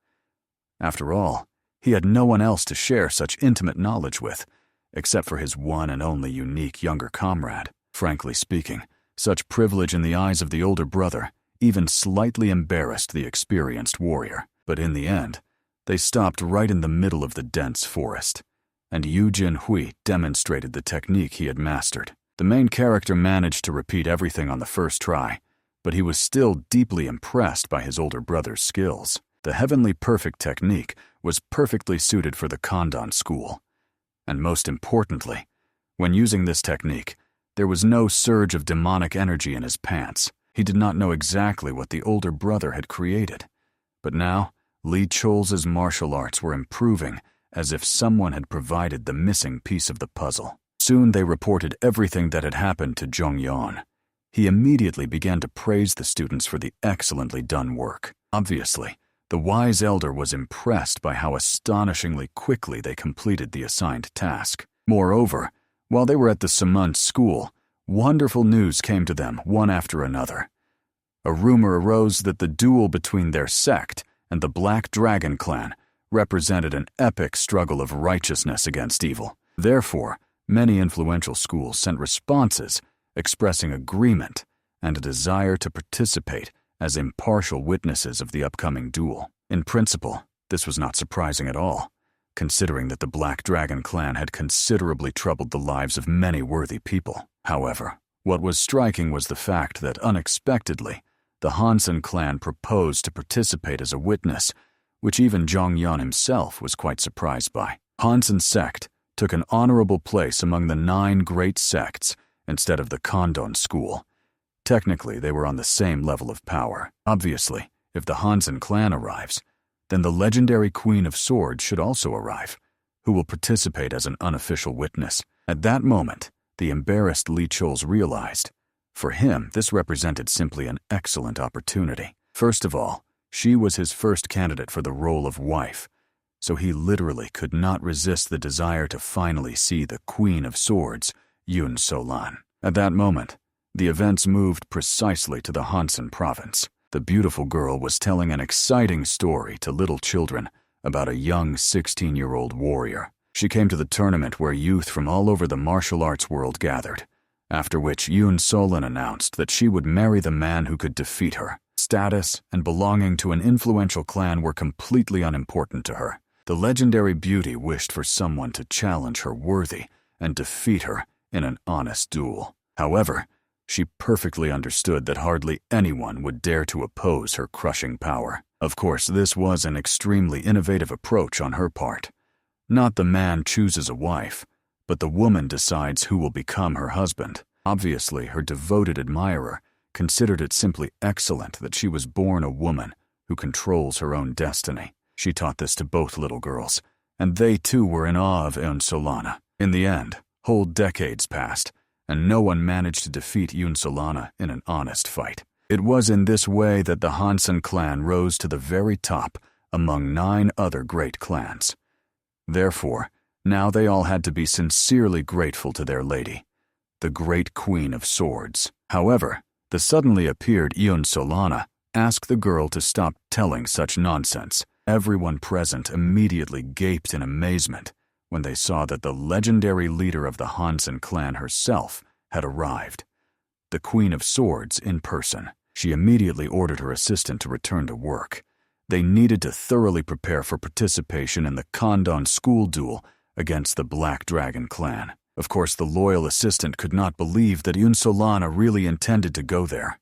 After all, he had no one else to share such intimate knowledge with, except for his one and only unique younger comrade. Frankly speaking, such privilege in the eyes of the older brother even slightly embarrassed the experienced warrior. But in the end, they stopped right in the middle of the dense forest, and Eugene Hua demonstrated the technique he had mastered. The main character managed to repeat everything on the first try, but he was still deeply impressed by his older brother's skills. The Heavenly Perfect Technique was perfectly suited for the Condan school. And most importantly, when using this technique, there was no surge of demonic energy in his pants. He did not know exactly what the older brother had created. But now, Lee Chol's martial arts were improving as if someone had provided the missing piece of the puzzle. Soon they reported everything that had happened to Zhong Yan. He immediately began to praise the students for the excellently done work. Obviously, the wise elder was impressed by how astonishingly quickly they completed the assigned task. Moreover, while they were at the Sumun school, wonderful news came to them one after another. A rumor arose that the duel between their sect and the Black Dragon clan represented an epic struggle of righteousness against evil. Therefore, many influential schools sent responses expressing agreement and a desire to participate as impartial witnesses of the upcoming duel. In principle, this was not surprising at all, considering that the Black Dragon clan had considerably troubled the lives of many worthy people. However, what was striking was the fact that unexpectedly, the Hansen clan proposed to participate as a witness, which even Zhong Yan himself was quite surprised by. Hansen's sect took an honorable place among the 9 great sects instead of the Condan school. Technically, they were on the same level of power. Obviously, if the Hansen clan arrives, then the legendary Queen of Swords should also arrive, who will participate as an unofficial witness. At that moment, the embarrassed Lee Chols realized, for him, this represented simply an excellent opportunity. First of all, she was his first candidate for the role of wife, so he literally could not resist the desire to finally see the Queen of Swords, Yun Solan. At that moment, the events moved precisely to the Hansen province. The beautiful girl was telling an exciting story to little children about a young 16-year-old warrior. She came to the tournament where youth from all over the martial arts world gathered, after which Yun Solan announced that she would marry the man who could defeat her. Status and belonging to an influential clan were completely unimportant to her. The legendary beauty wished for someone to challenge her worthy and defeat her in an honest duel. However, she perfectly understood that hardly anyone would dare to oppose her crushing power. Of course, this was an extremely innovative approach on her part. Not the man chooses a wife, but the woman decides who will become her husband. Obviously, her devoted admirer considered it simply excellent that she was born a woman who controls her own destiny. She taught this to both little girls, and they too were in awe of Eun Solana. In the end, whole decades passed, and no one managed to defeat Visolon in an honest fight. It was in this way that the Hansen clan rose to the very top among 9 other great clans. Therefore, now they all had to be sincerely grateful to their lady, the great Queen of Swords. However, the suddenly appeared Visolon asked the girl to stop telling such nonsense. Everyone present immediately gaped in amazement when they saw that the legendary leader of the Hansen clan herself had arrived, the Queen of Swords in person. She immediately ordered her assistant to return to work. They needed to thoroughly prepare for participation in the Condan school duel against the Black Dragon clan. Of course, the loyal assistant could not believe that Visolon really intended to go there.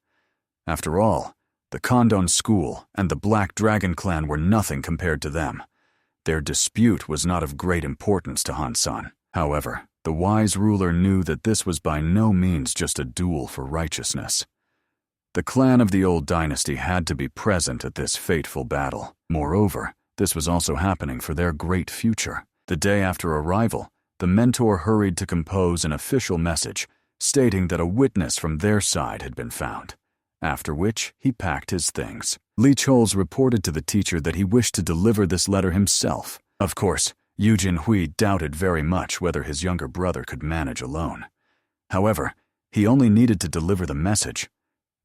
After all, the Condan school and the Black Dragon clan were nothing compared to them. Their dispute was not of great importance to Hansen. However, the wise ruler knew that this was by no means just a duel for righteousness. The clan of the old dynasty had to be present at this fateful battle. Moreover, this was also happening for their great future. The day after arrival, the mentor hurried to compose an official message stating that a witness from their side had been found, after which he packed his things. Choles reported to the teacher that he wished to deliver this letter himself. Of course, Eugene Hua doubted very much whether his younger brother could manage alone. However, he only needed to deliver the message.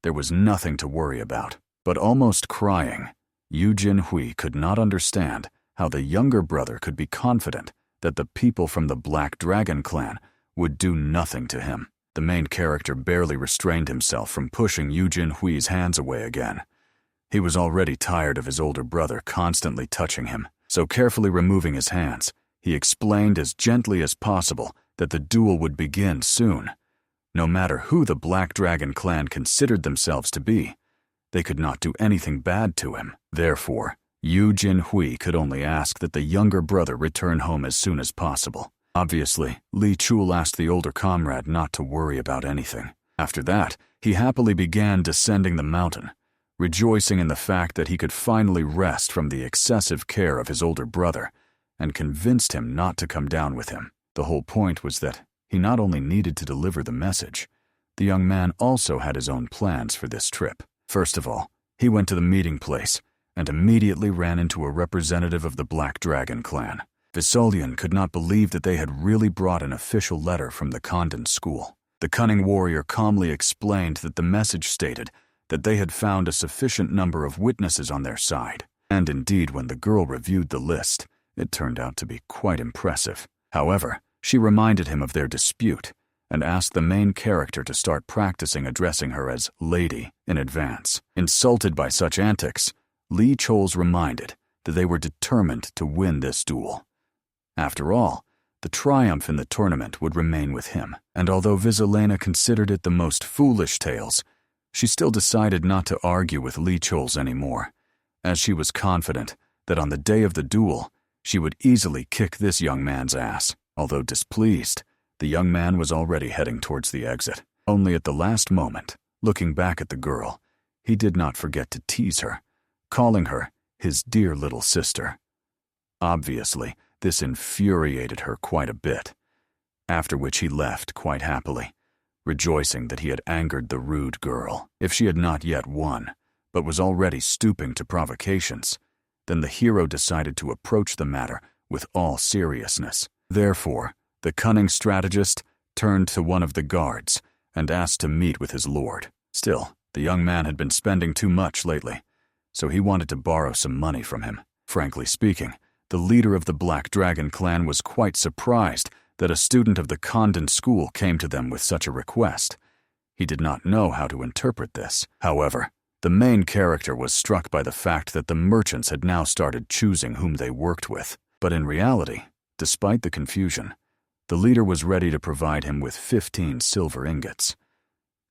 There was nothing to worry about. But almost crying, Eugene Hua could not understand how the younger brother could be confident that the people from the Black Dragon clan would do nothing to him. The main character barely restrained himself from pushing Eugene Hui's hands away again. He was already tired of his older brother constantly touching him, so carefully removing his hands, he explained as gently as possible that the duel would begin soon. No matter who the Black Dragon clan considered themselves to be, they could not do anything bad to him. Therefore, Eugene Hua could only ask that the younger brother return home as soon as possible. Obviously, Choles asked the older comrade not to worry about anything. After that, he happily began descending the mountain, rejoicing in the fact that he could finally rest from the excessive care of his older brother, and convinced him not to come down with him. The whole point was that he not only needed to deliver the message, the young man also had his own plans for this trip. First of all, he went to the meeting place and immediately ran into a representative of the Black Dragon clan. Visolon could not believe that they had really brought an official letter from the Condan school. The cunning warrior calmly explained that the message stated that they had found a sufficient number of witnesses on their side. And indeed, when the girl reviewed the list, it turned out to be quite impressive. However, she reminded him of their dispute and asked the main character to start practicing addressing her as lady in advance. Insulted by such antics, Choles reminded that they were determined to win this duel. After all, the triumph in the tournament would remain with him, and although Visolon considered it the most foolish tales, she still decided not to argue with Choles anymore, as she was confident that on the day of the duel, she would easily kick this young man's ass. Although displeased, the young man was already heading towards the exit. Only at the last moment, looking back at the girl, he did not forget to tease her, calling her his dear little sister. Obviously, this infuriated her quite a bit, after which he left quite happily, rejoicing that he had angered the rude girl. If she had not yet won, but was already stooping to provocations, then the hero decided to approach the matter with all seriousness. Therefore, the cunning strategist turned to one of the guards and asked to meet with his lord. Still, the young man had been spending too much lately, so he wanted to borrow some money from him. Frankly speaking, the leader of the Black Dragon clan was quite surprised that a student of the Condan school came to them with such a request. He did not know how to interpret this. However, the main character was struck by the fact that the merchants had now started choosing whom they worked with. But in reality, despite the confusion, the leader was ready to provide him with 15 silver ingots.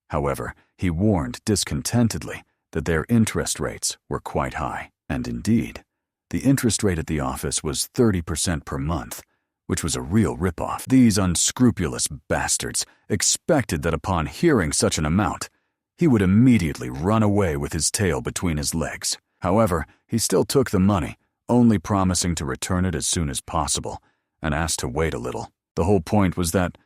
However, he warned discontentedly that their interest rates were quite high, and indeed, the interest rate at the office was 30% per month, which was a real ripoff. These unscrupulous bastards expected that upon hearing such an amount, he would immediately run away with his tail between his legs. However, he still took the money, only promising to return it as soon as possible, and asked to wait a little. The whole point was that,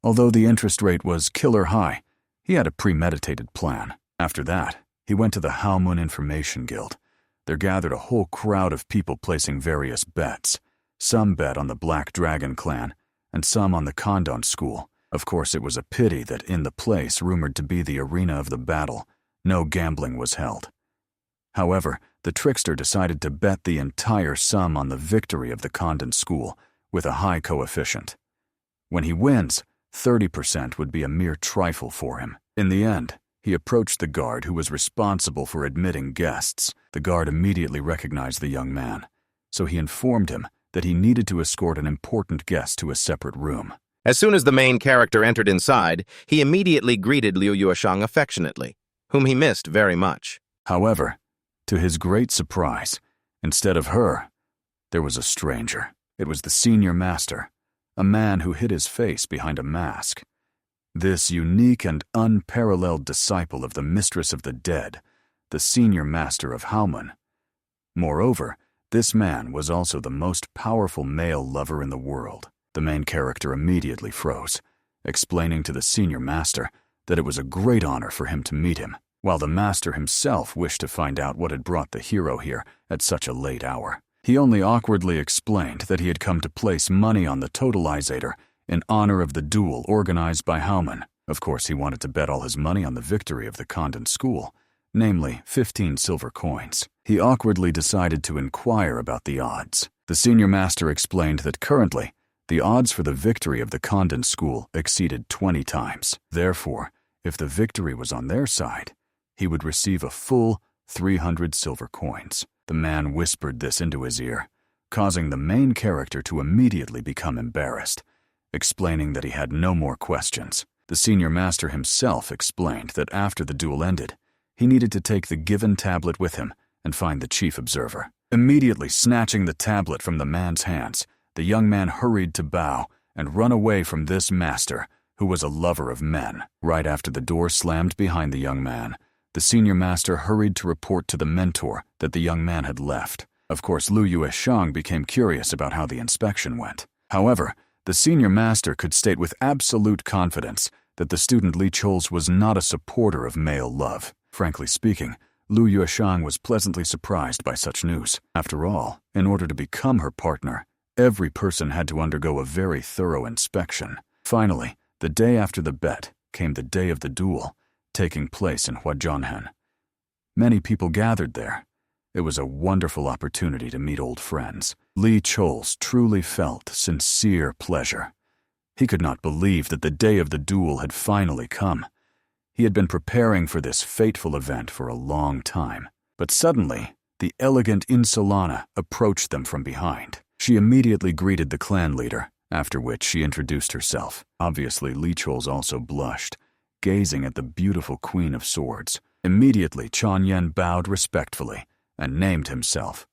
Although the interest rate was killer high, he had a premeditated plan. After that, he went to the Halmun Information Guild. There gathered a whole crowd of people placing various bets. Some bet on the Black Dragon clan, and some on the Condan school. Of course, it was a pity that in the place rumored to be the arena of the battle, no gambling was held. However, the trickster decided to bet the entire sum on the victory of the Condan school with a high coefficient. When he wins, 30% would be a mere trifle for him. In the end, he approached the guard who was responsible for admitting guests. The guard immediately recognized the young man, so he informed him that he needed to escort an important guest to a separate room. As soon as the main character entered inside, he immediately greeted Liu Yueshang affectionately, whom he missed very much. However, to his great surprise, instead of her, there was a stranger. It was the senior master, a man who hid his face behind a mask. This unique and unparalleled disciple of the Mistress of the Dead, the senior master of Halmun. Moreover, this man was also the most powerful male lover in the world. The main character immediately froze, explaining to the senior master that it was a great honor for him to meet him, while the master himself wished to find out what had brought the hero here at such a late hour. He only awkwardly explained that he had come to place money on the totalizator in honor of the duel organized by Halmun. Of course, he wanted to bet all his money on the victory of the Condan school, namely 15 silver coins. He awkwardly decided to inquire about the odds. The senior master explained that currently, the odds for the victory of the Condan school exceeded 20 times. Therefore, if the victory was on their side, he would receive a full 300 silver coins. The man whispered this into his ear, causing the main character to immediately become embarrassed, explaining that he had no more questions. The senior master himself explained that after the duel ended, he needed to take the given tablet with him and find the chief observer. Immediately snatching the tablet from the man's hands, the young man hurried to bow and run away from this master, who was a lover of men. Right after the door slammed behind the young man, the senior master hurried to report to the mentor that the young man had left. Of course, Liu Yueshang became curious about how the inspection went. However, the senior master could state with absolute confidence that the student Li Chols was not a supporter of male love. Frankly speaking, Liu Yueshang was pleasantly surprised by such news. After all, in order to become her partner, every person had to undergo a very thorough inspection. Finally, the day after the bet came the day of the duel, taking place in Huajianhen. Many people gathered there. It was a wonderful opportunity to meet old friends. Li Chols truly felt sincere pleasure. He could not believe that the day of the duel had finally come. He had been preparing for this fateful event for a long time. But suddenly, the elegant Insolana approached them from behind. She immediately greeted the clan leader, after which she introduced herself. Obviously, Li Chols also blushed, gazing at the beautiful Queen of Swords. Immediately, Chan Yen bowed respectfully and named himself,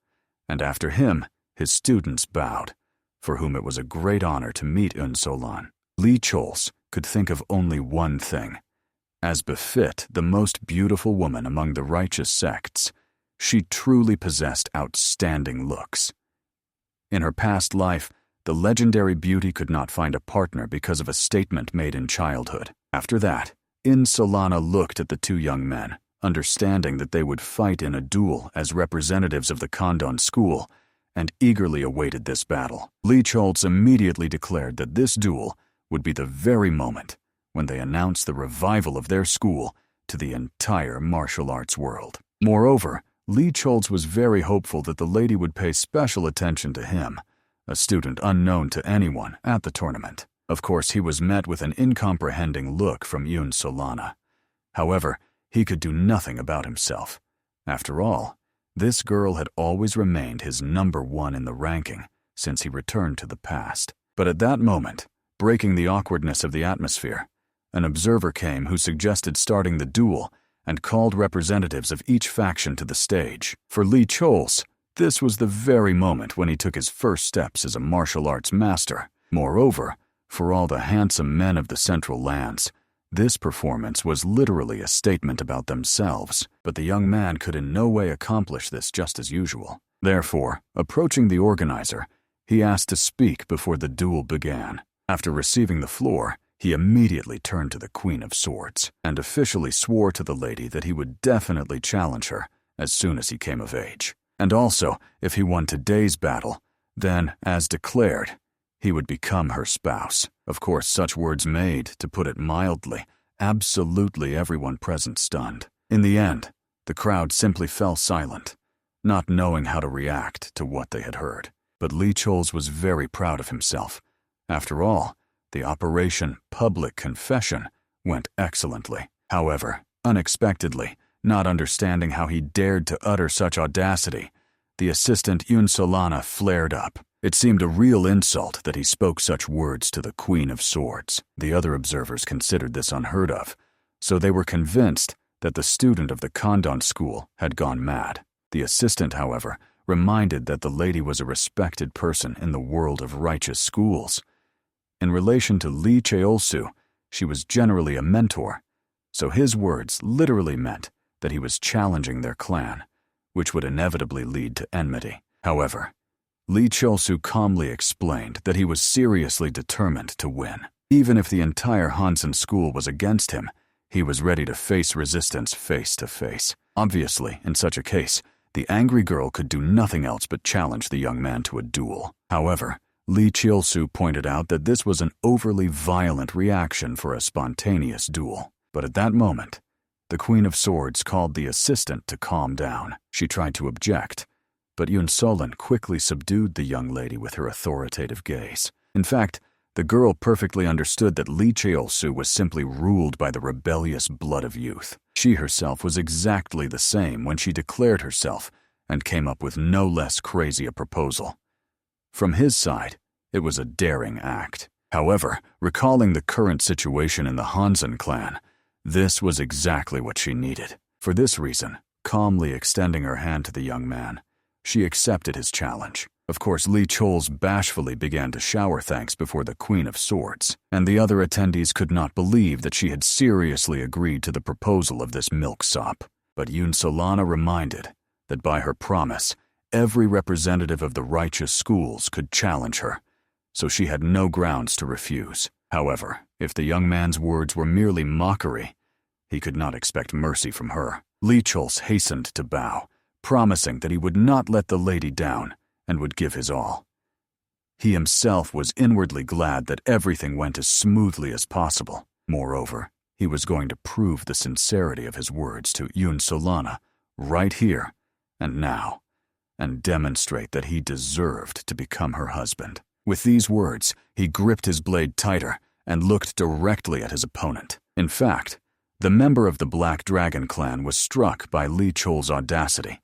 and after him, his students bowed, for whom it was a great honor to meet Visolon. Li Chols could think of only one thing. As befit the most beautiful woman among the righteous sects, she truly possessed outstanding looks. In her past life, the legendary beauty could not find a partner because of a statement made in childhood. After that, Insolana looked at the two young men, understanding that they would fight in a duel as representatives of the Condan school, and eagerly awaited this battle. Li Chols immediately declared that this duel would be the very moment when they announced the revival of their school to the entire martial arts world. Moreover, Li Chols was very hopeful that the lady would pay special attention to him, a student unknown to anyone at the tournament. Of course, he was met with an incomprehending look from Solana. However, he could do nothing about himself. After all, this girl had always remained his number one in the ranking since he returned to the past. But at that moment, breaking the awkwardness of the atmosphere, an observer came who suggested starting the duel and called representatives of each faction to the stage. For Li Chols, this was the very moment when he took his first steps as a martial arts master. Moreover, for all the handsome men of the Central Lands, this performance was literally a statement about themselves, but the young man could in no way accomplish this just as usual. Therefore, approaching the organizer, he asked to speak before the duel began. After receiving the floor, He immediately turned to the Queen of Swords and officially swore to the lady that he would definitely challenge her as soon as he came of age. And also, if he won today's battle, then, as declared, he would become her spouse. Of course, such words made, to put it mildly, absolutely everyone present stunned. In the end, the crowd simply fell silent, not knowing how to react to what they had heard. But Lee Chols was very proud of himself. After all, the Operation Public Confession went excellently. However, unexpectedly, not understanding how he dared to utter such audacity, the assistant Yun-Solana flared up. It seemed a real insult that he spoke such words to the Queen of Swords. The other observers considered this unheard of, so they were convinced that the student of the Condan school had gone mad. The assistant, however, reminded that the lady was a respected person in the world of righteous schools. In relation to Lee Cheolsu, she was generally a mentor, so his words literally meant that he was challenging their clan, which would inevitably lead to enmity. However, Lee Cheolsu calmly explained that he was seriously determined to win. Even if the entire Hansen school was against him, he was ready to face resistance face to face. Obviously, in such a case, the angry girl could do nothing else but challenge the young man to a duel. However, Lee Cheolsu pointed out that this was an overly violent reaction for a spontaneous duel. But at that moment, the Queen of Swords called the assistant to calm down. She tried to object, but Yun-Solin quickly subdued the young lady with her authoritative gaze. In fact, the girl perfectly understood that Lee Cheolsu was simply ruled by the rebellious blood of youth. She herself was exactly the same when she declared herself and came up with no less crazy a proposal. From his side, it was a daring act. However, recalling the current situation in the Hansen clan, this was exactly what she needed. For this reason, calmly extending her hand to the young man, she accepted his challenge. Of course, Lee Chols bashfully began to shower thanks before the Queen of Swords, and the other attendees could not believe that she had seriously agreed to the proposal of this milksop. But Yun-Solana reminded that by her promise, every representative of the righteous schools could challenge her, so she had no grounds to refuse. However, if the young man's words were merely mockery, he could not expect mercy from her. Lee Chols hastened to bow, promising that he would not let the lady down and would give his all. He himself was inwardly glad that everything went as smoothly as possible. Moreover, he was going to prove the sincerity of his words to Yun-Solana right here and now, and demonstrate that he deserved to become her husband. With these words, he gripped his blade tighter and looked directly at his opponent. In fact, the member of the Black Dragon clan was struck by Lee Chol's audacity,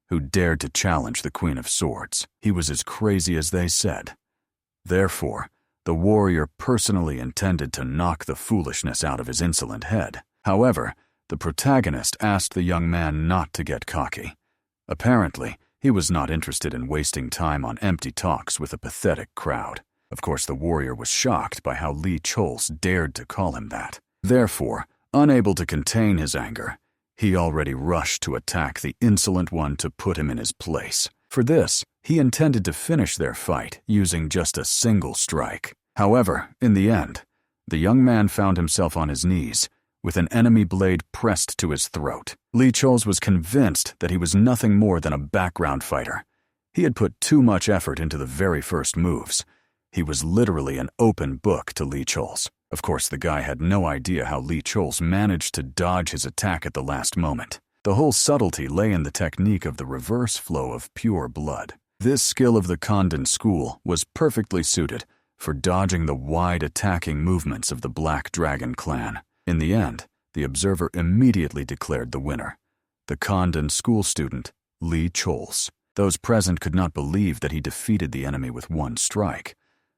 who dared to challenge the Queen of Swords. He was as crazy as they said. Therefore, the warrior personally intended to knock the foolishness out of his insolent head. However, the protagonist asked the young man not to get cocky. Apparently, he was not interested in wasting time on empty talks with a pathetic crowd. Of course, the warrior was shocked by how Lee Chols dared to call him that. Therefore, unable to contain his anger, he already rushed to attack the insolent one to put him in his place. For this, he intended to finish their fight using just a single strike. However, in the end, the young man found himself on his knees, with an enemy blade pressed to his throat. Lee Chols was convinced that he was nothing more than a background fighter. He had put too much effort into the very first moves. He was literally an open book to Lee Chols. Of course, the guy had no idea how Lee Chols managed to dodge his attack at the last moment. The whole subtlety lay in the technique of the reverse flow of pure blood. This skill of the Condan school was perfectly suited for dodging the wide attacking movements of the Black Dragon clan. In the end, the observer immediately declared the winner, the Condan school student, Lee Chols. Those present could not believe that he defeated the enemy with one strike,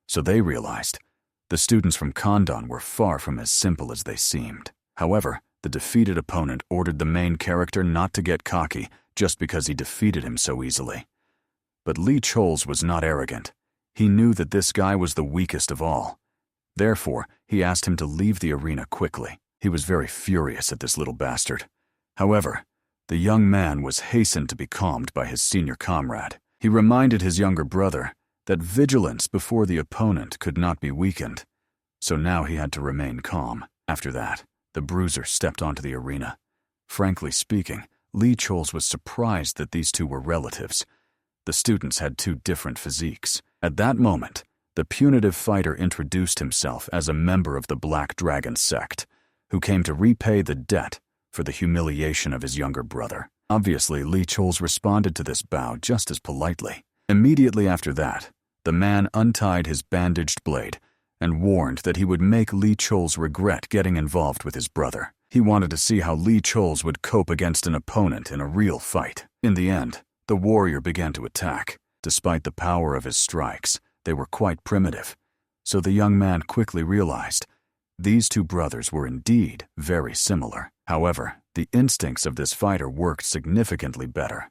so they realized the students from Condan were far from as simple as they seemed. However, the defeated opponent ordered the main character not to get cocky just because he defeated him so easily. But Lee Chols was not arrogant. He knew that this guy was the weakest of all. Therefore, he asked him to leave the arena quickly. He was very furious at this little bastard. However, the young man was hastened to be calmed by his senior comrade. He reminded his younger brother that vigilance before the opponent could not be weakened, so now he had to remain calm. After that, the bruiser stepped onto the arena. Frankly speaking, Lee Chores was surprised that these two were relatives. The students had two different physiques. At that moment, the punitive fighter introduced himself as a member of the Black Dragon Sect, who came to repay the debt for the humiliation of his younger brother. Obviously, Lee Chores responded to this bow just as politely. Immediately after that, the man untied his bandaged blade and warned that he would make Lee Chores regret getting involved with his brother. He wanted to see how Lee Chores would cope against an opponent in a real fight. In the end, the warrior began to attack. Despite the power of his strikes, they were quite primitive, so the young man quickly realized these two brothers were indeed very similar. However, the instincts of this fighter worked significantly better,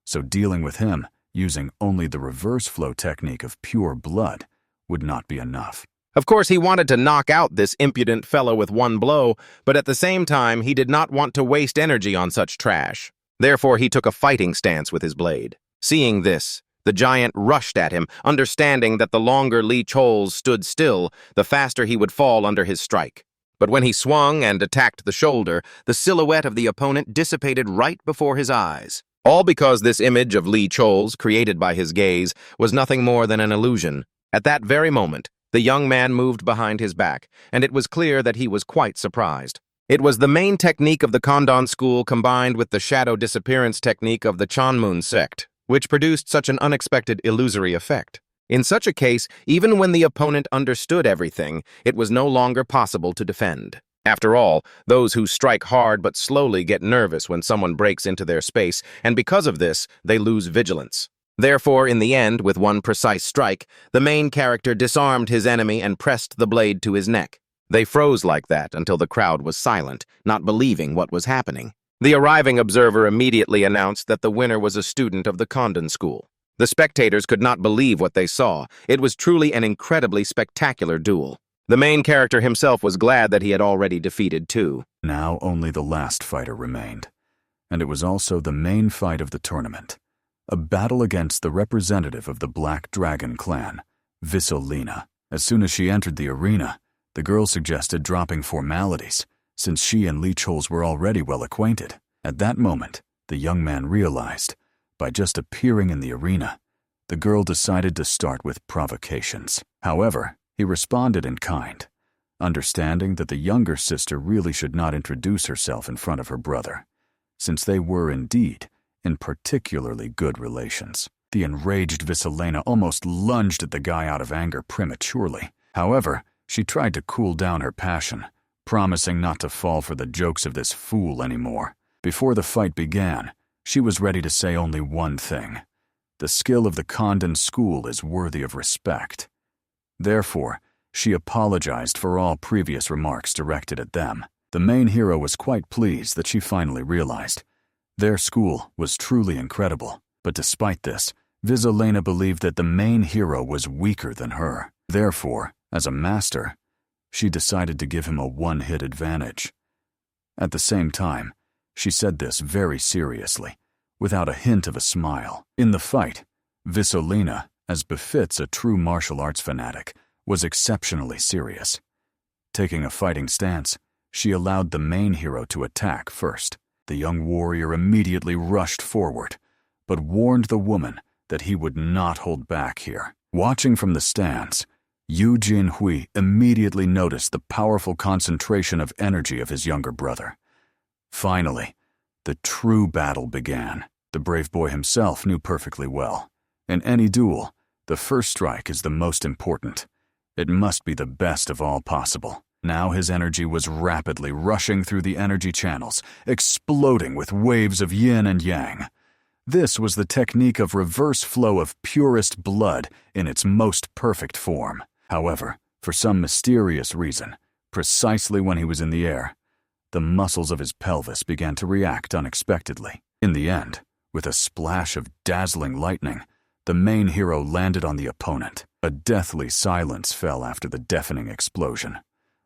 so dealing with him using only the reverse flow technique of pure blood would not be enough. Of course, he wanted to knock out this impudent fellow with one blow, but at the same time, he did not want to waste energy on such trash. Therefore, he took a fighting stance with his blade. Seeing this, the giant rushed at him, understanding that the longer Lee Chores stood still, the faster he would fall under his strike. But when he swung and attacked the shoulder, the silhouette of the opponent dissipated right before his eyes. All because this image of Lee Chores, created by his gaze, was nothing more than an illusion. At that very moment, the young man moved behind his back, and it was clear that he was quite surprised. It was the main technique of the Condan school combined with the shadow disappearance technique of the Chanmun sect, which produced such an unexpected illusory effect. In such a case, even when the opponent understood everything, it was no longer possible to defend. After all, those who strike hard but slowly get nervous when someone breaks into their space, and because of this, they lose vigilance. Therefore, in the end, with one precise strike, the main character disarmed his enemy and pressed the blade to his neck. They froze like that until the crowd was silent, not believing what was happening. The arriving observer immediately announced that the winner was a student of the Condan school. The spectators could not believe what they saw. It was truly an incredibly spectacular duel. The main character himself was glad that he had already defeated two. Now only the last fighter remained, and it was also the main fight of the tournament. A battle against the representative of the Black Dragon clan, Visolon. As soon as she entered the arena, the girl suggested dropping formalities, since she and Lee Chores were already well acquainted. At that moment, the young man realized, by just appearing in the arena, the girl decided to start with provocations. However, he responded in kind, understanding that the younger sister really should not introduce herself in front of her brother, since they were indeed in particularly good relations. The enraged Visolon almost lunged at the guy out of anger prematurely. However, she tried to cool down her passion, promising not to fall for the jokes of this fool anymore. Before the fight began, she was ready to say only one thing: the skill of the Condan school is worthy of respect. Therefore, she apologized for all previous remarks directed at them. The main hero was quite pleased that she finally realized their school was truly incredible, but despite this, Visolon believed that the main hero was weaker than her. Therefore, as a master, she decided to give him a one-hit advantage. At the same time, she said this very seriously, without a hint of a smile. In the fight, Visolon, as befits a true martial arts fanatic, was exceptionally serious. Taking a fighting stance, she allowed the main hero to attack first. The young warrior immediately rushed forward, but warned the woman that he would not hold back here. Watching from the stands, Eugene Hua immediately noticed the powerful concentration of energy of his younger brother. Finally, the true battle began. The brave boy himself knew perfectly well. In any duel, the first strike is the most important. It must be the best of all possible. Now his energy was rapidly rushing through the energy channels, exploding with waves of yin and yang. This was the technique of reverse flow of purest blood in its most perfect form. However, for some mysterious reason, precisely when he was in the air, the muscles of his pelvis began to react unexpectedly. In the end, with a splash of dazzling lightning, the main hero landed on the opponent. A deathly silence fell after the deafening explosion.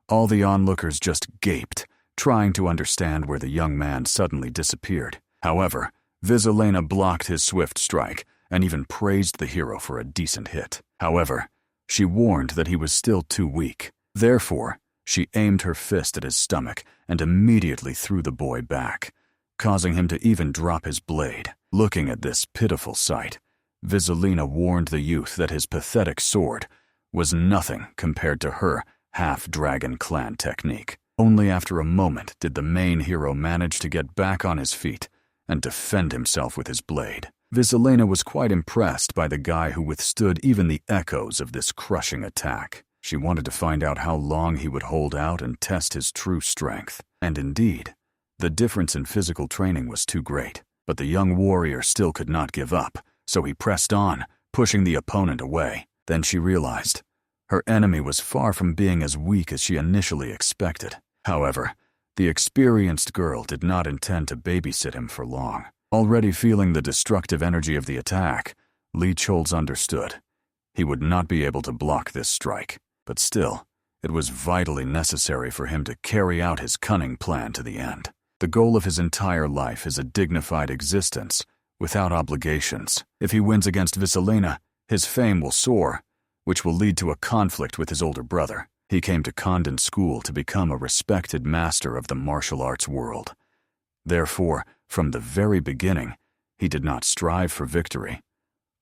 All the onlookers just gaped, trying to understand where the young man suddenly disappeared. However, Visolon blocked his swift strike and even praised the hero for a decent hit. However, she warned that he was still too weak, Therefore, she aimed her fist at his stomach and immediately threw the boy back, causing him to even drop his blade. Looking at this pitiful sight, Visolina warned the youth that his pathetic sword was nothing compared to her half-dragon clan technique. Only after a moment did the main hero manage to get back on his feet and defend himself with his blade. Visolina was quite impressed by the guy who withstood even the echoes of this crushing attack. She wanted to find out how long he would hold out and test his true strength. And indeed, the difference in physical training was too great. But the young warrior still could not give up, so he pressed on, pushing the opponent away. Then she realized her enemy was far from being as weak as she initially expected. However, the experienced girl did not intend to babysit him for long. Already feeling the destructive energy of the attack, Lee Cholz understood. He would not be able to block this strike, but still, it was vitally necessary for him to carry out his cunning plan to the end. The goal of his entire life is a dignified existence, without obligations. If he wins against Visolina, his fame will soar, which will lead to a conflict with his older brother. He came to Condan school to become a respected master of the martial arts world. Therefore, from the very beginning, he did not strive for victory.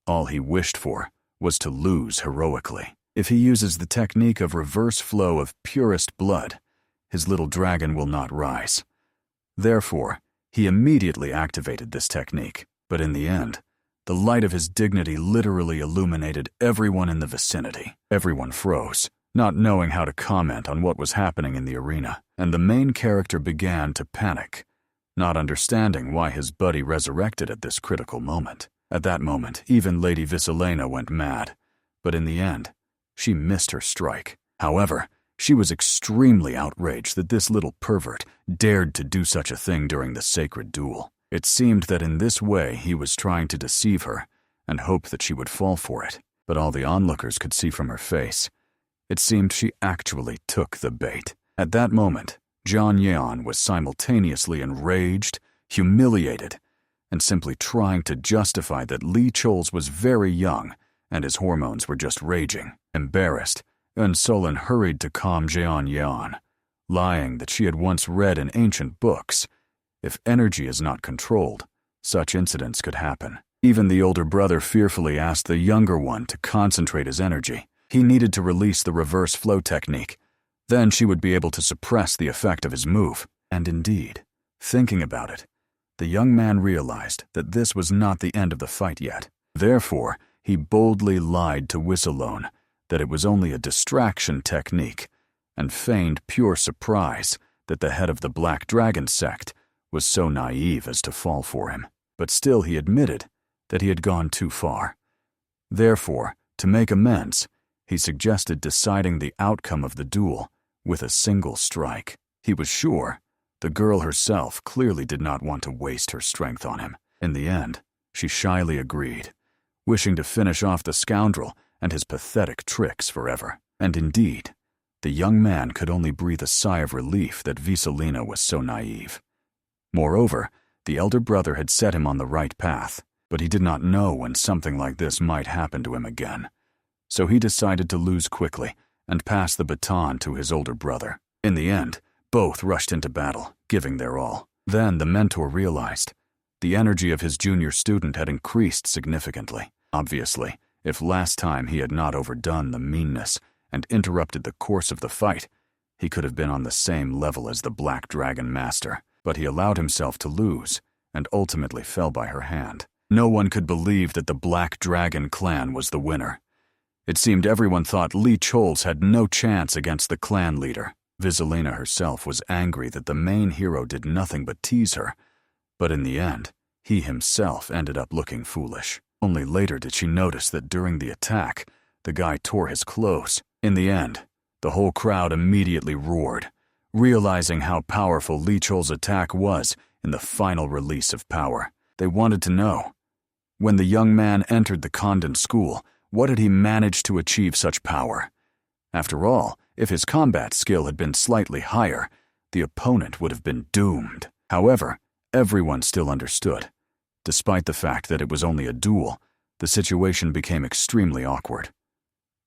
All he wished for was to lose heroically. If he uses the technique of reverse flow of purest blood, his little dragon will not rise. Therefore, he immediately activated this technique, but in the end, the light of his dignity literally illuminated everyone in the vicinity. Everyone froze, not knowing how to comment on what was happening in the arena, and the main character began to panic, not understanding why his buddy resurrected at this critical moment. At that moment, even Lady Visolina went mad, but in the end, she missed her strike. However, she was extremely outraged that this little pervert dared to do such a thing during the sacred duel. It seemed that in this way he was trying to deceive her and hope that she would fall for it, but all the onlookers could see from her face, it seemed she actually took the bait. At that moment, John Yeon was simultaneously enraged, humiliated, and simply trying to justify that Lee Cholz was very young and his hormones were just raging. Embarrassed, Solin hurried to calm Jeon Yeon, lying that she had once read in ancient books, if energy is not controlled, such incidents could happen. Even the older brother fearfully asked the younger one to concentrate his energy. He needed to release the reverse flow technique. Then she would be able to suppress the effect of his move. And indeed, thinking about it, the young man realized that this was not the end of the fight yet. Therefore, he boldly lied to Visolon that it was only a distraction technique, and feigned pure surprise that the head of the Black Dragon Sect was so naive as to fall for him. But still he admitted that he had gone too far. Therefore, to make amends, he suggested deciding the outcome of the duel with a single strike. He was sure the girl herself clearly did not want to waste her strength on him. In the end, she shyly agreed, wishing to finish off the scoundrel and his pathetic tricks forever. And indeed, the young man could only breathe a sigh of relief that Visolina was so naive. Moreover, the elder brother had set him on the right path, but he did not know when something like this might happen to him again. So he decided to lose quickly and pass the baton to his older brother. In the end, both rushed into battle, giving their all. Then the mentor realized the energy of his junior student had increased significantly. Obviously, if last time he had not overdone the meanness and interrupted the course of the fight, he could have been on the same level as the Black Dragon Master. But he allowed himself to lose and ultimately fell by her hand. No one could believe that the Black Dragon clan was the winner. It seemed everyone thought Lee Cholz had no chance against the clan leader. Visolina herself was angry that the main hero did nothing but tease her, but in the end, he himself ended up looking foolish. Only later did she notice that during the attack, the guy tore his clothes. In the end, the whole crowd immediately roared, realizing how powerful Lee Chol's attack was in the final release of power. They wanted to know, when the young man entered the Condan school, what had he managed to achieve such power? After all, if his combat skill had been slightly higher, the opponent would have been doomed. However, everyone still understood. Despite the fact that it was only a duel, the situation became extremely awkward.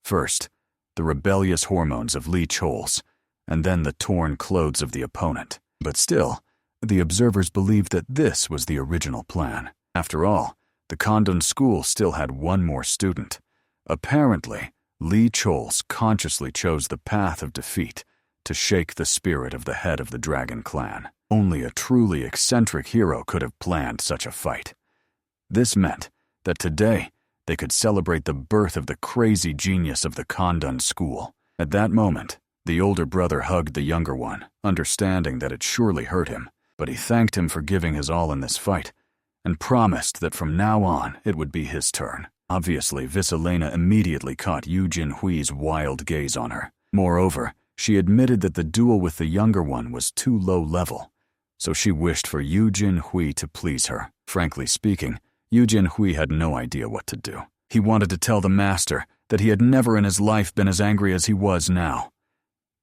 First, the rebellious hormones of Lee Chols, and then the torn clothes of the opponent. But still, the observers believed that this was the original plan. After all, the Condan school still had one more student. Apparently, Lee Chols consciously chose the path of defeat to shake the spirit of the head of the Dragon Clan. Only a truly eccentric hero could have planned such a fight. This meant that today they could celebrate the birth of the crazy genius of the Condan school. At that moment, the older brother hugged the younger one, understanding that it surely hurt him, but he thanked him for giving his all in this fight and promised that from now on it would be his turn. Obviously, Visolon immediately caught Eugene Hua's wild gaze on her. Moreover, she admitted that the duel with the younger one was too low level, so she wished for Eugene Hua to please her. Frankly speaking, Eugene Hua had no idea what to do. He wanted to tell the master that he had never in his life been as angry as he was now.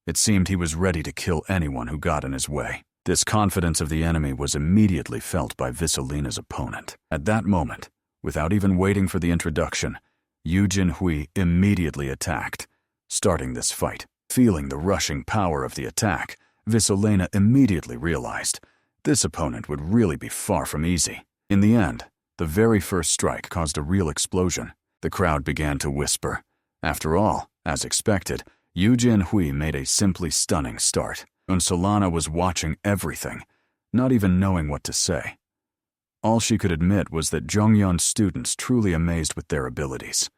It seemed he was ready to kill anyone who got in his way. This confidence of the enemy was immediately felt by Visolona's opponent. At that moment, without even waiting for the introduction, Eugene Hua immediately attacked, starting this fight. Feeling the rushing power of the attack, Visolona immediately realized this opponent would really be far from easy. In the end, the very first strike caused a real explosion. The crowd began to whisper. After all, as expected, Eugene Hua made a simply stunning start. Solana was watching everything, not even knowing what to say. All she could admit was that Zhongyuan's students truly amazed with their abilities.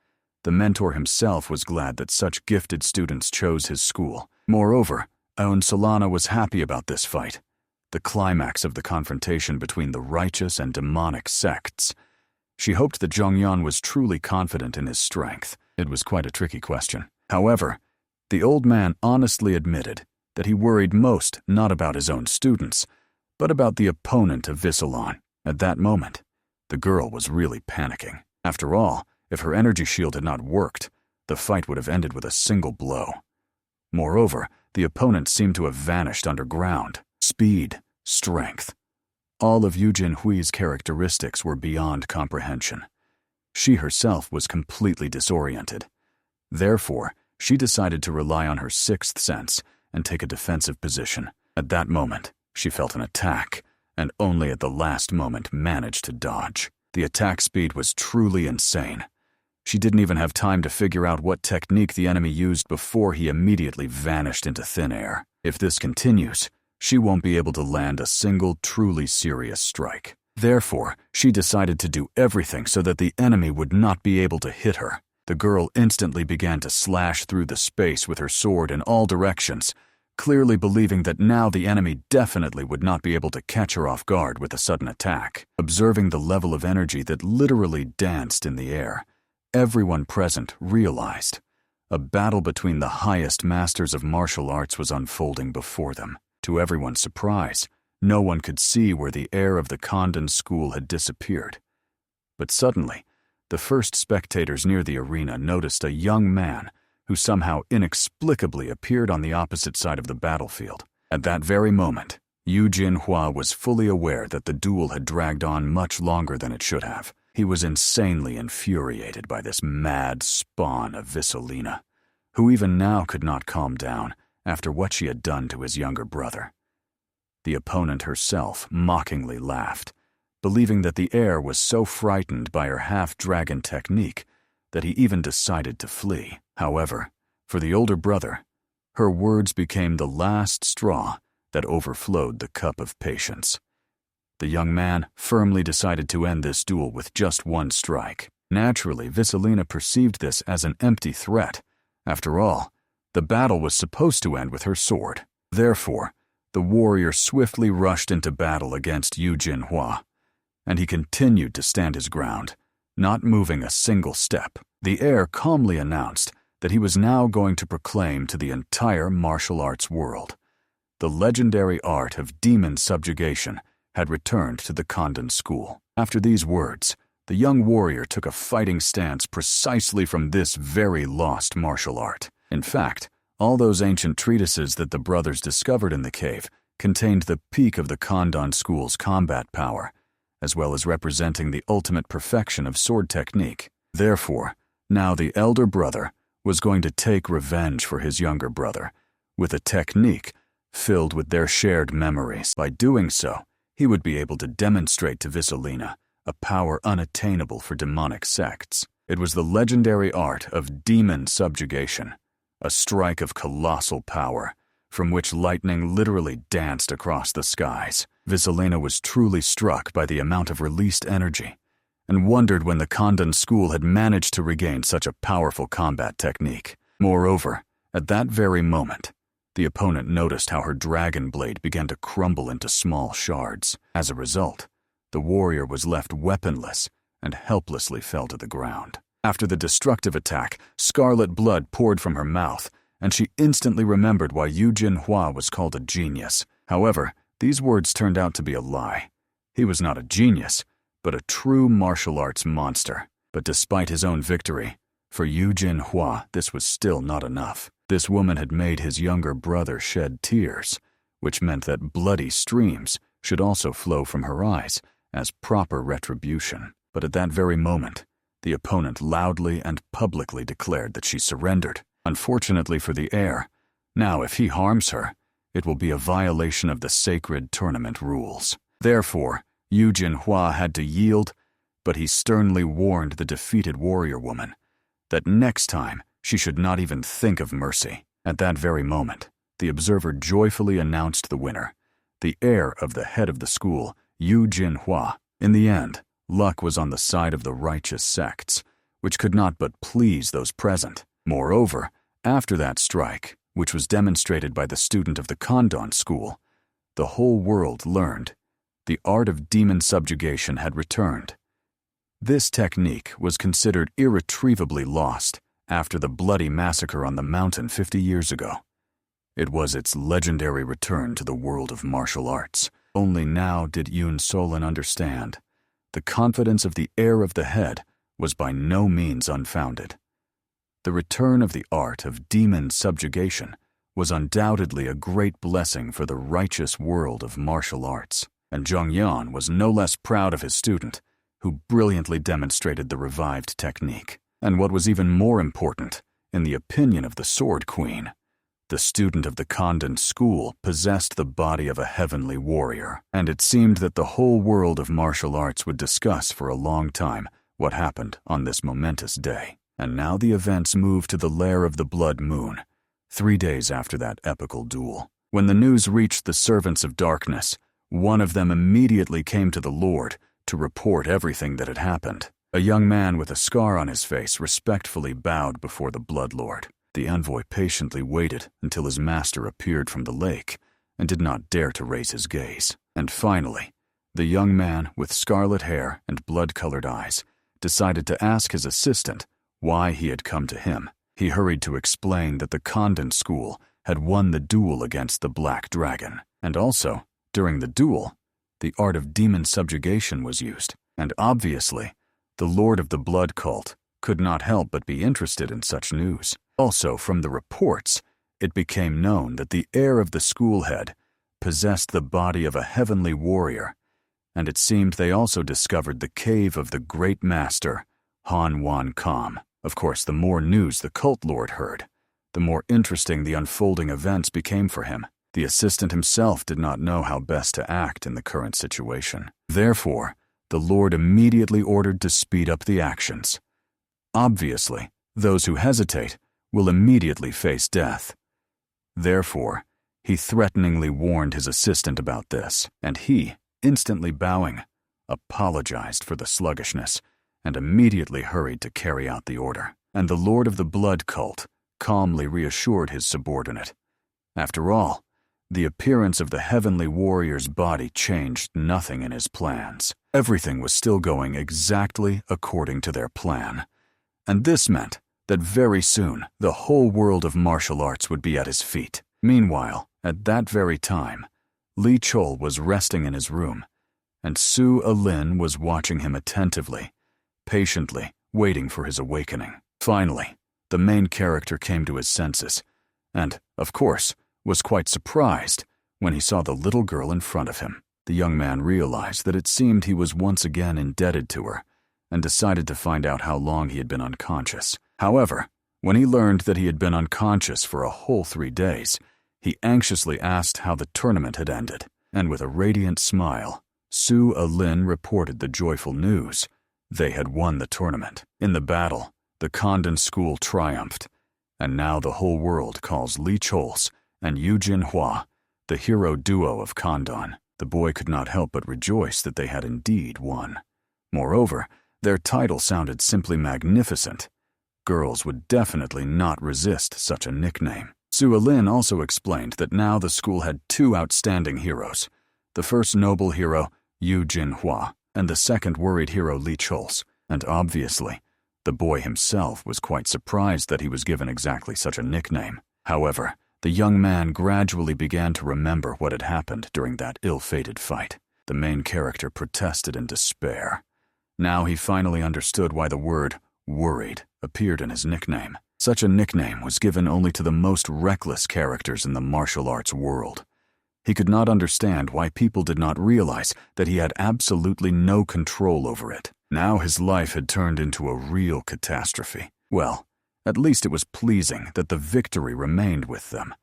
The mentor himself was glad that such gifted students chose his school. Moreover, Solana was happy about this fight, the climax of the confrontation between the righteous and demonic sects. She hoped that Zhongyuan was truly confident in his strength. It was quite a tricky question. However, the old man honestly admitted that he worried most not about his own students, but about the opponent of Visolon. At that moment, the girl was really panicking. After all, if her energy shield had not worked, the fight would have ended with a single blow. Moreover, the opponent seemed to have vanished underground. Speed, strength. All of Eugene Hua's characteristics were beyond comprehension. She herself was completely disoriented. Therefore, she decided to rely on her sixth sense and take a defensive position. At that moment, she felt an attack, and only at the last moment managed to dodge. The attack speed was truly insane. She didn't even have time to figure out what technique the enemy used before he immediately vanished into thin air. If this continues, she won't be able to land a single truly serious strike. Therefore, she decided to do everything so that the enemy would not be able to hit her. The girl instantly began to slash through the space with her sword in all directions, clearly believing that now the enemy definitely would not be able to catch her off guard with a sudden attack. Observing the level of energy that literally danced in the air, everyone present realized a battle between the highest masters of martial arts was unfolding before them. To everyone's surprise, no one could see where the heir of the Condan school had disappeared. But suddenly, the first spectators near the arena noticed a young man who somehow inexplicably appeared on the opposite side of the battlefield. At that very moment, Eugene Hua was fully aware that the duel had dragged on much longer than it should have. He was insanely infuriated by this mad spawn of Visolona, who even now could not calm down after what she had done to his younger brother. The opponent herself mockingly laughed, believing that the heir was so frightened by her half-dragon technique that he even decided to flee. However, for the older brother, her words became the last straw that overflowed the cup of patience. The young man firmly decided to end this duel with just one strike. Naturally, Visolona perceived this as an empty threat. After all, the battle was supposed to end with her sword. Therefore, the warrior swiftly rushed into battle against Eugene Hua, and he continued to stand his ground, not moving a single step. The heir calmly announced that he was now going to proclaim to the entire martial arts world the legendary art of demon subjugation had returned to the Condan school. After these words, the young warrior took a fighting stance precisely from this very lost martial art. In fact, all those ancient treatises that the brothers discovered in the cave contained the peak of the Condan school's combat power, as well as representing the ultimate perfection of sword technique. Therefore, now the elder brother was going to take revenge for his younger brother with a technique filled with their shared memories. By doing so, he would be able to demonstrate to Visolina a power unattainable for demonic sects. It was the legendary art of demon subjugation, a strike of colossal power from which lightning literally danced across the skies. Visolina was truly struck by the amount of released energy and wondered when the Condan school had managed to regain such a powerful combat technique. Moreover, at that very moment, the opponent noticed how her dragon blade began to crumble into small shards. As a result, the warrior was left weaponless and helplessly fell to the ground. After the destructive attack, scarlet blood poured from her mouth, and she instantly remembered why Eugene Hua was called a genius. However, these words turned out to be a lie. He was not a genius, but a true martial arts monster. But despite his own victory, for Eugene Hua, this was still not enough. This woman had made his younger brother shed tears, which meant that bloody streams should also flow from her eyes as proper retribution. But at that very moment, the opponent loudly and publicly declared that she surrendered. Unfortunately for the heir, now if he harms her, it will be a violation of the sacred tournament rules. Therefore, Eugene Hua had to yield, but he sternly warned the defeated warrior woman that next time she should not even think of mercy. At that very moment, the observer joyfully announced the winner, the heir of the head of the school, Eugene Hua. In the end, luck was on the side of the righteous sects, which could not but please those present. Moreover, after that strike, which was demonstrated by the student of the Condan school, the whole world learned the art of demon subjugation had returned. This technique was considered irretrievably lost after the bloody massacre on the mountain 50 years ago. It was its legendary return to the world of martial arts. Only now did Su Alin understand. The confidence of the heir of the head was by no means unfounded. The return of the art of demon subjugation was undoubtedly a great blessing for the righteous world of martial arts, and Zhang Yan was no less proud of his student, who brilliantly demonstrated the revived technique. And what was even more important, in the opinion of the Sword Queen, the student of the Condan school possessed the body of a heavenly warrior, and it seemed that the whole world of martial arts would discuss for a long time what happened on this momentous day. And now the events moved to the lair of the Blood Moon, 3 days after that epical duel. When the news reached the servants of darkness, one of them immediately came to the Lord to report everything that had happened. A young man with a scar on his face respectfully bowed before the Blood Lord. The envoy patiently waited until his master appeared from the lake and did not dare to raise his gaze. And finally, the young man with scarlet hair and blood-colored eyes decided to ask his assistant why he had come to him. He hurried to explain that the Condan school had won the duel against the Black Dragon, and also, during the duel, the art of demon subjugation was used, and obviously, the Lord of the Blood Cult could not help but be interested in such news. Also, from the reports, it became known that the heir of the school head possessed the body of a heavenly warrior, and it seemed they also discovered the cave of the great master, Han Wan Kam. Of course, the more news the cult lord heard, the more interesting the unfolding events became for him. The assistant himself did not know how best to act in the current situation. Therefore, the Lord immediately ordered to speed up the actions. Obviously, those who hesitate will immediately face death. Therefore, he threateningly warned his assistant about this, and he, instantly bowing, apologized for the sluggishness and immediately hurried to carry out the order. And the Lord of the Blood Cult calmly reassured his subordinate. After all, the appearance of the heavenly warrior's body changed nothing in his plans. Everything was still going exactly according to their plan. And this meant that very soon the whole world of martial arts would be at his feet. Meanwhile, at that very time, Li Chol was resting in his room, and Su Alin was watching him attentively, patiently waiting for his awakening. Finally, the main character came to his senses, and, of course, was quite surprised when he saw the little girl in front of him. The young man realized that it seemed he was once again indebted to her, and decided to find out how long he had been unconscious. However, When he learned that he had been unconscious for a whole 3 days, he anxiously asked how the tournament had ended, and with a radiant smile, Su Alin reported the joyful news. They had won the tournament. In the battle, the Condan school triumphed, and now the whole world calls Lee Chols and Eugene Hua the hero duo of Condan. The boy could not help but rejoice that they had indeed won. Moreover, their title sounded simply magnificent. Girls would definitely not resist such a nickname. Su Alin also explained that now the school had 2 outstanding heroes. The first noble hero, Eugene Hua, and the second worried hero, Lee Chols. And obviously, the boy himself was quite surprised that he was given exactly such a nickname. However, the young man gradually began to remember what had happened during that ill-fated fight. The main character protested in despair. Now he finally understood why the word worried appeared in his nickname. Such a nickname was given only to the most reckless characters in the martial arts world. He could not understand why people did not realize that he had absolutely no control over it. Now his life had turned into a real catastrophe. Well, at least it was pleasing that the victory remained with them.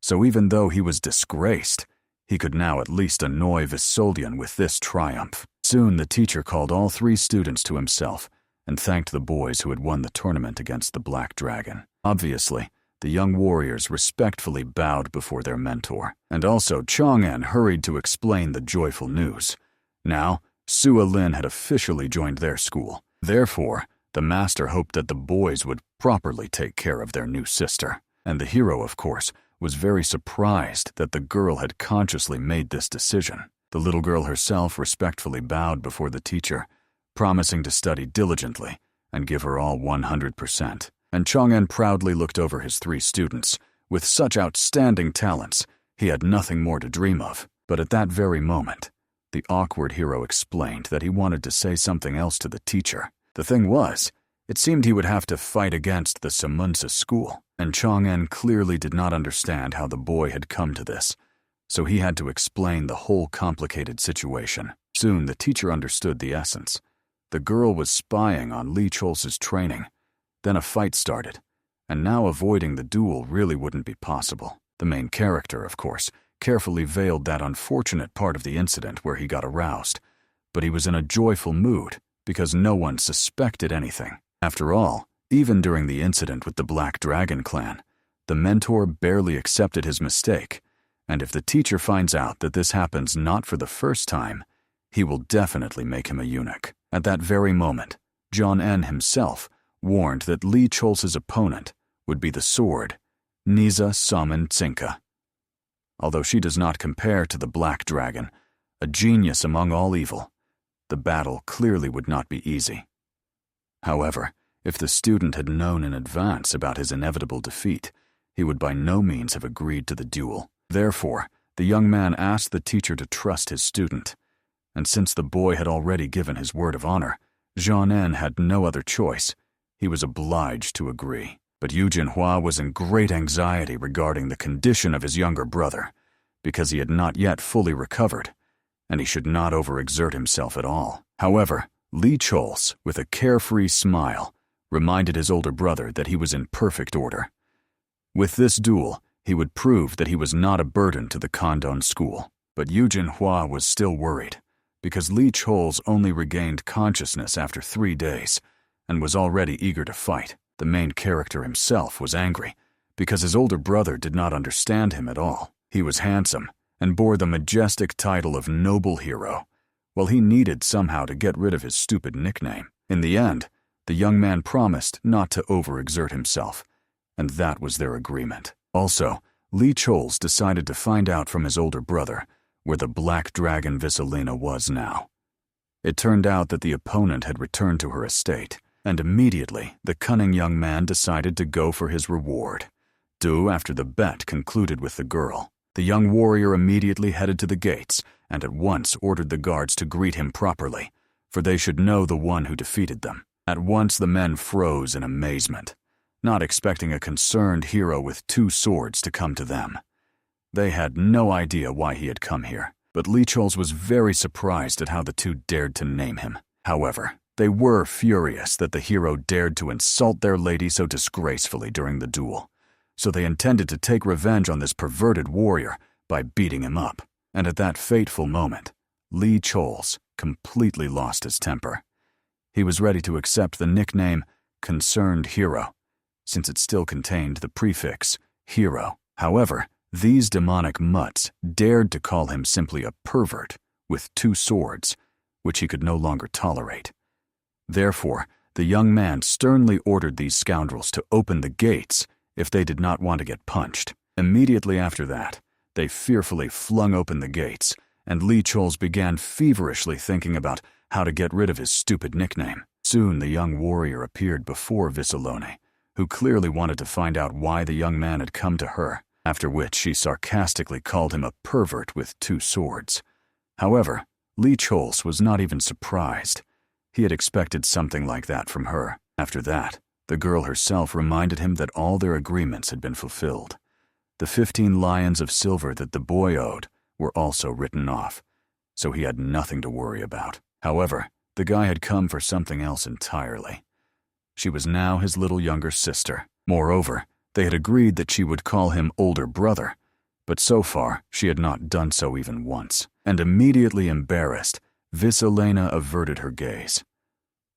So even though he was disgraced, he could now at least annoy Visolon with this triumph. Soon the teacher called all 3 students to himself and thanked the boys who had won the tournament against the Black Dragon. Obviously, the young warriors respectfully bowed before their mentor, and also Chang'an hurried to explain the joyful news. Now, Su Alin had officially joined their school. Therefore, the master hoped that the boys would properly take care of their new sister. And the hero, of course, was very surprised that the girl had consciously made this decision. The little girl herself respectfully bowed before the teacher, promising to study diligently and give her all 100%. And Chang'an proudly looked over his 3 students. With such outstanding talents, he had nothing more to dream of. But at that very moment, the awkward hero explained that he wanted to say something else to the teacher. The thing was, it seemed he would have to fight against the Samunsa school, and Chang'an clearly did not understand how the boy had come to this, so he had to explain the whole complicated situation. Soon the teacher understood the essence. The girl was spying on Lee Chol's training. Then a fight started, and now avoiding the duel really wouldn't be possible. The main character, of course, carefully veiled that unfortunate part of the incident where he got aroused, but he was in a joyful mood because no one suspected anything. After all, even during the incident with the Black Dragon clan, the mentor barely accepted his mistake, and if the teacher finds out that this happens not for the first time, he will definitely make him a eunuch. At that very moment, John N. himself warned that Lee Chol's opponent would be the sword, Niza Saman Tsinka. Although she does not compare to the Black Dragon, a genius among all evil, the battle clearly would not be easy. However, if the student had known in advance about his inevitable defeat, he would by no means have agreed to the duel. Therefore, the young man asked the teacher to trust his student, and since the boy had already given his word of honor, Jean N had no other choice. He was obliged to agree. But Eugene Hua was in great anxiety regarding the condition of his younger brother, because he had not yet fully recovered, and he should not overexert himself at all. However, Lee Chols, with a carefree smile, reminded his older brother that he was in perfect order. With this duel, he would prove that he was not a burden to the Condan school. But Eugene Hua was still worried, because Lee Chols only regained consciousness after 3 days, and was already eager to fight. The main character himself was angry, because his older brother did not understand him at all. He was handsome, and bore the majestic title of noble hero, while he needed somehow to get rid of his stupid nickname. In the end, the young man promised not to overexert himself, and that was their agreement. Also, Lee Chols decided to find out from his older brother where the Black Dragon Visolon was now. It turned out that the opponent had returned to her estate, and immediately the cunning young man decided to go for his reward, due after the bet concluded with the girl. The young warrior immediately headed to the gates and at once ordered the guards to greet him properly, for they should know the one who defeated them. At once the men froze in amazement, not expecting a concerned hero with 2 swords to come to them. They had no idea why he had come here, but Lee Chols was very surprised at how the 2 dared to name him. However, They were furious that the hero dared to insult their lady so disgracefully during the duel, so they intended to take revenge on this perverted warrior by beating him up. And at that fateful moment, Lee Choles completely lost his temper. He was ready to accept the nickname Concerned Hero, since it still contained the prefix hero. However, these demonic mutts dared to call him simply a pervert with 2 swords, which he could no longer tolerate. Therefore, the young man sternly ordered these scoundrels to open the gates if they did not want to get punched. Immediately after that, they fearfully flung open the gates, and Lee Choles began feverishly thinking about how to get rid of his stupid nickname. Soon the young warrior appeared before Visolon, who clearly wanted to find out why the young man had come to her, after which she sarcastically called him a pervert with 2 swords. However, Lee Choles was not even surprised. He had expected something like that from her. After that, the girl herself reminded him that all their agreements had been fulfilled. The 15 lions of silver that the boy owed were also written off, so he had nothing to worry about. However, the guy had come for something else entirely. She was now his little younger sister. Moreover, they had agreed that she would call him older brother, but so far she had not done so even once, and immediately embarrassed, Visolena averted her gaze.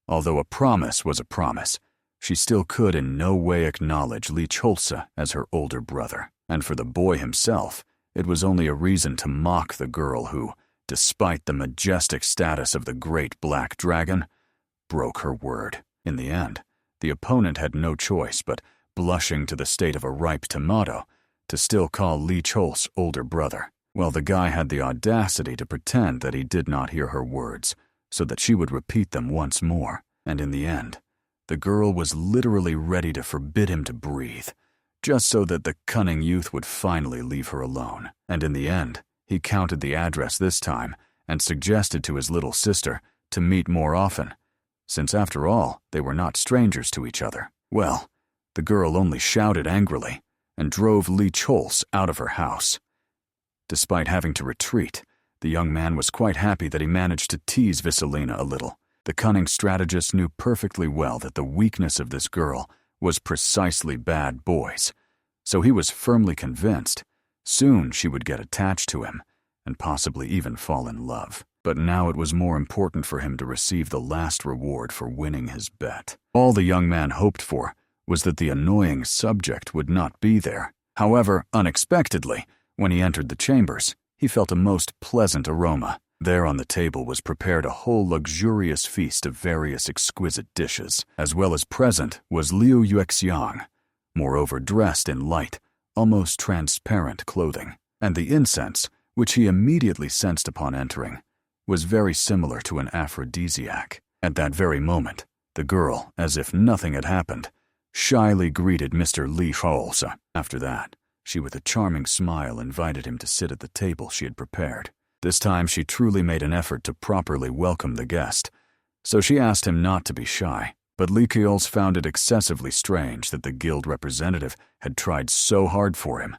Although a promise was a promise, she still could in no way acknowledge Lee Cholsa as her older brother, and for the boy himself, it was only a reason to mock the girl who, despite the majestic status of the great black dragon, broke her word. In the end, the opponent had no choice but, blushing to the state of a ripe tomato, to still call Lee Choles older brother, while the guy had the audacity to pretend that he did not hear her words, so that she would repeat them once more, and in the end, the girl was literally ready to forbid him to breathe, just so that the cunning youth would finally leave her alone. And in the end, he counted the address this time and suggested to his little sister to meet more often, since after all, they were not strangers to each other. Well, the girl only shouted angrily and drove Lee Choles out of her house. Despite having to retreat, the young man was quite happy that he managed to tease Visolena a little. The cunning strategist knew perfectly well that the weakness of this girl was precisely bad boys, so he was firmly convinced soon she would get attached to him and possibly even fall in love. But now it was more important for him to receive the last reward for winning his bet. All the young man hoped for was that the annoying subject would not be there. However, unexpectedly, when he entered the chambers, he felt a most pleasant aroma. There on the table was prepared a whole luxurious feast of various exquisite dishes. As well as present was Liu Yuexiang, moreover dressed in light, almost transparent clothing. And the incense, which he immediately sensed upon entering, was very similar to an aphrodisiac. At that very moment, the girl, as if nothing had happened, shyly greeted Mr. Lee Choles. After that, she with a charming smile invited him to sit at the table she had prepared. This time she truly made an effort to properly welcome the guest, so she asked him not to be shy. But Lee Choles found it excessively strange that the guild representative had tried so hard for him.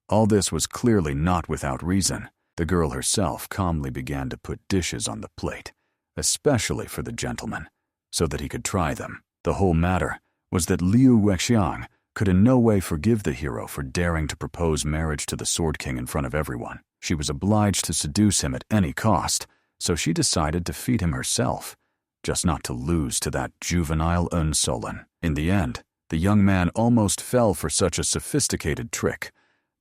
All this was clearly not without reason. The girl herself calmly began to put dishes on the plate, especially for the gentleman, so that he could try them. The whole matter was that Liu Yuexiang could in no way forgive the hero for daring to propose marriage to the Sword King in front of everyone. She was obliged to seduce him at any cost, so she decided to feed him herself, just not to lose to that juvenile Unsolon. In the end, the young man almost fell for such a sophisticated trick,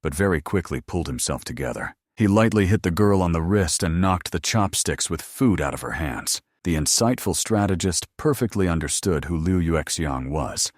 but very quickly pulled himself together. He lightly hit the girl on the wrist and knocked the chopsticks with food out of her hands. The insightful strategist perfectly understood who Liu Yuexiang was,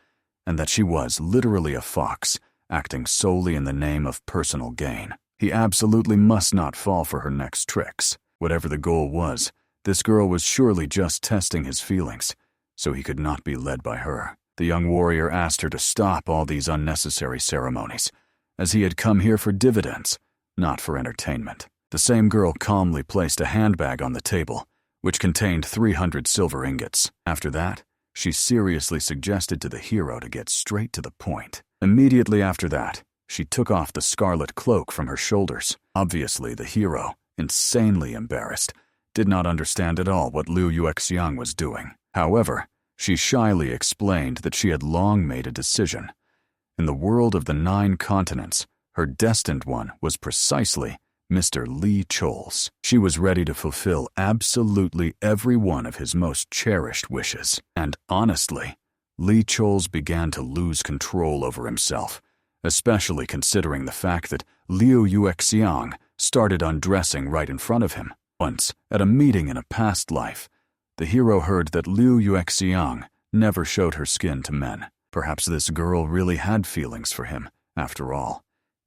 and that she was literally a fox, acting solely in the name of personal gain. He absolutely must not fall for her next tricks. Whatever the goal was, this girl was surely just testing his feelings, so he could not be led by her. The young warrior asked her to stop all these unnecessary ceremonies, as he had come here for dividends, not for entertainment. The same girl calmly placed a handbag on the table, which contained 300 silver ingots. After that, she seriously suggested to the hero to get straight to the point. Immediately after that, she took off the scarlet cloak from her shoulders. Obviously, the hero, insanely embarrassed, did not understand at all what Liu Yuexiang was doing. However, she shyly explained that she had long made a decision. In the world of the 9 continents, her destined one was precisely Mr. Lee Choles. She was ready to fulfill absolutely every one of his most cherished wishes. And honestly, Lee Choles began to lose control over himself, especially considering the fact that Liu Yuexiang started undressing right in front of him. Once, at a meeting in a past life, the hero heard that Liu Yuexiang never showed her skin to men. Perhaps this girl really had feelings for him, after all.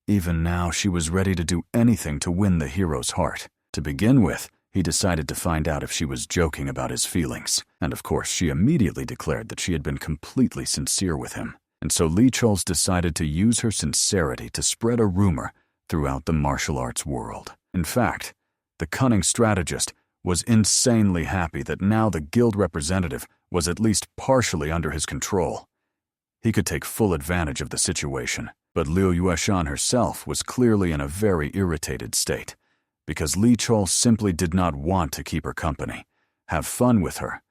Even now, she was ready to do anything to win the hero's heart. To begin with, he decided to find out if she was joking about his feelings, and of course she immediately declared that she had been completely sincere with him. And so Lee Choles decided to use her sincerity to spread a rumor throughout the martial arts world. In fact, the cunning strategist was insanely happy that now the guild representative was at least partially under his control. He could take full advantage of the situation, but Liu Yueshan herself was clearly in a very irritated state, because Lee Choles simply did not want to keep her company, have fun with her,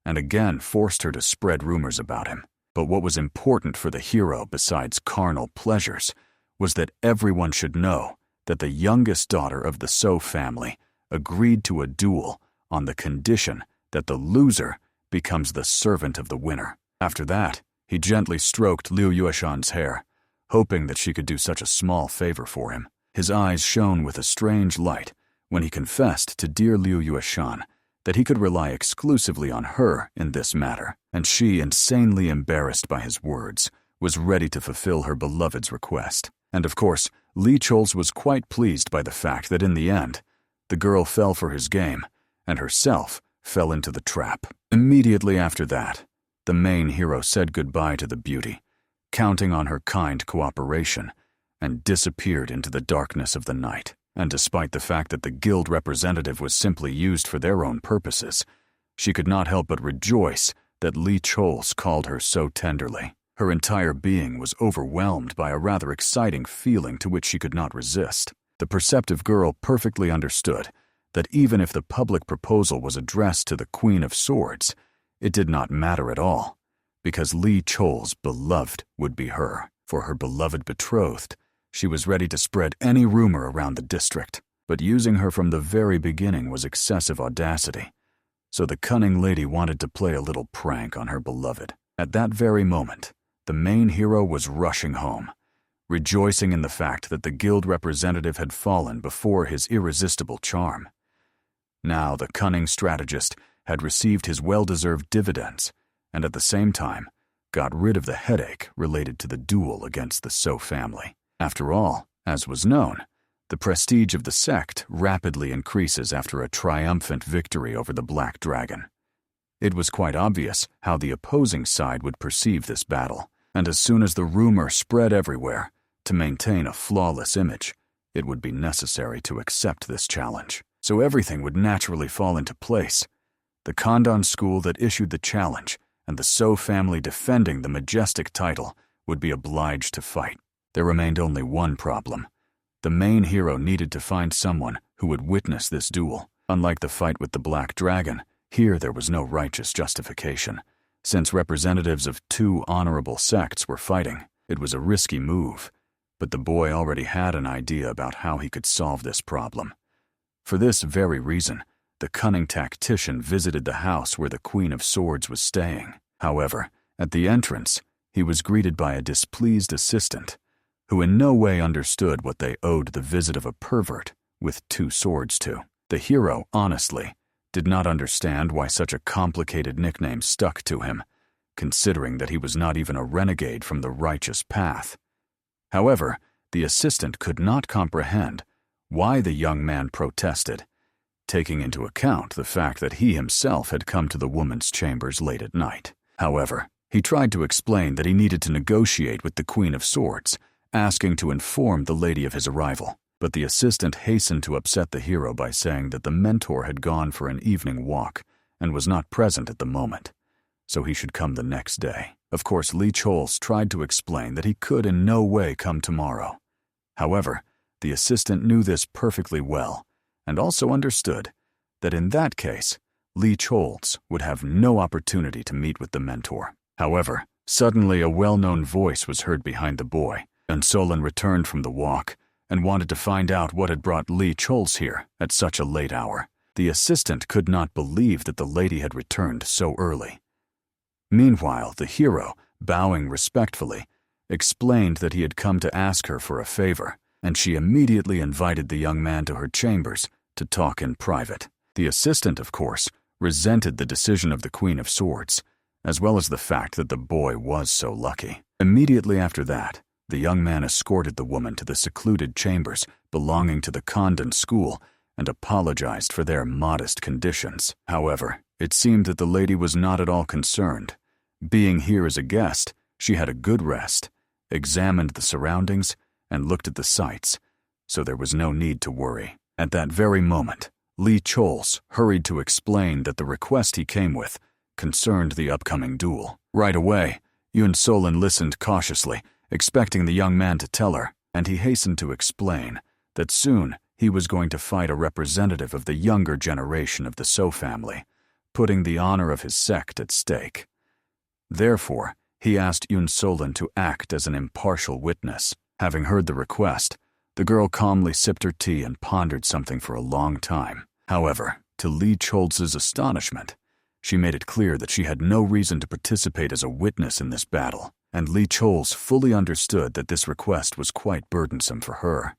and again forced her to spread rumors about him. But what was important for the hero besides carnal pleasures was that everyone should know that the youngest daughter of the So family agreed to a duel on the condition that the loser becomes the servant of the winner. After that, he gently stroked Liu Yueshan's hair, hoping that she could do such a small favor for him. His eyes shone with a strange light when he confessed to dear Liu Yueshan that he could rely exclusively on her in this matter, and she, insanely embarrassed by his words, was ready to fulfill her beloved's request. And of course, Lee Choles was quite pleased by the fact that in the end, the girl fell for his game, and herself fell into the trap. Immediately after that, the main hero said goodbye to the beauty, counting on her kind cooperation, and disappeared into the darkness of the night. And despite the fact that the guild representative was simply used for their own purposes, she could not help but rejoice that Lee Choles called her so tenderly. Her entire being was overwhelmed by a rather exciting feeling to which she could not resist. The perceptive girl perfectly understood that even if the public proposal was addressed to the Queen of Swords, it did not matter at all, because Lee Choles' beloved would be her. For her beloved betrothed, she was ready to spread any rumor around the district, but using her from the very beginning was excessive audacity, so the cunning lady wanted to play a little prank on her beloved. At that very moment, the main hero was rushing home, rejoicing in the fact that the guild representative had fallen before his irresistible charm. Now the cunning strategist had received his well-deserved dividends, and at the same time, got rid of the headache related to the duel against the So family. After all, as was known, the prestige of the sect rapidly increases after a triumphant victory over the Black Dragon. It was quite obvious how the opposing side would perceive this battle, and as soon as the rumor spread everywhere, to maintain a flawless image, it would be necessary to accept this challenge. So everything would naturally fall into place. The Condan school that issued the challenge and the So family defending the majestic title would be obliged to fight. There remained only one problem. The main hero needed to find someone who would witness this duel. Unlike the fight with the Black Dragon, here there was no righteous justification. Since representatives of 2 honorable sects were fighting, it was a risky move, but the boy already had an idea about how he could solve this problem. For this very reason, the cunning tactician visited the house where the Queen of Swords was staying. However, at the entrance, he was greeted by a displeased assistant, who in no way understood what they owed the visit of a pervert with 2 swords to. The hero, honestly, did not understand why such a complicated nickname stuck to him, considering that he was not even a renegade from the righteous path. However, the assistant could not comprehend why the young man protested, taking into account the fact that he himself had come to the woman's chambers late at night. However, he tried to explain that he needed to negotiate with the Queen of Swords, asking to inform the lady of his arrival. But the assistant hastened to upset the hero by saying that the mentor had gone for an evening walk and was not present at the moment, so he should come the next day. Of course, Lee Choles tried to explain that he could in no way come tomorrow. However, the assistant knew this perfectly well, and also understood that in that case, Li Cholz would have no opportunity to meet with the mentor. However, suddenly a well-known voice was heard behind the boy, and Su Alin returned from the walk and wanted to find out what had brought Li Cholz here at such a late hour. The assistant could not believe that the lady had returned so early. Meanwhile, the hero, bowing respectfully, explained that he had come to ask her for a favor, and she immediately invited the young man to her chambers to talk in private. The assistant, of course, resented the decision of the Queen of Swords, as well as the fact that the boy was so lucky. Immediately after that, the young man escorted the woman to the secluded chambers belonging to the Condan school and apologized for their modest conditions. However, it seemed that the lady was not at all concerned. Being here as a guest, she had a good rest, examined the surroundings, and looked at the sights, so there was no need to worry. At that very moment, Li Cholz hurried to explain that the request he came with concerned the upcoming duel. Right away, Su Alin listened cautiously, expecting the young man to tell her, and he hastened to explain that soon he was going to fight a representative of the younger generation of the Su family, putting the honor of his sect at stake. Therefore, he asked Su Alin to act as an impartial witness. Having heard the request, the girl calmly sipped her tea and pondered something for a long time. However, to Li Cholz's astonishment, she made it clear that she had no reason to participate as a witness in this battle, and Li Cholz fully understood that this request was quite burdensome for her.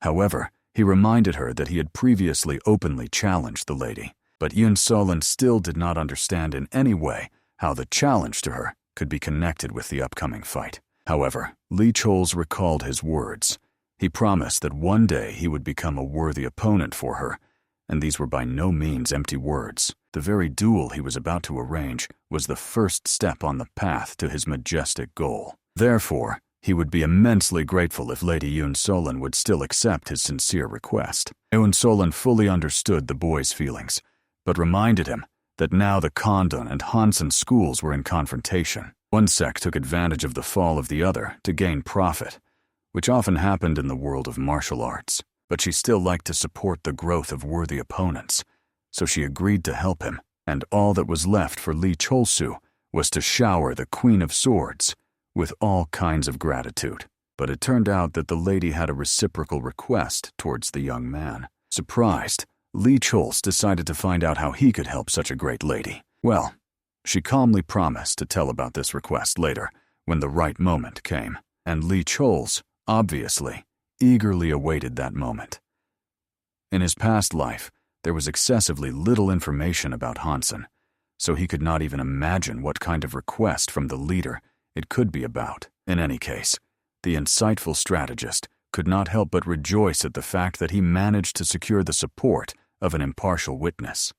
However, he reminded her that he had previously openly challenged the lady, but Su Alin still did not understand in any way how the challenge to her could be connected with the upcoming fight. However, Li Cholz recalled his words. He promised that one day he would become a worthy opponent for her, and these were by no means empty words. The very duel he was about to arrange was the first step on the path to his majestic goal. Therefore, he would be immensely grateful if Lady Su Alin would still accept his sincere request. Su Alin fully understood the boy's feelings, but reminded him that now the Condan and Hansen schools were in confrontation. One sect took advantage of the fall of the other to gain profit, which often happened in the world of martial arts, but she still liked to support the growth of worthy opponents, so she agreed to help him, and all that was left for Li Cholz was to shower the Queen of Swords with all kinds of gratitude. But it turned out that the lady had a reciprocal request towards the young man. Surprised, Li Cholz decided to find out how he could help such a great lady. Well, she calmly promised to tell about this request later, when the right moment came, and Li Cholz, obviously, eagerly awaited that moment. In his past life, there was excessively little information about Hansen, so he could not even imagine what kind of request from the leader it could be about. In any case, the insightful strategist could not help but rejoice at the fact that he managed to secure the support of an impartial witness.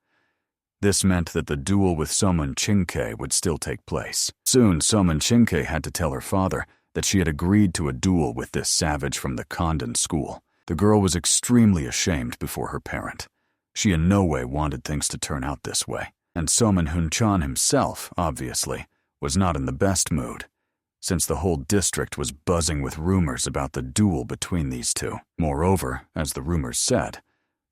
This meant that the duel with Somun Chinke would still take place. Soon, Somun Chinke had to tell her father that she had agreed to a duel with this savage from the Condan school. The girl was extremely ashamed before her parent. She in no way wanted things to turn out this way, and Somun Hunchan himself, obviously, was not in the best mood, since the whole district was buzzing with rumors about the duel between these two. Moreover, as the rumors said,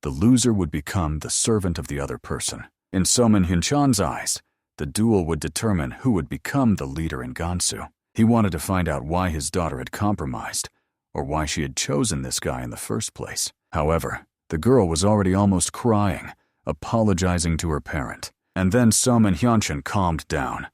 the loser would become the servant of the other person. In Somun Hunchan's eyes, the duel would determine who would become the leader in Gansu. He wanted to find out why his daughter had compromised, or why she had chosen this guy in the first place. However, the girl was already almost crying, apologizing to her parent. And then Somun Hyunshan calmed down.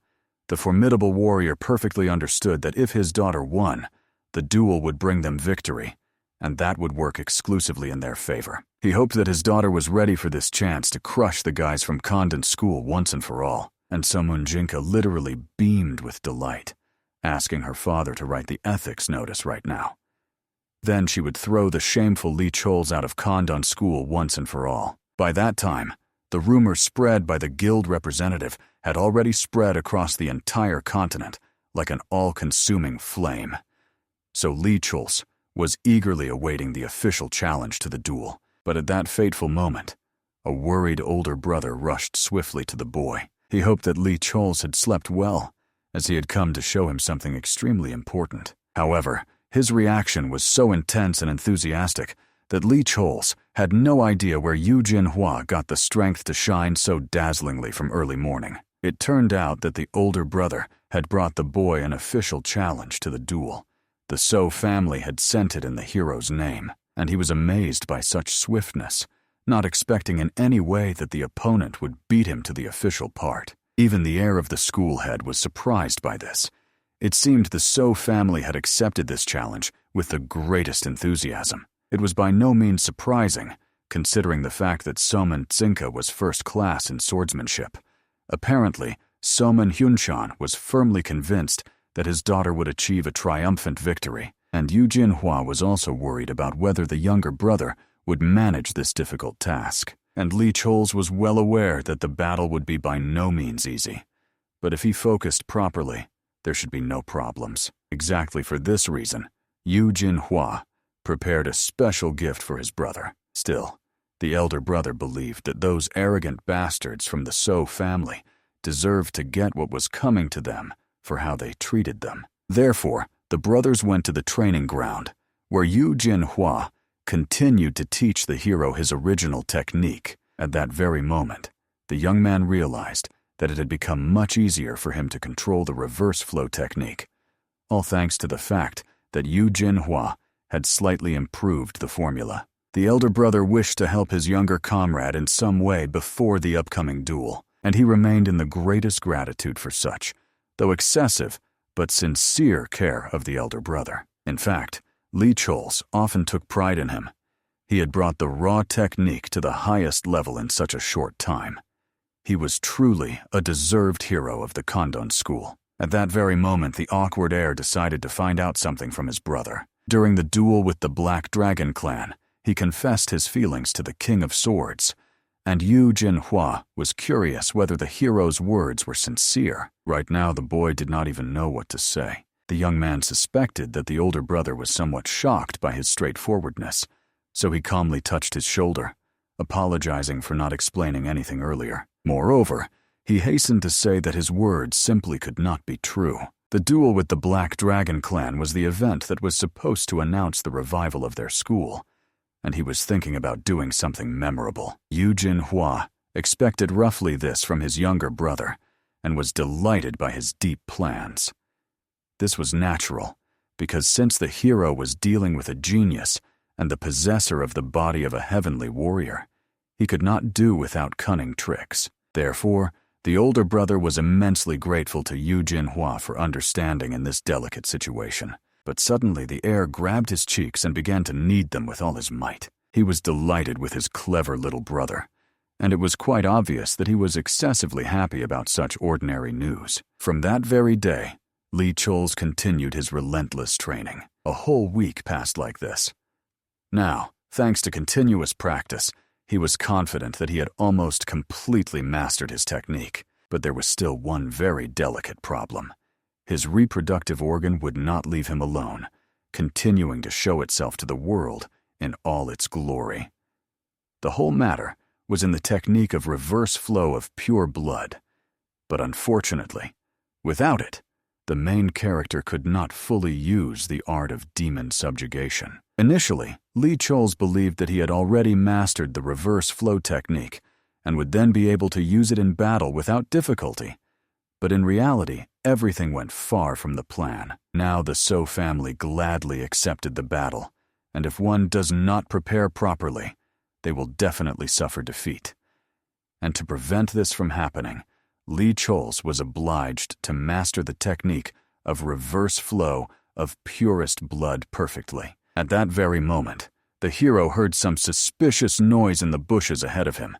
The formidable warrior perfectly understood that if his daughter won, the duel would bring them victory, and that would work exclusively in their favor. He hoped that his daughter was ready for this chance to crush the guys from Condan school once and for all, and Somun Jinka literally beamed with delight, asking her father to write the ethics notice right now. Then she would throw the shameful Li Cholz out of Condan school once and for all. By that time, the rumor spread by the guild representative had already spread across the entire continent like an all-consuming flame. So Li Cholz was eagerly awaiting the official challenge to the duel, but at that fateful moment, a worried older brother rushed swiftly to the boy. He hoped that Li Cholz had slept well, as he had come to show him something extremely important. However, his reaction was so intense and enthusiastic that Li Cholz had no idea where Eugene Hua got the strength to shine so dazzlingly from early morning. It turned out that the older brother had brought the boy an official challenge to the duel. The Su family had sent it in the hero's name, and he was amazed by such swiftness, not expecting in any way that the opponent would beat him to the official part. Even the heir of the school head was surprised by this. It seemed the Su family had accepted this challenge with the greatest enthusiasm. It was by no means surprising, considering the fact that Soman Tsinka was first class in swordsmanship. Apparently, Soman Hyunshan was firmly convinced that his daughter would achieve a triumphant victory, and Eugene Hua was also worried about whether the younger brother would manage this difficult task. And Lee Chols was well aware that the battle would be by no means easy. But if he focused properly, there should be no problems. Exactly for this reason, Eugene Hua prepared a special gift for his brother. Still, the elder brother believed that those arrogant bastards from the Su family deserved to get what was coming to them for how they treated them. Therefore, the brothers went to the training ground, where Eugene Hua continued to teach the hero his original technique. At that very moment, the young man realized that it had become much easier for him to control the reverse flow technique, all thanks to the fact that Eugene Hua had slightly improved the formula. The elder brother wished to help his younger comrade in some way before the upcoming duel, and he remained in the greatest gratitude for such, though excessive but sincere care of the elder brother. In fact, Lee Chols often took pride in him. He had brought the raw technique to the highest level in such a short time. He was truly a deserved hero of the Condan school. At that very moment, the awkward heir decided to find out something from his brother. During the duel with the Black Dragon clan, he confessed his feelings to the King of Swords, and Eugene Hua was curious whether the hero's words were sincere. Right now, the boy did not even know what to say. The young man suspected that the older brother was somewhat shocked by his straightforwardness, so he calmly touched his shoulder, apologizing for not explaining anything earlier. Moreover, he hastened to say that his words simply could not be true. The duel with the Black Dragon clan was the event that was supposed to announce the revival of their school, and he was thinking about doing something memorable. Eugene Hua expected roughly this from his younger brother, and was delighted by his deep plans. This was natural, because since the hero was dealing with a genius and the possessor of the body of a heavenly warrior, he could not do without cunning tricks. Therefore, the older brother was immensely grateful to Eugene Hua for understanding in this delicate situation. But suddenly the heir grabbed his cheeks and began to knead them with all his might. He was delighted with his clever little brother, and it was quite obvious that he was excessively happy about such ordinary news. From that very day, Lee Chols continued his relentless training. A whole week passed like this. Now, thanks to continuous practice, he was confident that he had almost completely mastered his technique, but there was still one very delicate problem. His reproductive organ would not leave him alone, continuing to show itself to the world in all its glory. The whole matter was in the technique of reverse flow of pure blood, but unfortunately, without it, the main character could not fully use the art of demon subjugation. Initially, Lee Chols believed that he had already mastered the reverse flow technique and would then be able to use it in battle without difficulty. But in reality, everything went far from the plan. Now the Su family gladly accepted the battle, and if one does not prepare properly, they will definitely suffer defeat. And to prevent this from happening, Lee Chols was obliged to master the technique of reverse flow of purest blood perfectly. At that very moment, the hero heard some suspicious noise in the bushes ahead of him,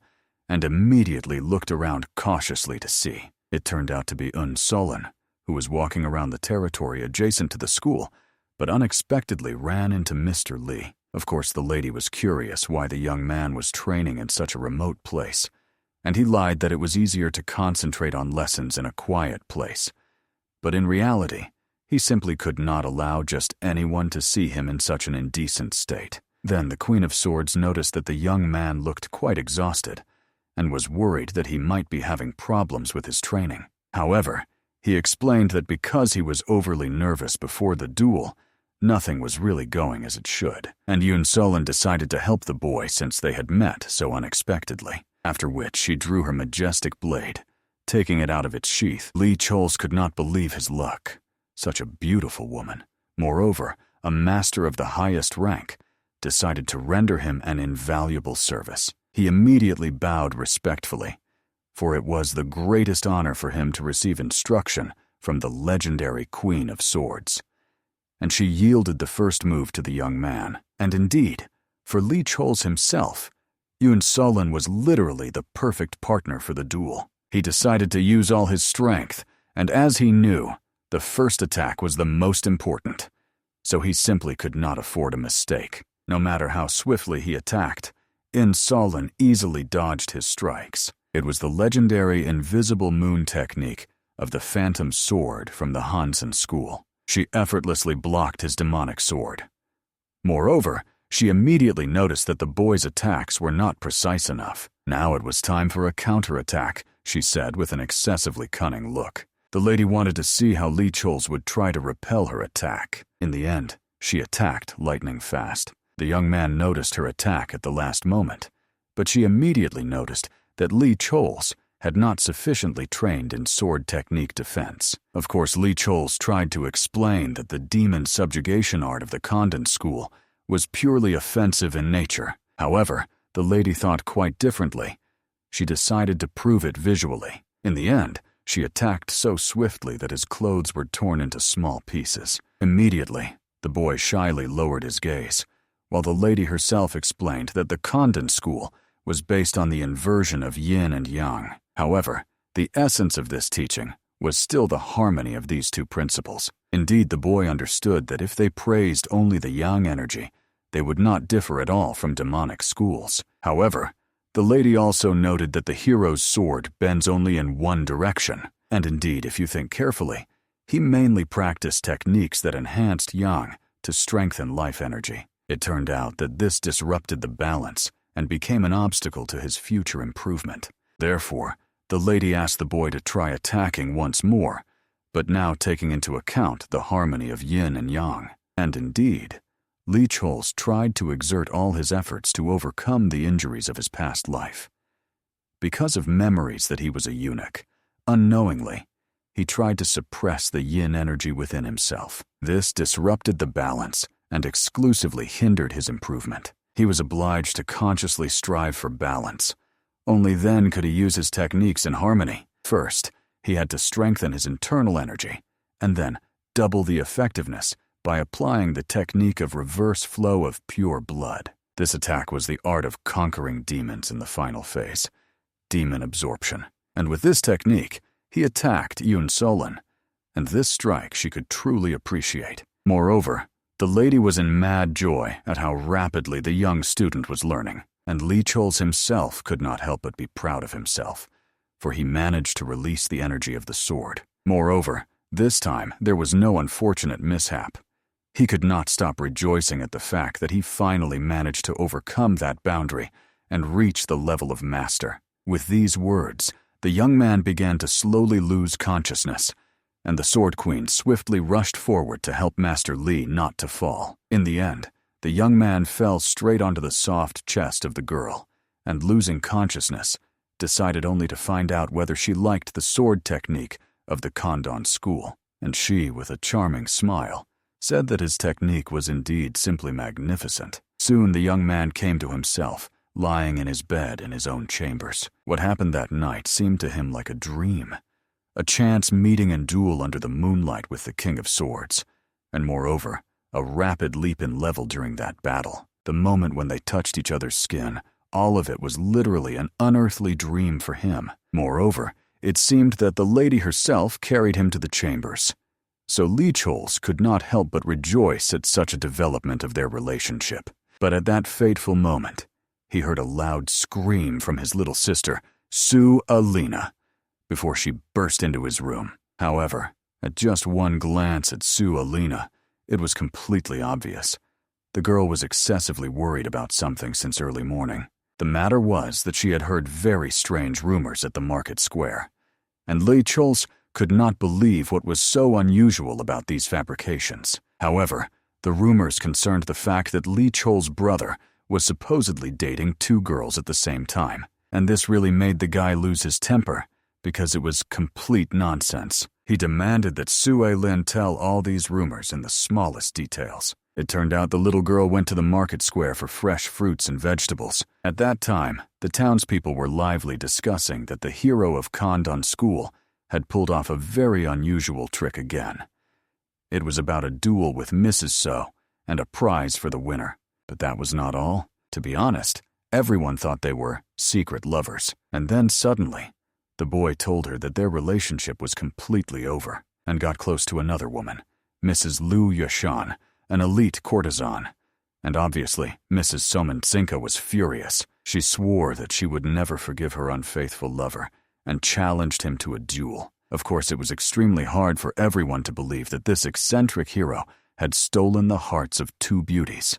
and immediately looked around cautiously to see. It turned out to be Su Alin, who was walking around the territory adjacent to the school, but unexpectedly ran into Mr. Lee. Of course, the lady was curious why the young man was training in such a remote place, and he lied that it was easier to concentrate on lessons in a quiet place. But in reality, he simply could not allow just anyone to see him in such an indecent state. Then the Queen of Swords noticed that the young man looked quite exhausted, and was worried that he might be having problems with his training. However, he explained that because he was overly nervous before the duel, nothing was really going as it should, and Su Alin decided to help the boy since they had met so unexpectedly, after which she drew her majestic blade. Taking it out of its sheath, Lee Chol's could not believe his luck. Such a beautiful woman, moreover, a master of the highest rank, decided to render him an invaluable service. He immediately bowed respectfully, for it was the greatest honor for him to receive instruction from the legendary Queen of Swords. And she yielded the first move to the young man. And indeed, for Lee Chol's himself, Su Alin was literally the perfect partner for the duel. He decided to use all his strength, and as he knew, the first attack was the most important, so he simply could not afford a mistake. No matter how swiftly he attacked, Su Alin easily dodged his strikes. It was the legendary invisible moon technique of the phantom sword from the Hansen school. She effortlessly blocked his demonic sword. Moreover, she immediately noticed that the boy's attacks were not precise enough. Now it was time for a counterattack, she said with an excessively cunning look. The lady wanted to see how Lee Chol's would try to repel her attack. In the end, she attacked lightning fast. The young man noticed her attack at the last moment, but she immediately noticed that Lee Chol's had not sufficiently trained in sword technique defense. Of course, Lee Chol's tried to explain that the demon subjugation art of the Condan school was purely offensive in nature. However, the lady thought quite differently. She decided to prove it visually. In the end, she attacked so swiftly that his clothes were torn into small pieces. Immediately, the boy shyly lowered his gaze, while the lady herself explained that the Condan school was based on the inversion of yin and yang. However, the essence of this teaching was still the harmony of these two principles. Indeed, the boy understood that if they praised only the yang energy, they would not differ at all from demonic schools. However, the lady also noted that the hero's sword bends only in one direction, and indeed, if you think carefully, he mainly practiced techniques that enhanced yang to strengthen life energy. It turned out that this disrupted the balance and became an obstacle to his future improvement. Therefore, the lady asked the boy to try attacking once more, but now taking into account the harmony of yin and yang. And indeed, Lee Chol's tried to exert all his efforts to overcome the injuries of his past life. Because of memories that he was a eunuch, unknowingly, he tried to suppress the yin energy within himself. This disrupted the balance and exclusively hindered his improvement. He was obliged to consciously strive for balance. Only then could he use his techniques in harmony. First, he had to strengthen his internal energy, and then double the effectiveness by applying the technique of reverse flow of pure blood. This attack was the art of conquering demons in the final phase, demon absorption. And with this technique, he attacked Su Alin, and this strike she could truly appreciate. Moreover, the lady was in mad joy at how rapidly the young student was learning, and Lee Chol's himself could not help but be proud of himself, for he managed to release the energy of the sword. Moreover, this time there was no unfortunate mishap. He could not stop rejoicing at the fact that he finally managed to overcome that boundary and reach the level of master. With these words, the young man began to slowly lose consciousness, and the Sword Queen swiftly rushed forward to help Master Lee not to fall. In the end, the young man fell straight onto the soft chest of the girl, and losing consciousness, decided only to find out whether she liked the sword technique of the Condan school. And she, with a charming smile, said that his technique was indeed simply magnificent. Soon the young man came to himself, lying in his bed in his own chambers. What happened that night seemed to him like a dream. A chance meeting and duel under the moonlight with the King of Swords, and moreover, a rapid leap in level during that battle. The moment when they touched each other's skin, all of it was literally an unearthly dream for him. Moreover, it seemed that the lady herself carried him to the chambers. So Lee Chol's could not help but rejoice at such a development of their relationship. But at that fateful moment, he heard a loud scream from his little sister, Su Alin, before she burst into his room. However, at just one glance at Su Alin, it was completely obvious. The girl was excessively worried about something since early morning. The matter was that she had heard very strange rumors at the market square, and Lee Chol's could not believe what was so unusual about these fabrications. However, The rumors concerned the fact that Lee Chol's brother was supposedly dating 2 girls at the same time, and this really made the guy lose his temper because it was complete nonsense. He demanded that Su Alin tell all these rumors in the smallest details. It turned out the little girl went to the market square for fresh fruits and vegetables. At that time, the townspeople were lively discussing that the hero of Condan school had pulled off a very unusual trick again. It was about a duel with Mrs. So and a prize for the winner. But that was not all. To be honest, everyone thought they were secret lovers. And then suddenly, the boy told her that their relationship was completely over and got close to another woman, Mrs. Liu Yashan, an elite courtesan. And obviously, Mrs. Somansinka was furious. She swore that she would never forgive her unfaithful lover and challenged him to a duel. Of course, it was extremely hard for everyone to believe that this eccentric hero had stolen the hearts of 2 beauties.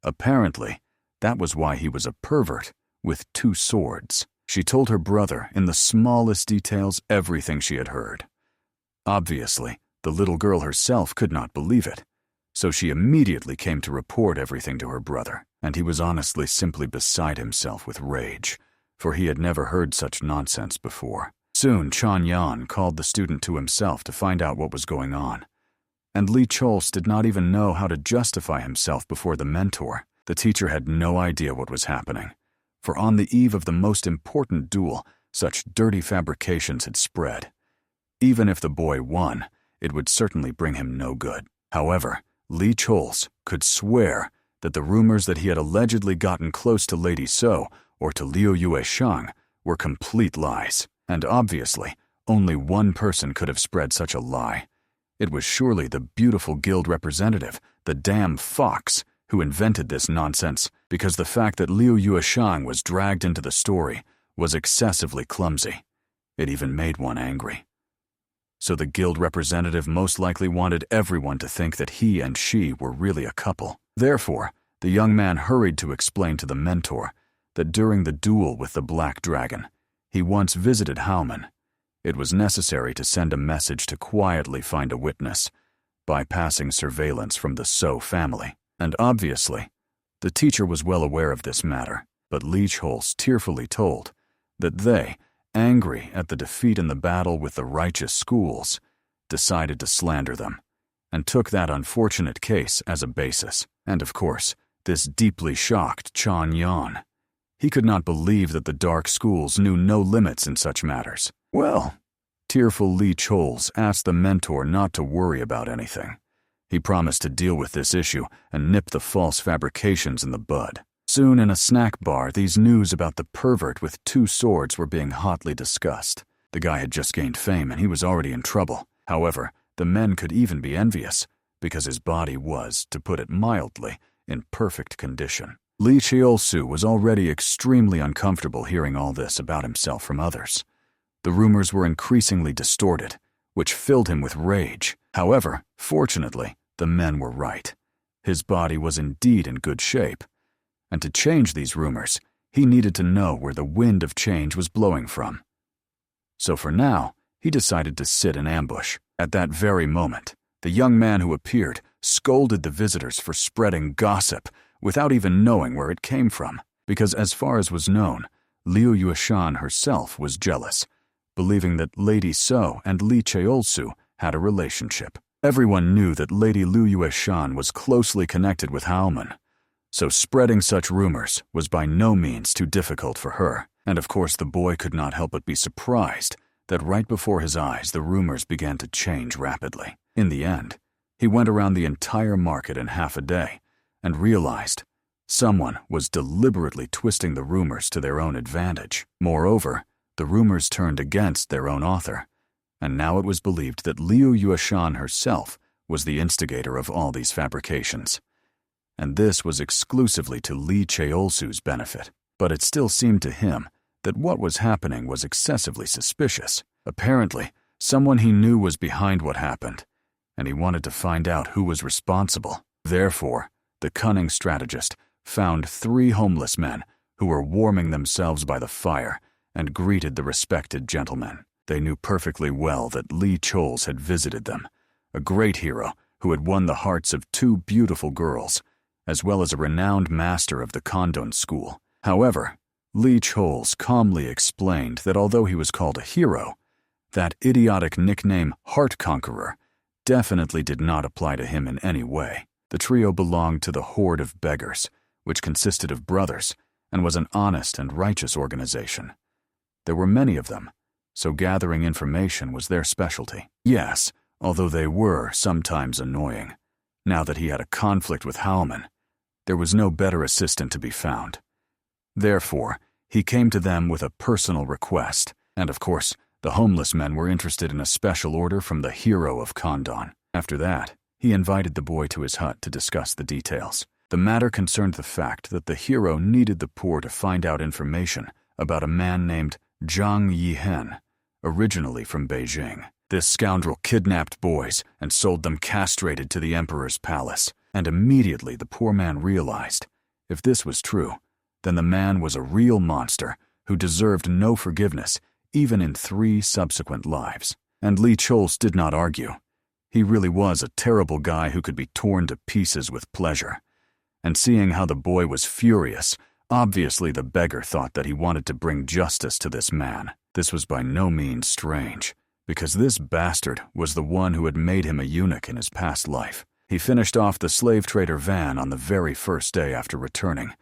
Apparently, that was why he was a pervert with 2 swords. She told her brother in the smallest details everything she had heard. Obviously, the little girl herself could not believe it, so she immediately came to report everything to her brother, and he was honestly simply beside himself with rage, for he had never heard such nonsense before. Soon, Chan Yan called the student to himself to find out what was going on, and Lee Chols did not even know how to justify himself before the mentor. The teacher had no idea what was happening, for on the eve of the most important duel, such dirty fabrications had spread. Even if the boy won, it would certainly bring him no good. However, Lee Chols could swear that the rumors that he had allegedly gotten close to Lady So or to Liu Yueshang were complete lies, and obviously, only one person could have spread such a lie. It was surely the beautiful guild representative, the damn fox, who invented this nonsense, because the fact that Liu Yueshang was dragged into the story was excessively clumsy. It even made one angry. So the guild representative most likely wanted everyone to think that he and she were really a couple. Therefore, the young man hurried to explain to the mentor that during the duel with the Black Dragon, he once visited Howman. It was necessary to send a message to quietly find a witness, bypassing surveillance from the So family. And obviously, the teacher was well aware of this matter, but Leech Holz tearfully told that they, angry at the defeat in the battle with the righteous schools, decided to slander them, and took that unfortunate case as a basis. And of course, this deeply shocked Chan Yan. He could not believe that the dark schools knew no limits in such matters. Well, tearful Lee Chols asked the mentor not to worry about anything. He promised to deal with this issue and nip the false fabrications in the bud. Soon in a snack bar, these news about the pervert with 2 swords were being hotly discussed. The guy had just gained fame and he was already in trouble. However, the men could even be envious, because his body was, to put it mildly, in perfect condition. Lee Cheolsu was already extremely uncomfortable hearing all this about himself from others. The rumors were increasingly distorted, which filled him with rage. However, fortunately, the men were right. His body was indeed in good shape, and to change these rumors, he needed to know where the wind of change was blowing from. So for now, he decided to sit in ambush. At that very moment, the young man who appeared scolded the visitors for spreading gossip without even knowing where it came from, because as far as was known, Liu Yueshan herself was jealous, believing that Lady So and Li Cheolsu had a relationship. Everyone knew that Lady Liu Yueshan was closely connected with Haoman, so spreading such rumors was by no means too difficult for her. And of course the boy could not help but be surprised that right before his eyes the rumors began to change rapidly. In the end, he went around the entire market in half a day and realized someone was deliberately twisting the rumors to their own advantage. Moreover, the rumors turned against their own author, and now it was believed that Liu Yueshan herself was the instigator of all these fabrications. And this was exclusively to Li Cheolsu's benefit. But it still seemed to him that what was happening was excessively suspicious. Apparently, someone he knew was behind what happened, and he wanted to find out who was responsible. Therefore, the cunning strategist found 3 homeless men who were warming themselves by the fire and greeted the respected gentleman. They knew perfectly well that Lee Chols had visited them, a great hero who had won the hearts of two beautiful girls, as well as a renowned master of the Condan school. However, Lee Choles calmly explained that although he was called a hero, that idiotic nickname Heart Conqueror definitely did not apply to him in any way. The trio belonged to the Horde of Beggars, which consisted of brothers and was an honest and righteous organization. There were many of them, so gathering information was their specialty. Yes, although they were sometimes annoying. Now that he had a conflict with Howman, there was no better assistant to be found. Therefore, he came to them with a personal request, and of course, the homeless men were interested in a special order from the hero of Condan. After that, he invited the boy to his hut to discuss the details. The matter concerned the fact that the hero needed the poor to find out information about a man named Zhang Yihen, originally from Beijing. This scoundrel kidnapped boys and sold them castrated to the emperor's palace, and immediately the poor man realized, if this was true, then the man was a real monster who deserved no forgiveness even in 3 subsequent lives. And Lee Choles did not argue. He really was a terrible guy who could be torn to pieces with pleasure. And seeing how the boy was furious, obviously the beggar thought that he wanted to bring justice to this man. This was by no means strange, because this bastard was the one who had made him a eunuch in his past life. He finished off the slave trader Van on the very first day after returning,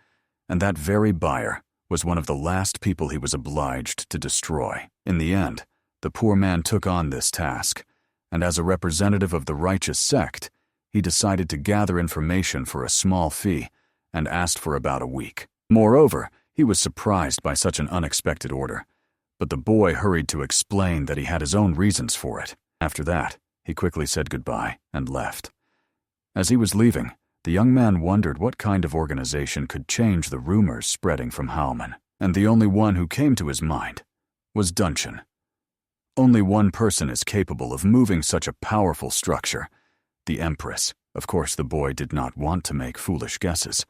and that very buyer was one of the last people he was obliged to destroy. In the end, the poor man took on this task, and as a representative of the righteous sect, he decided to gather information for a small fee and asked for about a week. Moreover, he was surprised by such an unexpected order, but the boy hurried to explain that he had his own reasons for it. After that, he quickly said goodbye and left. As he was leaving, the young man wondered what kind of organization could change the rumors spreading from Howman, and the only one who came to his mind was Dunchen. Only one person is capable of moving such a powerful structure, the Empress. Of course, the boy did not want to make foolish guesses,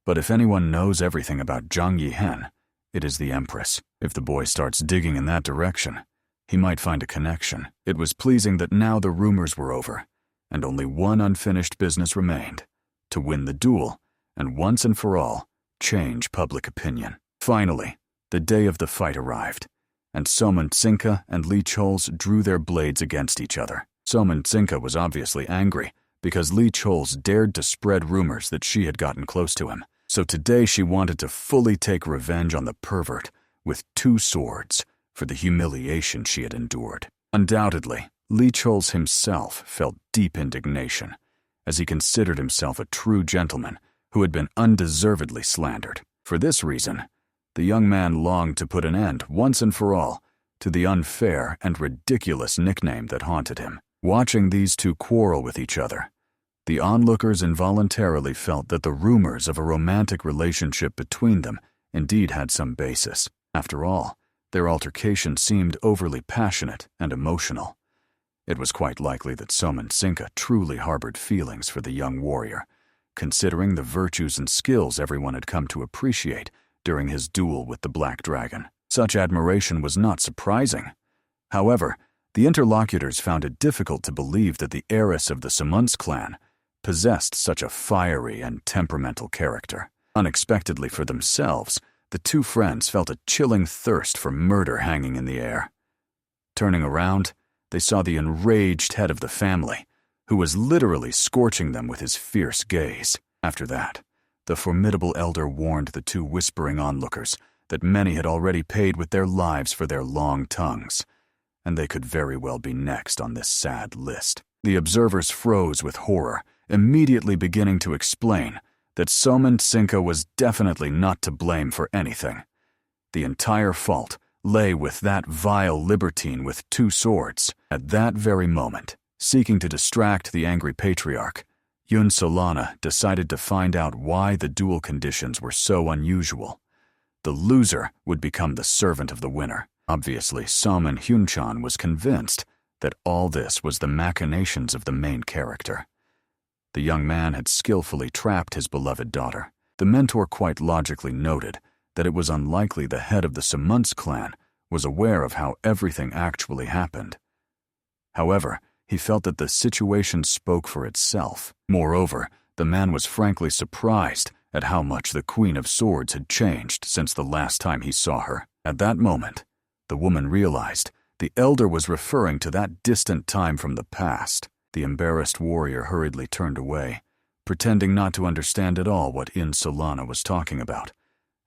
but if anyone knows everything about Zhang Yihen, it is the Empress. If the boy starts digging in that direction, he might find a connection. It was pleasing that now the rumors were over, and only one unfinished business remained: to win the duel, and once and for all, change public opinion. Finally, the day of the fight arrived, and Soman Tsinka and Lee Choles drew their blades against each other. Soman Tsinka was obviously angry because Lee Choles dared to spread rumors that she had gotten close to him. So today she wanted to fully take revenge on the pervert with 2 swords for the humiliation she had endured. Undoubtedly, Lee Choles himself felt deep indignation, as he considered himself a true gentleman who had been undeservedly slandered. For this reason, the young man longed to put an end, once and for all, to the unfair and ridiculous nickname that haunted him. Watching these two quarrel with each other, the onlookers involuntarily felt that the rumors of a romantic relationship between them indeed had some basis. After all, their altercation seemed overly passionate and emotional. It was quite likely that Soman Tsinka truly harbored feelings for the young warrior, considering the virtues and skills everyone had come to appreciate during his duel with the Black Dragon. Such admiration was not surprising. However, the interlocutors found it difficult to believe that the heiress of the Samunts clan possessed such a fiery and temperamental character. Unexpectedly for themselves, the two friends felt a chilling thirst for murder hanging in the air. Turning around, they saw the enraged head of the family, who was literally scorching them with his fierce gaze. After that, the formidable elder warned the two whispering onlookers that many had already paid with their lives for their long tongues, and they could very well be next on this sad list. The observers froze with horror, immediately beginning to explain that Soman Tsinka was definitely not to blame for anything. The entire fault lay with that vile libertine with 2 swords. At that very moment, seeking to distract the angry patriarch, Yun Solana decided to find out why the duel conditions were so unusual. The loser would become the servant of the winner. Obviously, Soman Hyunchan was convinced that all this was the machinations of the main character. The young man had skillfully trapped his beloved daughter. The mentor quite logically noted that it was unlikely the head of the Samunts clan was aware of how everything actually happened. However, he felt that the situation spoke for itself. Moreover, the man was frankly surprised at how much the Queen of Swords had changed since the last time he saw her. At that moment, the woman realized the elder was referring to that distant time from the past. The embarrassed warrior hurriedly turned away, pretending not to understand at all what Solana was talking about,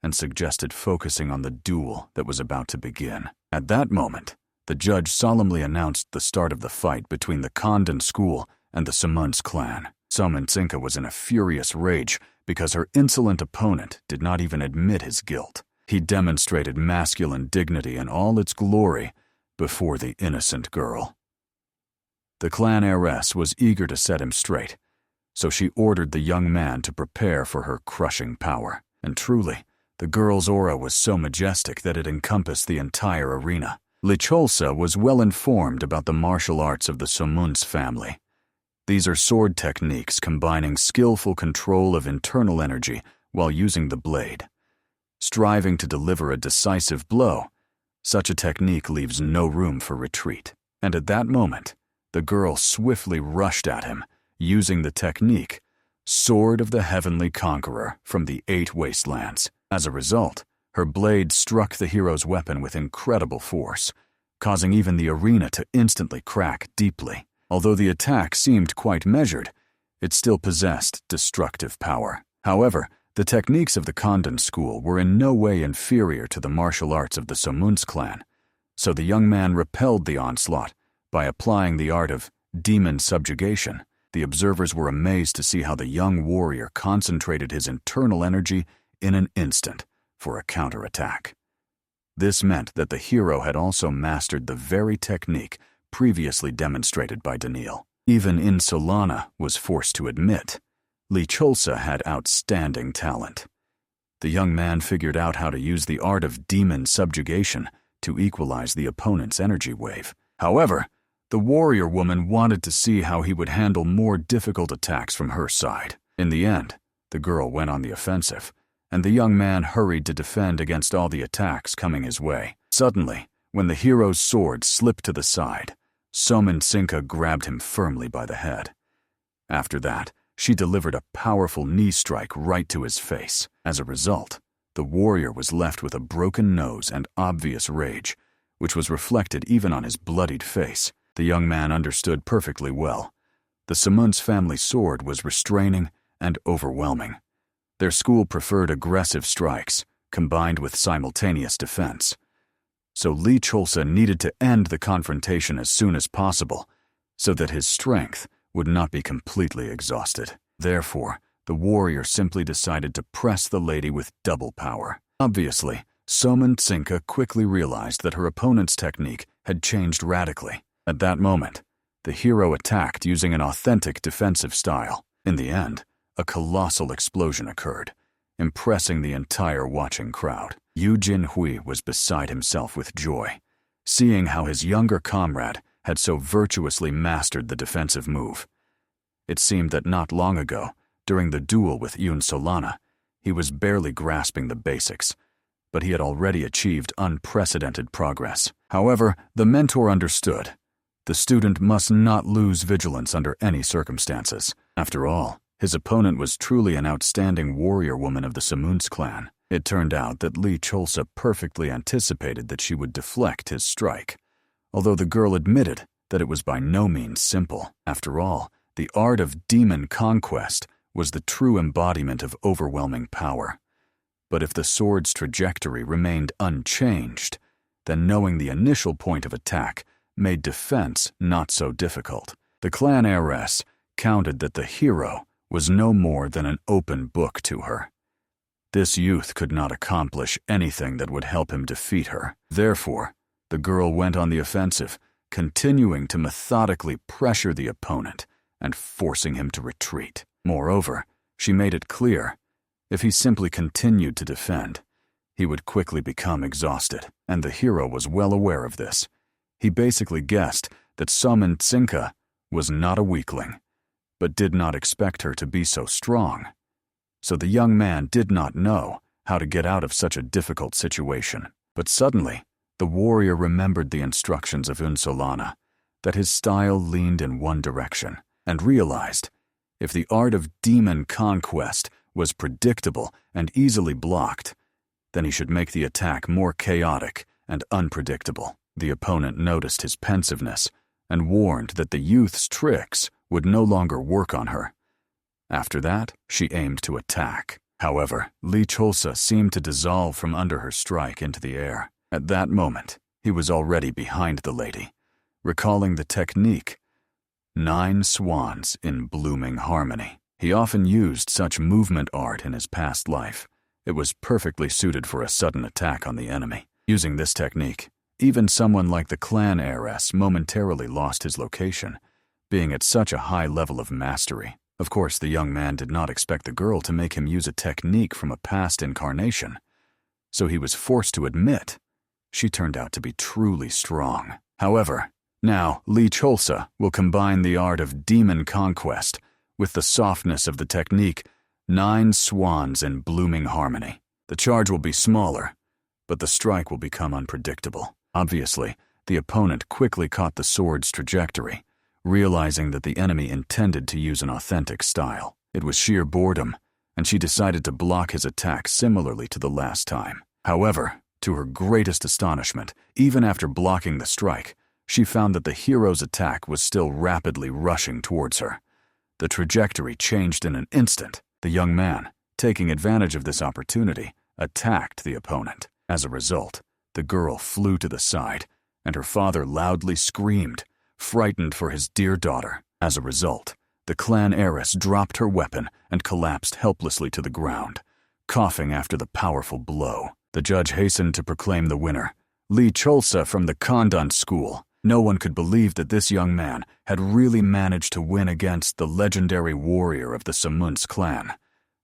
and suggested focusing on the duel that was about to begin. At that moment, the judge solemnly announced the start of the fight between the Condan school and the Sumun's clan. Sominsinka was in a furious rage because her insolent opponent did not even admit his guilt. He demonstrated masculine dignity in all its glory before the innocent girl. The clan heiress was eager to set him straight, so she ordered the young man to prepare for her crushing power. And truly, the girl's aura was so majestic that it encompassed the entire arena. Licholsa was well informed about the martial arts of the Sumun's family. These are sword techniques combining skillful control of internal energy while using the blade. Striving to deliver a decisive blow, such a technique leaves no room for retreat. And at that moment, the girl swiftly rushed at him, using the technique, Sword of the Heavenly Conqueror from the 8 Wastelands. As a result, her blade struck the hero's weapon with incredible force, causing even the arena to instantly crack deeply. Although the attack seemed quite measured, it still possessed destructive power. However, the techniques of the Condan school were in no way inferior to the martial arts of the Sumun's clan, so the young man repelled the onslaught by applying the art of demon subjugation. The observers were amazed to see how the young warrior concentrated his internal energy in an instant for a counterattack. This meant that the hero had also mastered the very technique previously demonstrated by Daniil. Even Solana was forced to admit Licholsa had outstanding talent. The young man figured out how to use the art of demon subjugation to equalize the opponent's energy wave. However, the warrior woman wanted to see how he would handle more difficult attacks from her side. In the end, the girl went on the offensive, and the young man hurried to defend against all the attacks coming his way. Suddenly, when the hero's sword slipped to the side, Sominsinka grabbed him firmly by the head. After that, she delivered a powerful knee strike right to his face. As a result, the warrior was left with a broken nose and obvious rage, which was reflected even on his bloodied face. The young man understood perfectly well. The Sumun's family sword was restraining and overwhelming. Their school preferred aggressive strikes, combined with simultaneous defense. So Licholsa needed to end the confrontation as soon as possible, so that his strength would not be completely exhausted. Therefore, the warrior simply decided to press the lady with double power. Obviously, Sominsinka quickly realized that her opponent's technique had changed radically. At that moment, the hero attacked using an authentic defensive style. In the end, a colossal explosion occurred, impressing the entire watching crowd. Eugene Hua was beside himself with joy, seeing how his younger comrade had so virtuously mastered the defensive move. It seemed that not long ago, during the duel with Solana, he was barely grasping the basics, but he had already achieved unprecedented progress. However, the mentor understood. The student must not lose vigilance under any circumstances. After all, his opponent was truly an outstanding warrior woman of the Sumun's clan. It turned out that Licholsa perfectly anticipated that she would deflect his strike, although the girl admitted that it was by no means simple. After all, the art of demon conquest was the true embodiment of overwhelming power. But if the sword's trajectory remained unchanged, then knowing the initial point of attack made defense not so difficult. The clan heiress counted that the hero was no more than an open book to her. This youth could not accomplish anything that would help him defeat her. Therefore, the girl went on the offensive, continuing to methodically pressure the opponent and forcing him to retreat. Moreover, she made it clear, if he simply continued to defend, he would quickly become exhausted, and the hero was well aware of this. He basically guessed that Sominsinka was not a weakling, but did not expect her to be so strong. So the young man did not know how to get out of such a difficult situation. But suddenly, the warrior remembered the instructions of Solana, that his style leaned in one direction, and realized if the art of demon conquest was predictable and easily blocked, then he should make the attack more chaotic and unpredictable. The opponent noticed his pensiveness and warned that the youth's tricks would no longer work on her. After that, she aimed to attack. However, Lee Cholsa seemed to dissolve from under her strike into the air. At that moment, he was already behind the lady, recalling the technique 9 swans in blooming harmony. He often used such movement art in his past life. It was perfectly suited for a sudden attack on the enemy. Using this technique, even someone like the clan heiress momentarily lost his location, being at such a high level of mastery. Of course, the young man did not expect the girl to make him use a technique from a past incarnation, so he was forced to admit she turned out to be truly strong. However, now Lee Cholsa will combine the art of demon conquest with the softness of the technique 9 swans in blooming harmony. The charge will be smaller, but the strike will become unpredictable. Obviously, the opponent quickly caught the sword's trajectory, realizing that the enemy intended to use an authentic style. It was sheer boredom, and she decided to block his attack similarly to the last time. However, to her greatest astonishment, even after blocking the strike, she found that the hero's attack was still rapidly rushing towards her. The trajectory changed in an instant. The young man, taking advantage of this opportunity, attacked the opponent. As a result, the girl flew to the side, and her father loudly screamed, frightened for his dear daughter. As a result, the clan heiress dropped her weapon and collapsed helplessly to the ground, coughing after the powerful blow. The judge hastened to proclaim the winner, Lee Cholsa from the Condan school. No one could believe that this young man had really managed to win against the legendary warrior of the Samunts clan,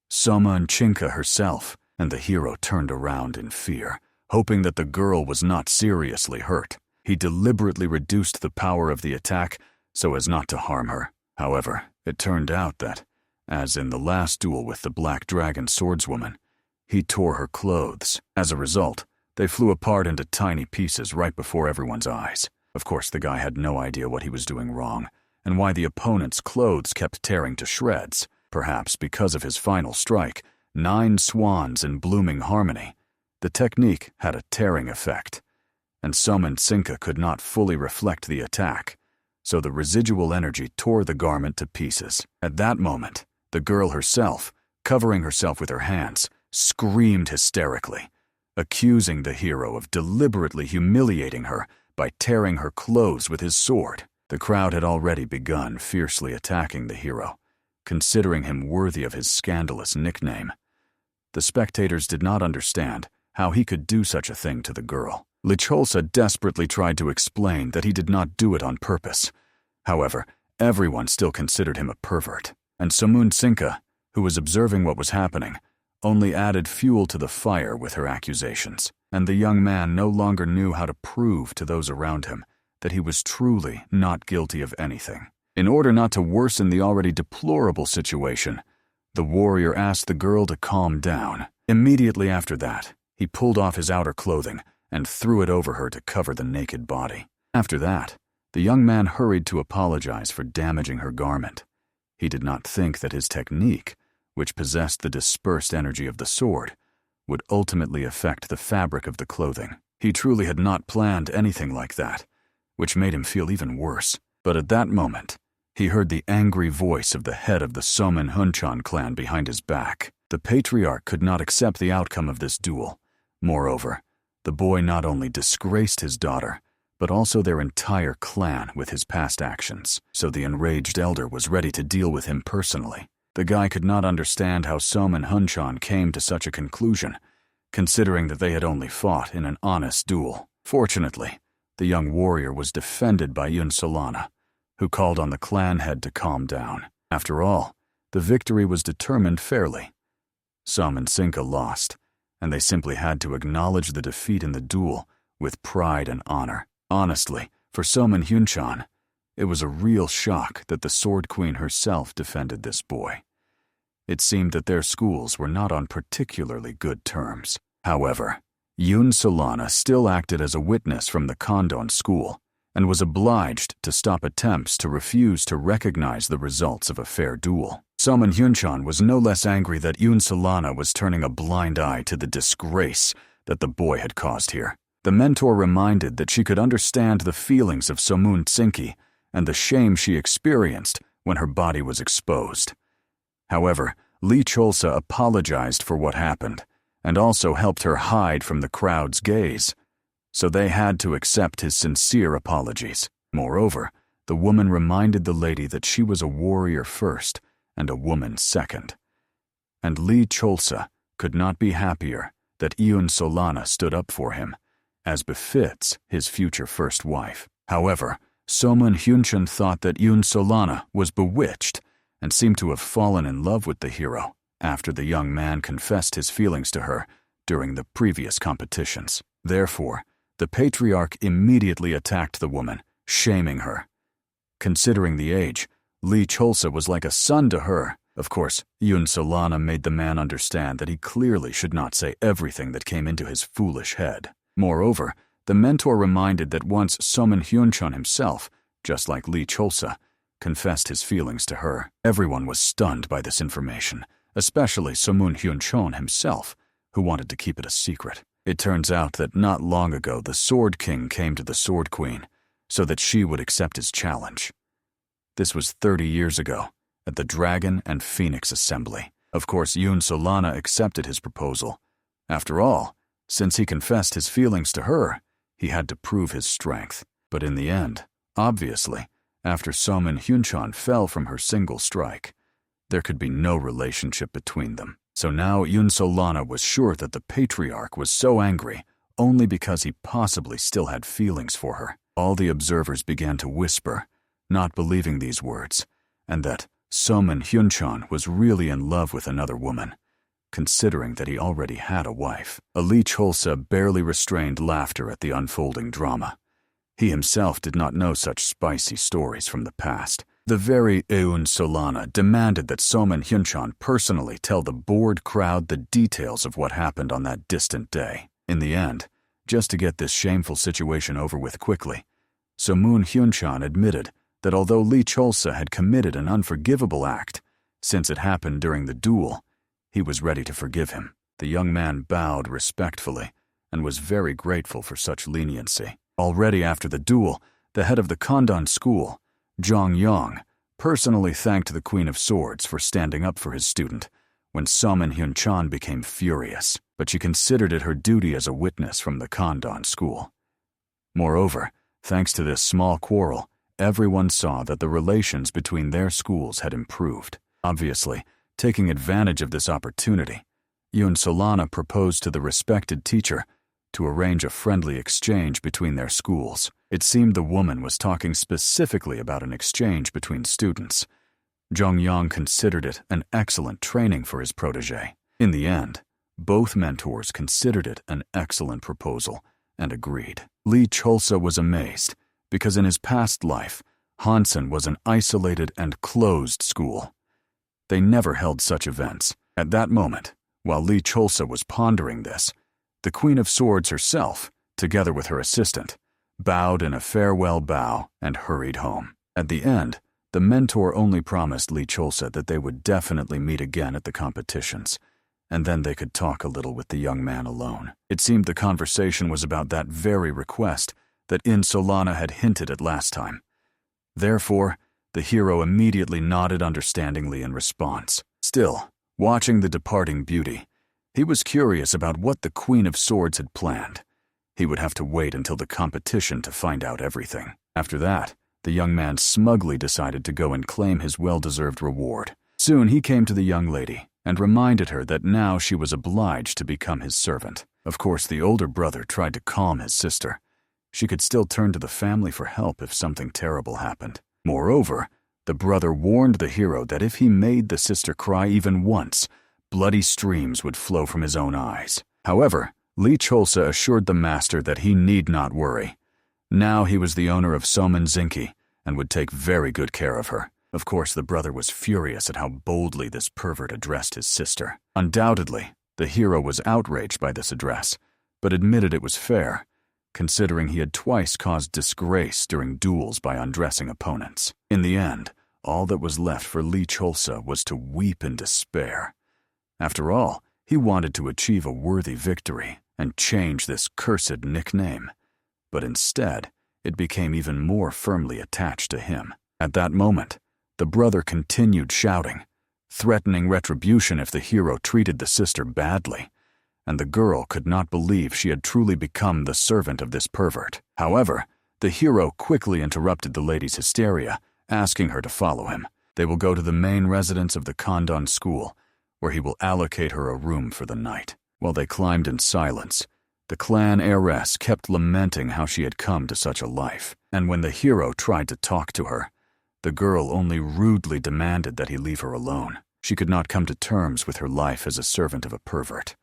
Soma Nchinka herself, and the hero turned around in fear, hoping that the girl was not seriously hurt. He deliberately reduced the power of the attack so as not to harm her. However, it turned out that, as in the last duel with the Black Dragon swordswoman, he tore her clothes. As a result, they flew apart into tiny pieces right before everyone's eyes. Of course, the guy had no idea what he was doing wrong, and why the opponent's clothes kept tearing to shreds. Perhaps because of his final strike, 9 swans in blooming harmony, the technique had a tearing effect, and Soma Nchinka could not fully reflect the attack, so the residual energy tore the garment to pieces. At that moment, the girl herself, covering herself with her hands, screamed hysterically, accusing the hero of deliberately humiliating her by tearing her clothes with his sword. The crowd had already begun fiercely attacking the hero, considering him worthy of his scandalous nickname. The spectators did not understand how he could do such a thing to the girl. Lee Cholsa desperately tried to explain that he did not do it on purpose. However, everyone still considered him a pervert, and Soma Nchinka, who was observing what was happening, only added fuel to the fire with her accusations, and the young man no longer knew how to prove to those around him that he was truly not guilty of anything. In order not to worsen the already deplorable situation, the warrior asked the girl to calm down. Immediately after that, he pulled off his outer clothing and threw it over her to cover the naked body. After that, the young man hurried to apologize for damaging her garment. He did not think that his technique, which possessed the dispersed energy of the sword, would ultimately affect the fabric of the clothing. He truly had not planned anything like that, which made him feel even worse. But at that moment, he heard the angry voice of the head of the Somin Hunchan clan behind his back. The patriarch could not accept the outcome of this duel. Moreover, the boy not only disgraced his daughter, but also their entire clan with his past actions, so the enraged elder was ready to deal with him personally. The guy could not understand how Somin Hunchan came to such a conclusion, considering that they had only fought in an honest duel. Fortunately, the young warrior was defended by Yun Solana, who called on the clan head to calm down. After all, the victory was determined fairly. Soma Nchinka lost, and they simply had to acknowledge the defeat in the duel with pride and honor. Honestly, for Somin Hunchan, it was a real shock that the Sword Queen herself defended this boy. It seemed that their schools were not on particularly good terms. However, Yun Solana still acted as a witness from the Condan school, and was obliged to stop attempts to refuse to recognize the results of a fair duel. Soman Hyunchan was no less angry that Yoon Solana was turning a blind eye to the disgrace that the boy had caused here. The mentor reminded that she could understand the feelings of Somun Tsinki and the shame she experienced when her body was exposed. However, Lee Cholsa apologized for what happened and also helped her hide from the crowd's gaze, so they had to accept his sincere apologies. Moreover, the woman reminded the lady that she was a warrior first and a woman second. And Lee Cholsa could not be happier that Yoon Solana stood up for him, as befits his future first wife. However, Somun Hyunchan thought that Yoon Solana was bewitched and seemed to have fallen in love with the hero after the young man confessed his feelings to her during the previous competitions. Therefore, the patriarch immediately attacked the woman, shaming her. Considering the age, Lee Cholsa was like a son to her. Of course, Yoon Solana made the man understand that he clearly should not say everything that came into his foolish head. Moreover, the mentor reminded that once Somun Hyunchan himself, just like Lee Cholsa, confessed his feelings to her. Everyone was stunned by this information, especially Somun Hyunchan himself, who wanted to keep it a secret. It turns out that not long ago the Sword King came to the Sword Queen so that she would accept his challenge. This was 30 years ago, at the Dragon and Phoenix Assembly. Of course, Yoon Solana accepted his proposal. After all, since he confessed his feelings to her, he had to prove his strength. But in the end, obviously, after Somun Hyunchan fell from her single strike, there could be no relationship between them. So now Yoon Solana was sure that the patriarch was so angry only because he possibly still had feelings for her. All the observers began to whisper, not believing these words, and that Somun Hyunchan was really in love with another woman, considering that he already had a wife. Lee Cholsa barely restrained laughter at the unfolding drama. He himself did not know such spicy stories from the past. The very Yoon Solana demanded that Somun Hyunchan personally tell the bored crowd the details of what happened on that distant day. In the end, just to get this shameful situation over with quickly, Somun Hyunchan admitted that although Lee Cholsa had committed an unforgivable act, since it happened during the duel, he was ready to forgive him. The young man bowed respectfully and was very grateful for such leniency. Already after the duel, the head of the Condan school, Zhang Yang, personally thanked the Queen of Swords for standing up for his student when Somun Hyunchan became furious, but she considered it her duty as a witness from the Condan school. Moreover, thanks to this small quarrel, everyone saw that the relations between their schools had improved. Obviously, taking advantage of this opportunity, Yoon Solana proposed to the respected teacher to arrange a friendly exchange between their schools. It seemed the woman was talking specifically about an exchange between students. Zhang Yang considered it an excellent training for his protege. In the end, both mentors considered it an excellent proposal and agreed. Lee Cholsa was amazed because in his past life, Hansen was an isolated and closed school. They never held such events. At that moment, while Lee Cholsa was pondering this, the Queen of Swords herself, together with her assistant, bowed in a farewell bow and hurried home. At the end, the mentor only promised Lee Cholsa that they would definitely meet again at the competitions, and then they could talk a little with the young man alone. It seemed the conversation was about that very request that Yoon Solana had hinted at last time. Therefore, the hero immediately nodded understandingly in response. Still, watching the departing beauty, he was curious about what the Queen of Swords had planned. He would have to wait until the competition to find out everything. After that, the young man smugly decided to go and claim his well-deserved reward. Soon he came to the young lady and reminded her that now she was obliged to become his servant. Of course, the older brother tried to calm his sister. She could still turn to the family for help if something terrible happened. Moreover, the brother warned the hero that if he made the sister cry even once, bloody streams would flow from his own eyes. However, Lee Cholsa assured the master that he need not worry. Now he was the owner of Somun Zinki and would take very good care of her. Of course, the brother was furious at how boldly this pervert addressed his sister. Undoubtedly, the hero was outraged by this address, but admitted it was fair, considering he had twice caused disgrace during duels by undressing opponents. In the end, all that was left for Lee Cholsa was to weep in despair. After all, he wanted to achieve a worthy victory and change this cursed nickname. But instead, it became even more firmly attached to him. At that moment, the brother continued shouting, threatening retribution if the hero treated the sister badly, and the girl could not believe she had truly become the servant of this pervert. However, the hero quickly interrupted the lady's hysteria, asking her to follow him. They will go to the main residence of the Condan school, where he will allocate her a room for the night. While they climbed in silence, the clan heiress kept lamenting how she had come to such a life, and when the hero tried to talk to her, the girl only rudely demanded that he leave her alone. She could not come to terms with her life as a servant of a pervert.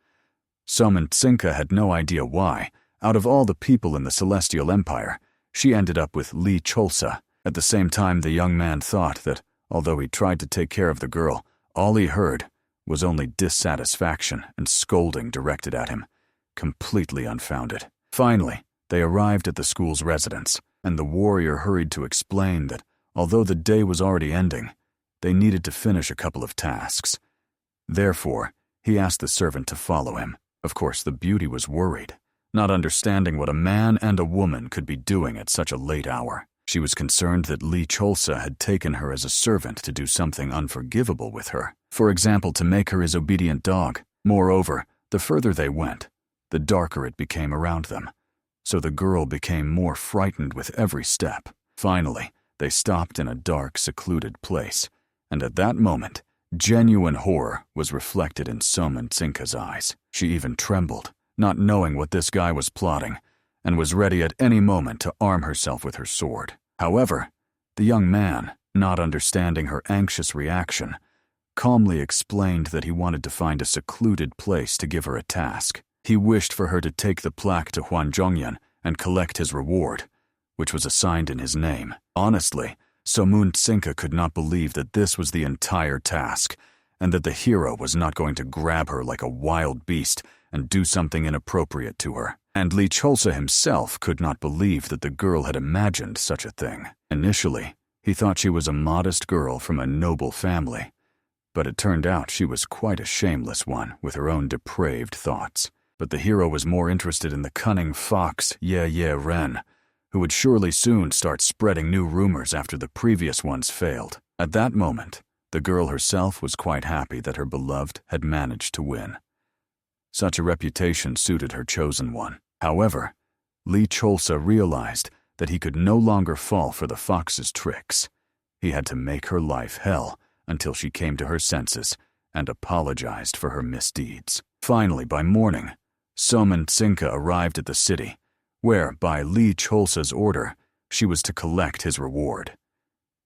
Somen-Tsinka had no idea why, out of all the people in the Celestial Empire, she ended up with Lee Cholsa. At the same time, the young man thought that, although he tried to take care of the girl, all he heard was only dissatisfaction and scolding directed at him, completely unfounded. Finally, they arrived at the school's residence, and the warrior hurried to explain that, although the day was already ending, they needed to finish a couple of tasks. Therefore, he asked the servant to follow him. Of course, the beauty was worried, not understanding what a man and a woman could be doing at such a late hour. She was concerned that Lee Cholsa had taken her as a servant to do something unforgivable with her. For example, to make her his obedient dog. Moreover, the further they went, the darker it became around them. So the girl became more frightened with every step. Finally, they stopped in a dark, secluded place, and at that moment, genuine horror was reflected in Somen-Tsinka's eyes. She even trembled, not knowing what this guy was plotting, and was ready at any moment to arm herself with her sword. However, the young man, not understanding her anxious reaction, calmly explained that he wanted to find a secluded place to give her a task. He wished for her to take the plaque to Huanzhongyan and collect his reward, which was assigned in his name. Honestly, Somen-Tsinka could not believe that this was the entire task, and that the hero was not going to grab her like a wild beast and do something inappropriate to her. And Lee Cholsa himself could not believe that the girl had imagined such a thing. Initially, he thought she was a modest girl from a noble family, but it turned out she was quite a shameless one with her own depraved thoughts. But the hero was more interested in the cunning fox Ye Ren, who would surely soon start spreading new rumors after the previous ones failed. At that moment, the girl herself was quite happy that her beloved had managed to win. Such a reputation suited her chosen one. However, Lee Cholsa realized that he could no longer fall for the fox's tricks. He had to make her life hell until she came to her senses and apologized for her misdeeds. Finally, by morning, Somen-Tsinka arrived at the city, where, by Lee Cholsa's order, she was to collect his reward.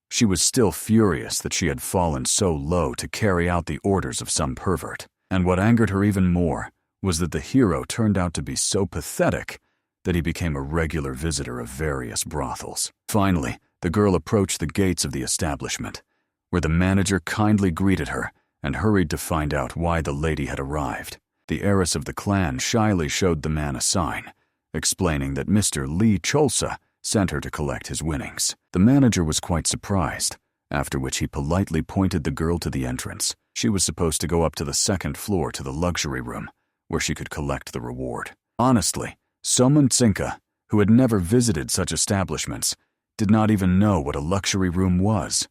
She was still furious that she had fallen so low to carry out the orders of some pervert, and what angered her even more was that the hero turned out to be so pathetic that he became a regular visitor of various brothels. Finally, the girl approached the gates of the establishment, where the manager kindly greeted her and hurried to find out why the lady had arrived. The heiress of the clan shyly showed the man a sign, explaining that Mr. Lee Cholsa sent her to collect his winnings. The manager was quite surprised, after which he politely pointed the girl to the entrance. She was supposed to go up to the second floor to the luxury room, where she could collect the reward. Honestly, Somen-Tsinka, who had never visited such establishments, did not even know what a luxury room was.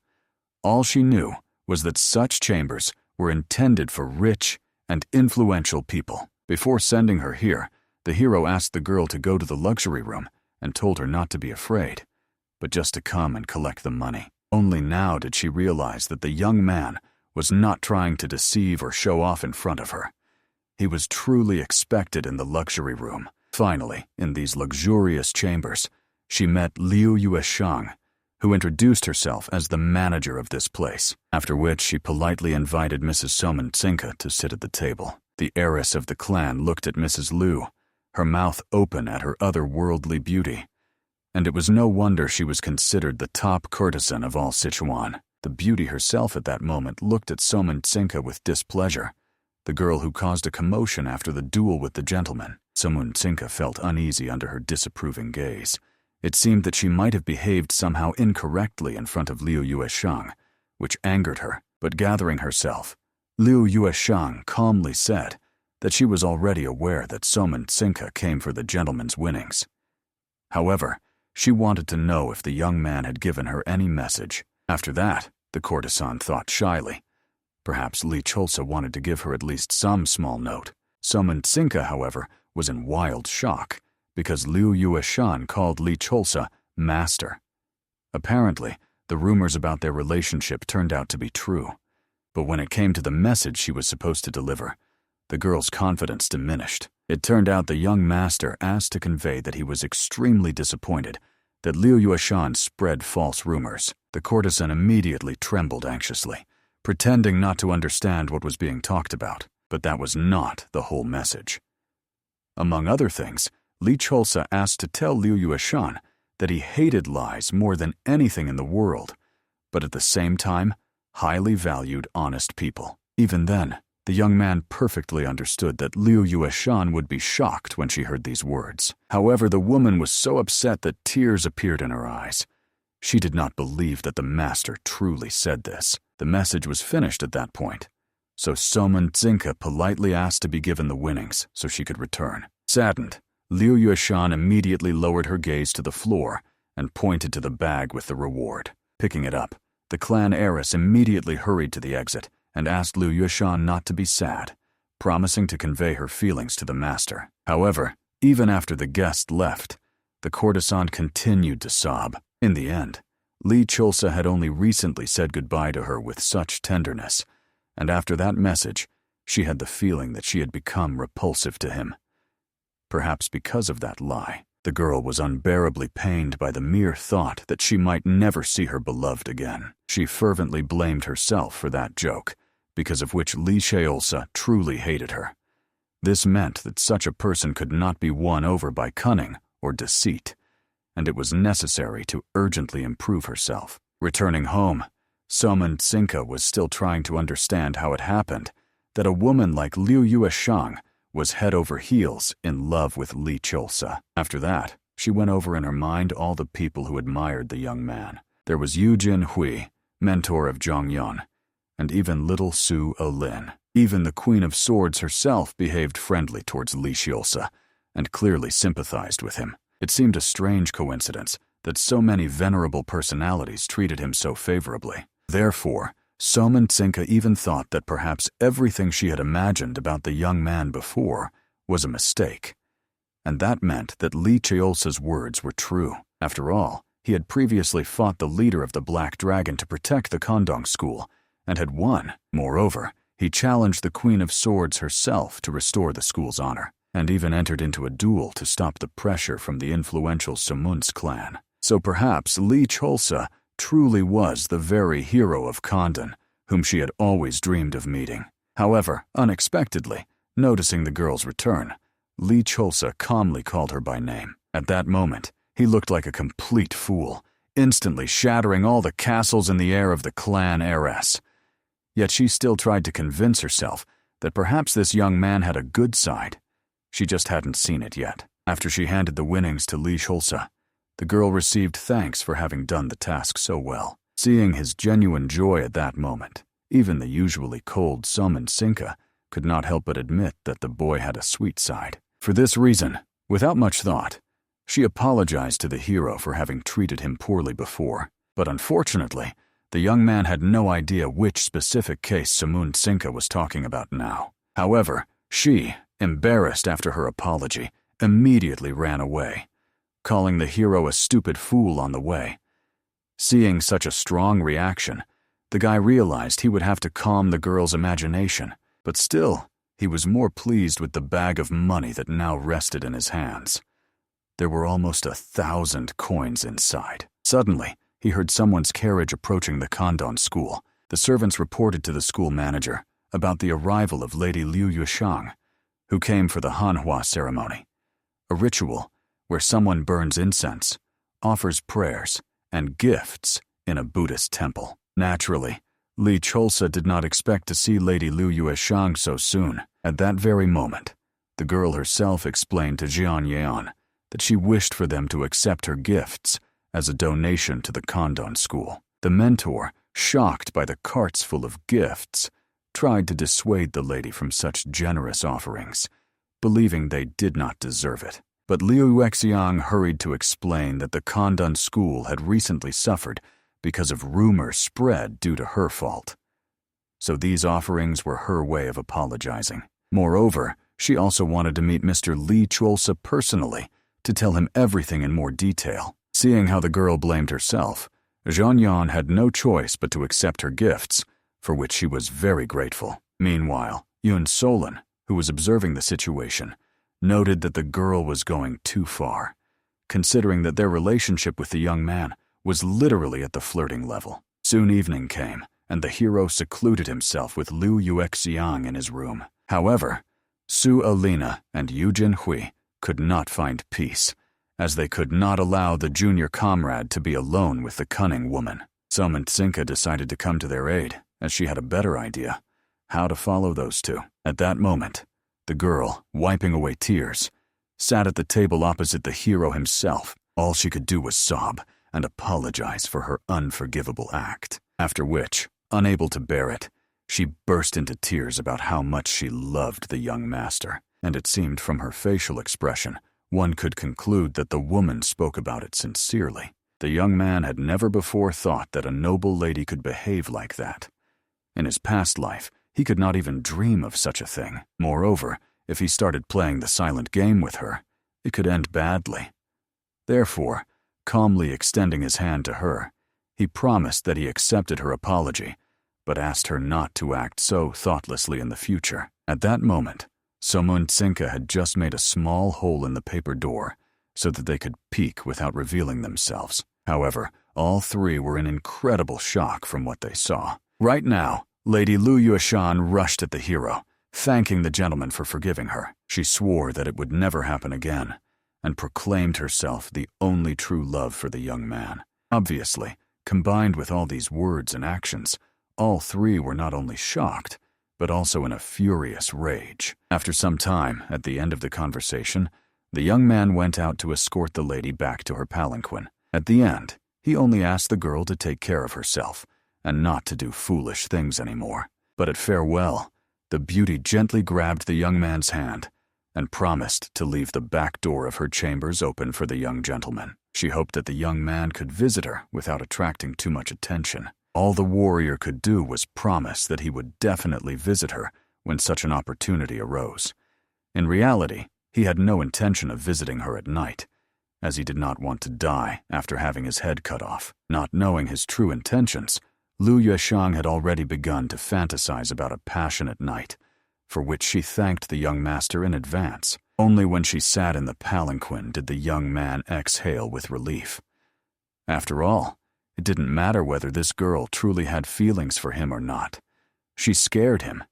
All she knew was that such chambers were intended for rich and influential people. Before sending her here, the hero asked the girl to go to the luxury room and told her not to be afraid, but just to come and collect the money. Only now did she realize that the young man was not trying to deceive or show off in front of her. He was truly expected in the luxury room. Finally, in these luxurious chambers, she met Liu Yueshang, who introduced herself as the manager of this place, after which she politely invited Mrs. Somen-Tsinka to sit at the table. The heiress of the clan looked at Mrs. Liu, her mouth open at her otherworldly beauty, and it was no wonder she was considered the top courtesan of all Sichuan. The beauty herself at that moment looked at Somen-Tsinka with displeasure, the girl who caused a commotion after the duel with the gentleman. Sumun Tsinka felt uneasy under her disapproving gaze. It seemed that she might have behaved somehow incorrectly in front of Liu Yueshang, which angered her, but gathering herself, Liu Yueshang calmly said that she was already aware that Sumun Tsinka came for the gentleman's winnings. However, she wanted to know if the young man had given her any message. After that, the courtesan thought shyly. Perhaps Li Cholsa wanted to give her at least some small note. Sumun Tsinka, however, was in wild shock because Liu Yueshan called Li Cholsa master. Apparently, the rumors about their relationship turned out to be true. But when it came to the message she was supposed to deliver, the girl's confidence diminished. It turned out the young master asked to convey that he was extremely disappointed that Liu Yueshan spread false rumors. The courtesan immediately trembled anxiously, pretending not to understand what was being talked about. But that was not the whole message. Among other things, Li Cholsa asked to tell Liu Yueshan that he hated lies more than anything in the world, but at the same time, highly valued honest people. Even then, the young man perfectly understood that Liu Yueshan would be shocked when she heard these words. However, the woman was so upset that tears appeared in her eyes. She did not believe that the master truly said this. The message was finished at that point, so Sumun Tsinka politely asked to be given the winnings so she could return. Saddened, Liu Yueshan immediately lowered her gaze to the floor and pointed to the bag with the reward. Picking it up, the clan heiress immediately hurried to the exit and asked Liu Yueshan not to be sad, promising to convey her feelings to the master. However, even after the guest left, the courtesan continued to sob. In the end, Li Cholsa had only recently said goodbye to her with such tenderness, and after that message, she had the feeling that she had become repulsive to him. Perhaps because of that lie, the girl was unbearably pained by the mere thought that she might never see her beloved again. She fervently blamed herself for that joke, because of which Li Cholsa truly hated her. This meant that such a person could not be won over by cunning or deceit, and it was necessary to urgently improve herself. Returning home, Sumun Tsinka was still trying to understand how it happened that a woman like Liu Yueshang was head over heels in love with Li Cholsa. After that, she went over in her mind all the people who admired the young man. There was Eugene Hua, mentor of Zhongyun, and even little Su Alin. Even the Queen of Swords herself behaved friendly towards Li Cholsa and clearly sympathized with him. It seemed a strange coincidence that so many venerable personalities treated him so favorably. Therefore, Sumun Tsinka even thought that perhaps everything she had imagined about the young man before was a mistake. And that meant that Li Cholsa's words were true. After all, he had previously fought the leader of the Black Dragon to protect the Condan school, and had won. Moreover, he challenged the Queen of Swords herself to restore the school's honor, and even entered into a duel to stop the pressure from the influential Sumun's clan. So perhaps Li Cholsa truly was the very hero of Condan, whom she had always dreamed of meeting. However, unexpectedly, noticing the girl's return, Li Cholsa calmly called her by name. At that moment, he looked like a complete fool, instantly shattering all the castles in the air of the clan heiress. Yet she still tried to convince herself that perhaps this young man had a good side. She just hadn't seen it yet. After she handed the winnings to Li Cholsa, the girl received thanks for having done the task so well. Seeing his genuine joy at that moment, even the usually cold Sumun Tsinka could not help but admit that the boy had a sweet side. For this reason, without much thought, she apologized to the hero for having treated him poorly before. But unfortunately, the young man had no idea which specific case Sumun Tsinka was talking about now. However, she, embarrassed after her apology, immediately ran away, calling the hero a stupid fool on the way. Seeing such a strong reaction, the guy realized he would have to calm the girl's imagination, but still, he was more pleased with the bag of money that now rested in his hands. There were almost 1,000 coins inside. Suddenly, he heard someone's carriage approaching the Condan school. The servants reported to the school manager about the arrival of Lady Liu Yueshang, who came for the Manhwa ceremony, a ritual where someone burns incense, offers prayers, and gifts in a Buddhist temple. Naturally, Li Cholsa did not expect to see Lady Liu Yueshang so soon. At that very moment, The girl herself explained to Jian Yan that she wished for them to accept her gifts as a donation to the Condan school. The mentor, shocked by the carts full of gifts, tried to dissuade the lady from such generous offerings, believing they did not deserve it. But Liu Yuexiang hurried to explain that the Condan school had recently suffered because of rumors spread due to her fault. So these offerings were her way of apologizing. Moreover, she also wanted to meet Mr. Li Cholsa personally to tell him everything in more detail. Seeing how the girl blamed herself, Zhang Yan had no choice but to accept her gifts, for which she was very grateful. Meanwhile, Yun Solin, who was observing the situation, noted that the girl was going too far, considering that their relationship with the young man was literally at the flirting level. Soon evening came, and the hero secluded himself with Liu Yuexiang in his room. However, Su Alin and Eugene Hua could not find peace, as they could not allow the junior comrade to be alone with the cunning woman. Tsinka decided to come to their aid, as she had a better idea how to follow those two. At that moment, the girl, wiping away tears, sat at the table opposite the hero himself. All she could do was sob and apologize for her unforgivable act, after which, unable to bear it, she burst into tears about how much she loved the young master, and it seemed from her facial expression one could conclude that the woman spoke about it sincerely. The young man had never before thought that a noble lady could behave like that. In his past life, he could not even dream of such a thing. Moreover, if he started playing the silent game with her, it could end badly. Therefore, calmly extending his hand to her, he promised that he accepted her apology, but asked her not to act so thoughtlessly in the future. At that moment, Tsinka had just made a small hole in the paper door so that they could peek without revealing themselves. However, all three were in incredible shock from what they saw. Right now, Lady Lu Yueshan rushed at the hero, thanking the gentleman for forgiving her. She swore that it would never happen again, and proclaimed herself the only true love for the young man. Obviously, combined with all these words and actions, all three were not only shocked, but also in a furious rage. After some time, at the end of the conversation, the young man went out to escort the lady back to her palanquin. At the end, he only asked the girl to take care of herself and not to do foolish things anymore. But at farewell, the beauty gently grabbed the young man's hand and promised to leave the back door of her chambers open for the young gentleman. She hoped that the young man could visit her without attracting too much attention. All the warrior could do was promise that he would definitely visit her when such an opportunity arose. In reality, he had no intention of visiting her at night, as he did not want to die after having his head cut off. Not knowing his true intentions, Lu Yueshang had already begun to fantasize about a passionate night, for which she thanked the young master in advance. Only when she sat in the palanquin did the young man exhale with relief. After all, it didn't matter whether this girl truly had feelings for him or not. She scared him.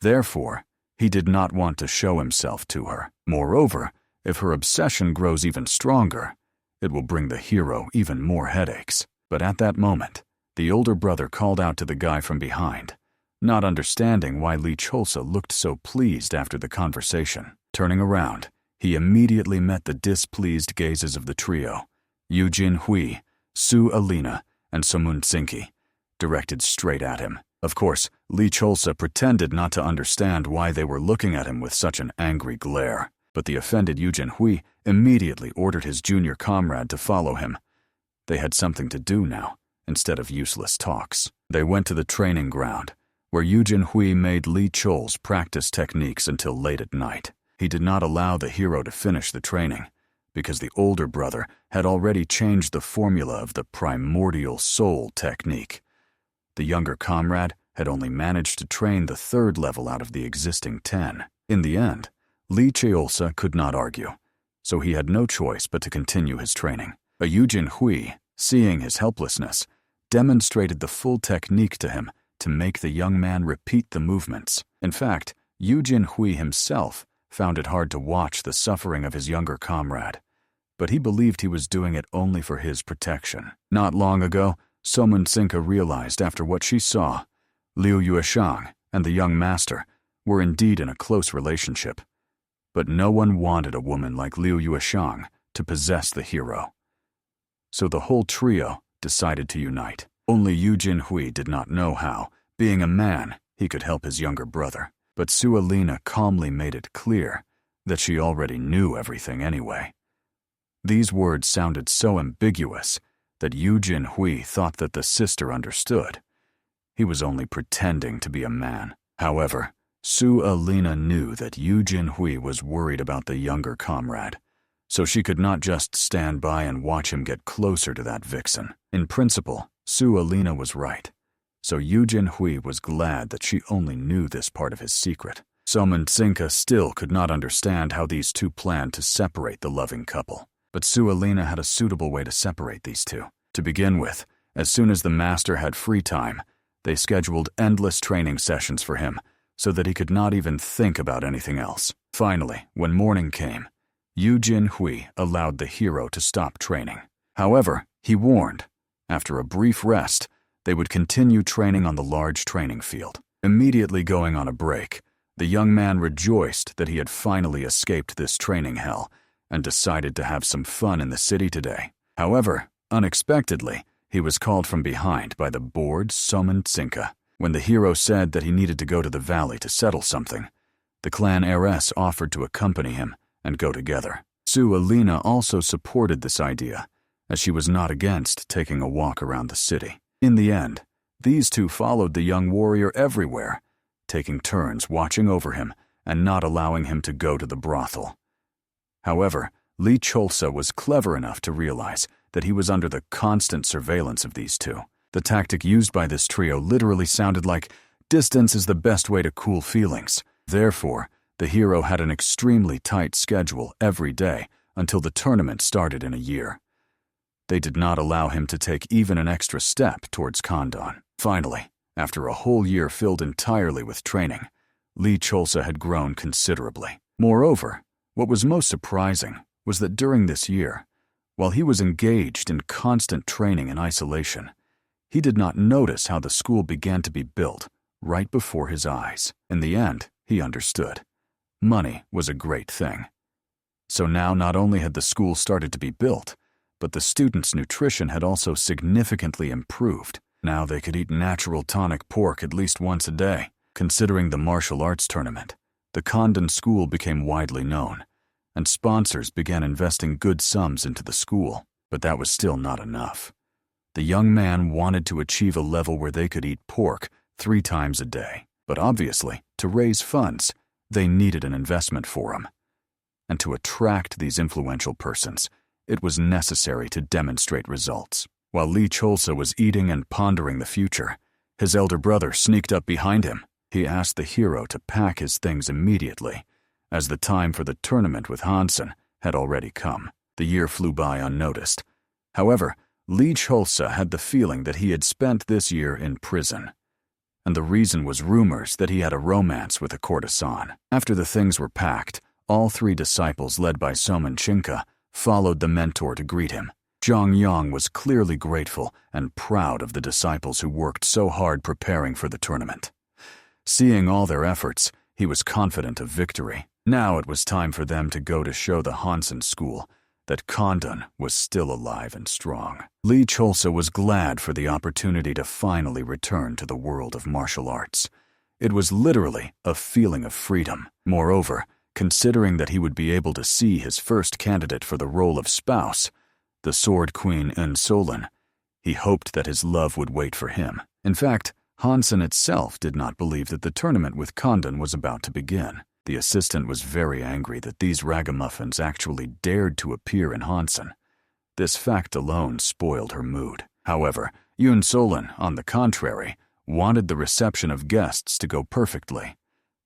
Therefore, he did not want to show himself to her. Moreover, if her obsession grows even stronger, it will bring the hero even more headaches. But at that moment, the older brother called out to the guy from behind, not understanding why Li Cholsa looked so pleased after the conversation. Turning around, he immediately met the displeased gazes of the trio, Eugene Hua, Su Alin, and Tsinki, directed straight at him. Of course, Li Cholsa pretended not to understand why they were looking at him with such an angry glare, but the offended Eugene Hua immediately ordered his junior comrade to follow him. They had something to do now, instead of useless talks. They went to the training ground, where Eugene Hua made Li Chol's practice techniques until late at night. He did not allow the hero to finish the training, because the older brother had already changed the formula of the primordial soul technique. The younger comrade had only managed to train the 3rd level out of the existing 10. In the end, Li Cholsa could not argue, so he had no choice but to continue his training. A Eugene Hua, seeing his helplessness, demonstrated the full technique to him to make the young man repeat the movements. In fact, Eugene Hua himself found it hard to watch the suffering of his younger comrade, but he believed he was doing it only for his protection. Not long ago, Tsinka realized after what she saw, Liu Yueshang and the young master were indeed in a close relationship. but no one wanted a woman like Liu Yueshang to possess the hero. So the whole trio decided to unite. Only Eugene Hua did not know how, being a man, he could help his younger brother. But Su Alin calmly made it clear that she already knew everything anyway. These words sounded so ambiguous that Eugene Hua thought that the sister understood. He was only pretending to be a man. However, Su Alin knew that Eugene Hua was worried about the younger comrade, so she could not just stand by and watch him get closer to that vixen. In principle, Su Alin was right, so Eugene Hua was glad that she only knew this part of his secret. Soman Tsinka still could not understand how these two planned to separate the loving couple, but Su Alin had a suitable way to separate these two. To begin with, as soon as the master had free time, they scheduled endless training sessions for him so that he could not even think about anything else. Finally, when morning came, Eugene Hua allowed the hero to stop training. However, he warned, after a brief rest, they would continue training on the large training field. Immediately going on a break, the young man rejoiced that he had finally escaped this training hell and decided to have some fun in the city today. However, unexpectedly, he was called from behind by the bored Soman Tsinka. When the hero said that he needed to go to the valley to settle something, the clan heiress offered to accompany him and go together. Su Alin also supported this idea, as she was not against taking a walk around the city. In the end, these two followed the young warrior everywhere, taking turns watching over him and not allowing him to go to the brothel. However, Li Cholsa was clever enough to realize that he was under the constant surveillance of these two. The tactic used by this trio literally sounded like, distance is the best way to cool feelings. Therefore, the hero had an extremely tight schedule every day until the tournament started in a year. They did not allow him to take even an extra step towards Condan. Finally, after a whole year filled entirely with training, Li Cholsa had grown considerably. Moreover, what was most surprising was that during this year, while he was engaged in constant training in isolation, he did not notice how the school began to be built right before his eyes. In the end, he understood. Money was a great thing. So now not only had the school started to be built, but the students' nutrition had also significantly improved. Now they could eat natural tonic pork at least once a day. Considering the martial arts tournament, the Condan school became widely known, and sponsors began investing good sums into the school. But that was still not enough. The young man wanted to achieve a level where they could eat pork 3 times a day. But obviously, to raise funds, they needed an investment for him. And to attract these influential persons, it was necessary to demonstrate results. While Li Cholsa was eating and pondering the future, his elder brother sneaked up behind him. He asked the hero to pack his things immediately, as the time for the tournament with Hansen had already come. The year flew by unnoticed. However, Li Cholsa had the feeling that he had spent this year in prison, and the reason was rumors that he had a romance with a courtesan. After the things were packed, all 3 disciples led by Soman Chinka followed the mentor to greet him. Zhang Yang was clearly grateful and proud of the disciples who worked so hard preparing for the tournament. Seeing all their efforts, he was confident of victory. Now it was time for them to go to show the Hansen school that Condan was still alive and strong. Li Cholsa was glad for the opportunity to finally return to the world of martial arts. It was literally a feeling of freedom. Moreover, considering that he would be able to see his first candidate for the role of spouse, the Sword Queen Visolon, he hoped that his love would wait for him. In fact, Hansen itself did not believe that the tournament with Condan was about to begin. The assistant was very angry that these ragamuffins actually dared to appear in Hansen. This fact alone spoiled her mood. However, Visolon, on the contrary, wanted the reception of guests to go perfectly.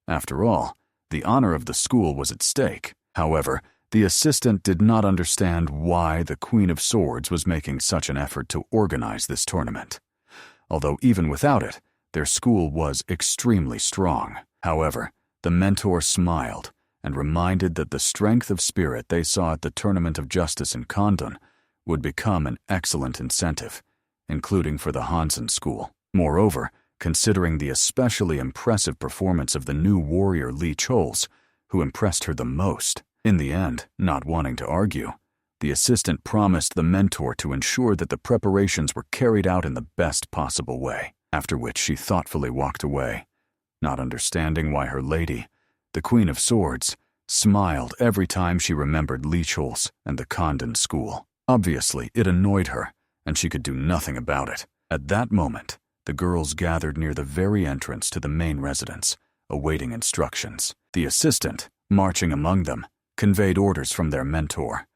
After all, the honor of the school was at stake. However, the assistant did not understand why the Queen of Swords was making such an effort to organize this tournament. Although even without it, their school was extremely strong. However, the mentor smiled and reminded that the strength of spirit they saw at the Tournament of Justice in Condan would become an excellent incentive, including for the Hansen school. Moreover, considering the especially impressive performance of the new warrior Li Chols, who impressed her the most. In the end, not wanting to argue, the assistant promised the mentor to ensure that the preparations were carried out in the best possible way, after which she thoughtfully walked away, not understanding why her lady, the Queen of Swords, smiled every time she remembered Lichul's and the Condan school. Obviously, it annoyed her, and she could do nothing about it. At that moment, the girls gathered near the very entrance to the main residence, awaiting instructions. The assistant, marching among them, conveyed orders from their mentor.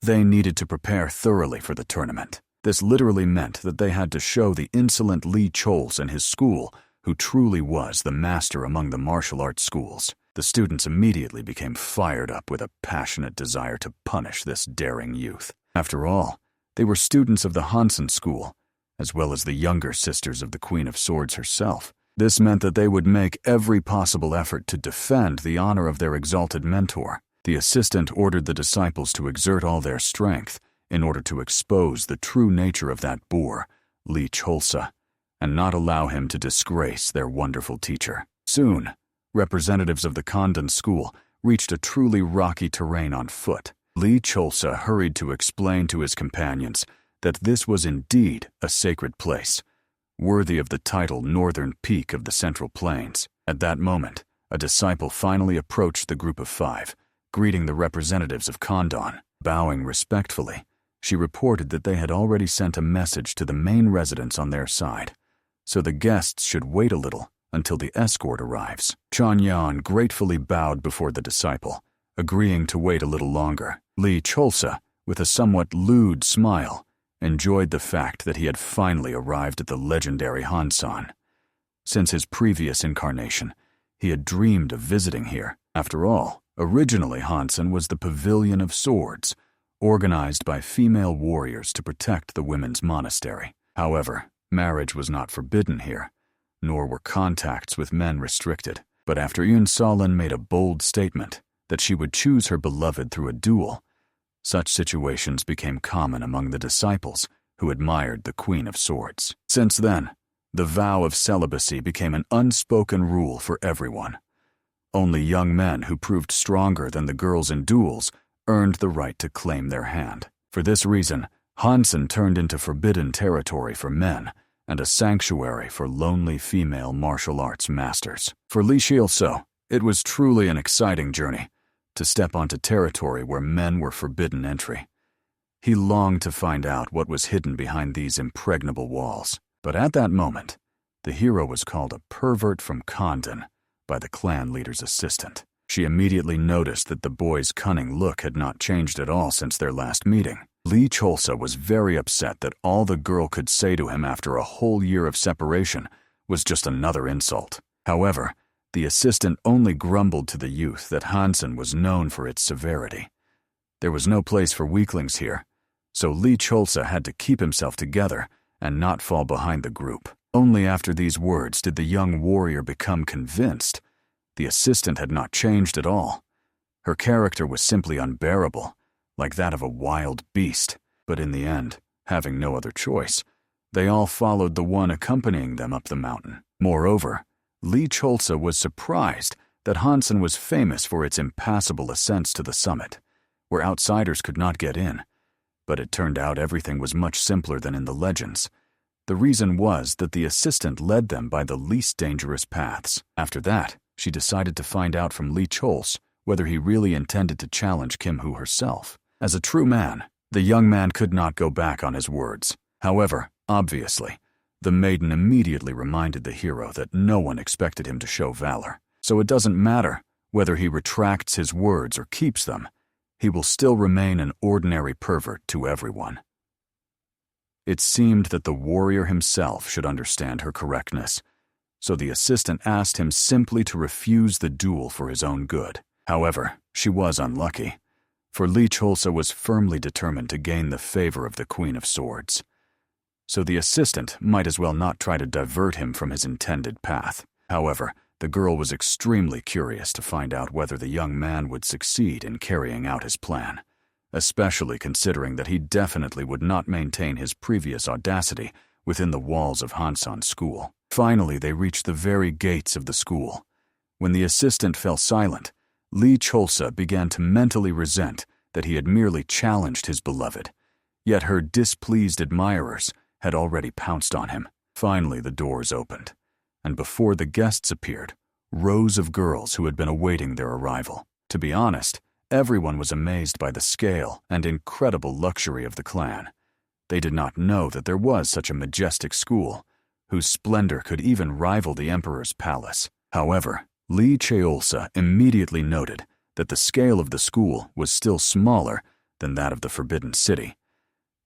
They needed to prepare thoroughly for the tournament. This literally meant that they had to show the insolent Li Chols and his school who truly was the master among the martial arts schools. The students immediately became fired up with a passionate desire to punish this daring youth. After all, they were students of the Hansen school, as well as the younger sisters of the Queen of Swords herself. This meant that they would make every possible effort to defend the honor of their exalted mentor. The assistant ordered the disciples to exert all their strength in order to expose the true nature of that boor, Li Cholsa, and not allow him to disgrace their wonderful teacher. Soon, representatives of the Condan school reached a truly rocky terrain on foot. Li Cholsa hurried to explain to his companions that this was indeed a sacred place, worthy of the title Northern Peak of the Central Plains. At that moment, a disciple finally approached the group of 5, greeting the representatives of Condan. Bowing respectfully, she reported that they had already sent a message to the main residence on their side, so the guests should wait a little until the escort arrives. Chan Yan gratefully bowed before the disciple, agreeing to wait a little longer. Li Cholsa, with a somewhat lewd smile, enjoyed the fact that he had finally arrived at the legendary Hansan. Since his previous incarnation, he had dreamed of visiting here. After all, originally Hansen was the Pavilion of Swords, organized by female warriors to protect the women's monastery. However, marriage was not forbidden here, nor were contacts with men restricted. But after Su Alin made a bold statement that she would choose her beloved through a duel, such situations became common among the disciples who admired the Queen of Swords. Since then, the vow of celibacy became an unspoken rule for everyone. Only young men who proved stronger than the girls in duels earned the right to claim their hand. For this reason, Hansen turned into forbidden territory for men and a sanctuary for lonely female martial arts masters. For Li Xiaoso, it was truly an exciting journey to step onto territory where men were forbidden entry. He longed to find out what was hidden behind these impregnable walls. But at that moment, the hero was called a pervert from Condan by the clan leader's assistant. She immediately noticed that the boy's cunning look had not changed at all since their last meeting. Li Cholsa was very upset that all the girl could say to him after a whole year of separation was just another insult. However, the assistant only grumbled to the youth that Hansen was known for its severity. There was no place for weaklings here, so Li Cholsa had to keep himself together and not fall behind the group. Only after these words did the young warrior become convinced the assistant had not changed at all. Her character was simply unbearable, like that of a wild beast. But in the end, having no other choice, they all followed the one accompanying them up the mountain. Moreover, Li Cholsa was surprised that Hansen was famous for its impassable ascents to the summit, where outsiders could not get in. But it turned out everything was much simpler than in the legends. The reason was that the assistant led them by the least dangerous paths. After that, she decided to find out from Li Chols whether he really intended to challenge Kim Hu herself. As a true man, the young man could not go back on his words. However, obviously, the maiden immediately reminded the hero that no one expected him to show valor. So it doesn't matter whether he retracts his words or keeps them, he will still remain an ordinary pervert to everyone. It seemed that the warrior himself should understand her correctness, so the assistant asked him simply to refuse the duel for his own good. However, she was unlucky, for Li Cholsa was firmly determined to gain the favor of the Queen of Swords. So the assistant might as well not try to divert him from his intended path. However, the girl was extremely curious to find out whether the young man would succeed in carrying out his plan, especially considering that he definitely would not maintain his previous audacity within the walls of Hansan's school. Finally, they reached the very gates of the school. When the assistant fell silent, Lee Cholsa began to mentally resent that he had merely challenged his beloved, yet her displeased admirers had already pounced on him. Finally, the doors opened, and before the guests appeared, rows of girls who had been awaiting their arrival. To be honest, everyone was amazed by the scale and incredible luxury of the clan. They did not know that there was such a majestic school, whose splendor could even rival the emperor's palace. However, Lee Cholsa immediately noted that the scale of the school was still smaller than that of the Forbidden City,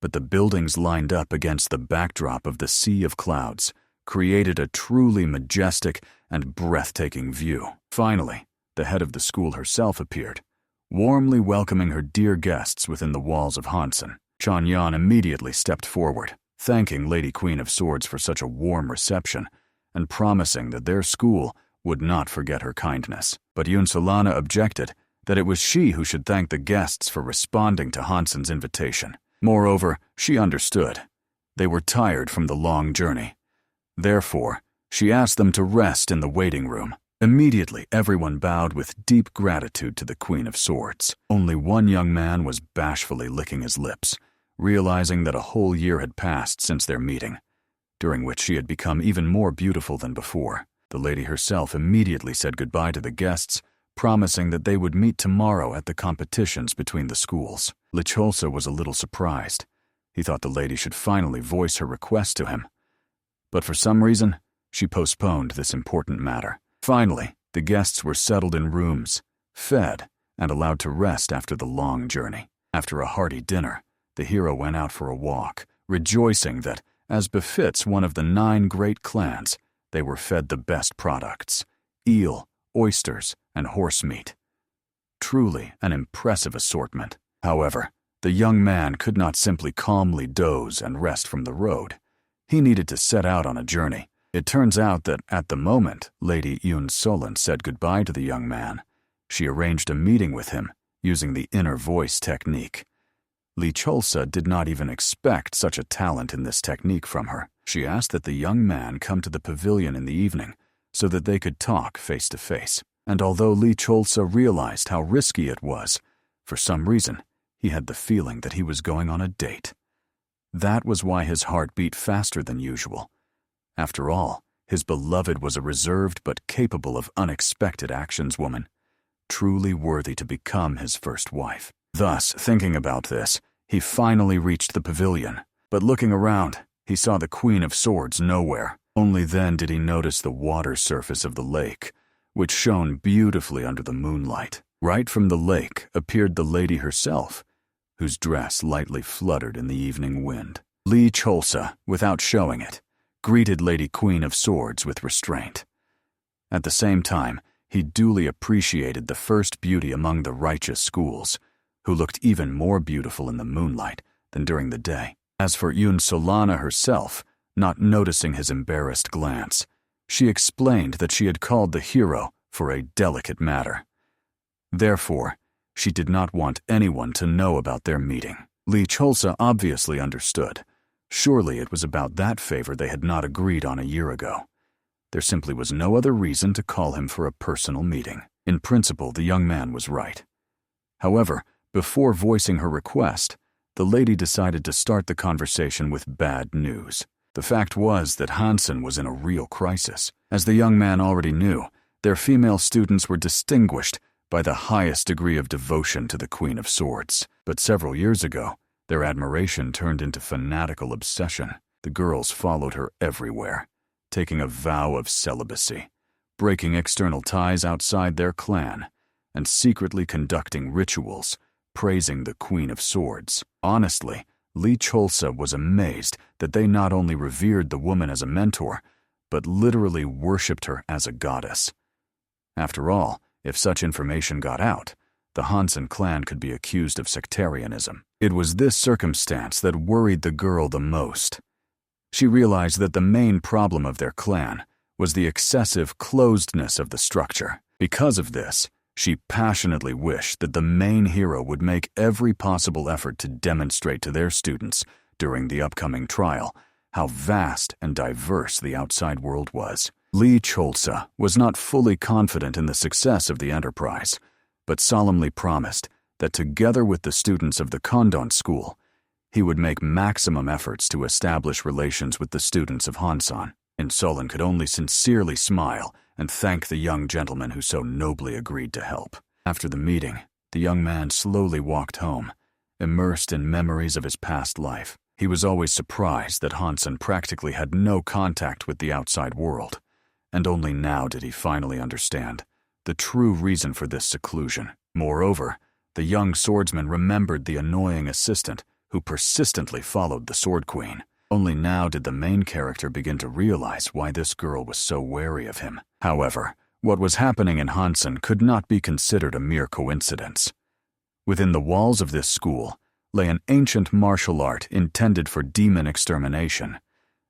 but the buildings lined up against the backdrop of the sea of clouds created a truly majestic and breathtaking view. Finally, the head of the school herself appeared, warmly welcoming her dear guests within the walls of Hansen. Chanyan immediately stepped forward, thanking Lady Queen of Swords for such a warm reception and promising that their school would not forget her kindness. But Yunsolana objected that it was she who should thank the guests for responding to Hansen's invitation. Moreover, she understood. They were tired from the long journey. Therefore, she asked them to rest in the waiting room. Immediately, everyone bowed with deep gratitude to the Queen of Swords. Only one young man was bashfully licking his lips, realizing that a whole year had passed since their meeting, during which she had become even more beautiful than before. The lady herself immediately said goodbye to the guests, promising that they would meet tomorrow at the competitions between the schools. Lee Cholsa was a little surprised. He thought the lady should finally voice her request to him. But for some reason, she postponed this important matter. Finally, the guests were settled in rooms, fed, and allowed to rest after the long journey. After a hearty dinner, the hero went out for a walk, rejoicing that, as befits one of the 9 great clans, they were fed the best products: eel, oysters, and horse meat. Truly an impressive assortment. However, the young man could not simply calmly doze and rest from the road. He needed to set out on a journey. It turns out that at the moment Lady Yunsolin said goodbye to the young man, she arranged a meeting with him using the inner voice technique. Lee Cholsa did not even expect such a talent in this technique from her. She asked that the young man come to the pavilion in the evening so that they could talk face to face. And although Lee Cholsa realized how risky it was, for some reason, he had the feeling that he was going on a date. That was why his heart beat faster than usual. After all, his beloved was a reserved but capable of unexpected actions woman, truly worthy to become his first wife. Thus, thinking about this, he finally reached the pavilion, but looking around, he saw the Queen of Swords nowhere. Only then did he notice the water surface of the lake, which shone beautifully under the moonlight. Right from the lake appeared the lady herself, whose dress lightly fluttered in the evening wind. Lee Cholsa, without showing it, greeted Lady Queen of Swords with restraint. At the same time, he duly appreciated the first beauty among the righteous schools, who looked even more beautiful in the moonlight than during the day. As for Yunsolana herself, not noticing his embarrassed glance, she explained that she had called the hero for a delicate matter. Therefore, she did not want anyone to know about their meeting. Lee Cholsa obviously understood. Surely it was about that favor they had not agreed on a year ago. There simply was no other reason to call him for a personal meeting. In principle, the young man was right. However, before voicing her request, the lady decided to start the conversation with bad news. The fact was that Hansen was in a real crisis. As the young man already knew, their female students were distinguished by the highest degree of devotion to the Queen of Swords. But several years ago, their admiration turned into fanatical obsession. The girls followed her everywhere, taking a vow of celibacy, breaking external ties outside their clan, and secretly conducting rituals, praising the Queen of Swords. Honestly, Lee Cholsa was amazed that they not only revered the woman as a mentor, but literally worshipped her as a goddess. After all, if such information got out, the Hansen clan could be accused of sectarianism. It was this circumstance that worried the girl the most. She realized that the main problem of their clan was the excessive closedness of the structure. Because of this, she passionately wished that the main hero would make every possible effort to demonstrate to their students during the upcoming trial how vast and diverse the outside world was. Lee Cholsa was not fully confident in the success of the enterprise, but solemnly promised that together with the students of the Condan school, he would make maximum efforts to establish relations with the students of Hansan. And Su Alin could only sincerely smile and thank the young gentleman who so nobly agreed to help. After the meeting, the young man slowly walked home, immersed in memories of his past life. He was always surprised that Hansan practically had no contact with the outside world, and only now did he finally understand the true reason for this seclusion. Moreover, the young swordsman remembered the annoying assistant who persistently followed the Sword Queen. Only now did the main character begin to realize why this girl was so wary of him. However, what was happening in Hansan could not be considered a mere coincidence. Within the walls of this school lay an ancient martial art intended for demon extermination,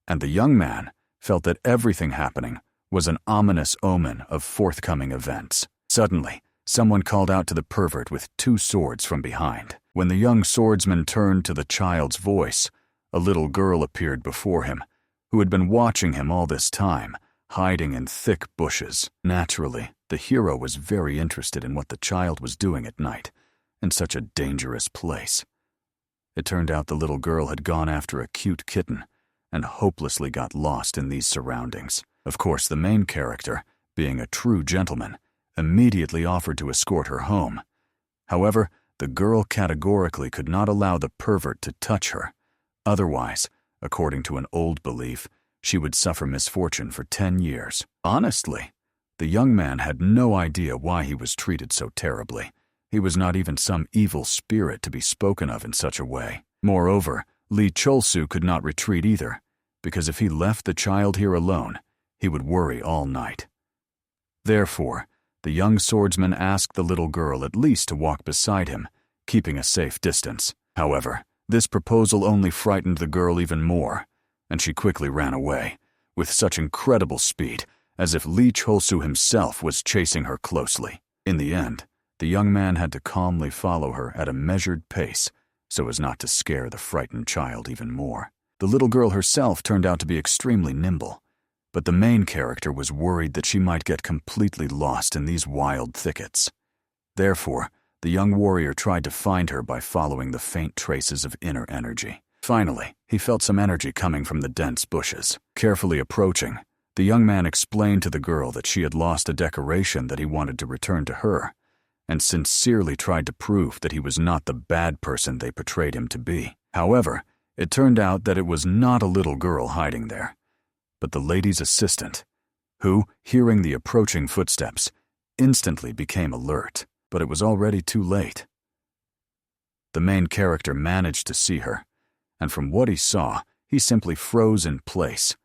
and the young man felt that everything happening was an ominous omen of forthcoming events. Suddenly, someone called out to the pervert with 2 swords from behind. When the young swordsman turned to the child's voice, a little girl appeared before him, who had been watching him all this time, hiding in thick bushes. Naturally, the hero was very interested in what the child was doing at night, in such a dangerous place. It turned out the little girl had gone after a cute kitten, and hopelessly got lost in these surroundings. Of course, the main character, being a true gentleman, immediately offered to escort her home. However, the girl categorically could not allow the pervert to touch her. Otherwise, according to an old belief, she would suffer misfortune for 10 years. Honestly, the young man had no idea why he was treated so terribly. He was not even some evil spirit to be spoken of in such a way. Moreover, Lee Cholsu could not retreat either, because if he left the child here alone, he would worry all night. Therefore, the young swordsman asked the little girl at least to walk beside him, keeping a safe distance. However, this proposal only frightened the girl even more, and she quickly ran away, with such incredible speed, as if Lee Cholsu himself was chasing her closely. In the end, the young man had to calmly follow her at a measured pace, so as not to scare the frightened child even more. The little girl herself turned out to be extremely nimble, but the main character was worried that she might get completely lost in these wild thickets. Therefore, the young warrior tried to find her by following the faint traces of inner energy. Finally, he felt some energy coming from the dense bushes. Carefully approaching, the young man explained to the girl that she had lost a decoration that he wanted to return to her, and sincerely tried to prove that he was not the bad person they portrayed him to be. However, it turned out that it was not a little girl hiding there, but the lady's assistant, who, hearing the approaching footsteps, instantly became alert, but it was already too late. The main character managed to see her, and from what he saw, he simply froze in place,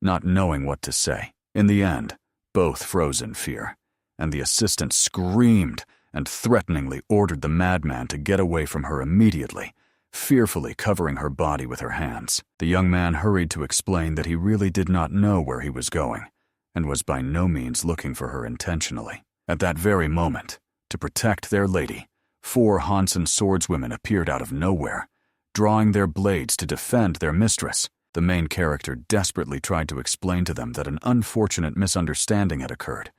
not knowing what to say. In the end, both froze in fear, and the assistant screamed and threateningly ordered the madman to get away from her immediately, fearfully covering her body with her hands. The young man hurried to explain that he really did not know where he was going, and was by no means looking for her intentionally. At that very moment, to protect their lady, 4 Hansan swordswomen appeared out of nowhere, drawing their blades to defend their mistress. The main character desperately tried to explain to them that an unfortunate misunderstanding had occurred,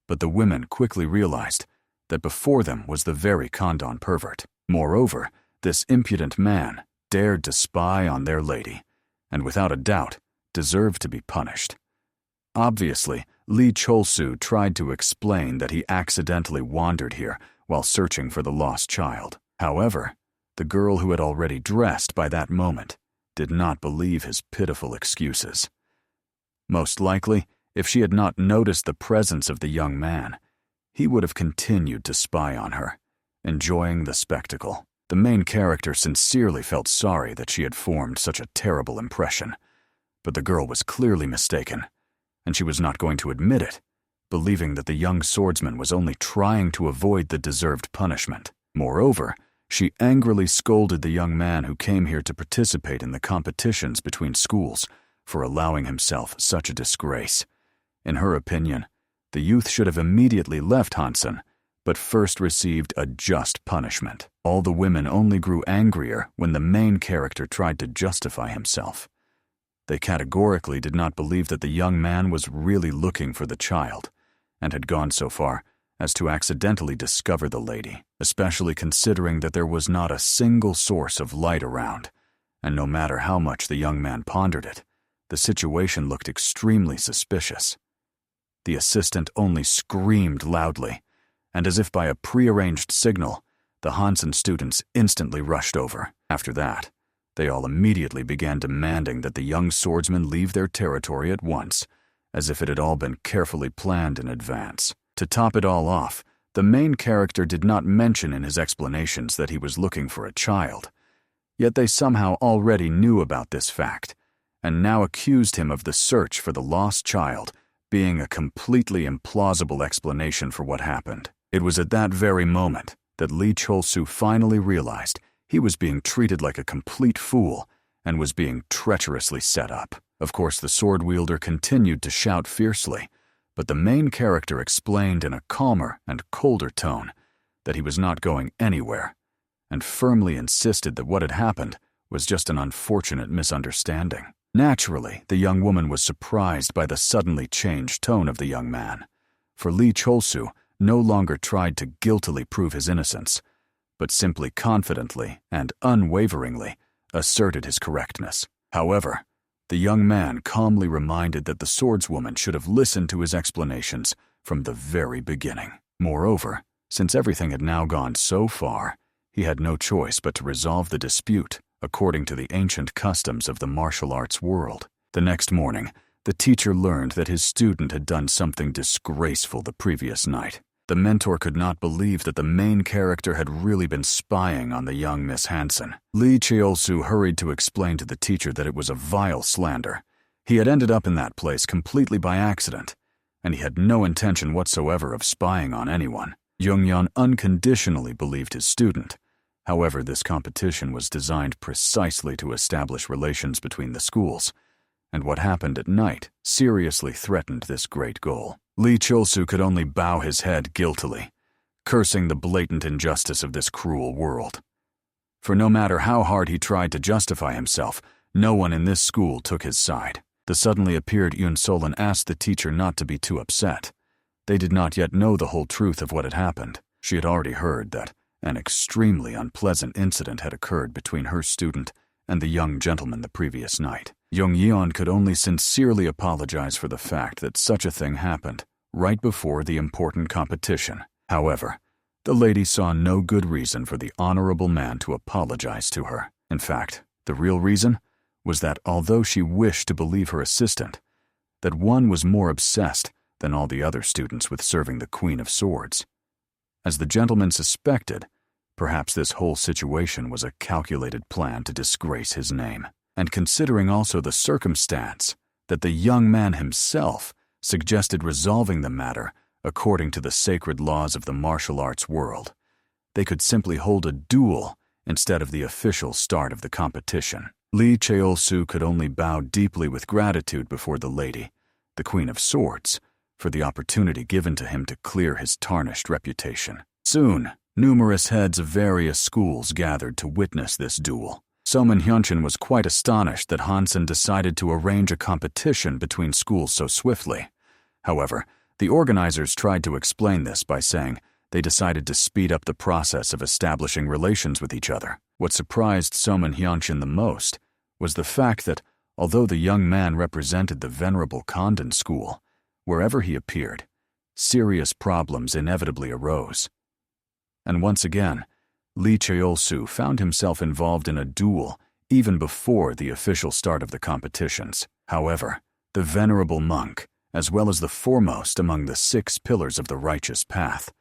but the women quickly realized that before them was the very Condan pervert. Moreover, this impudent man dared to spy on their lady, and without a doubt deserved to be punished. Obviously, Lee Cholsu tried to explain that he accidentally wandered here while searching for the lost child. However, the girl who had already dressed by that moment did not believe his pitiful excuses. Most likely, if she had not noticed the presence of the young man, he would have continued to spy on her, enjoying the spectacle. The main character sincerely felt sorry that she had formed such a terrible impression, but the girl was clearly mistaken, and she was not going to admit it, believing that the young swordsman was only trying to avoid the deserved punishment. Moreover, she angrily scolded the young man who came here to participate in the competitions between schools for allowing himself such a disgrace. In her opinion, the youth should have immediately left Hansan, but first received a just punishment. All the women only grew angrier when the main character tried to justify himself. They categorically did not believe that the young man was really looking for the child, and had gone so far as to accidentally discover the lady, especially considering that there was not a single source of light around, and no matter how much the young man pondered it, the situation looked extremely suspicious. The assistant only screamed loudly, and as if by a prearranged signal, the Hansen students instantly rushed over. After that, they all immediately began demanding that the young swordsman leave their territory at once, as if it had all been carefully planned in advance. To top it all off, the main character did not mention in his explanations that he was looking for a child, yet they somehow already knew about this fact, and now accused him of the search for the lost child being a completely implausible explanation for what happened. It was at that very moment that Lee Chol-soo finally realized he was being treated like a complete fool and was being treacherously set up. Of course, the sword wielder continued to shout fiercely, but the main character explained in a calmer and colder tone that he was not going anywhere, and firmly insisted that what had happened was just an unfortunate misunderstanding. Naturally, the young woman was surprised by the suddenly changed tone of the young man, for Lee Chol-soo no longer tried to guiltily prove his innocence, but simply confidently and unwaveringly asserted his correctness. However, the young man calmly reminded that the swordswoman should have listened to his explanations from the very beginning. Moreover, since everything had now gone so far, he had no choice but to resolve the dispute according to the ancient customs of the martial arts world. The next morning, the teacher learned that his student had done something disgraceful the previous night. The mentor could not believe that the main character had really been spying on the young Miss Hansen. Lee Cheol-soo hurried to explain to the teacher that it was a vile slander. He had ended up in that place completely by accident, and he had no intention whatsoever of spying on anyone. Jung-yeon unconditionally believed his student. However, this competition was designed precisely to establish relations between the schools, and what happened at night seriously threatened this great goal. Lee Chol-soo could only bow his head guiltily, cursing the blatant injustice of this cruel world. For no matter how hard he tried to justify himself, no one in this school took his side. The suddenly appeared Yoon Solon asked the teacher not to be too upset. They did not yet know the whole truth of what had happened. She had already heard that an extremely unpleasant incident had occurred between her student and the young gentleman the previous night. Jung Yeon could only sincerely apologize for the fact that such a thing happened right before the important competition. However, the lady saw no good reason for the honorable man to apologize to her. In fact, the real reason was that although she wished to believe her assistant, that one was more obsessed than all the other students with serving the Queen of Swords. As the gentleman suspected, perhaps this whole situation was a calculated plan to disgrace his name. And considering also the circumstance that the young man himself suggested resolving the matter according to the sacred laws of the martial arts world, they could simply hold a duel instead of the official start of the competition. Lee Cheol-soo could only bow deeply with gratitude before the lady, the Queen of Swords, for the opportunity given to him to clear his tarnished reputation. Soon, numerous heads of various schools gathered to witness this duel. Somin Hyunchin was quite astonished that Hansen decided to arrange a competition between schools so swiftly. However, the organizers tried to explain this by saying they decided to speed up the process of establishing relations with each other. What surprised Somin Hyunchin the most was the fact that, although the young man represented the venerable Condan school, wherever he appeared, serious problems inevitably arose. And once again, Lee Cheol-soo found himself involved in a duel even before the official start of the competitions. However, the venerable monk, as well as the foremost among the 6 pillars of the righteous path,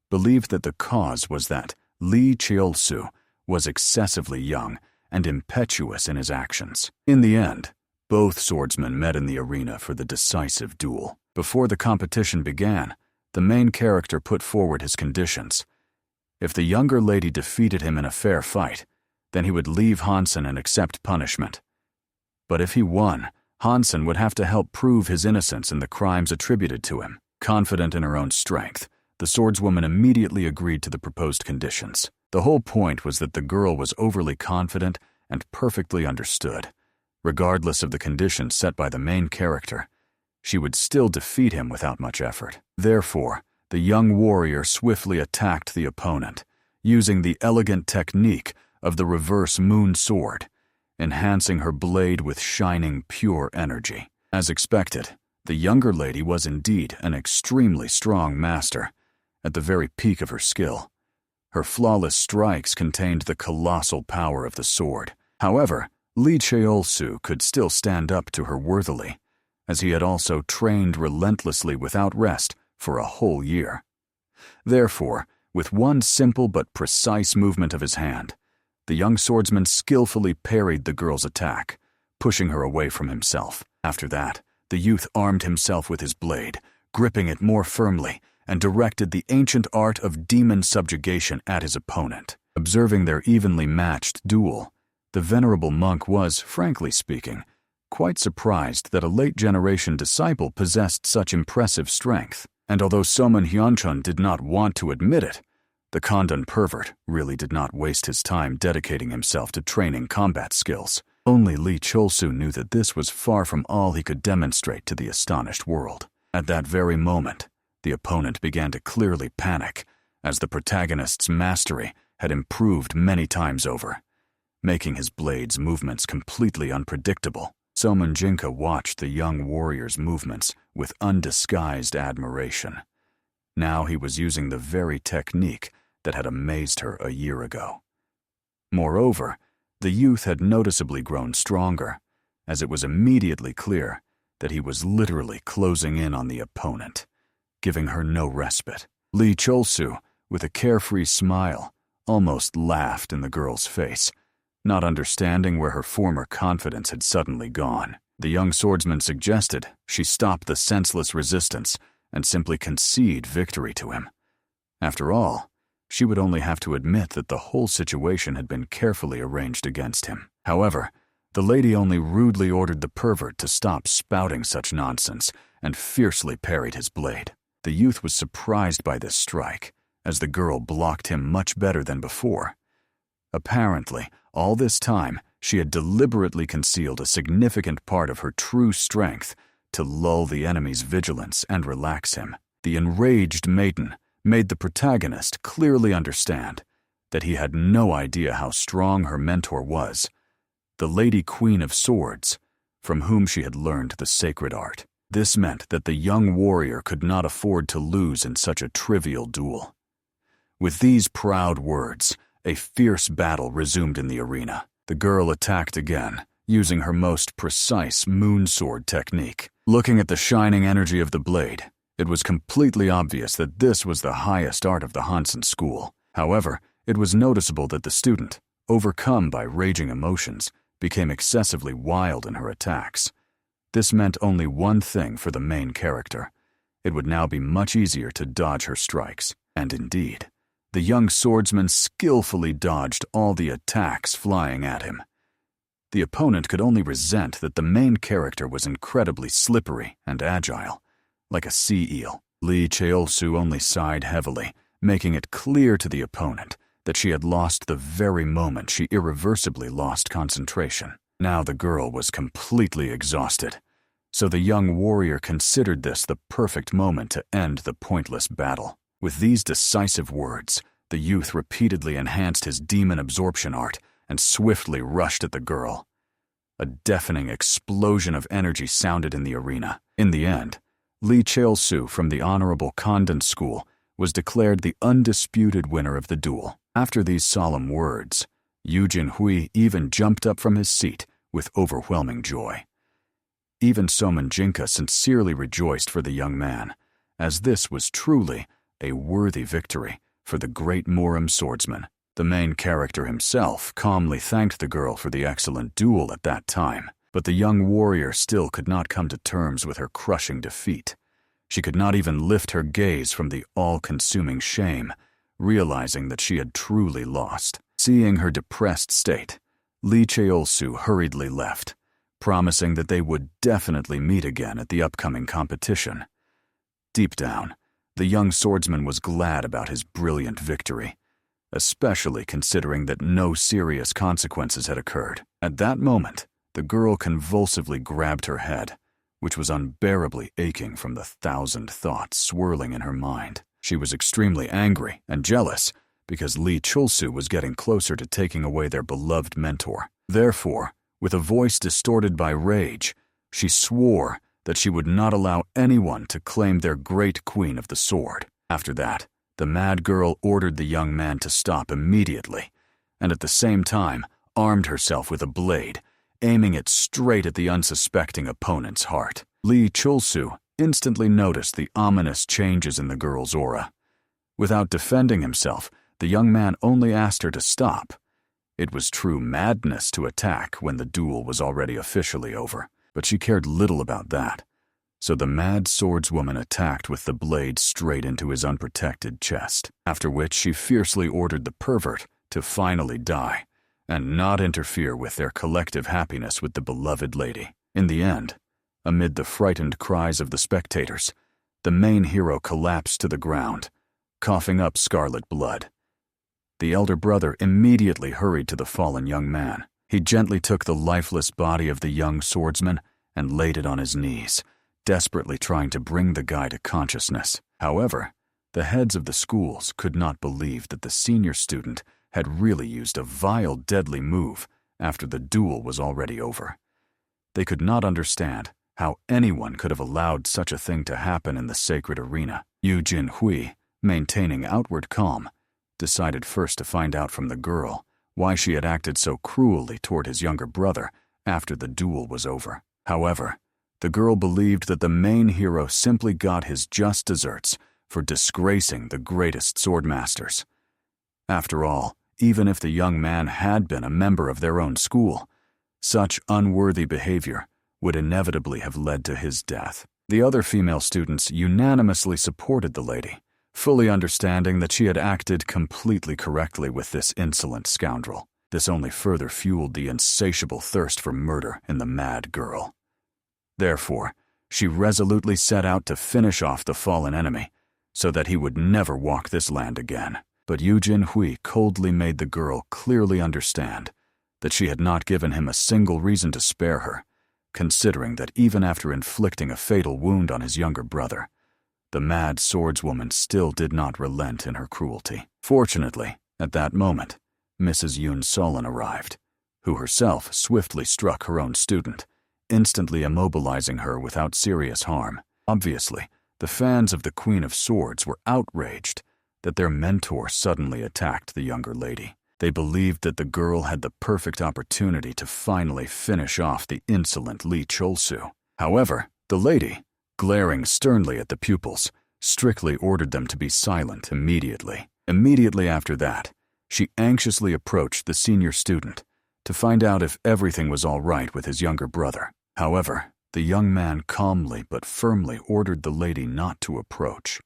believed that the cause was that Lee Cheol-soo was excessively young and impetuous in his actions. In the end, both swordsmen met in the arena for the decisive duel. Before the competition began, the main character put forward his conditions. If the younger lady defeated him in a fair fight, then he would leave Hansen and accept punishment. But if he won, Hansen would have to help prove his innocence in the crimes attributed to him. Confident in her own strength, the swordswoman immediately agreed to the proposed conditions. The whole point was that the girl was overly confident and perfectly understood. Regardless of the conditions set by the main character, she would still defeat him without much effort. Therefore, the young warrior swiftly attacked the opponent, using the elegant technique of the reverse moon sword, enhancing her blade with shining, pure energy. As expected, the younger lady was indeed an extremely strong master, at the very peak of her skill. Her flawless strikes contained the colossal power of the sword. However, Lee Cheol-su could still stand up to her worthily, as he had also trained relentlessly without rest for a whole year. Therefore, with one simple but precise movement of his hand, the young swordsman skillfully parried the girl's attack, pushing her away from himself. After that, the youth armed himself with his blade, gripping it more firmly, and directed the ancient art of demon subjugation at his opponent. Observing their evenly matched duel, the venerable monk was, frankly speaking, quite surprised that a late-generation disciple possessed such impressive strength. And although Soman Hyunchun did not want to admit it, the Condan pervert really did not waste his time dedicating himself to training combat skills. Only Lee Chol-su knew that this was far from all he could demonstrate to the astonished world. At that very moment, the opponent began to clearly panic, as the protagonist's mastery had improved many times over, making his blade's movements completely unpredictable. Soman Jinka watched the young warrior's movements with undisguised admiration. Now he was using the very technique that had amazed her a year ago. Moreover, the youth had noticeably grown stronger, as it was immediately clear that he was literally closing in on the opponent, giving her no respite. Lee Chol-su, with a carefree smile, almost laughed in the girl's face, not understanding where her former confidence had suddenly gone. The young swordsman suggested she stop the senseless resistance and simply concede victory to him. After all, she would only have to admit that the whole situation had been carefully arranged against him. However, the lady only rudely ordered the pervert to stop spouting such nonsense and fiercely parried his blade. The youth was surprised by this strike, as the girl blocked him much better than before. Apparently, all this time, she had deliberately concealed a significant part of her true strength to lull the enemy's vigilance and relax him. The enraged maiden made the protagonist clearly understand that he had no idea how strong her mentor was, the Lady Queen of Swords, from whom she had learned the sacred art. This meant that the young warrior could not afford to lose in such a trivial duel. With these proud words, a fierce battle resumed in the arena. The girl attacked again, using her most precise moon sword technique. Looking at the shining energy of the blade, it was completely obvious that this was the highest art of the Hansen school. However, it was noticeable that the student, overcome by raging emotions, became excessively wild in her attacks. This meant only one thing for the main character. It would now be much easier to dodge her strikes. And indeed, the young swordsman skillfully dodged all the attacks flying at him. The opponent could only resent that the main character was incredibly slippery and agile, like a sea eel. Lee Cheol-su only sighed heavily, making it clear to the opponent that she had lost the very moment she irreversibly lost concentration. Now the girl was completely exhausted, so the young warrior considered this the perfect moment to end the pointless battle. With these decisive words, the youth repeatedly enhanced his demon absorption art and swiftly rushed at the girl. A deafening explosion of energy sounded in the arena. In the end, Lee Cheol-su from the Honorable Condan School was declared the undisputed winner of the duel. After these solemn words, Eugene Hua even jumped up from his seat with overwhelming joy. Even Soman Jinka sincerely rejoiced for the young man, as this was truly a worthy victory for the great Moram swordsman. The main character himself calmly thanked the girl for the excellent duel at that time, but the young warrior still could not come to terms with her crushing defeat. She could not even lift her gaze from the all-consuming shame, realizing that she had truly lost. Seeing her depressed state, Lee Cheol-su hurriedly left, promising that they would definitely meet again at the upcoming competition. Deep down, the young swordsman was glad about his brilliant victory, especially considering that no serious consequences had occurred. At that moment, the girl convulsively grabbed her head, which was unbearably aching from the 1,000 thoughts swirling in her mind. She was extremely angry and jealous because Lee Chulsu was getting closer to taking away their beloved mentor. Therefore, with a voice distorted by rage, she swore that she would not allow anyone to claim their great queen of the sword. After that, the mad girl ordered the young man to stop immediately, and at the same time armed herself with a blade, aiming it straight at the unsuspecting opponent's heart. Lee Chulsu instantly noticed the ominous changes in the girl's aura. Without defending himself, the young man only asked her to stop. It was true madness to attack when the duel was already officially over, but she cared little about that. So the mad swordswoman attacked with the blade straight into his unprotected chest, after which she fiercely ordered the pervert to finally die and not interfere with their collective happiness with the beloved lady. In the end, amid the frightened cries of the spectators, the main hero collapsed to the ground, coughing up scarlet blood. The elder brother immediately hurried to the fallen young man. He gently took the lifeless body of the young swordsman and laid it on his knees, desperately trying to bring the guy to consciousness. However, the heads of the schools could not believe that the senior student had really used a vile, deadly move after the duel was already over. They could not understand how anyone could have allowed such a thing to happen in the sacred arena. Eugene Hua, maintaining outward calm, decided first to find out from the girl why she had acted so cruelly toward his younger brother after the duel was over. However, the girl believed that the main hero simply got his just deserts for disgracing the greatest swordmasters. After all, even if the young man had been a member of their own school, such unworthy behavior would inevitably have led to his death. The other female students unanimously supported the lady, fully understanding that she had acted completely correctly with this insolent scoundrel. This only further fueled the insatiable thirst for murder in the mad girl. Therefore, she resolutely set out to finish off the fallen enemy so that he would never walk this land again. But Eugene Hua coldly made the girl clearly understand that she had not given him a single reason to spare her, considering that even after inflicting a fatal wound on his younger brother, the mad swordswoman still did not relent in her cruelty. Fortunately, at that moment, Mrs. Su Alin arrived, who herself swiftly struck her own student, instantly immobilizing her without serious harm. Obviously, the fans of the Queen of Swords were outraged that their mentor suddenly attacked the younger lady. They believed that the girl had the perfect opportunity to finally finish off the insolent Lee Chulsu. However, the lady, glaring sternly at the pupils, strictly ordered them to be silent immediately. Immediately after that, she anxiously approached the senior student to find out if everything was all right with his younger brother. However, the young man calmly but firmly ordered the lady not to approach.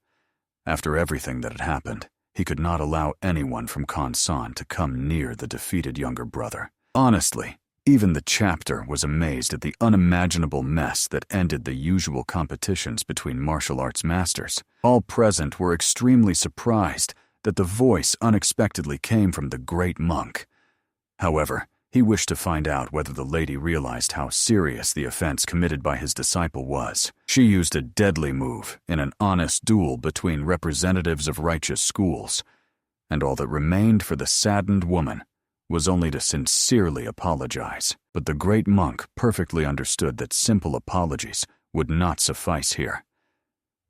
After everything that had happened, he could not allow anyone from Condan to come near the defeated younger brother. Honestly, even the chapter was amazed at the unimaginable mess that ended the usual competitions between martial arts masters. All present were extremely surprised that the voice unexpectedly came from the great monk. However, he wished to find out whether the lady realized how serious the offense committed by his disciple was. She used a deadly move in an honest duel between representatives of righteous schools, and all that remained for the saddened woman was only to sincerely apologize. But the great monk perfectly understood that simple apologies would not suffice here.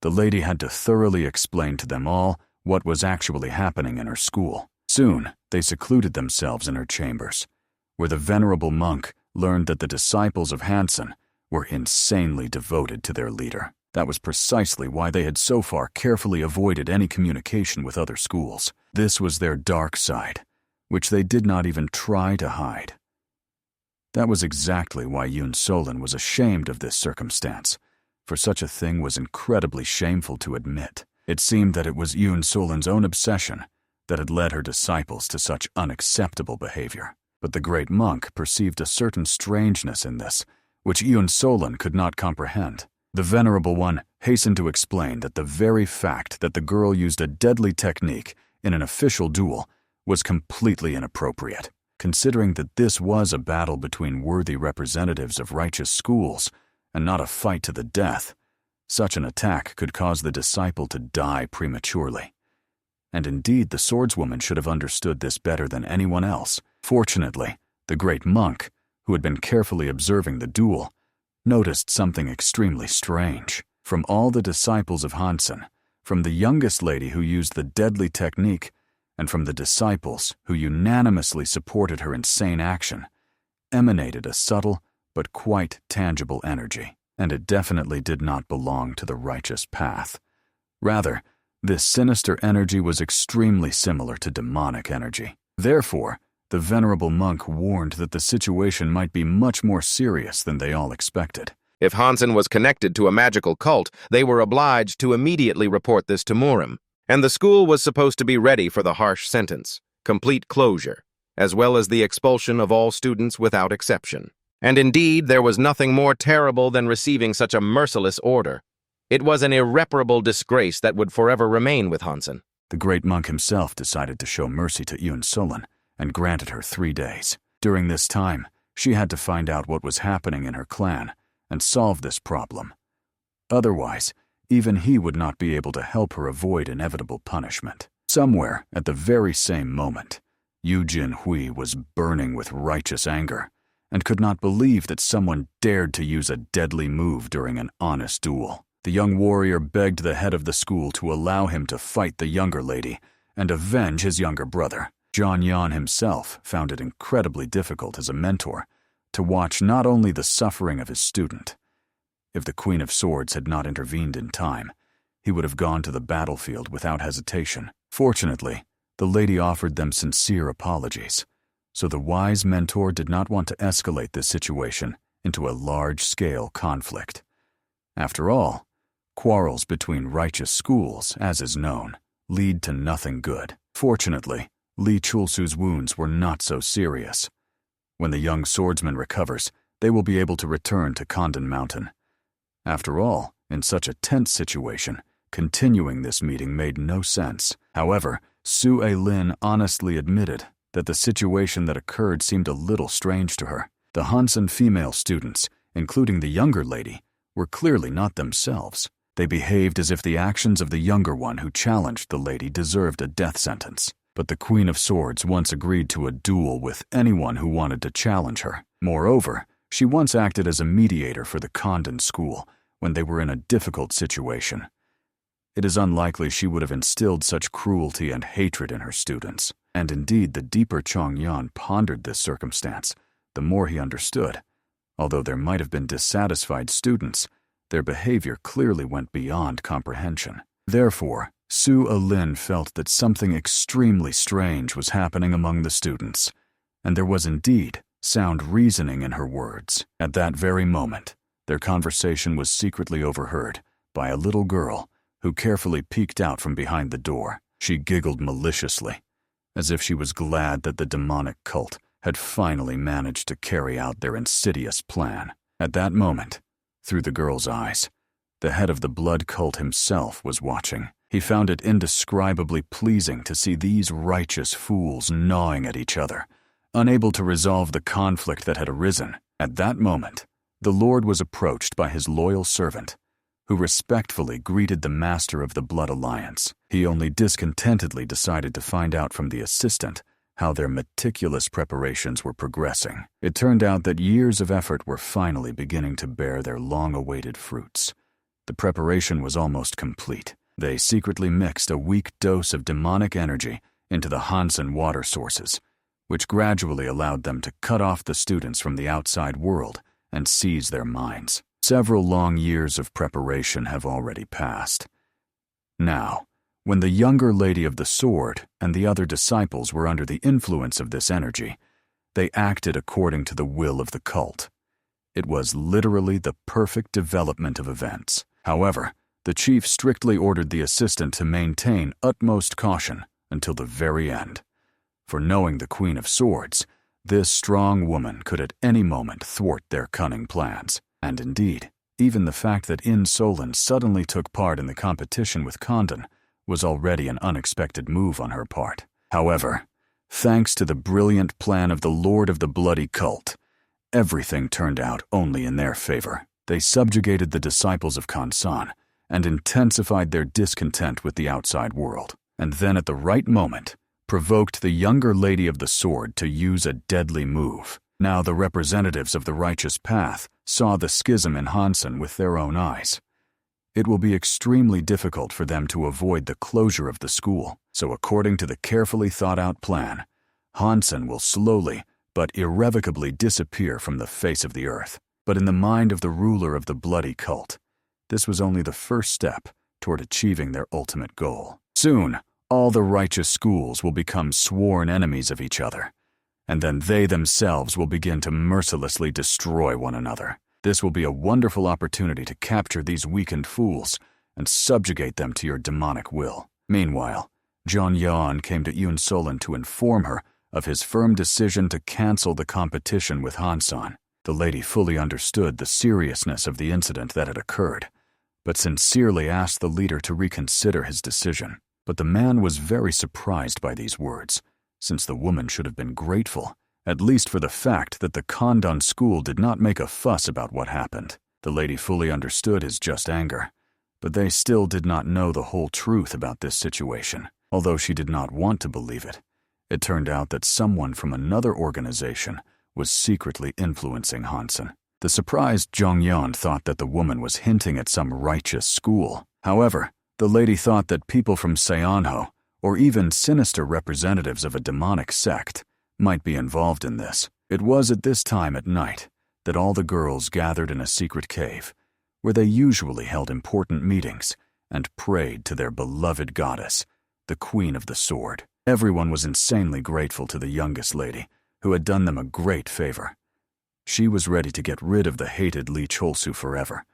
The lady had to thoroughly explain to them all what was actually happening in her school. Soon, they secluded themselves in her chambers, where the venerable monk learned that the disciples of Hansen were insanely devoted to their leader. That was precisely why they had so far carefully avoided any communication with other schools. This was their dark side, which they did not even try to hide. That was exactly why Yun Solin was ashamed of this circumstance, for such a thing was incredibly shameful to admit. It seemed that it was Yun Solin's own obsession that had led her disciples to such unacceptable behavior. But the great monk perceived a certain strangeness in this, which Yun Solin could not comprehend. The venerable one hastened to explain that the very fact that the girl used a deadly technique in an official duel was completely inappropriate, considering that this was a battle between worthy representatives of righteous schools and not a fight to the death. Such an attack could cause the disciple to die prematurely. And indeed, the swordswoman should have understood this better than anyone else. Fortunately, the great monk, who had been carefully observing the duel, noticed something extremely strange. From all the disciples of Hansen, from the youngest lady who used the deadly technique, and from the disciples who unanimously supported her insane action, emanated a subtle but quite tangible energy, and it definitely did not belong to the righteous path. Rather, this sinister energy was extremely similar to demonic energy. Therefore, the venerable monk warned that the situation might be much more serious than they all expected. If Hansen was connected to a magical cult, they were obliged to immediately report this to Murim, and the school was supposed to be ready for the harsh sentence, complete closure, as well as the expulsion of all students without exception. And indeed, there was nothing more terrible than receiving such a merciless order. It was an irreparable disgrace that would forever remain with Hansen. The great monk himself decided to show mercy to Visolon and granted her 3 days. During this time, she had to find out what was happening in her clan and solve this problem. Otherwise, even he would not be able to help her avoid inevitable punishment. Somewhere, at the very same moment, Eugene Hua was burning with righteous anger and could not believe that someone dared to use a deadly move during an honest duel. The young warrior begged the head of the school to allow him to fight the younger lady and avenge his younger brother. John Yan himself found it incredibly difficult as a mentor to watch not only the suffering of his student. If the Queen of Swords had not intervened in time, he would have gone to the battlefield without hesitation. Fortunately, the lady offered them sincere apologies, so the wise mentor did not want to escalate this situation into a large-scale conflict. After all, quarrels between righteous schools, as is known, lead to nothing good. Fortunately, Li Chulsu's wounds were not so serious. When the young swordsman recovers, they will be able to return to Condan Mountain. After all, in such a tense situation, continuing this meeting made no sense. However, Su Alin honestly admitted that the situation that occurred seemed a little strange to her. The Hansen female students, including the younger lady, were clearly not themselves. They behaved as if the actions of the younger one who challenged the lady deserved a death sentence. But the Queen of Swords once agreed to a duel with anyone who wanted to challenge her. Moreover, she once acted as a mediator for the Condan school when they were in a difficult situation. It is unlikely she would have instilled such cruelty and hatred in her students. And indeed, the deeper Chongyan pondered this circumstance, the more he understood. Although there might have been dissatisfied students, their behavior clearly went beyond comprehension. Therefore, Su Alin felt that something extremely strange was happening among the students, and there was indeed sound reasoning in her words. At that very moment, their conversation was secretly overheard by a little girl who carefully peeked out from behind the door. She giggled maliciously, as if she was glad that the demonic cult had finally managed to carry out their insidious plan. At that moment, through the girl's eyes, the head of the blood cult himself was watching. He found it indescribably pleasing to see these righteous fools gnawing at each other, unable to resolve the conflict that had arisen. At that moment, the Lord was approached by his loyal servant, who respectfully greeted the master of the Blood Alliance. He only discontentedly decided to find out from the assistant how their meticulous preparations were progressing. It turned out that years of effort were finally beginning to bear their long-awaited fruits. The preparation was almost complete. They secretly mixed a weak dose of demonic energy into the Hansen water sources, which gradually allowed them to cut off the students from the outside world and seize their minds. Several long years of preparation have already passed. Now, when the younger lady of the sword and the other disciples were under the influence of this energy, they acted according to the will of the cult. It was literally the perfect development of events. However, the chief strictly ordered the assistant to maintain utmost caution until the very end. For knowing the Queen of Swords, this strong woman could at any moment thwart their cunning plans. And indeed, even the fact that Visolon suddenly took part in the competition with Condan was already an unexpected move on her part. However, thanks to the brilliant plan of the Lord of the Bloody Cult, everything turned out only in their favor. They subjugated the disciples of Condan and intensified their discontent with the outside world, and then at the right moment, provoked the younger Lady of the Sword to use a deadly move. Now the representatives of the righteous path saw the schism in Hansen with their own eyes. It will be extremely difficult for them to avoid the closure of the school, so according to the carefully thought-out plan, Hansen will slowly but irrevocably disappear from the face of the earth. But in the mind of the ruler of the bloody cult, this was only the first step toward achieving their ultimate goal. Soon, all the righteous schools will become sworn enemies of each other, and then they themselves will begin to mercilessly destroy one another. This will be a wonderful opportunity to capture these weakened fools and subjugate them to your demonic will. Meanwhile, John Yan came to Visolon to inform her of his firm decision to cancel the competition with Hansen. The lady fully understood the seriousness of the incident that had occurred, but sincerely asked the leader to reconsider his decision. But the man was very surprised by these words, since the woman should have been grateful, at least for the fact that the Condan school did not make a fuss about what happened. The lady fully understood his just anger, but they still did not know the whole truth about this situation. Although she did not want to believe it, it turned out that someone from another organization was secretly influencing Hansen. The surprised Zhongyan thought that the woman was hinting at some righteous school. However, the lady thought that people from Seonho, or even sinister representatives of a demonic sect, might be involved in this. It was at this time at night that all the girls gathered in a secret cave, where they usually held important meetings and prayed to their beloved goddess, the Queen of the Sword. Everyone was insanely grateful to the youngest lady, who had done them a great favor. She was ready to get rid of the hated Lee Cholsu forever,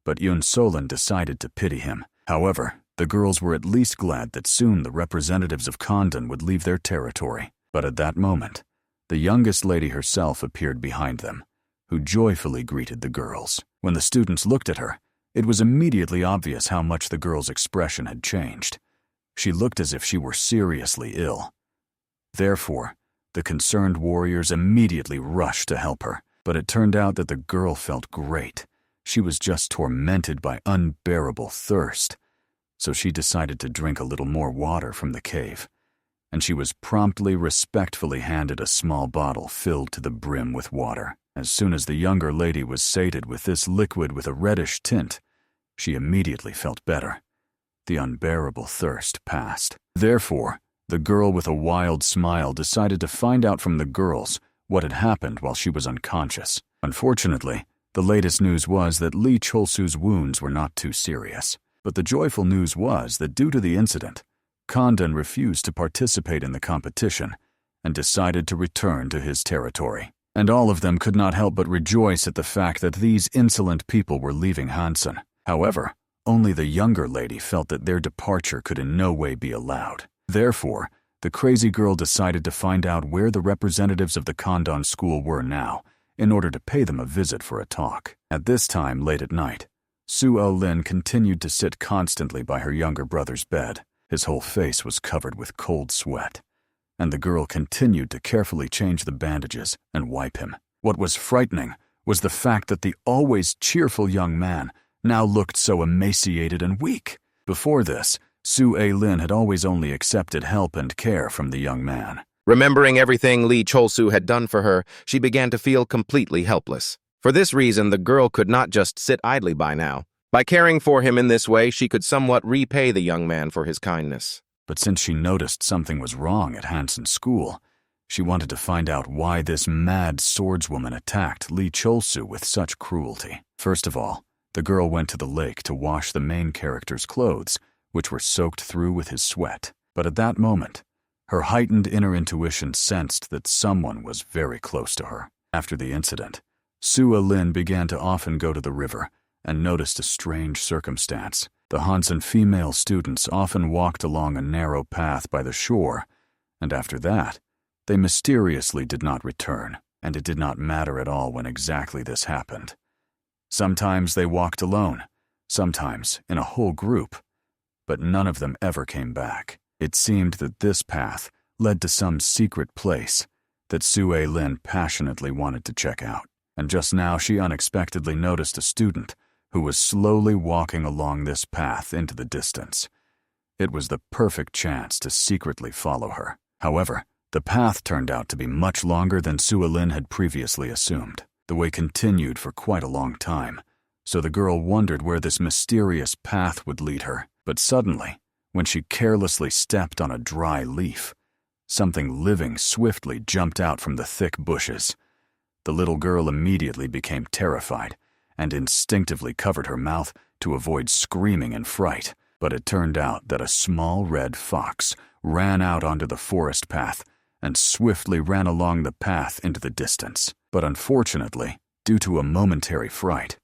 but Visolon decided to pity him. However, the girls were at least glad that soon the representatives of Condan would leave their territory. But at that moment, the youngest lady herself appeared behind them, who joyfully greeted the girls. When the students looked at her, it was immediately obvious how much the girl's expression had changed. She looked as if she were seriously ill. Therefore, the concerned warriors immediately rushed to help her, but it turned out that the girl felt great. She was just tormented by unbearable thirst, so she decided to drink a little more water from the cave, and she was promptly, respectfully handed a small bottle filled to the brim with water. As soon as the younger lady was sated with this liquid with a reddish tint, she immediately felt better. The unbearable thirst passed. Therefore, the girl with a wild smile decided to find out from the girls what had happened while she was unconscious. Unfortunately, the latest news was that Lee Cholsu's wounds were not too serious. But the joyful news was that due to the incident, Condan refused to participate in the competition and decided to return to his territory. And all of them could not help but rejoice at the fact that these insolent people were leaving Hansen. However, only the younger lady felt that their departure could in no way be allowed. Therefore, the crazy girl decided to find out where the representatives of the Condan school were now, in order to pay them a visit for a talk. At this time, late at night, Su Alin continued to sit constantly by her younger brother's bed. His whole face was covered with cold sweat, and the girl continued to carefully change the bandages and wipe him. What was frightening was the fact that the always cheerful young man now looked so emaciated and weak. Before this, Su Alin had always only accepted help and care from the young man. Remembering everything Lee Cholsu had done for her, she began to feel completely helpless. For this reason, the girl could not just sit idly by now. By caring for him in this way, she could somewhat repay the young man for his kindness. But since she noticed something was wrong at Hansen's school, she wanted to find out why this mad swordswoman attacked Lee Cholsu with such cruelty. First of all, the girl went to the lake to wash the main character's clothes, which were soaked through with his sweat. But at that moment, her heightened inner intuition sensed that someone was very close to her. After the incident, Su Alin began to often go to the river and noticed a strange circumstance. The Hansen female students often walked along a narrow path by the shore, and after that, they mysteriously did not return, and it did not matter at all when exactly this happened. Sometimes they walked alone, sometimes in a whole group, but none of them ever came back. It seemed that this path led to some secret place that Su Alin passionately wanted to check out. and just now she unexpectedly noticed a student who was slowly walking along this path into the distance. It was the perfect chance to secretly follow her. However, the path turned out to be much longer than Su Alin had previously assumed. The way continued for quite a long time, so the girl wondered where this mysterious path would lead her. But suddenly, when she carelessly stepped on a dry leaf, something living swiftly jumped out from the thick bushes. The little girl immediately became terrified and instinctively covered her mouth to avoid screaming in fright. But it turned out that a small red fox ran out onto the forest path and swiftly ran along the path into the distance. But unfortunately, due to a momentary fright,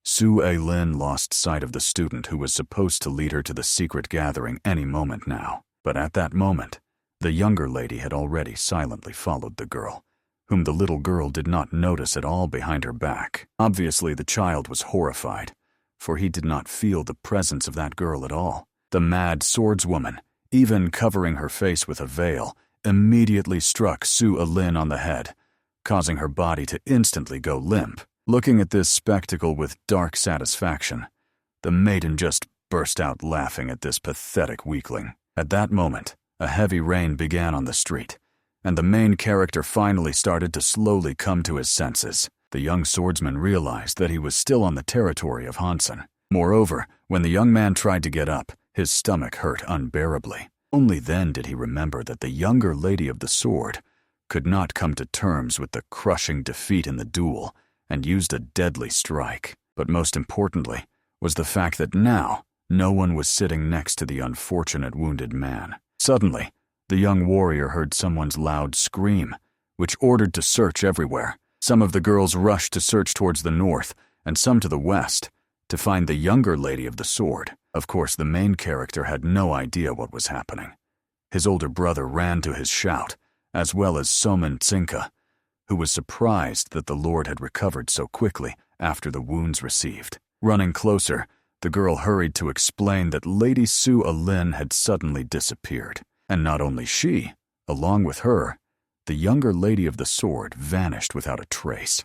Su Alin lost sight of the student who was supposed to lead her to the secret gathering any moment now. But at that moment, the younger lady had already silently followed the girl, whom the little girl did not notice at all behind her back. Obviously, the child was horrified, for he did not feel the presence of that girl at all. The mad swordswoman, even covering her face with a veil, immediately struck Su Alin on the head, causing her body to instantly go limp. Looking at this spectacle with dark satisfaction, the maiden just burst out laughing at this pathetic weakling. At that moment, a heavy rain began on the street, and the main character finally started to slowly come to his senses. The young swordsman realized that he was still on the territory of Hansen. Moreover, when the young man tried to get up, his stomach hurt unbearably. Only then did he remember that the younger lady of the sword could not come to terms with the crushing defeat in the duel and used a deadly strike. But most importantly was the fact that now no one was sitting next to the unfortunate wounded man. Suddenly, the young warrior heard someone's loud scream, which ordered to search everywhere. Some of the girls rushed to search towards the north and some to the west to find the younger lady of the sword. Of course, the main character had no idea what was happening. His older brother ran to his shout, as well as Soman Tsinka, who was surprised that the lord had recovered so quickly after the wounds received. Running closer, the girl hurried to explain that Lady Su Alin had suddenly disappeared. And not only she, along with her, the younger lady of the sword vanished without a trace.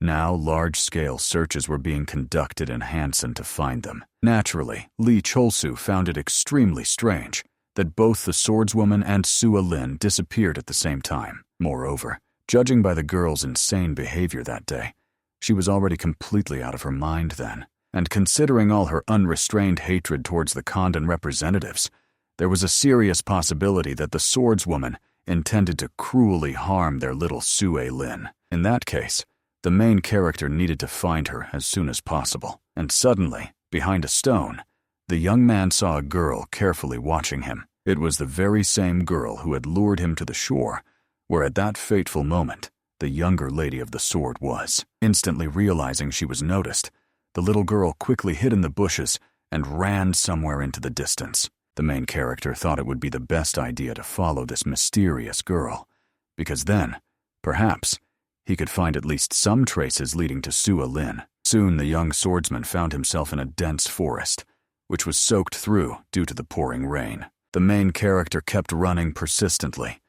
Now large-scale searches were being conducted in Hansen to find them. Naturally, Lee Cholsu found it extremely strange that both the swordswoman and Su Alin disappeared at the same time. Moreover, judging by the girl's insane behavior that day, she was already completely out of her mind then. And considering all her unrestrained hatred towards the Condan representatives, there was a serious possibility that the swordswoman intended to cruelly harm their little Su Alin. In that case, the main character needed to find her as soon as possible. And suddenly, behind a stone, the young man saw a girl carefully watching him. It was the very same girl who had lured him to the shore, where at that fateful moment, the younger lady of the sword was. Instantly realizing she was noticed, the little girl quickly hid in the bushes and ran somewhere into the distance. The main character thought it would be the best idea to follow this mysterious girl, because then, perhaps, he could find at least some traces leading to Su Alin. Soon the young swordsman found himself in a dense forest, which was soaked through due to the pouring rain. The main character kept running persistently,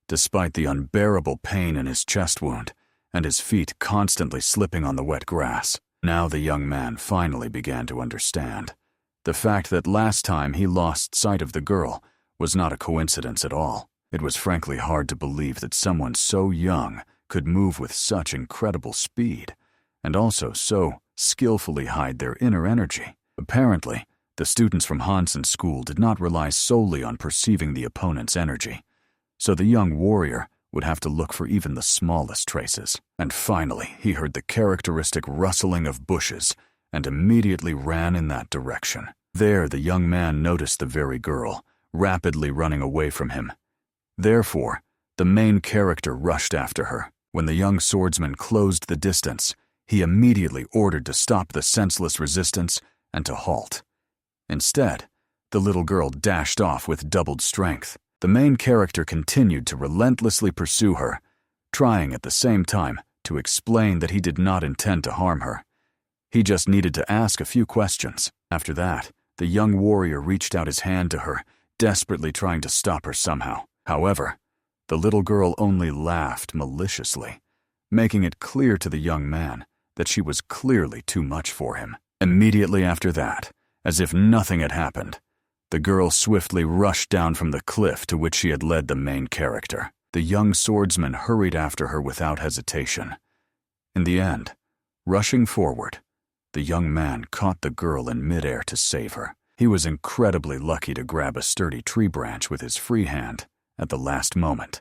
despite the unbearable pain in his chest wound and his feet constantly slipping on the wet grass. Now the young man finally began to understand. The fact that last time he lost sight of the girl was not a coincidence at all. It was frankly hard to believe that someone so young could move with such incredible speed, and also so skillfully hide their inner energy. Apparently, the students from Hansen's school did not rely solely on perceiving the opponent's energy, so the young warrior would have to look for even the smallest traces. And finally, he heard the characteristic rustling of bushes and immediately ran in that direction. There, the young man noticed the very girl, rapidly running away from him. Therefore, the main character rushed after her. When the young swordsman closed the distance, he immediately ordered to stop the senseless resistance and to halt. Instead, the little girl dashed off with doubled strength. The main character continued to relentlessly pursue her, trying at the same time to explain that he did not intend to harm her. He just needed to ask a few questions. After that, the young warrior reached out his hand to her, desperately trying to stop her somehow. However, the little girl only laughed maliciously, making it clear to the young man that she was clearly too much for him. Immediately after that, as if nothing had happened, the girl swiftly rushed down from the cliff to which she had led the main character. The young swordsman hurried after her without hesitation. In the end, rushing forward, the young man caught the girl in midair to save her. He was incredibly lucky to grab a sturdy tree branch with his free hand at the last moment,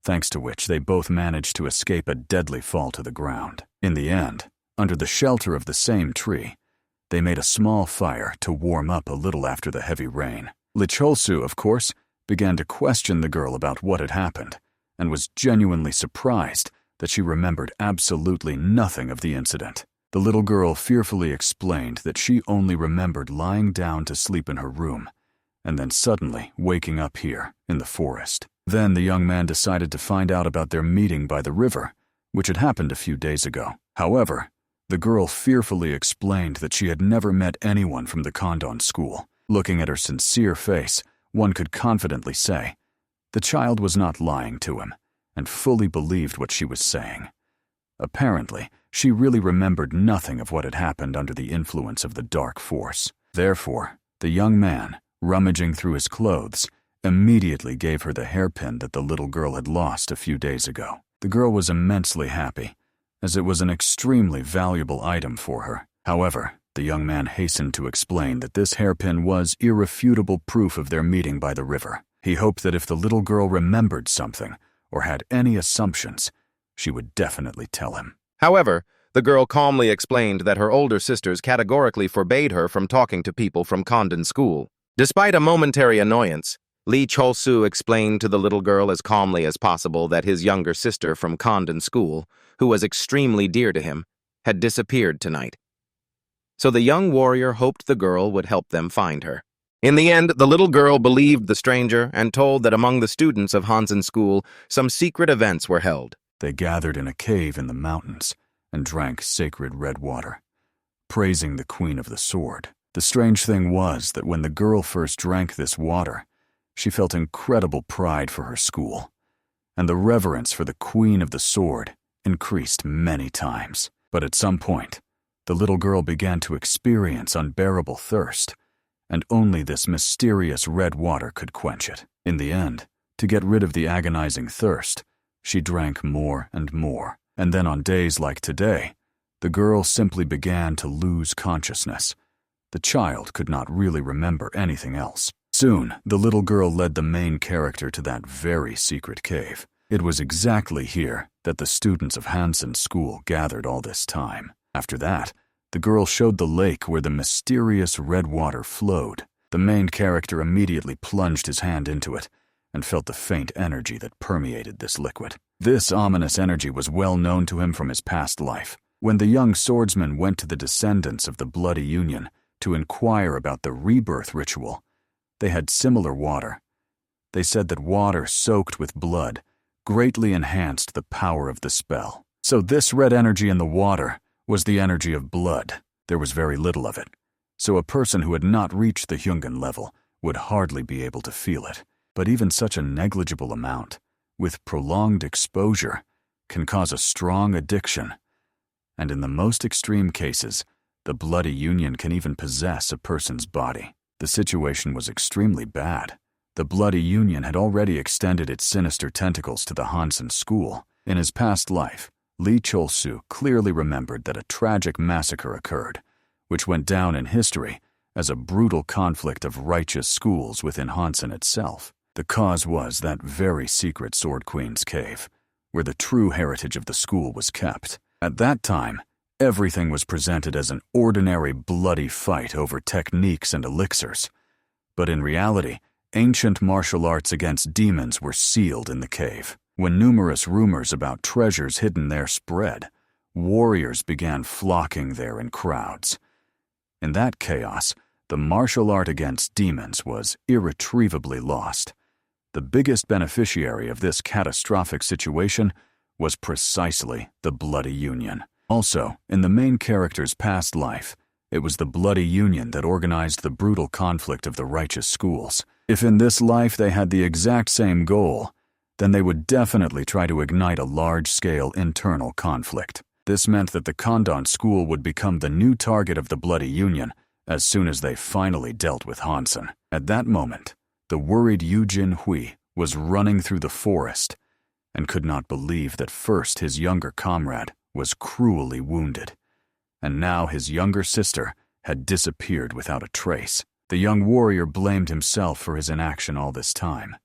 thanks to which they both managed to escape a deadly fall to the ground. In the end, under the shelter of the same tree, they made a small fire to warm up a little after the heavy rain. Licholsu, of course, began to question the girl about what had happened, and was genuinely surprised that she remembered absolutely nothing of the incident. The little girl fearfully explained that she only remembered lying down to sleep in her room, and then suddenly waking up here in the forest. Then the young man decided to find out about their meeting by the river, which had happened a few days ago. However, the girl fearfully explained that she had never met anyone from the Condan school. Looking at her sincere face, one could confidently say the child was not lying to him and fully believed what she was saying. Apparently, she really remembered nothing of what had happened under the influence of the dark force. Therefore, the young man, rummaging through his clothes, immediately gave her the hairpin that the little girl had lost a few days ago. The girl was immensely happy, as it was an extremely valuable item for her. However, the young man hastened to explain that this hairpin was irrefutable proof of their meeting by the river. He hoped that if the little girl remembered something, or had any assumptions, she would definitely tell him. However, the girl calmly explained that her older sisters categorically forbade her from talking to people from Condan school. Despite a momentary annoyance, Lee Cholsu explained to the little girl as calmly as possible that his younger sister from Condan school, who was extremely dear to him, had disappeared tonight. So the young warrior hoped the girl would help them find her. In the end, the little girl believed the stranger and told that among the students of Hansen school, some secret events were held. They gathered in a cave in the mountains and drank sacred red water, praising the Queen of the Sword. The strange thing was that when the girl first drank this water, she felt incredible pride for her school, and the reverence for the Queen of the Sword increased many times. But at some point, the little girl began to experience unbearable thirst, and only this mysterious red water could quench it. In the end, to get rid of the agonizing thirst, she drank more and more, and then on days like today, the girl simply began to lose consciousness. The child could not really remember anything else. Soon, the little girl led the main character to that very secret cave. It was exactly here that the students of Hansen's school gathered all this time. After that, the girl showed the lake where the mysterious red water flowed. The main character immediately plunged his hand into it and felt the faint energy that permeated this liquid. This ominous energy was well known to him from his past life. When the young swordsman went to the descendants of the Bloody Union to inquire about the rebirth ritual, they had similar water. They said that water soaked with blood greatly enhanced the power of the spell. So this red energy in the water was the energy of blood. There was very little of it, so a person who had not reached the Hyungan level would hardly be able to feel it. But even such a negligible amount, with prolonged exposure, can cause a strong addiction. And in the most extreme cases, the Bloody Union can even possess a person's body. The situation was extremely bad. The Bloody Union had already extended its sinister tentacles to the Hansen school. In his past life, Lee Cholsu clearly remembered that a tragic massacre occurred, which went down in history as a brutal conflict of righteous schools within Hansen itself. The cause was that very secret Sword Queen's cave, where the true heritage of the school was kept. At that time, everything was presented as an ordinary bloody fight over techniques and elixirs. But in reality, ancient martial arts against demons were sealed in the cave. When numerous rumors about treasures hidden there spread, warriors began flocking there in crowds. In that chaos, the martial art against demons was irretrievably lost. The biggest beneficiary of this catastrophic situation was precisely the Bloody Union. Also, in the main character's past life, it was the Bloody Union that organized the brutal conflict of the righteous schools. If in this life they had the exact same goal, then they would definitely try to ignite a large-scale internal conflict. This meant that the Condan school would become the new target of the Bloody Union as soon as they finally dealt with Hansen. At that moment, the worried Eugene Hua was running through the forest and could not believe that first his younger comrade was cruelly wounded, and now his younger sister had disappeared without a trace. The young warrior blamed himself for his inaction all this time.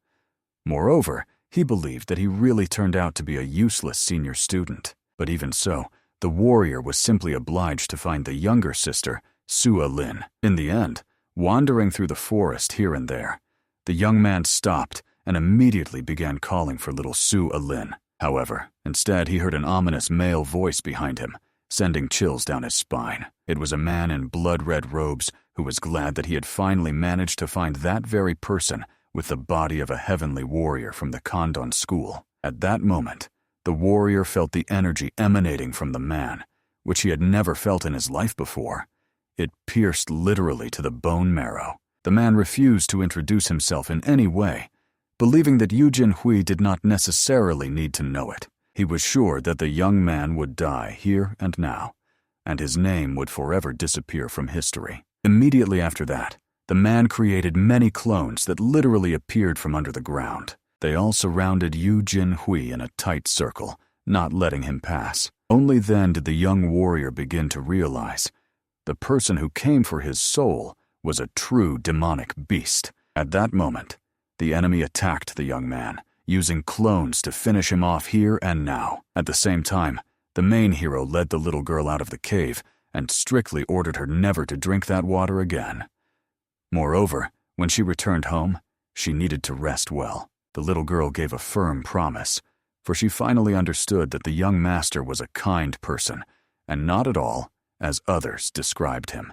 Moreover, he believed that he really turned out to be a useless senior student. But even so, the warrior was simply obliged to find the younger sister, Su Alin. In the end, wandering through the forest here and there, the young man stopped and immediately began calling for little Su Alin. However, instead he heard an ominous male voice behind him, sending chills down his spine. It was a man in blood-red robes who was glad that he had finally managed to find that very person with the body of a heavenly warrior from the Condan school. At that moment, the warrior felt the energy emanating from the man, which he had never felt in his life before. It pierced literally to the bone marrow. The man refused to introduce himself in any way, believing that Eugene Hua did not necessarily need to know it. He was sure that the young man would die here and now, and his name would forever disappear from history. Immediately after that, the man created many clones that literally appeared from under the ground. They all surrounded Eugene Hua in a tight circle, not letting him pass. Only then did the young warrior begin to realize the person who came for his soul was a true demonic beast. At that moment, the enemy attacked the young man, using clones to finish him off here and now. At the same time, the main hero led the little girl out of the cave and strictly ordered her never to drink that water again. Moreover, when she returned home, she needed to rest well. The little girl gave a firm promise, for she finally understood that the young master was a kind person, and not at all as others described him.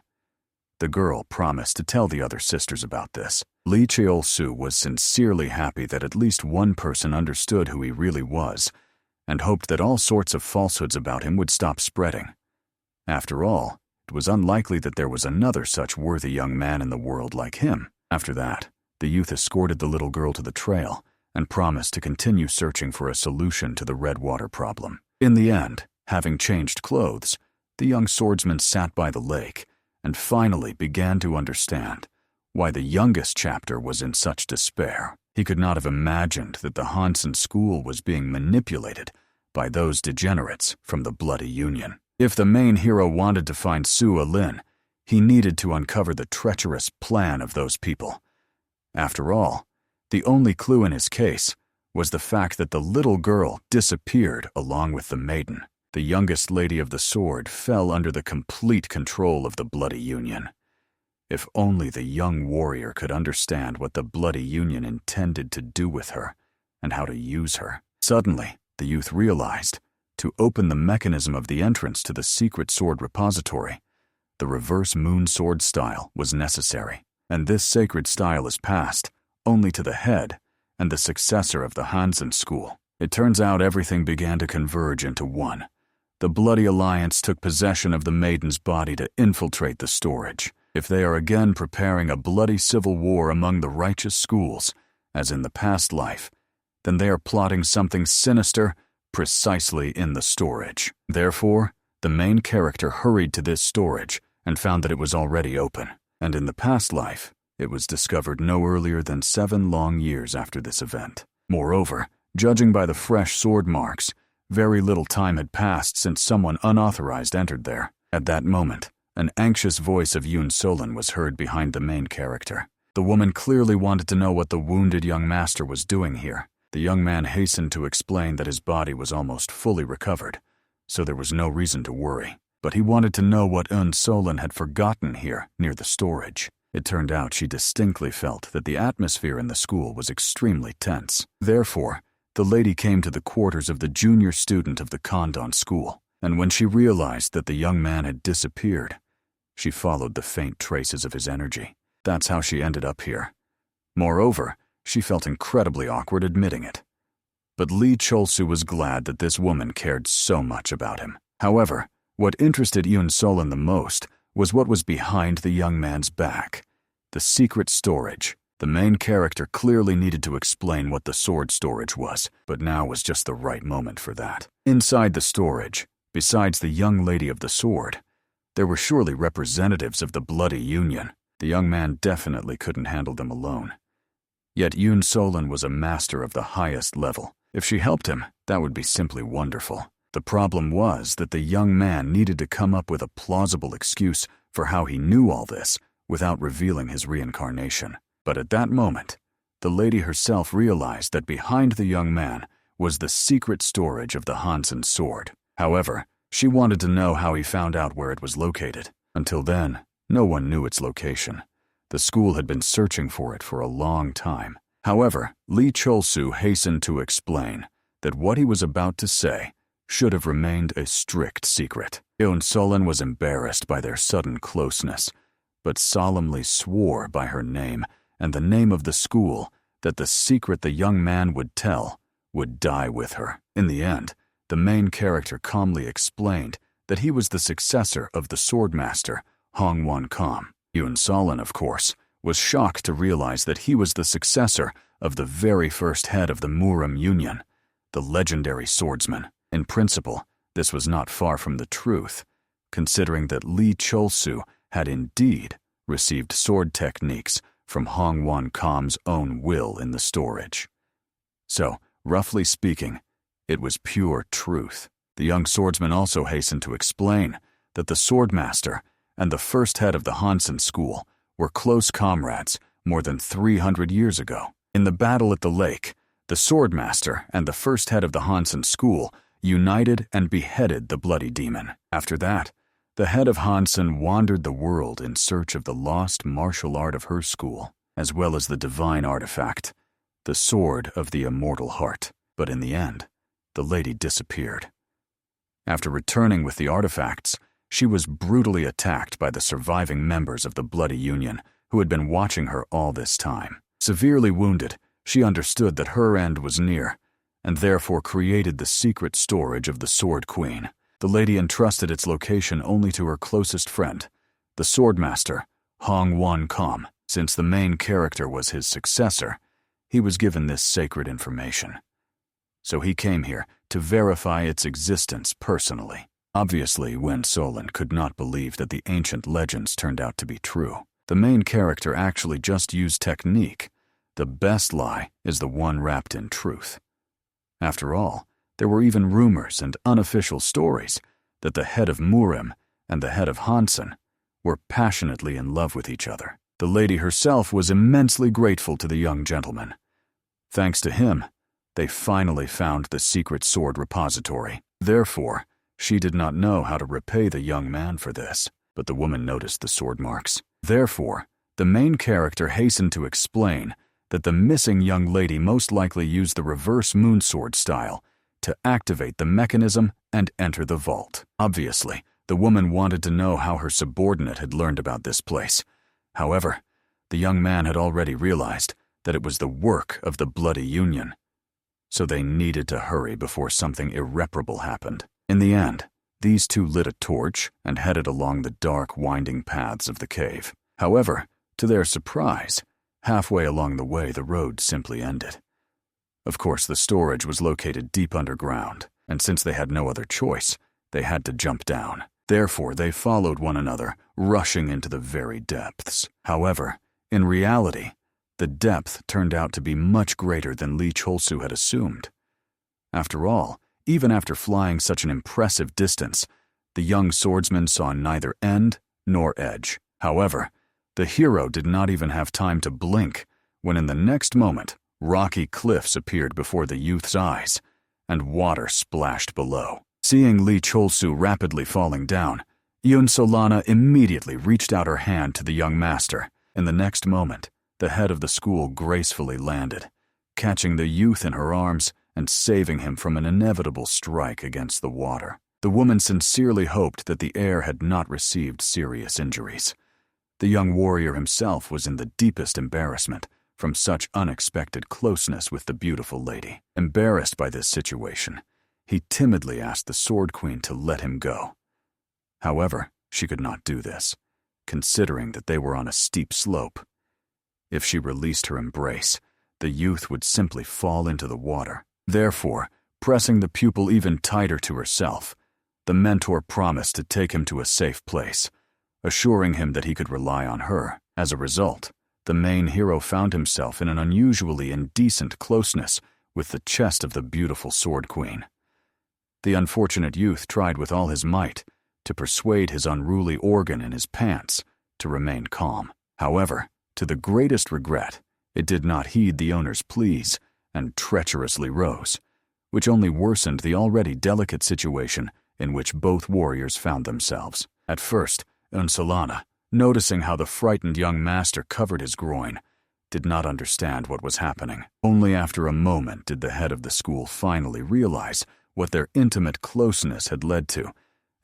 The girl promised to tell the other sisters about this. Lee Cheol-su was sincerely happy that at least one person understood who he really was, and hoped that all sorts of falsehoods about him would stop spreading. After all, it was unlikely that there was another such worthy young man in the world like him. After that, the youth escorted the little girl to the trail and promised to continue searching for a solution to the red water problem. In the end, having changed clothes, the young swordsman sat by the lake and finally began to understand why the youngest chapter was in such despair. He could not have imagined that the Hansen school was being manipulated by those degenerates from the Bloody Union. If the main hero wanted to find Su Alin, he needed to uncover the treacherous plan of those people. After all, the only clue in his case was the fact that the little girl disappeared along with the maiden. The youngest lady of the sword fell under the complete control of the Bloody Union. If only the young warrior could understand what the Bloody Union intended to do with her and how to use her. Suddenly, the youth realized, to open the mechanism of the entrance to the secret sword repository, the reverse moon sword style was necessary, and this sacred style is passed only to the head and the successor of the Hansen school. It turns out everything began to converge into one. The Bloody Alliance took possession of the maiden's body to infiltrate the storage. If they are again preparing a bloody civil war among the righteous schools, as in the past life, then they are plotting something sinister precisely in the storage. Therefore, the main character hurried to this storage and found that it was already open. And in the past life, it was discovered no earlier than 7 long years after this event. Moreover, judging by the fresh sword marks, very little time had passed since someone unauthorized entered there. At that moment, an anxious voice of Yoon Solon was heard behind the main character. The woman clearly wanted to know what the wounded young master was doing here. The young man hastened to explain that his body was almost fully recovered, so there was no reason to worry. But he wanted to know what Yoon Solon had forgotten here near the storage. It turned out she distinctly felt that the atmosphere in the school was extremely tense. Therefore, the lady came to the quarters of the junior student of the Condan school, and when she realized that the young man had disappeared, she followed the faint traces of his energy. That's how she ended up here. Moreover, she felt incredibly awkward admitting it. But Lee Cheol-su was glad that this woman cared so much about him. However, what interested Yoon Solon the most was what was behind the young man's back. The secret storage The main character clearly needed to explain what the sword storage was, but now was just the right moment for that. Inside the storage, besides the young lady of the sword, there were surely representatives of the Bloody Union. The young man definitely couldn't handle them alone. Yet Su Alin was a master of the highest level. If she helped him, that would be simply wonderful. The problem was that the young man needed to come up with a plausible excuse for how he knew all this without revealing his reincarnation. But at that moment, the lady herself realized that behind the young man was the secret storage of the Hansen sword. However, she wanted to know how he found out where it was located. Until then, no one knew its location. The school had been searching for it for a long time. However, Lee Cholsu hastened to explain that what he was about to say should have remained a strict secret. Su Alin was embarrassed by their sudden closeness, but solemnly swore by her name and the name of the school that the secret the young man would tell would die with her. In the end, the main character calmly explained that he was the successor of the swordmaster, Hongwon Kam. Su Alin, of course, was shocked to realize that he was the successor of the very first head of the Murim Union, the legendary swordsman. In principle, this was not far from the truth, considering that Lee Cholsu had indeed received sword techniques from Hongwon Kam's own will in the storage. So, roughly speaking, it was pure truth. The young swordsman also hastened to explain that the swordmaster and the first head of the Hansen school were close comrades more than 300 years ago. In the battle at the lake, the swordmaster and the first head of the Hansen school united and beheaded the bloody demon. After that, the head of Hansen wandered the world in search of the lost martial art of her school, as well as the divine artifact, the Sword of the Immortal Heart. But in the end, the lady disappeared. After returning with the artifacts, she was brutally attacked by the surviving members of the Bloody Union who had been watching her all this time. Severely wounded, she understood that her end was near, and therefore created the secret storage of the Sword Queen. The lady entrusted its location only to her closest friend, the swordmaster, Hongwon Kam. Since the main character was his successor, he was given this sacred information. So he came here to verify its existence personally. Obviously, Su Alin could not believe that the ancient legends turned out to be true. The main character actually just used technique. The best lie is the one wrapped in truth. After all, there were even rumors and unofficial stories that the head of Murim and the head of Hansen were passionately in love with each other. The lady herself was immensely grateful to the young gentleman. Thanks to him, they finally found the secret sword repository. Therefore, she did not know how to repay the young man for this, but the woman noticed the sword marks. Therefore, the main character hastened to explain that the missing young lady most likely used the reverse moonsword style to activate the mechanism and enter the vault. Obviously, the woman wanted to know how her subordinate had learned about this place. However, the young man had already realized that it was the work of the Bloody Union, so they needed to hurry before something irreparable happened. In the end, these two lit a torch and headed along the dark, winding paths of the cave. However, to their surprise, halfway along the way, the road simply ended. Of course, the storage was located deep underground, and since they had no other choice, they had to jump down. Therefore, they followed one another, rushing into the very depths. However, in reality, the depth turned out to be much greater than Lee Cholsu had assumed. After all, even after flying such an impressive distance, the young swordsman saw neither end nor edge. However, the hero did not even have time to blink when in the next moment, rocky cliffs appeared before the youth's eyes, and water splashed below. Seeing Lee Cholsu rapidly falling down, Solana immediately reached out her hand to the young master. In the next moment, the head of the school gracefully landed, catching the youth in her arms and saving him from an inevitable strike against the water. The woman sincerely hoped that the heir had not received serious injuries. The young warrior himself was in the deepest embarrassment from such unexpected closeness with the beautiful lady. Embarrassed by this situation, he timidly asked the Sword Queen to let him go. However, she could not do this, considering that they were on a steep slope. If she released her embrace, the youth would simply fall into the water. Therefore, pressing the pupil even tighter to herself, the mentor promised to take him to a safe place, assuring him that he could rely on her. As a result, the main hero found himself in an unusually indecent closeness with the chest of the beautiful Sword Queen. The unfortunate youth tried with all his might to persuade his unruly organ in his pants to remain calm. However, to the greatest regret, it did not heed the owner's pleas and treacherously rose, which only worsened the already delicate situation in which both warriors found themselves. At first, Unsolana, noticing how the frightened young master covered his groin, did not understand what was happening. Only after a moment did the head of the school finally realize what their intimate closeness had led to,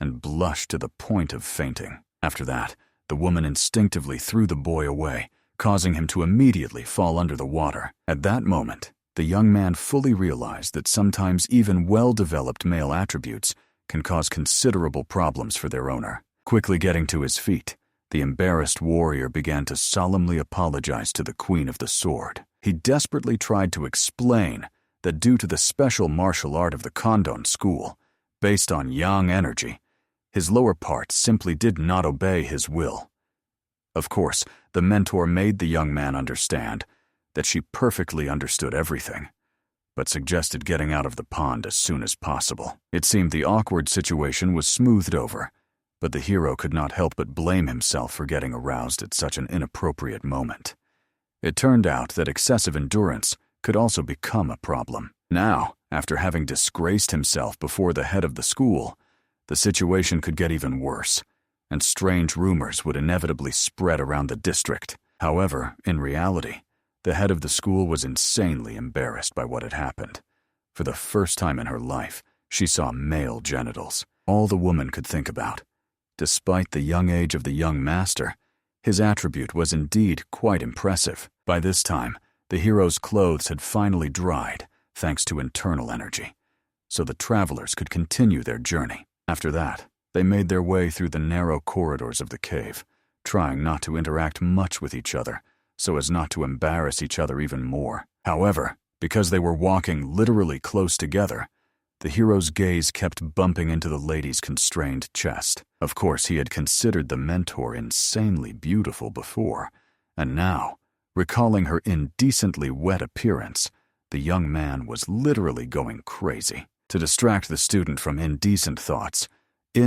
and blushed to the point of fainting. After that, the woman instinctively threw the boy away, causing him to immediately fall under the water. At that moment, the young man fully realized that sometimes even well-developed male attributes can cause considerable problems for their owner. Quickly getting to his feet, the embarrassed warrior began to solemnly apologize to the Queen of the Sword. He desperately tried to explain that due to the special martial art of the Condan school, based on yang energy, his lower parts simply did not obey his will. Of course, the mentor made the young man understand that she perfectly understood everything, but suggested getting out of the pond as soon as possible. It seemed the awkward situation was smoothed over, but the hero could not help but blame himself for getting aroused at such an inappropriate moment. It turned out that excessive endurance could also become a problem. Now, after having disgraced himself before the head of the school, the situation could get even worse, and strange rumors would inevitably spread around the district. However, in reality, the head of the school was insanely embarrassed by what had happened. For the first time in her life, she saw male genitals, all the woman could think about. Despite the young age of the young master, his attribute was indeed quite impressive. By this time, the hero's clothes had finally dried, thanks to internal energy, so the travelers could continue their journey. After that, they made their way through the narrow corridors of the cave, trying not to interact much with each other, so as not to embarrass each other even more. However, because they were walking literally close together, the hero's gaze kept bumping into the lady's constrained chest. Of course, he had considered the mentor insanely beautiful before, and now, recalling her indecently wet appearance, the young man was literally going crazy. To distract the student from indecent thoughts,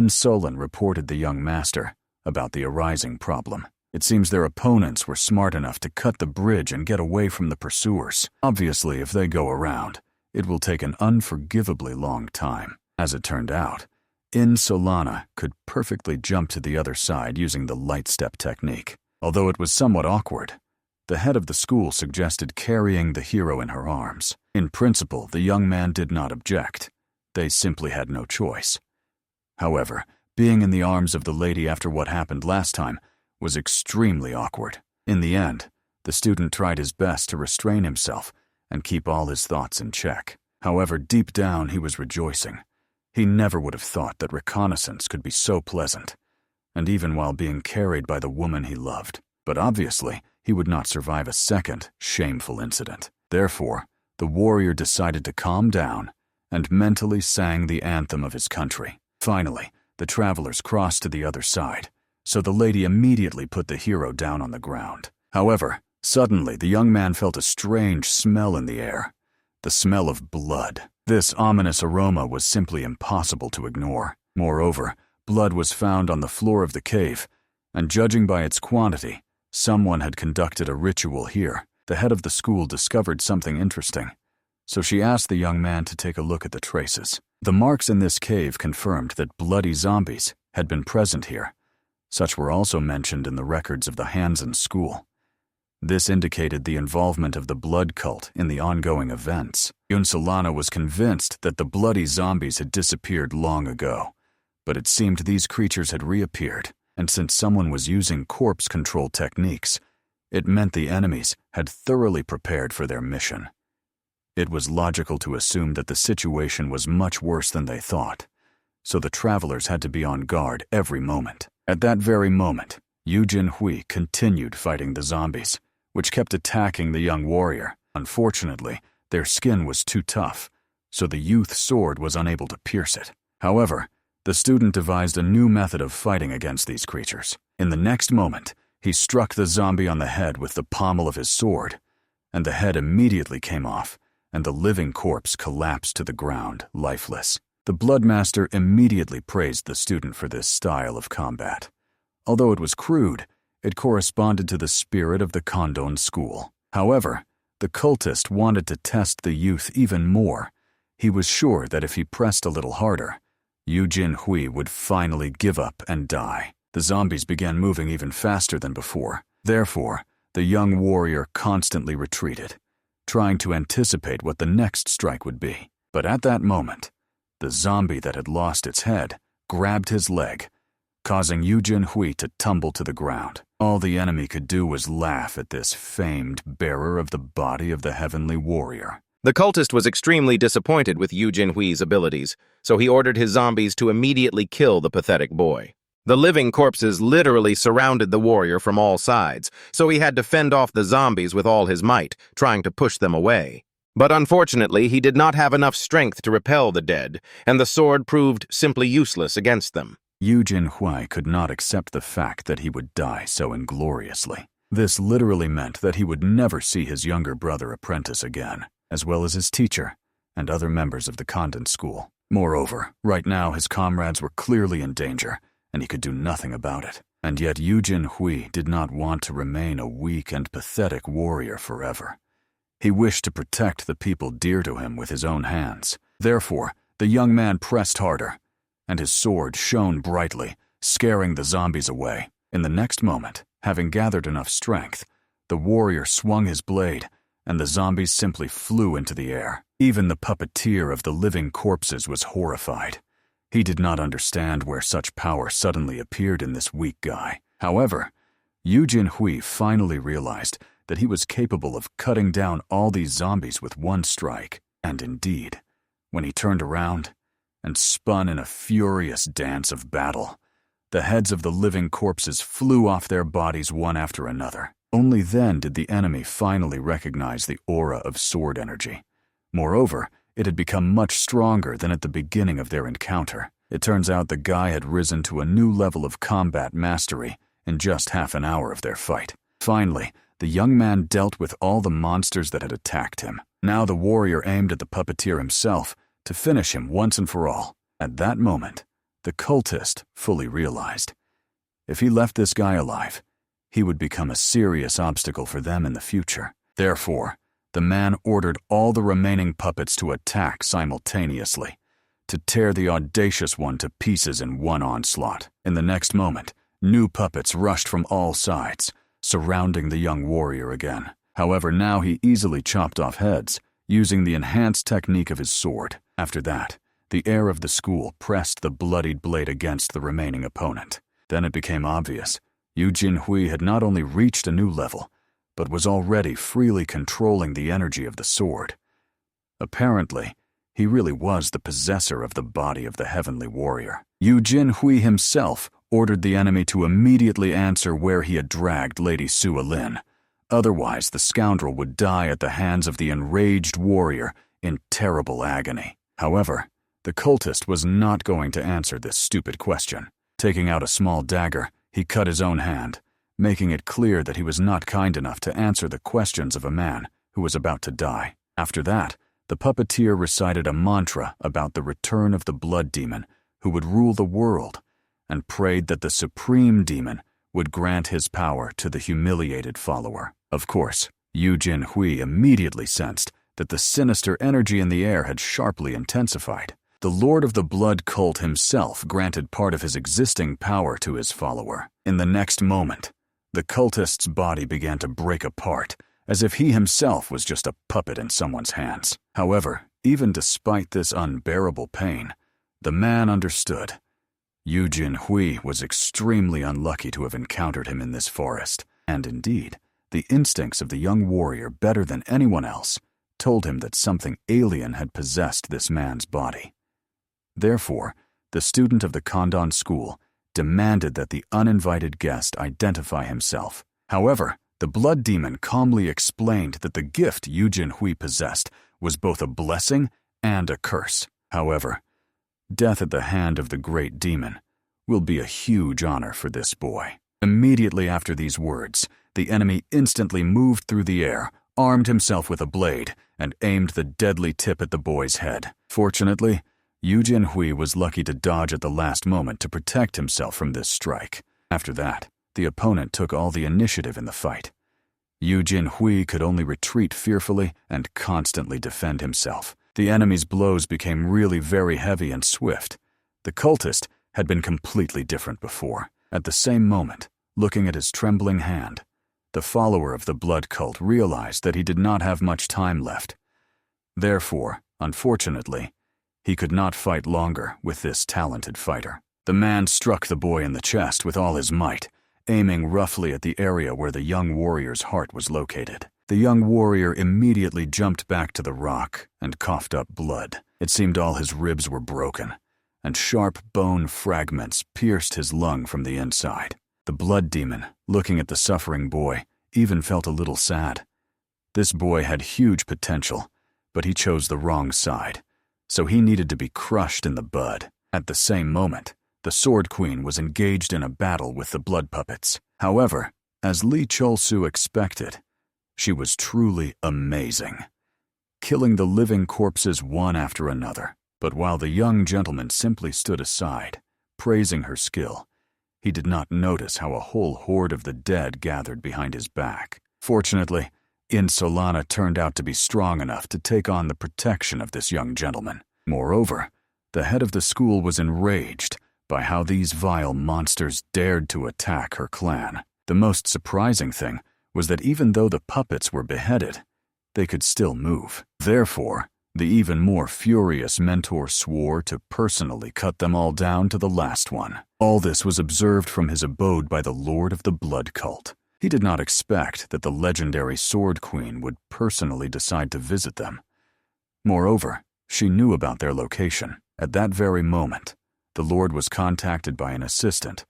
Solon reported the young master about the arising problem. It seems their opponents were smart enough to cut the bridge and get away from the pursuers. Obviously, if they go around, it will take an unforgivably long time. As it turned out, Solana could perfectly jump to the other side using the light step technique. Although it was somewhat awkward, the head of the school suggested carrying the hero in her arms. In principle, the young man did not object. They simply had no choice. However, being in the arms of the lady after what happened last time was extremely awkward. In the end, the student tried his best to restrain himself and keep all his thoughts in check. However, deep down he was rejoicing. He never would have thought that reconnaissance could be so pleasant, and even while being carried by the woman he loved. But obviously, he would not survive a second shameful incident. Therefore, the warrior decided to calm down and mentally sang the anthem of his country. Finally, the travelers crossed to the other side, so the lady immediately put the hero down on the ground. However, suddenly the young man felt a strange smell in the air, the smell of blood. This ominous aroma was simply impossible to ignore. Moreover, blood was found on the floor of the cave, and judging by its quantity, someone had conducted a ritual here. The head of the school discovered something interesting, so she asked the young man to take a look at the traces. The marks in this cave confirmed that bloody zombies had been present here. Such were also mentioned in the records of the Hansen school. This indicated the involvement of the blood cult in the ongoing events. Solana was convinced that the bloody zombies had disappeared long ago, but it seemed these creatures had reappeared, and since someone was using corpse control techniques, it meant the enemies had thoroughly prepared for their mission. It was logical to assume that the situation was much worse than they thought, so the travelers had to be on guard every moment. At that very moment, Eugene Hua continued fighting the zombies, which kept attacking the young warrior. Unfortunately, their skin was too tough, so the youth's sword was unable to pierce it. However, the student devised a new method of fighting against these creatures. In the next moment, he struck the zombie on the head with the pommel of his sword, and the head immediately came off, and the living corpse collapsed to the ground, lifeless. The Bloodmaster immediately praised the student for this style of combat. Although it was crude, it corresponded to the spirit of the Condan school. However, the cultist wanted to test the youth even more. He was sure that if he pressed a little harder, Eugene Hua would finally give up and die. The zombies began moving even faster than before. Therefore, the young warrior constantly retreated, trying to anticipate what the next strike would be. But at that moment, the zombie that had lost its head grabbed his leg, causing Eugene Hua to tumble to the ground. All the enemy could do was laugh at this famed bearer of the body of the heavenly warrior. The cultist was extremely disappointed with Eugene Hui's abilities, so he ordered his zombies to immediately kill the pathetic boy. The living corpses literally surrounded the warrior from all sides, so he had to fend off the zombies with all his might, trying to push them away. But unfortunately, he did not have enough strength to repel the dead, and the sword proved simply useless against them. Eugene Hua could not accept the fact that he would die so ingloriously. This literally meant that he would never see his younger brother apprentice again, as well as his teacher and other members of the Condan school. Moreover, right now his comrades were clearly in danger, and he could do nothing about it. And yet Eugene Hua did not want to remain a weak and pathetic warrior forever. He wished to protect the people dear to him with his own hands. Therefore, the young man pressed harder, and his sword shone brightly, scaring the zombies away. In the next moment, having gathered enough strength, the warrior swung his blade, and the zombies simply flew into the air. Even the puppeteer of the living corpses was horrified. He did not understand where such power suddenly appeared in this weak guy. However, Eugene Hua finally realized that he was capable of cutting down all these zombies with one strike. And indeed, when he turned around and spun in a furious dance of battle, the heads of the living corpses flew off their bodies one after another. Only then did the enemy finally recognize the aura of sword energy. Moreover, it had become much stronger than at the beginning of their encounter. It turns out the guy had risen to a new level of combat mastery in just half an hour of their fight. Finally, the young man dealt with all the monsters that had attacked him. Now the warrior aimed at the puppeteer himself to finish him once and for all. At that moment, the cultist fully realized, if he left this guy alive, he would become a serious obstacle for them in the future. Therefore, the man ordered all the remaining puppets to attack simultaneously, to tear the audacious one to pieces in one onslaught. In the next moment, new puppets rushed from all sides, surrounding the young warrior again. However, now he easily chopped off heads, using the enhanced technique of his sword. After that, the heir of the school pressed the bloodied blade against the remaining opponent. Then it became obvious Eugene Hua had not only reached a new level, but was already freely controlling the energy of the sword. Apparently, he really was the possessor of the body of the heavenly warrior. Eugene Hua himself ordered the enemy to immediately answer where he had dragged Lady Su Alin. Otherwise, the scoundrel would die at the hands of the enraged warrior in terrible agony. However, the cultist was not going to answer this stupid question. Taking out a small dagger, he cut his own hand, making it clear that he was not kind enough to answer the questions of a man who was about to die. After that, the puppeteer recited a mantra about the return of the blood demon who would rule the world, and prayed that the supreme demon would grant his power to the humiliated follower. Of course, Eugene Hua immediately sensed that the sinister energy in the air had sharply intensified. The Lord of the Blood cult himself granted part of his existing power to his follower. In the next moment, the cultist's body began to break apart, as if he himself was just a puppet in someone's hands. However, even despite this unbearable pain, the man understood. Eugene Hua was extremely unlucky to have encountered him in this forest, and indeed, the instincts of the young warrior, better than anyone else, told him that something alien had possessed this man's body. Therefore, the student of the Condan school demanded that the uninvited guest identify himself. However, The blood demon calmly explained that the gift Eugene Hua possessed was both a blessing and a curse. However, death at the hand of the great demon will be a huge honor for this boy. Immediately after these words, the enemy instantly moved through the air, armed himself with a blade, and aimed the deadly tip at the boy's head. Fortunately, Eugene Hua was lucky to dodge at the last moment to protect himself from this strike. After that, the opponent took all the initiative in the fight. Eugene Hua could only retreat fearfully and constantly defend himself. The enemy's blows became really very heavy and swift. The cultist had been completely different before. At the same moment, looking at his trembling hand, the follower of the blood cult realized that he did not have much time left. Therefore, unfortunately, he could not fight longer with this talented fighter. The man struck the boy in the chest with all his might, aiming roughly at the area where the young warrior's heart was located. The young warrior immediately jumped back to the rock and coughed up blood. It seemed all his ribs were broken, and sharp bone fragments pierced his lung from the inside. The blood demon, looking at the suffering boy, even felt a little sad. This boy had huge potential, but he chose the wrong side, so he needed to be crushed in the bud. At the same moment, the Sword Queen was engaged in a battle with the blood puppets. However, as Lee Chol-soo expected, she was truly amazing, killing the living corpses one after another. But while the young gentleman simply stood aside, praising her skill, he did not notice how a whole horde of the dead gathered behind his back. Fortunately, Solana turned out to be strong enough to take on the protection of this young gentleman. Moreover, the head of the school was enraged by how these vile monsters dared to attack her clan. The most surprising thing was that even though the puppets were beheaded, they could still move. Therefore, the even more furious mentor swore to personally cut them all down to the last one. All this was observed from his abode by the Lord of the Blood Cult. He did not expect that the legendary Sword Queen would personally decide to visit them. Moreover, she knew about their location. At that very moment, the Lord was contacted by an assistant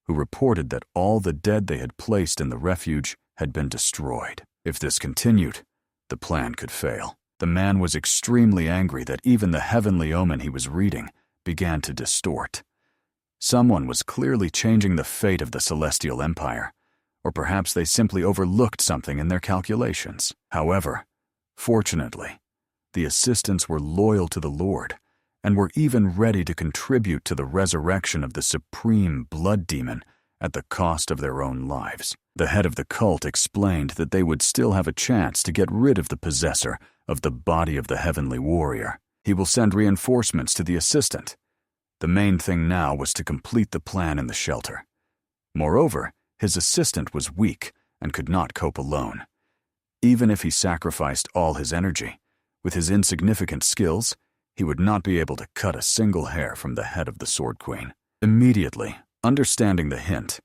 who reported that all the dead they had placed in the refuge had been destroyed. If this continued, the plan could fail. The man was extremely angry that even the heavenly omen he was reading began to distort. Someone was clearly changing the fate of the Celestial Empire, or perhaps they simply overlooked something in their calculations. However, fortunately, the assistants were loyal to the Lord and were even ready to contribute to the resurrection of the supreme blood demon at the cost of their own lives. The head of the cult explained that they would still have a chance to get rid of the possessor of the body of the heavenly warrior. He will send reinforcements to the assistant. The main thing now was to complete the plan in the shelter. Moreover, his assistant was weak and could not cope alone. Even if he sacrificed all his energy, with his insignificant skills, he would not be able to cut a single hair from the head of the Sword Queen. Immediately, understanding the hint,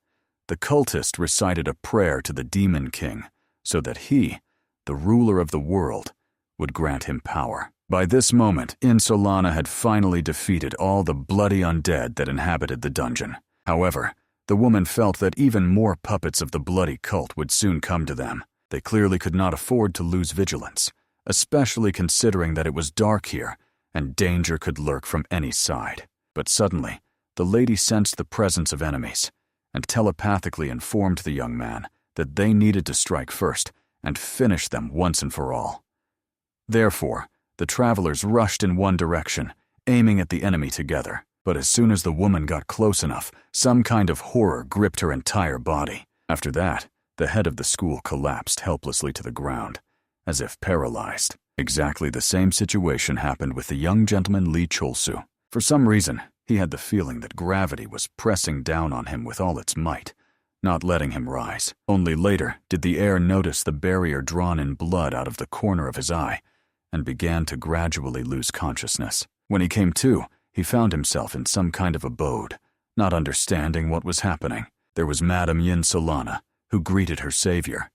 the cultist recited a prayer to the Demon King so that he, the ruler of the world, would grant him power. By this moment, Solana had finally defeated all the bloody undead that inhabited the dungeon. However, the woman felt that even more puppets of the bloody cult would soon come to them. They clearly could not afford to lose vigilance, especially considering that it was dark here and danger could lurk from any side. But suddenly, the lady sensed the presence of enemies and telepathically informed the young man that they needed to strike first and finish them once and for all. Therefore, the travelers rushed in one direction, aiming at the enemy together. But as soon as the woman got close enough, some kind of horror gripped her entire body. After that, the head of the school collapsed helplessly to the ground, as if paralyzed. Exactly the same situation happened with the young gentleman Lee Chol-soo. For some reason, he had the feeling that gravity was pressing down on him with all its might, not letting him rise. Only later did the heir notice the barrier drawn in blood out of the corner of his eye, and began to gradually lose consciousness. When he came to, he found himself in some kind of abode, not understanding what was happening. There was Madame Yin Solana, who greeted her savior.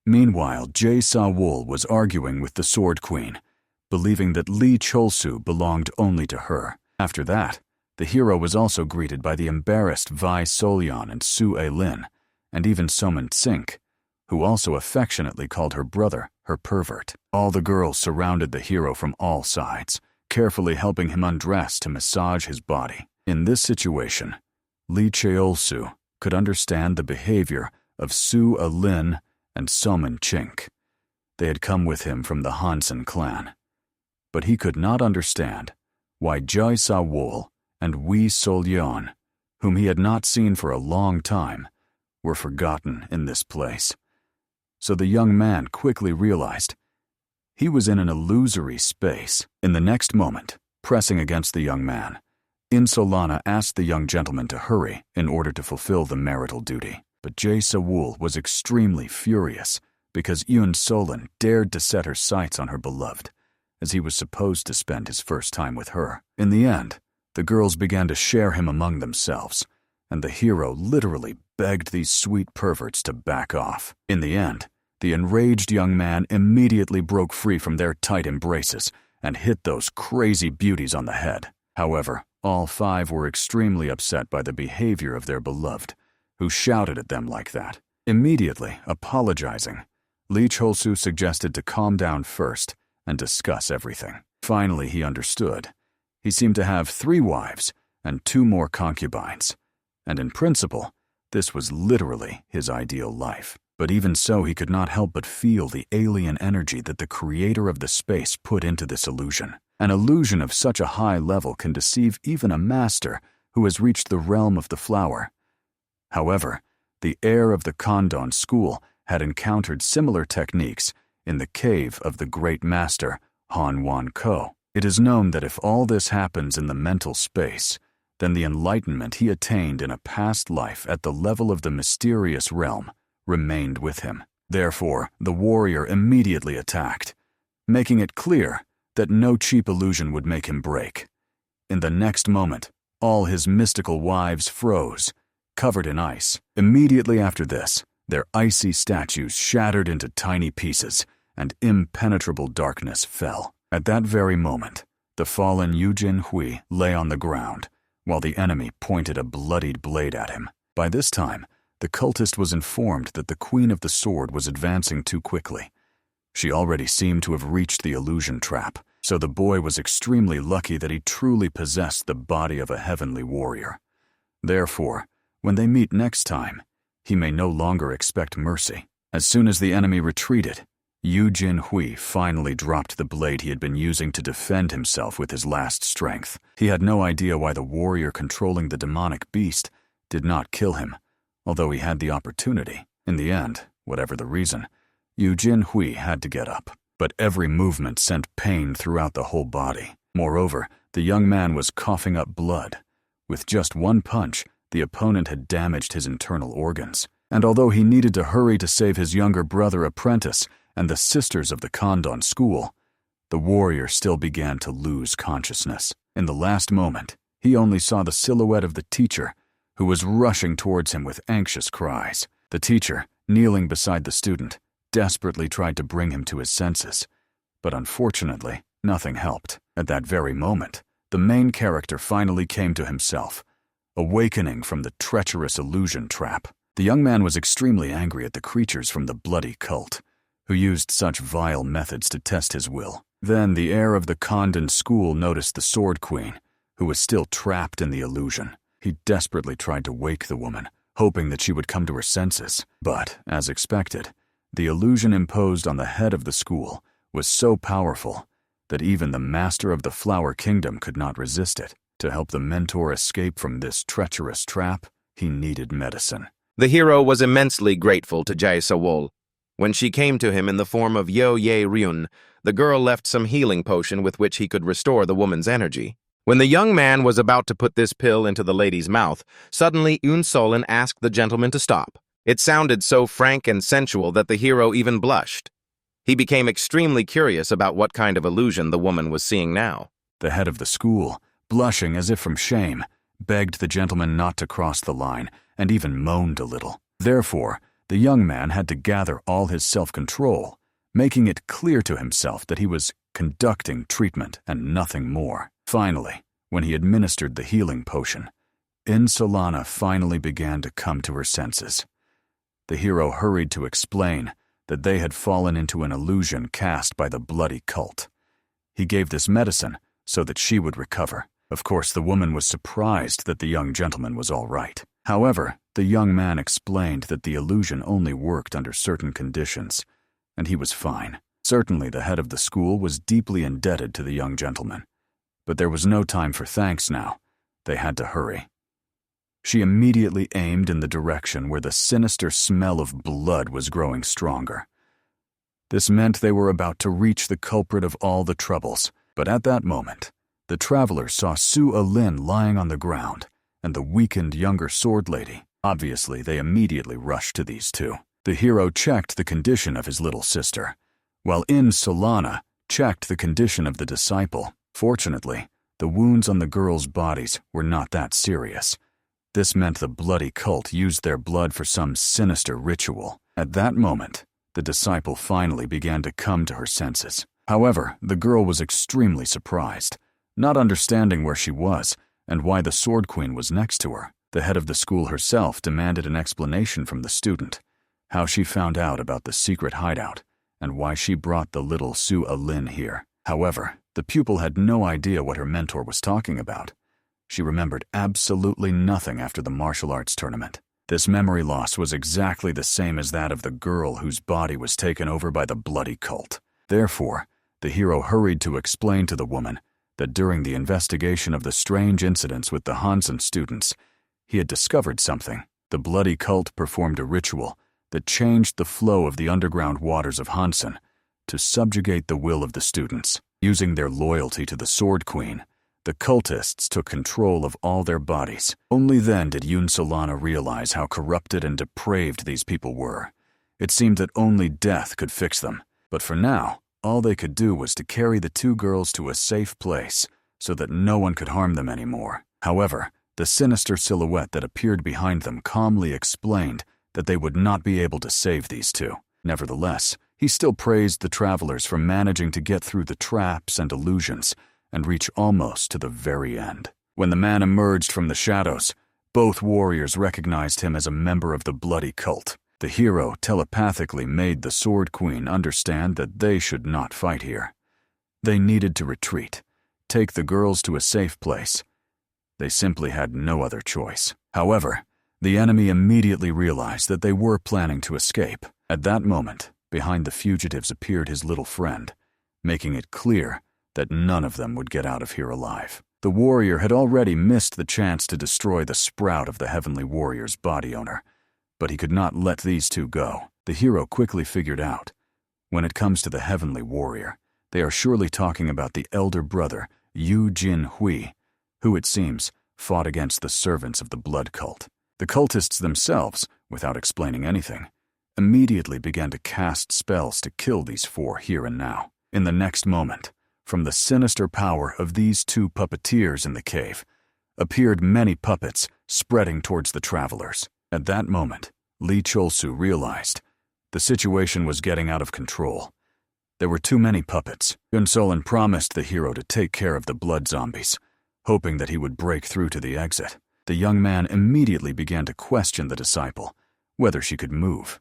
Meanwhile, Jae Sa-wol was arguing with the Sword Queen, believing that Lee Chol-soo belonged only to her. After that, the hero was also greeted by the embarrassed Visolon and Su Alin, and even Soman Sink, who also affectionately called her brother her pervert. All the girls surrounded the hero from all sides, carefully helping him undress to massage his body. In this situation, Lee Cheolsu could understand the behavior of Su Alin and Somin Chink. They had come with him from the Hansen clan. But he could not understand why Jai Sa-wol and Wee Sol-yeon, whom he had not seen for a long time, were forgotten in this place. So the young man quickly realized he was in an illusory space. In the next moment, pressing against the young man, Insolana asked the young gentleman to hurry in order to fulfill the marital duty. But Jae Sa-wol was extremely furious because Yoon Solin dared to set her sights on her beloved, as he was supposed to spend his first time with her. In the end, the girls began to share him among themselves, and the hero literally begged these sweet perverts to back off. In the end, the enraged young man immediately broke free from their tight embraces and hit those crazy beauties on the head. However, all five were extremely upset by the behavior of their beloved, who shouted at them like that. Immediately apologizing, Lee Cheolsu suggested to calm down first and discuss everything. Finally, he understood. He seemed to have 3 wives and 2 more concubines, and in principle, this was literally his ideal life. But even so, he could not help but feel the alien energy that the creator of the space put into this illusion. An illusion of such a high level can deceive even a master who has reached the realm of the flower. However, the heir of the Condan school had encountered similar techniques in the cave of the great master Han Wan-ko. It is known that if all this happens in the mental space, then the enlightenment he attained in a past life at the level of the mysterious realm remained with him. Therefore, the warrior immediately attacked, making it clear that no cheap illusion would make him break. In the next moment, all his mystical wives froze, covered in ice. Immediately after this, their icy statues shattered into tiny pieces, and impenetrable darkness fell. At that very moment, the fallen Eugene Hua lay on the ground, while the enemy pointed a bloodied blade at him. By this time, the cultist was informed that the Queen of the Sword was advancing too quickly. She already seemed to have reached the illusion trap, so the boy was extremely lucky that he truly possessed the body of a heavenly warrior. Therefore, when they meet next time, he may no longer expect mercy. As soon as the enemy retreated, Eugene Hua finally dropped the blade he had been using to defend himself with his last strength. He had no idea why the warrior controlling the demonic beast did not kill him, although he had the opportunity. In the end, whatever the reason, Eugene Hua had to get up. But every movement sent pain throughout the whole body. Moreover, the young man was coughing up blood. With just one punch, the opponent had damaged his internal organs. And although he needed to hurry to save his younger brother apprentice and the sisters of the Condan school, the warrior still began to lose consciousness. In the last moment, he only saw the silhouette of the teacher, who was rushing towards him with anxious cries. The teacher, kneeling beside the student, desperately tried to bring him to his senses, but unfortunately, nothing helped. At that very moment, the main character finally came to himself, awakening from the treacherous illusion trap. The young man was extremely angry at the creatures from the bloody cult, who used such vile methods to test his will. Then the heir of the Condan school noticed the Sword Queen, who was still trapped in the illusion. He desperately tried to wake the woman, hoping that she would come to her senses. But, as expected, the illusion imposed on the head of the school was so powerful that even the master of the Flower Kingdom could not resist it. To help the mentor escape from this treacherous trap, he needed medicine. The hero was immensely grateful to Jae Sa-wol. When she came to him in the form of Yo Ye Ryun, the girl left some healing potion with which he could restore the woman's energy. When the young man was about to put this pill into the lady's mouth, suddenly Yoon Solin asked the gentleman to stop. It sounded so frank and sensual that the hero even blushed. He became extremely curious about what kind of illusion the woman was seeing now. The head of the school, blushing as if from shame, begged the gentleman not to cross the line and even moaned a little. Therefore, the young man had to gather all his self-control, making it clear to himself that he was conducting treatment and nothing more. Finally, when he administered the healing potion, Insolana finally began to come to her senses. The hero hurried to explain that they had fallen into an illusion cast by the bloody cult. He gave this medicine so that she would recover. Of course, the woman was surprised that the young gentleman was all right. However, the young man explained that the illusion only worked under certain conditions, and he was fine. Certainly, the head of the school was deeply indebted to the young gentleman. But there was no time for thanks now. They had to hurry. She immediately aimed in the direction where the sinister smell of blood was growing stronger. This meant they were about to reach the culprit of all the troubles, but at that moment, the travelers saw Su Alin lying on the ground and the weakened younger sword lady. Obviously, they immediately rushed to these two. The hero checked the condition of his little sister, while Solana checked the condition of the disciple. Fortunately, the wounds on the girls' bodies were not that serious. This meant the bloody cult used their blood for some sinister ritual. At that moment, the disciple finally began to come to her senses. However, the girl was extremely surprised, not understanding where she was and why the Sword Queen was next to her. The head of the school herself demanded an explanation from the student, how she found out about the secret hideout, and why she brought the little Su Alin here. However, the pupil had no idea what her mentor was talking about. She remembered absolutely nothing after the martial arts tournament. This memory loss was exactly the same as that of the girl whose body was taken over by the bloody cult. Therefore, the hero hurried to explain to the woman that during the investigation of the strange incidents with the Hansen students, he had discovered something. The bloody cult performed a ritual that changed the flow of the underground waters of Hansen to subjugate the will of the students. Using their loyalty to the Sword Queen, the cultists took control of all their bodies. Only then did Solana realize how corrupted and depraved these people were. It seemed that only death could fix them, but for now, all they could do was to carry the two girls to a safe place so that no one could harm them anymore. However, the sinister silhouette that appeared behind them calmly explained that they would not be able to save these two. Nevertheless, he still praised the travelers for managing to get through the traps and illusions and reach almost to the very end. When the man emerged from the shadows, both warriors recognized him as a member of the bloody cult. The hero telepathically made the Sword Queen understand that they should not fight here. They needed to retreat, take the girls to a safe place. They simply had no other choice. However, the enemy immediately realized that they were planning to escape. At that moment, behind the fugitives appeared his little friend, making it clear that none of them would get out of here alive. The warrior had already missed the chance to destroy the sprout of the Heavenly Warrior's body owner, but he could not let these two go. The hero quickly figured out, when it comes to the Heavenly Warrior, they are surely talking about the elder brother, Eugene Hua, who, it seems, fought against the servants of the blood cult. The cultists themselves, without explaining anything, immediately began to cast spells to kill these four here and now. In the next moment, from the sinister power of these two puppeteers in the cave, appeared many puppets spreading towards the travelers. At that moment, Lee Cholsu realized the situation was getting out of control. There were too many puppets. Visolon promised the hero to take care of the blood zombies, hoping that he would break through to the exit. The young man immediately began to question the disciple, whether she could move.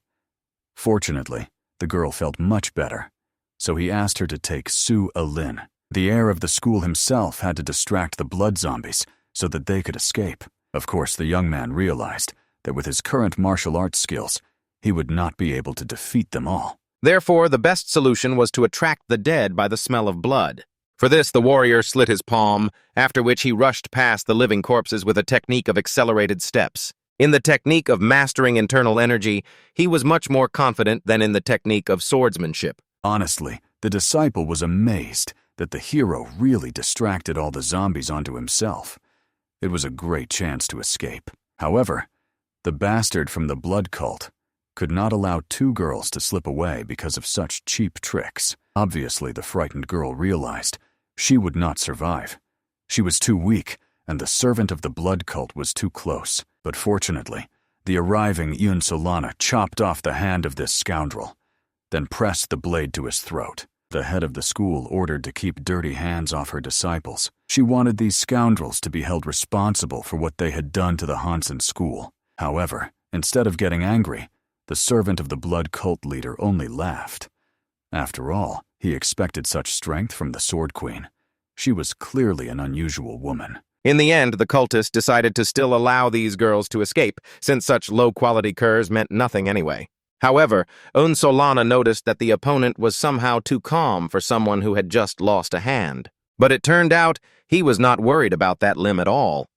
Fortunately, the girl felt much better, so he asked her to take Su Alin. The heir of the school himself had to distract the blood zombies so that they could escape. Of course, the young man realized that with his current martial arts skills, he would not be able to defeat them all. Therefore, the best solution was to attract the dead by the smell of blood. For this, the warrior slit his palm, after which he rushed past the living corpses with a technique of accelerated steps. In the technique of mastering internal energy, he was much more confident than in the technique of swordsmanship. Honestly, the disciple was amazed that the hero really distracted all the zombies onto himself. It was a great chance to escape. However, the bastard from the blood cult could not allow two girls to slip away because of such cheap tricks. Obviously, the frightened girl realized she would not survive. She was too weak, and the servant of the blood cult was too close. But fortunately, the arriving Solana chopped off the hand of this scoundrel, then pressed the blade to his throat. The head of the school ordered to keep dirty hands off her disciples. She wanted these scoundrels to be held responsible for what they had done to the Hansen school. However, instead of getting angry, The servant of the blood cult leader only laughed. After all, he expected such strength from the Sword Queen. She was clearly an unusual woman. In the end, the cultist decided to still allow these girls to escape, since such low-quality curs meant nothing anyway. However, Solana noticed that the opponent was somehow too calm for someone who had just lost a hand. But it turned out he was not worried about that limb at all.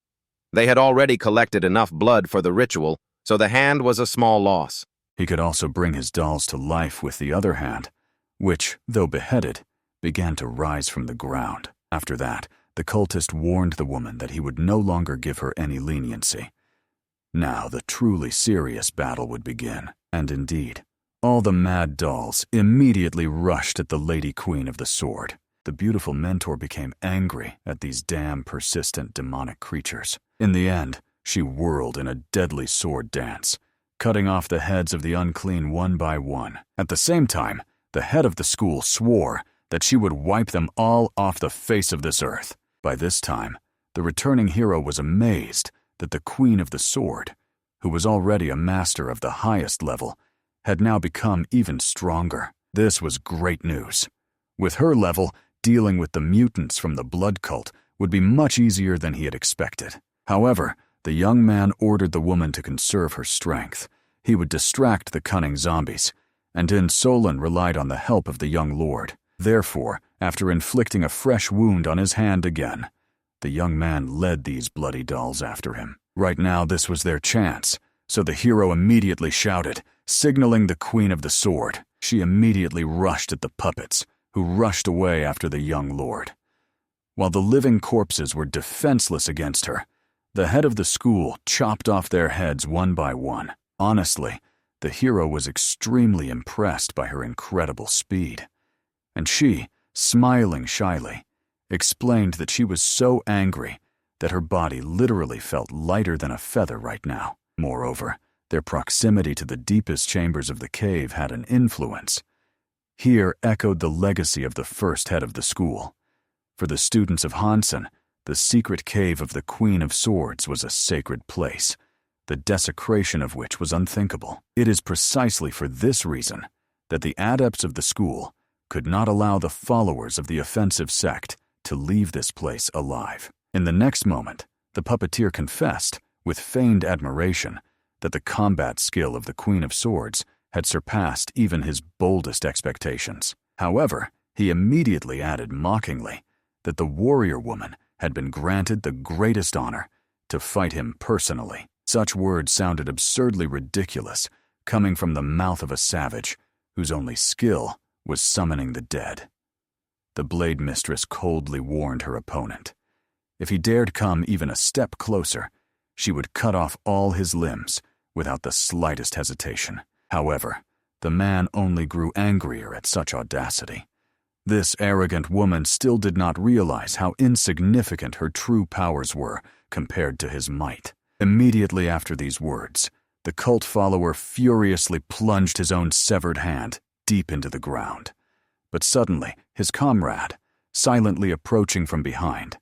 They had already collected enough blood for the ritual, so the hand was a small loss. He could also bring his dolls to life with the other hand, which, though beheaded, began to rise from the ground. After that, the cultist warned the woman that he would no longer give her any leniency. Now the truly serious battle would begin, and indeed, all the mad dolls immediately rushed at the Lady Queen of the Sword. The beautiful mentor became angry at these damn persistent demonic creatures. In the end, she whirled in a deadly sword dance, cutting off the heads of the unclean one by one. At the same time, the head of the school swore that she would wipe them all off the face of this earth. By this time, the returning hero was amazed that the Queen of the Sword, who was already a master of the highest level, had now become even stronger. This was great news. With her level, dealing with the mutants from the blood cult would be much easier than he had expected. However, the young man ordered the woman to conserve her strength. He would distract the cunning zombies, and Solon relied on the help of the young lord. Therefore, after inflicting a fresh wound on his hand again, the young man led these bloody dolls after him. Right now, this was their chance, so the hero immediately shouted, signaling the Queen of the Sword. She immediately rushed at the puppets, who rushed away after the young lord. While the living corpses were defenseless against her, the head of the school chopped off their heads one by one. Honestly, the hero was extremely impressed by her incredible speed. And she, smiling shyly, explained that she was so angry that her body literally felt lighter than a feather right now. Moreover, their proximity to the deepest chambers of the cave had an influence. Here echoed the legacy of the first head of the school. For the students of Hansen, the secret cave of the Queen of Swords was a sacred place, the desecration of which was unthinkable. It is precisely for this reason that the adepts of the school could not allow the followers of the offensive sect to leave this place alive. In the next moment, the puppeteer confessed, with feigned admiration, that the combat skill of the Queen of Swords had surpassed even his boldest expectations. However, he immediately added mockingly that the warrior woman had been granted the greatest honor to fight him personally. Such words sounded absurdly ridiculous, coming from the mouth of a savage whose only skill was summoning the dead. The Blade Mistress coldly warned her opponent. If he dared come even a step closer, she would cut off all his limbs without the slightest hesitation. However, the man only grew angrier at such audacity. This arrogant woman still did not realize how insignificant her true powers were compared to his might. Immediately after these words, the cult follower furiously plunged his own severed hand deep into the ground. But suddenly, his comrade, silently approaching from behind,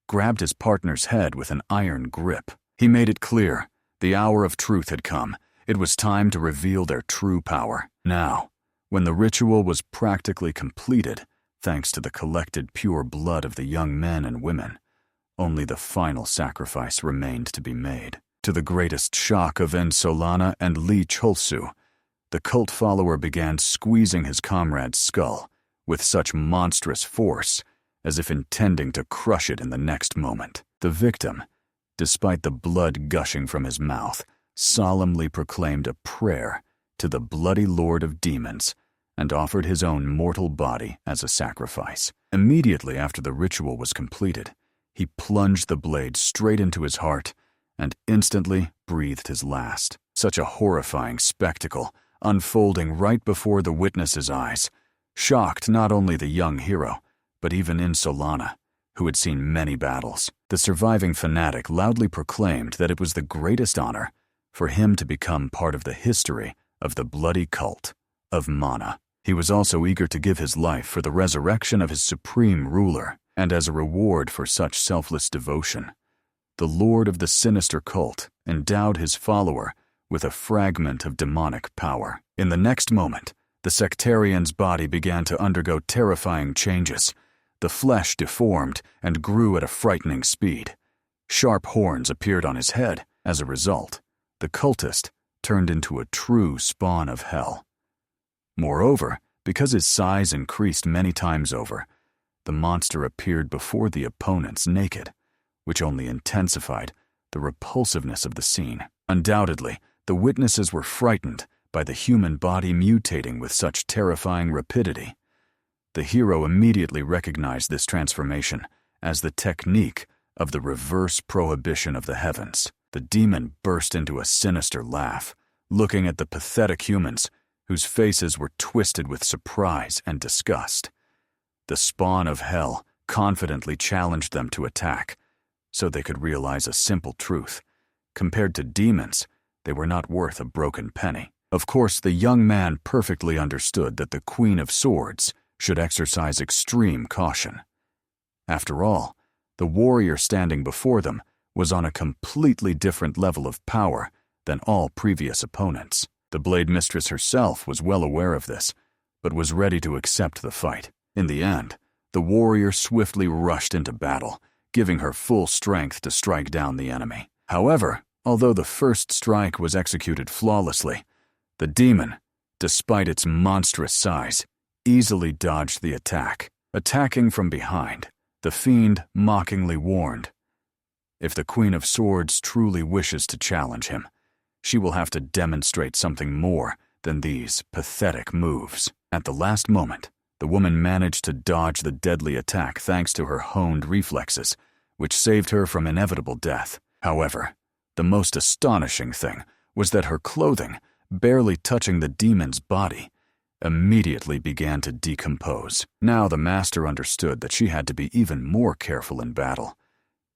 grabbed his partner's head with an iron grip. He made it clear the hour of truth had come. It was time to reveal their true power. Now, when the ritual was practically completed, thanks to the collected pure blood of the young men and women, only the final sacrifice remained to be made. To the greatest shock of Solana and Li Cholsu, the cult follower began squeezing his comrade's skull with such monstrous force as if intending to crush it in the next moment. The victim, despite the blood gushing from his mouth, solemnly proclaimed a prayer to the bloody lord of demons and offered his own mortal body as a sacrifice. Immediately after the ritual was completed, he plunged the blade straight into his heart and instantly breathed his last. Such a horrifying spectacle, unfolding right before the witness's eyes, shocked not only the young hero, but even Solana, who had seen many battles. The surviving fanatic loudly proclaimed that it was the greatest honor for him to become part of the history of the bloody cult of Mana. He was also eager to give his life for the resurrection of his supreme ruler, and as a reward for such selfless devotion, the lord of the sinister cult endowed his follower with a fragment of demonic power. In the next moment, the sectarian's body began to undergo terrifying changes. The flesh deformed and grew at a frightening speed. Sharp horns appeared on his head. As a result, the cultist turned into a true spawn of hell. Moreover, because his size increased many times over, the monster appeared before the opponents naked, which only intensified the repulsiveness of the scene. Undoubtedly, the witnesses were frightened by the human body mutating with such terrifying rapidity. The hero immediately recognized this transformation as the technique of the reverse prohibition of the heavens. The demon burst into a sinister laugh, looking at the pathetic humans whose faces were twisted with surprise and disgust. The spawn of hell confidently challenged them to attack, so they could realize a simple truth. Compared to demons, they were not worth a broken penny. Of course, the young man perfectly understood that the Queen of Swords should exercise extreme caution. After all, the warrior standing before them was on a completely different level of power than all previous opponents. The Blade Mistress herself was well aware of this, but was ready to accept the fight. In the end, the warrior swiftly rushed into battle, giving her full strength to strike down the enemy. However, although the first strike was executed flawlessly, the demon, despite its monstrous size, easily dodged the attack. Attacking from behind, the fiend mockingly warned, "If the Queen of Swords truly wishes to challenge him, she will have to demonstrate something more than these pathetic moves." At the last moment, the woman managed to dodge the deadly attack thanks to her honed reflexes, which saved her from inevitable death. However, the most astonishing thing was that her clothing, barely touching the demon's body, immediately began to decompose. Now the master understood that she had to be even more careful in battle.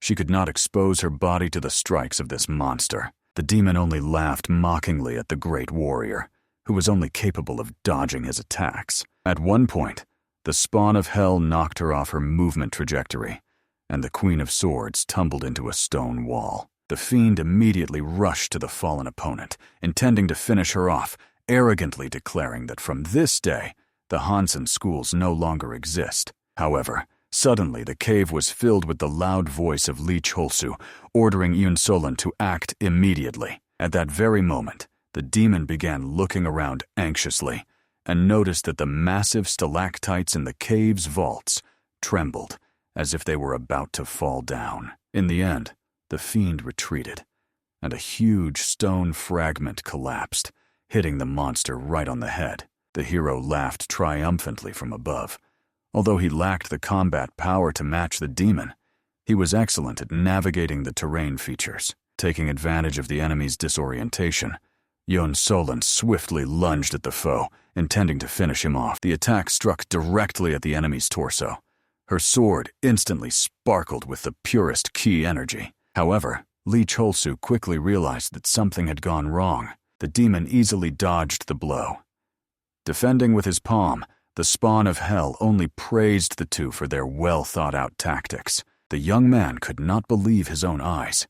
She could not expose her body to the strikes of this monster. The demon only laughed mockingly at the great warrior, who was only capable of dodging his attacks. At one point, the spawn of hell knocked her off her movement trajectory, and the Queen of Swords tumbled into a stone wall. The fiend immediately rushed to the fallen opponent, intending to finish her off, arrogantly declaring that from this day, the Hansen schools no longer exist. However, suddenly the cave was filled with the loud voice of Lee Cholsu, ordering Visolon to act immediately. At that very moment, the demon began looking around anxiously and noticed that the massive stalactites in the cave's vaults trembled as if they were about to fall down. In the end, the fiend retreated, and a huge stone fragment collapsed, hitting the monster right on the head. The hero laughed triumphantly from above. Although he lacked the combat power to match the demon, he was excellent at navigating the terrain features. Taking advantage of the enemy's disorientation, Visolon swiftly lunged at the foe, intending to finish him off. The attack struck directly at the enemy's torso. Her sword instantly sparkled with the purest ki energy. However, Lee Cholsu quickly realized that something had gone wrong. The demon easily dodged the blow. Defending with his palm, the spawn of hell only praised the two for their well-thought-out tactics. The young man could not believe his own eyes.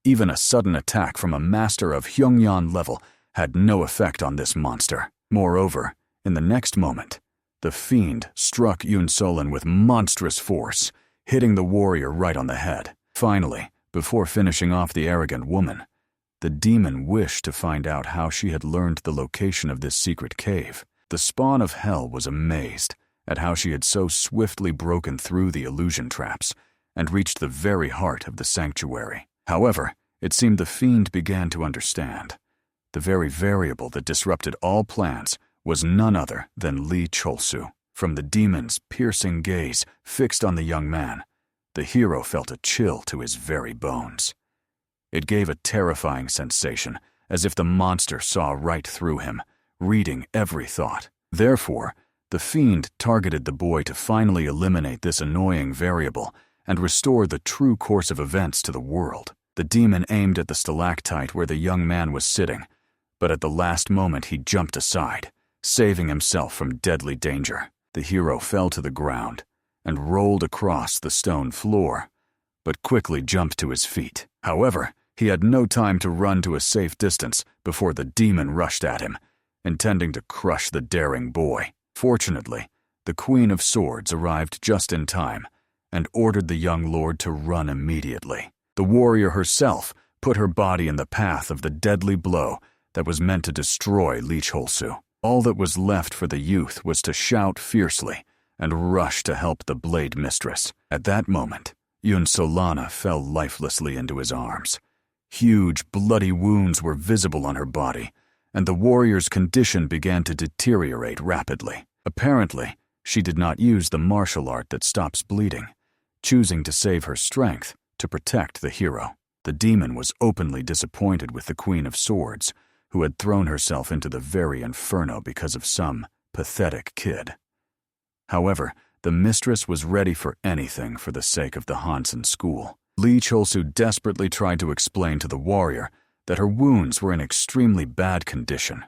Even a sudden attack from a master of Hyungyan level had no effect on this monster. Moreover, in the next moment, the fiend struck Visolon with monstrous force, hitting the warrior right on the head. Finally, before finishing off the arrogant woman, the demon wished to find out how she had learned the location of this secret cave. The spawn of hell was amazed at how she had so swiftly broken through the illusion traps and reached the very heart of the sanctuary. However, it seemed the fiend began to understand. The very variable that disrupted all plans was none other than Lee Cholsu. From the demon's piercing gaze fixed on the young man, the hero felt a chill to his very bones. It gave a terrifying sensation, as if the monster saw right through him, reading every thought. Therefore, the fiend targeted the boy to finally eliminate this annoying variable and restore the true course of events to the world. The demon aimed at the stalactite where the young man was sitting, but at the last moment he jumped aside, saving himself from deadly danger. The hero fell to the ground and rolled across the stone floor, but quickly jumped to his feet. However, He had no time to run to a safe distance before the demon rushed at him, intending to crush the daring boy. Fortunately, the Queen of Swords arrived just in time and ordered the young lord to run immediately. The warrior herself put her body in the path of the deadly blow that was meant to destroy Leech Holsu. All that was left for the youth was to shout fiercely and rush to help the blade mistress. At that moment, Yun Solana fell lifelessly into his arms. Huge, bloody wounds were visible on her body, and the warrior's condition began to deteriorate rapidly. Apparently, she did not use the martial art that stops bleeding, choosing to save her strength to protect the hero. The demon was openly disappointed with the Queen of Swords, who had thrown herself into the very inferno because of some pathetic kid. However, the mistress was ready for anything for the sake of the Hansen school. Lee Cholsu desperately tried to explain to the warrior that her wounds were in extremely bad condition,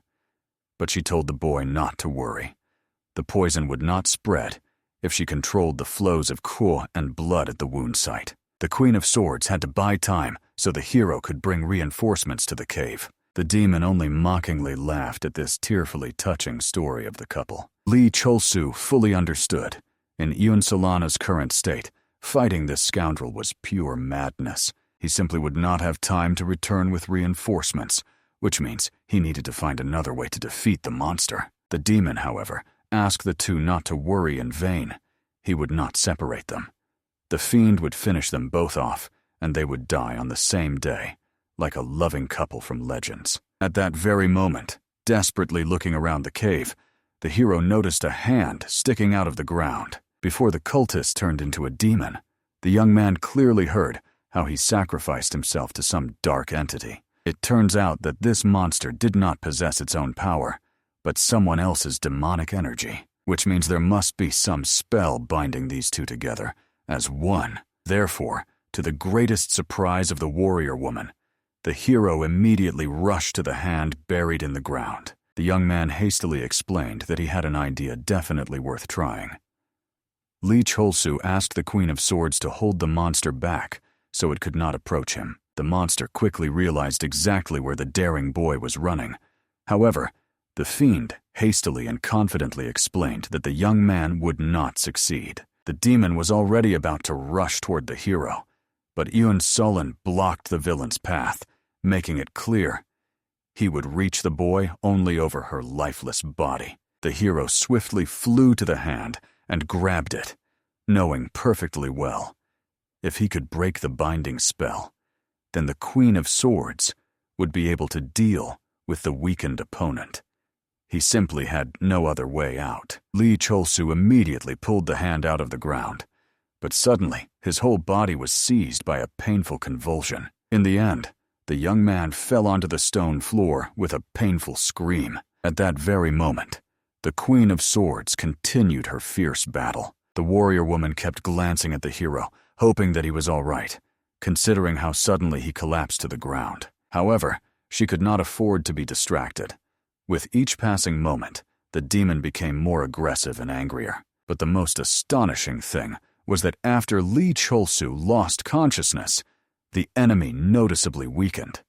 but she told the boy not to worry. The poison would not spread if she controlled the flows of Kuo and blood at the wound site. The Queen of Swords had to buy time so the hero could bring reinforcements to the cave. The demon only mockingly laughed at this tearfully touching story of the couple. Lee Cholsu fully understood. In Yun Solana's current state, fighting this scoundrel was pure madness. He simply would not have time to return with reinforcements, which means he needed to find another way to defeat the monster. The demon, however, asked the two not to worry in vain. He would not separate them. The fiend would finish them both off, and they would die on the same day, like a loving couple from legends. At that very moment, desperately looking around the cave, the hero noticed a hand sticking out of the ground. Before the cultist turned into a demon, the young man clearly heard how he sacrificed himself to some dark entity. It turns out that this monster did not possess its own power, but someone else's demonic energy, which means there must be some spell binding these two together as one. Therefore, to the greatest surprise of the warrior woman, the hero immediately rushed to the hand buried in the ground. The young man hastily explained that he had an idea definitely worth trying. Lee Cholsu asked the Queen of Swords to hold the monster back so it could not approach him. The monster quickly realized exactly where the daring boy was running. However, the fiend hastily and confidently explained that the young man would not succeed. The demon was already about to rush toward the hero, but Yun Solin blocked the villain's path, making it clear he would reach the boy only over her lifeless body. The hero swiftly flew to the hand and grabbed it, knowing perfectly well, if he could break the binding spell, then the Queen of Swords would be able to deal with the weakened opponent. He simply had no other way out. Lee Cholsu immediately pulled the hand out of the ground, but suddenly his whole body was seized by a painful convulsion. In the end, the young man fell onto the stone floor with a painful scream. At that very moment, the Queen of Swords continued her fierce battle. The warrior woman kept glancing at the hero, hoping that he was all right, considering how suddenly he collapsed to the ground. However, she could not afford to be distracted. With each passing moment, the demon became more aggressive and angrier. But the most astonishing thing was that after Lee Cholsu lost consciousness, the enemy noticeably weakened.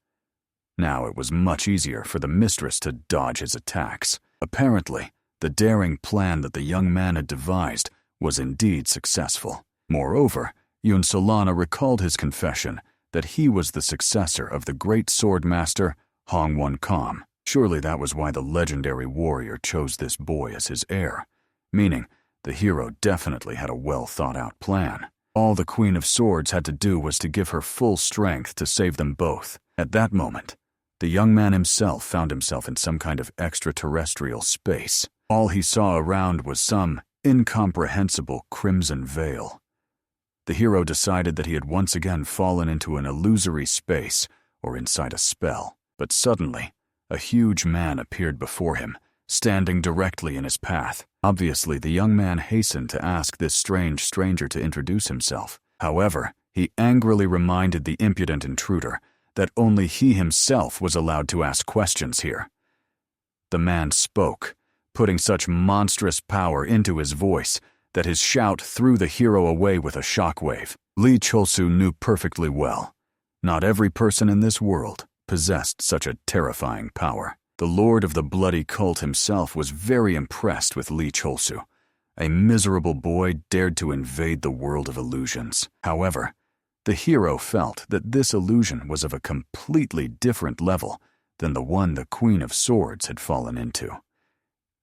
Now it was much easier for the mistress to dodge his attacks. Apparently, the daring plan that the young man had devised was indeed successful. Moreover, Yun Solana recalled his confession that he was the successor of the great sword master Hong Won Kam. Surely that was why the legendary warrior chose this boy as his heir, meaning the hero definitely had a well-thought-out plan. All the Queen of Swords had to do was to give her full strength to save them both. At that moment, the young man himself found himself in some kind of extraterrestrial space. All he saw around was some incomprehensible crimson veil. The hero decided that he had once again fallen into an illusory space or inside a spell. But suddenly, a huge man appeared before him, standing directly in his path. Obviously, the young man hastened to ask this strange stranger to introduce himself. However, he angrily reminded the impudent intruder that only he himself was allowed to ask questions here. The man spoke, putting such monstrous power into his voice that his shout threw the hero away with a shockwave. Lee Cholsu knew perfectly well. Not every person in this world possessed such a terrifying power. The Lord of the Bloody Cult himself was very impressed with Lee Cholsu. A miserable boy dared to invade the world of illusions. However, the hero felt that this illusion was of a completely different level than the one the Queen of Swords had fallen into.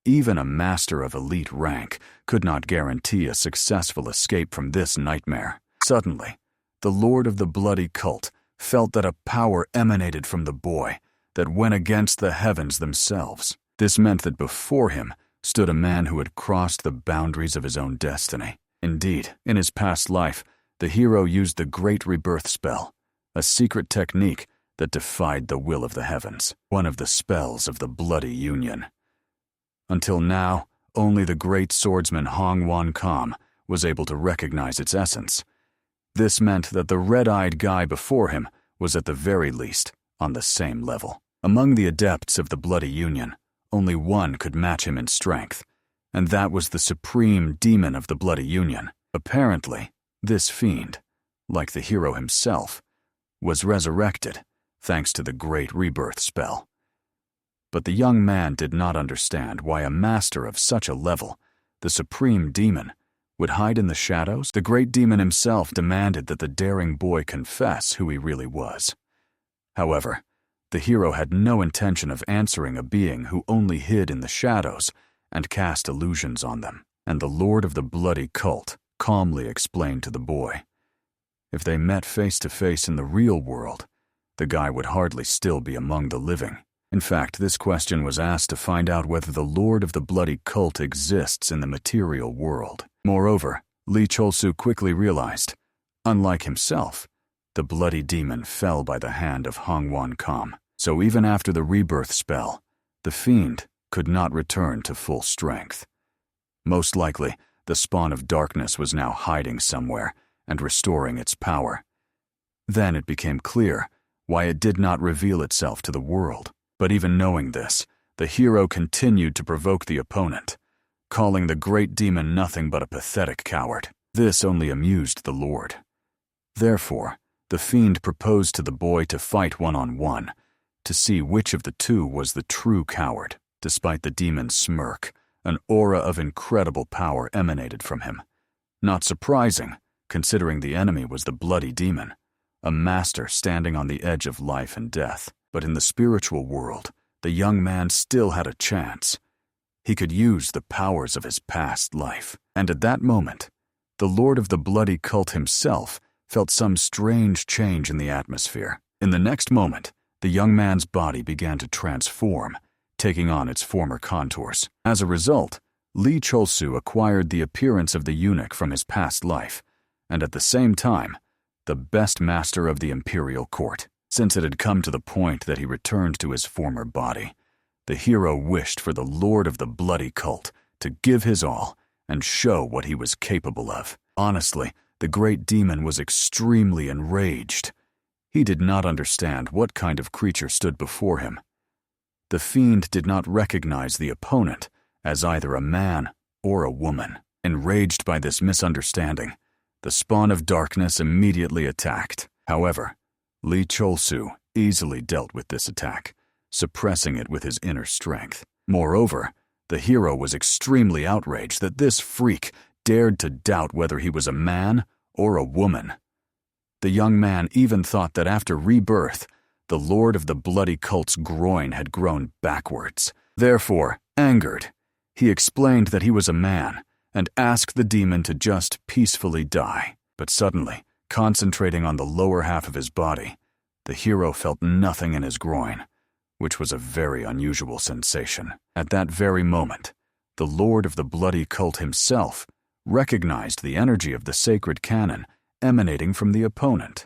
Even a master of elite rank could not guarantee a successful escape from this nightmare. Suddenly, the Lord of the Bloody Cult felt that a power emanated from the boy that went against the heavens themselves. This meant that before him stood a man who had crossed the boundaries of his own destiny. Indeed, in his past life, the hero used the Great Rebirth spell, a secret technique that defied the will of the heavens, one of the spells of the Bloody Union. Until now, only the great swordsman Hong Wan Kam was able to recognize its essence. This meant that the red-eyed guy before him was at the very least on the same level. Among the adepts of the Bloody Union, only one could match him in strength, and that was the supreme demon of the Bloody Union. Apparently, this fiend, like the hero himself, was resurrected thanks to the Great Rebirth spell. But the young man did not understand why a master of such a level, the supreme demon, would hide in the shadows. The great demon himself demanded that the daring boy confess who he really was. However, the hero had no intention of answering a being who only hid in the shadows and cast illusions on them, and the Lord of the Bloody Cult calmly explained to the boy. If they met face to face in the real world, the guy would hardly still be among the living. In fact, this question was asked to find out whether the Lord of the Bloody Cult exists in the material world. Moreover, Lee Cholsu quickly realized, unlike himself, the bloody demon fell by the hand of Hong Wan Kam. So even after the rebirth spell, the fiend could not return to full strength. Most likely, the spawn of darkness was now hiding somewhere and restoring its power. Then it became clear why it did not reveal itself to the world. But even knowing this, the hero continued to provoke the opponent, calling the great demon nothing but a pathetic coward. This only amused the Lord. Therefore, the fiend proposed to the boy to fight one-on-one, to see which of the two was the true coward. Despite the demon's smirk, an aura of incredible power emanated from him. Not surprising, considering the enemy was the bloody demon, a master standing on the edge of life and death. But in the spiritual world, the young man still had a chance. He could use the powers of his past life. And at that moment, the Lord of the Bloody Cult himself felt some strange change in the atmosphere. In the next moment, the young man's body began to transform, taking on its former contours. As a result, Lee Cholsu acquired the appearance of the eunuch from his past life, and at the same time, the best master of the imperial court. Since it had come to the point that he returned to his former body, the hero wished for the Lord of the Bloody Cult to give his all and show what he was capable of. Honestly, the great demon was extremely enraged. He did not understand what kind of creature stood before him. The fiend did not recognize the opponent as either a man or a woman. Enraged by this misunderstanding, the spawn of darkness immediately attacked. However, Lee Cholsu easily dealt with this attack, suppressing it with his inner strength. Moreover, the hero was extremely outraged that this freak dared to doubt whether he was a man or a woman. The young man even thought that after rebirth, the Lord of the Bloody Cult's groin had grown backwards. Therefore, angered, he explained that he was a man and asked the demon to just peacefully die. But suddenly, concentrating on the lower half of his body, the hero felt nothing in his groin, which was a very unusual sensation. At that very moment, the Lord of the Bloody Cult himself recognized the energy of the sacred cannon emanating from the opponent.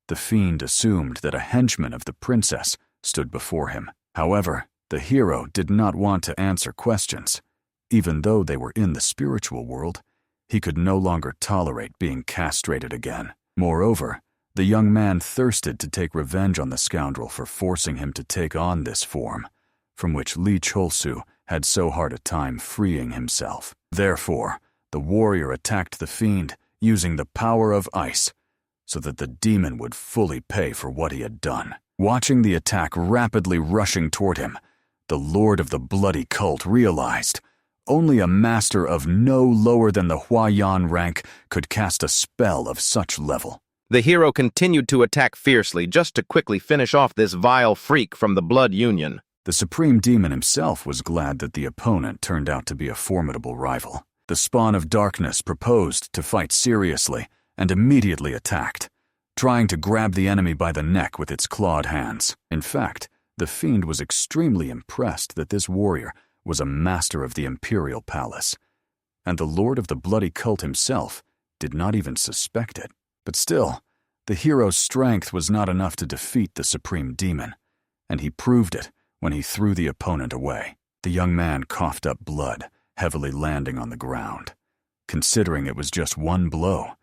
The fiend assumed that a henchman of the princess stood before him. However, the hero did not want to answer questions. Even though they were in the spiritual world, he could no longer tolerate being castrated again. Moreover, the young man thirsted to take revenge on the scoundrel for forcing him to take on this form, from which Lee Cholsu had so hard a time freeing himself. Therefore, the warrior attacked the fiend using the power of ice, so that the demon would fully pay for what he had done. Watching the attack rapidly rushing toward him, the Lord of the Bloody Cult realized only a master of no lower than the Huayan rank could cast a spell of such level. The hero continued to attack fiercely just to quickly finish off this vile freak from the Blood Union. The Supreme Demon himself was glad that the opponent turned out to be a formidable rival. The Spawn of Darkness proposed to fight seriously and immediately attacked, trying to grab the enemy by the neck with its clawed hands. In fact, the fiend was extremely impressed that this warrior was a master of the Imperial Palace, and the Lord of the Bloody Cult himself did not even suspect it. But still, the hero's strength was not enough to defeat the Supreme Demon, and he proved it when he threw the opponent away. The young man coughed up blood, heavily landing on the ground. Considering it was just one blow,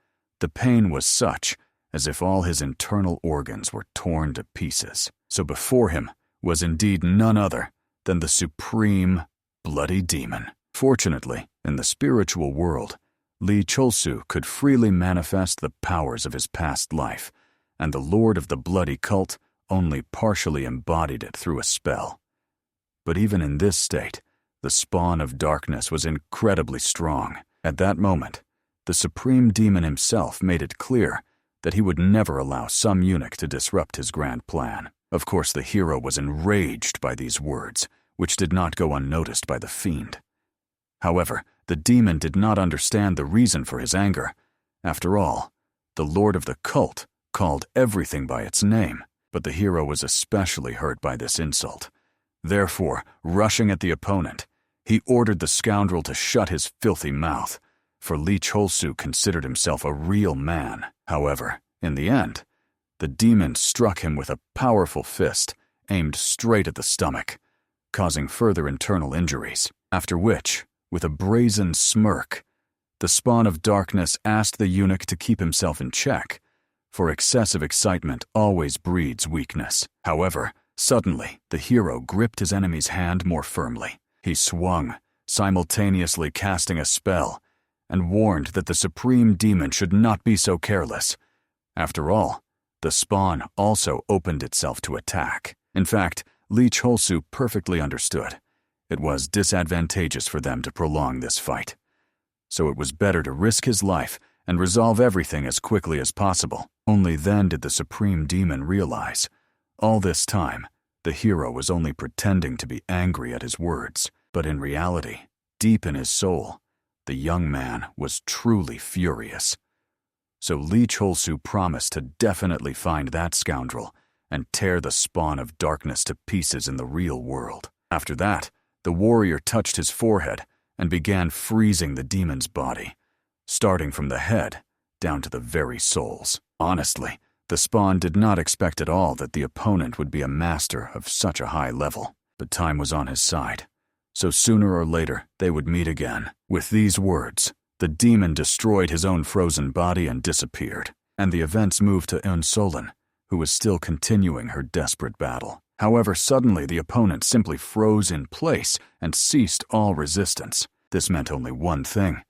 the pain was such as if all his internal organs were torn to pieces. So before him was indeed none other than the Supreme Bloody Demon. Fortunately, in the spiritual world, Lee Cholsu could freely manifest the powers of his past life, and the Lord of the Bloody Cult only partially embodied it through a spell. But even in this state, the Spawn of Darkness was incredibly strong. At that moment, the Supreme Demon himself made it clear that he would never allow some eunuch to disrupt his grand plan. Of course, the hero was enraged by these words, which did not go unnoticed by the fiend. However, the demon did not understand the reason for his anger. After all, the Lord of the Cult called everything by its name, but the hero was especially hurt by this insult. Therefore, rushing at the opponent, he ordered the scoundrel to shut his filthy mouth, for Lee Cholsu considered himself a real man. However, in the end, the demon struck him with a powerful fist aimed straight at the stomach, causing further internal injuries, after which, with a brazen smirk, the Spawn of Darkness asked the eunuch to keep himself in check, for excessive excitement always breeds weakness. However, suddenly, the hero gripped his enemy's hand more firmly. He swung, simultaneously casting a spell, and warned that the Supreme Demon should not be so careless. After all, the Spawn also opened itself to attack. In fact, Lee Cholsu perfectly understood. It was disadvantageous for them to prolong this fight. So it was better to risk his life and resolve everything as quickly as possible. Only then did the Supreme Demon realize, all this time, the hero was only pretending to be angry at his words, but in reality, deep in his soul, the young man was truly furious. So Lee Cholsu promised to definitely find that scoundrel and tear the Spawn of Darkness to pieces in the real world. After that, the warrior touched his forehead and began freezing the demon's body, starting from the head down to the very soles. Honestly, the Spawn did not expect at all that the opponent would be a master of such a high level, but time was on his side, so sooner or later they would meet again. With these words, the demon destroyed his own frozen body and disappeared, and the events moved to Visolon, who was still continuing her desperate battle. However, suddenly the opponent simply froze in place and ceased all resistance. This meant only one thing.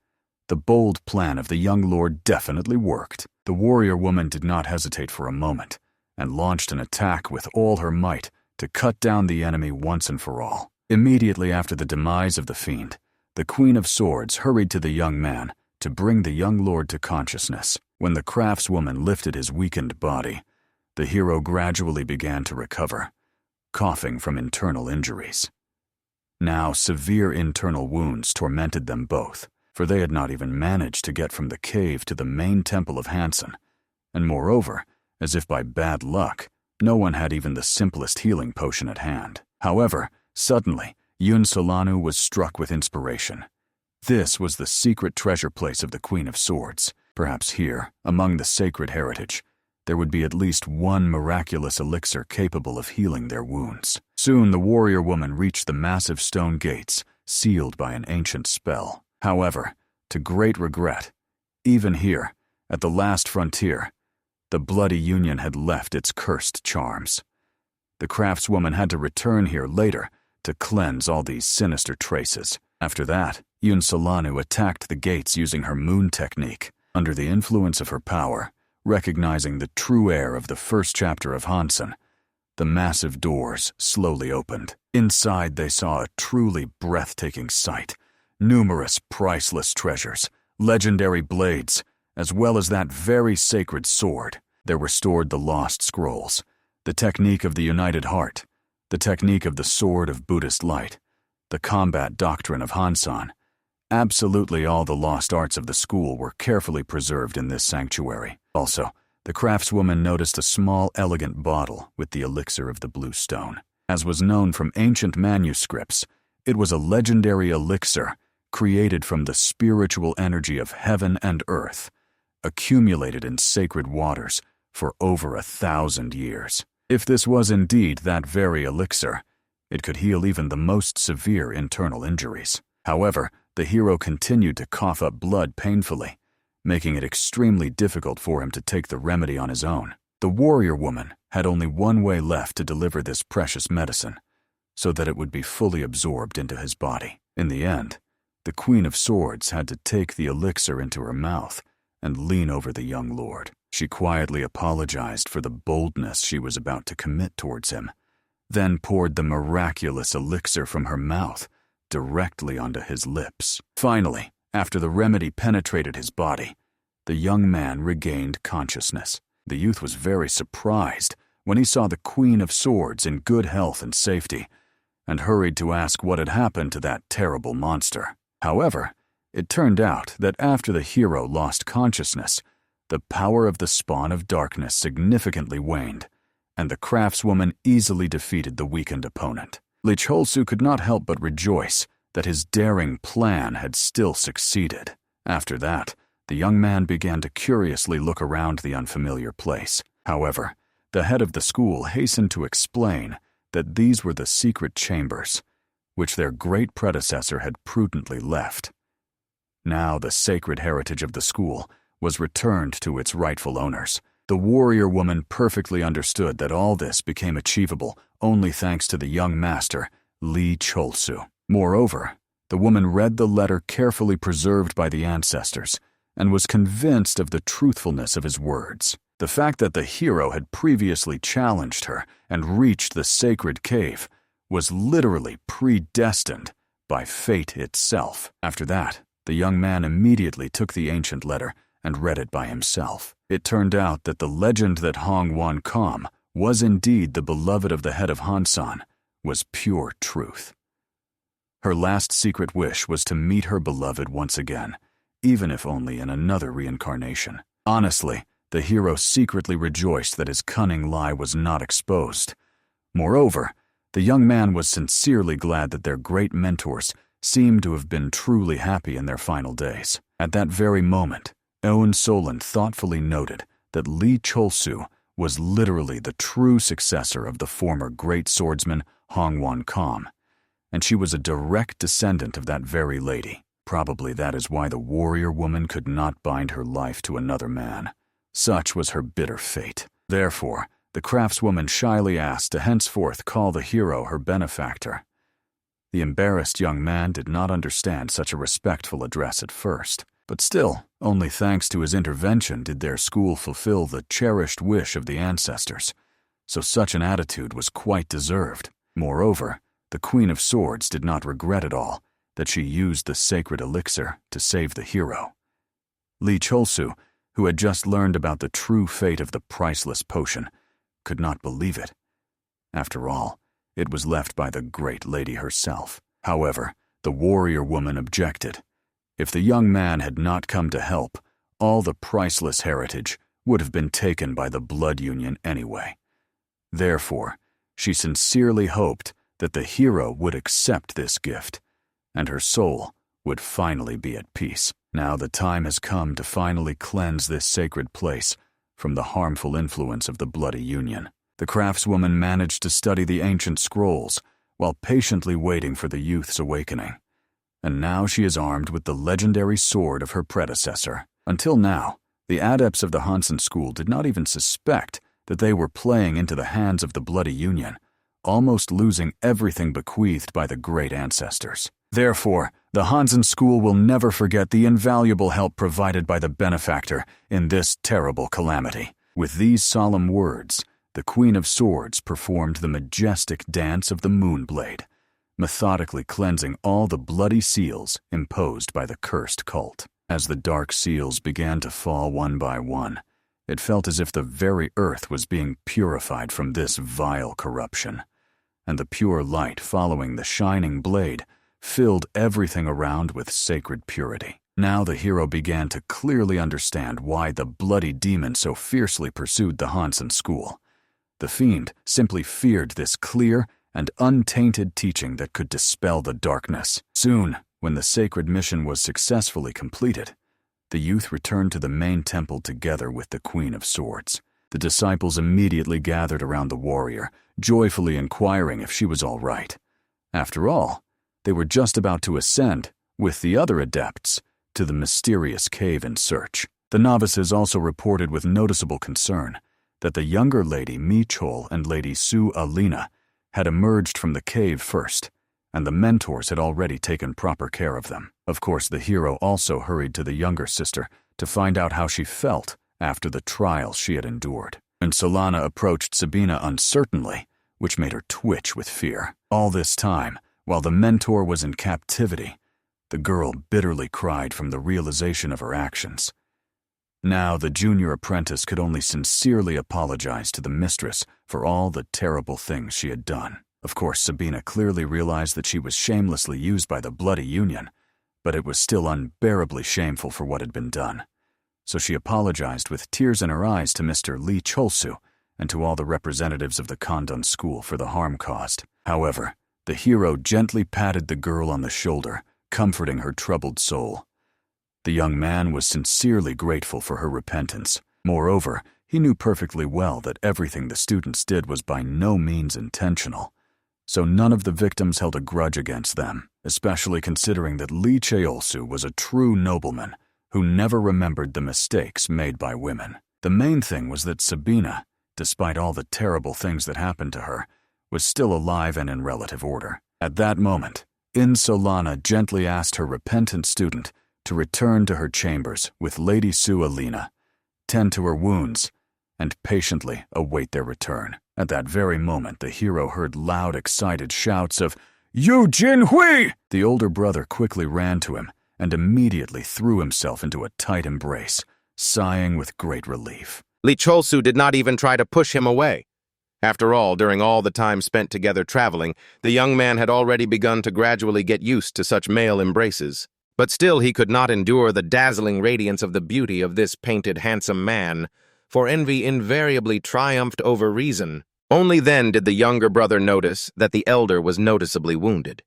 The bold plan of the young lord definitely worked. The warrior woman did not hesitate for a moment, and launched an attack with all her might to cut down the enemy once and for all. Immediately after the demise of the fiend, the Queen of Swords hurried to the young man to bring the young lord to consciousness. When the craftswoman lifted his weakened body, the hero gradually began to recover, coughing from internal injuries. Now severe internal wounds tormented them both, for they had not even managed to get from the cave to the main temple of Hansen, and moreover, as if by bad luck, no one had even the simplest healing potion at hand. However, suddenly, Yun Solanu was struck with inspiration. This was the secret treasure place of the Queen of Swords. Perhaps here, among the sacred heritage, there would be at least one miraculous elixir capable of healing their wounds. Soon the warrior woman reached the massive stone gates, sealed by an ancient spell. However, to great regret, even here, at the last frontier, the Bloody Union had left its cursed charms. The craftswoman had to return here later to cleanse all these sinister traces. After that, Yun Solanu attacked the gates using her moon technique. Under the influence of her power, Recognizing the true heir of the first chapter of Hansen, the massive doors slowly opened. Inside they saw a truly breathtaking sight. Numerous priceless treasures, legendary blades, as well as that very sacred sword. There were stored the lost scrolls, the technique of the United Heart, the technique of the Sword of Buddhist Light, the combat doctrine of Hansan. Absolutely all the lost arts of the school were carefully preserved in this sanctuary. Also, the craftswoman noticed a small, elegant bottle with the elixir of the blue stone. As was known from ancient manuscripts, it was a legendary elixir created from the spiritual energy of heaven and earth, accumulated in sacred waters for over 1,000 years. If this was indeed that very elixir, it could heal even the most severe internal injuries. However, the hero continued to cough up blood painfully, making it extremely difficult for him to take the remedy on his own. The warrior woman had only one way left to deliver this precious medicine, so that it would be fully absorbed into his body. In the end, the Queen of Swords had to take the elixir into her mouth and lean over the young lord. She quietly apologized for the boldness she was about to commit towards him, then poured the miraculous elixir from her mouth directly onto his lips. Finally, after the remedy penetrated his body, the young man regained consciousness. The youth was very surprised when he saw the Queen of Swords in good health and safety, and hurried to ask what had happened to that terrible monster. However, it turned out that after the hero lost consciousness, the power of the spawn of darkness significantly waned, and the craftswoman easily defeated the weakened opponent. Lee Cholsu could not help but rejoice that his daring plan had still succeeded. After that, the young man began to curiously look around the unfamiliar place. However, the head of the school hastened to explain that these were the secret chambers, which their great predecessor had prudently left. Now the sacred heritage of the school was returned to its rightful owners. The warrior woman perfectly understood that all this became achievable only thanks to the young master, Lee Cholsu. Moreover, the woman read the letter carefully preserved by the ancestors and was convinced of the truthfulness of his words. The fact that the hero had previously challenged her and reached the sacred cave was literally predestined by fate itself. After that, the young man immediately took the ancient letter and read it by himself. It turned out that the legend that Hong Wan Kam was indeed the beloved of the head of Hansan was pure truth. Her last secret wish was to meet her beloved once again, even if only in another reincarnation. Honestly, the hero secretly rejoiced that his cunning lie was not exposed. Moreover, the young man was sincerely glad that their great mentors seemed to have been truly happy in their final days. At that very moment, Eun Solon thoughtfully noted that Lee Cholsu was literally the true successor of the former great swordsman Hong Wan Kam, and she was a direct descendant of that very lady. Probably that is why the warrior woman could not bind her life to another man. Such was her bitter fate. Therefore, the craftswoman shyly asked to henceforth call the hero her benefactor. The embarrassed young man did not understand such a respectful address at first, but still, only thanks to his intervention did their school fulfill the cherished wish of the ancestors, so such an attitude was quite deserved. Moreover, the Queen of Swords did not regret at all that she used the sacred elixir to save the hero. Lee Cholsu, who had just learned about the true fate of the priceless potion, could not believe it. After all, it was left by the great lady herself. However, the warrior woman objected. If the young man had not come to help, all the priceless heritage would have been taken by the blood union anyway. Therefore, she sincerely hoped that the hero would accept this gift, and her soul would finally be at peace. Now the time has come to finally cleanse this sacred place from the harmful influence of the bloody union. The craftswoman managed to study the ancient scrolls while patiently waiting for the youth's awakening. And now she is armed with the legendary sword of her predecessor. Until now, the adepts of the Hansen school did not even suspect that they were playing into the hands of the bloody union, almost losing everything bequeathed by the great ancestors. Therefore, the Hansen school will never forget the invaluable help provided by the benefactor in this terrible calamity. With these solemn words, the Queen of Swords performed the majestic dance of the Moonblade, methodically cleansing all the bloody seals imposed by the cursed cult. As the dark seals began to fall one by one, it felt as if the very earth was being purified from this vile corruption, and the pure light following the shining blade filled everything around with sacred purity. Now the hero began to clearly understand why the bloody demon so fiercely pursued the Hansen school. The fiend simply feared this clear and untainted teaching that could dispel the darkness. Soon, when the sacred mission was successfully completed, the youth returned to the main temple together with the Queen of Swords. The disciples immediately gathered around the warrior, joyfully inquiring if she was all right. After all, they were just about to ascend, with the other adepts, to the mysterious cave in search. The novices also reported with noticeable concern that the younger Lady Mi-chol and Lady Su Alin had emerged from the cave first, and the mentors had already taken proper care of them. Of course, the hero also hurried to the younger sister to find out how she felt after the trials she had endured. And Solana approached Sabina uncertainly, which made her twitch with fear. All this time, while the mentor was in captivity, the girl bitterly cried from the realization of her actions. Now the junior apprentice could only sincerely apologize to the mistress for all the terrible things she had done. Of course, Sabina clearly realized that she was shamelessly used by the Bloody Union, but it was still unbearably shameful for what had been done. So she apologized with tears in her eyes to Mr. Lee Cholsu and to all the representatives of the Condan school for the harm caused. However, the hero gently patted the girl on the shoulder, comforting her troubled soul. The young man was sincerely grateful for her repentance. Moreover, he knew perfectly well that everything the students did was by no means intentional, so none of the victims held a grudge against them, especially considering that Lee Cheolsu was a true nobleman who never remembered the mistakes made by women. The main thing was that Sabina, despite all the terrible things that happened to her, was still alive and in relative order. At that moment, Solana gently asked her repentant student to return to her chambers with Lady Su Alin, tend to her wounds, and patiently await their return. At that very moment, the hero heard loud, excited shouts of, "Eugene Hua!" The older brother quickly ran to him and immediately threw himself into a tight embrace, sighing with great relief. Lee Cholsu did not even try to push him away. After all, during all the time spent together traveling, the young man had already begun to gradually get used to such male embraces. But still he could not endure the dazzling radiance of the beauty of this painted handsome man, for envy invariably triumphed over reason. Only then did the younger brother notice that the elder was noticeably wounded.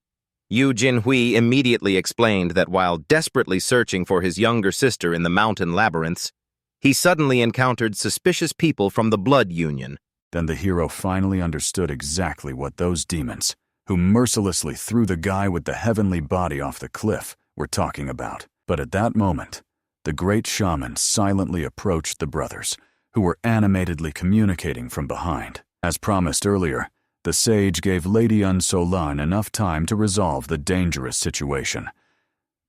Eugene Hua immediately explained that while desperately searching for his younger sister in the mountain labyrinths, he suddenly encountered suspicious people from the Blood Union. Then the hero finally understood exactly what those demons, who mercilessly threw the guy with the heavenly body off the cliff, were talking about. But at that moment, the great shaman silently approached the brothers, who were animatedly communicating from behind. As promised earlier, the sage gave Lady Solan enough time to resolve the dangerous situation.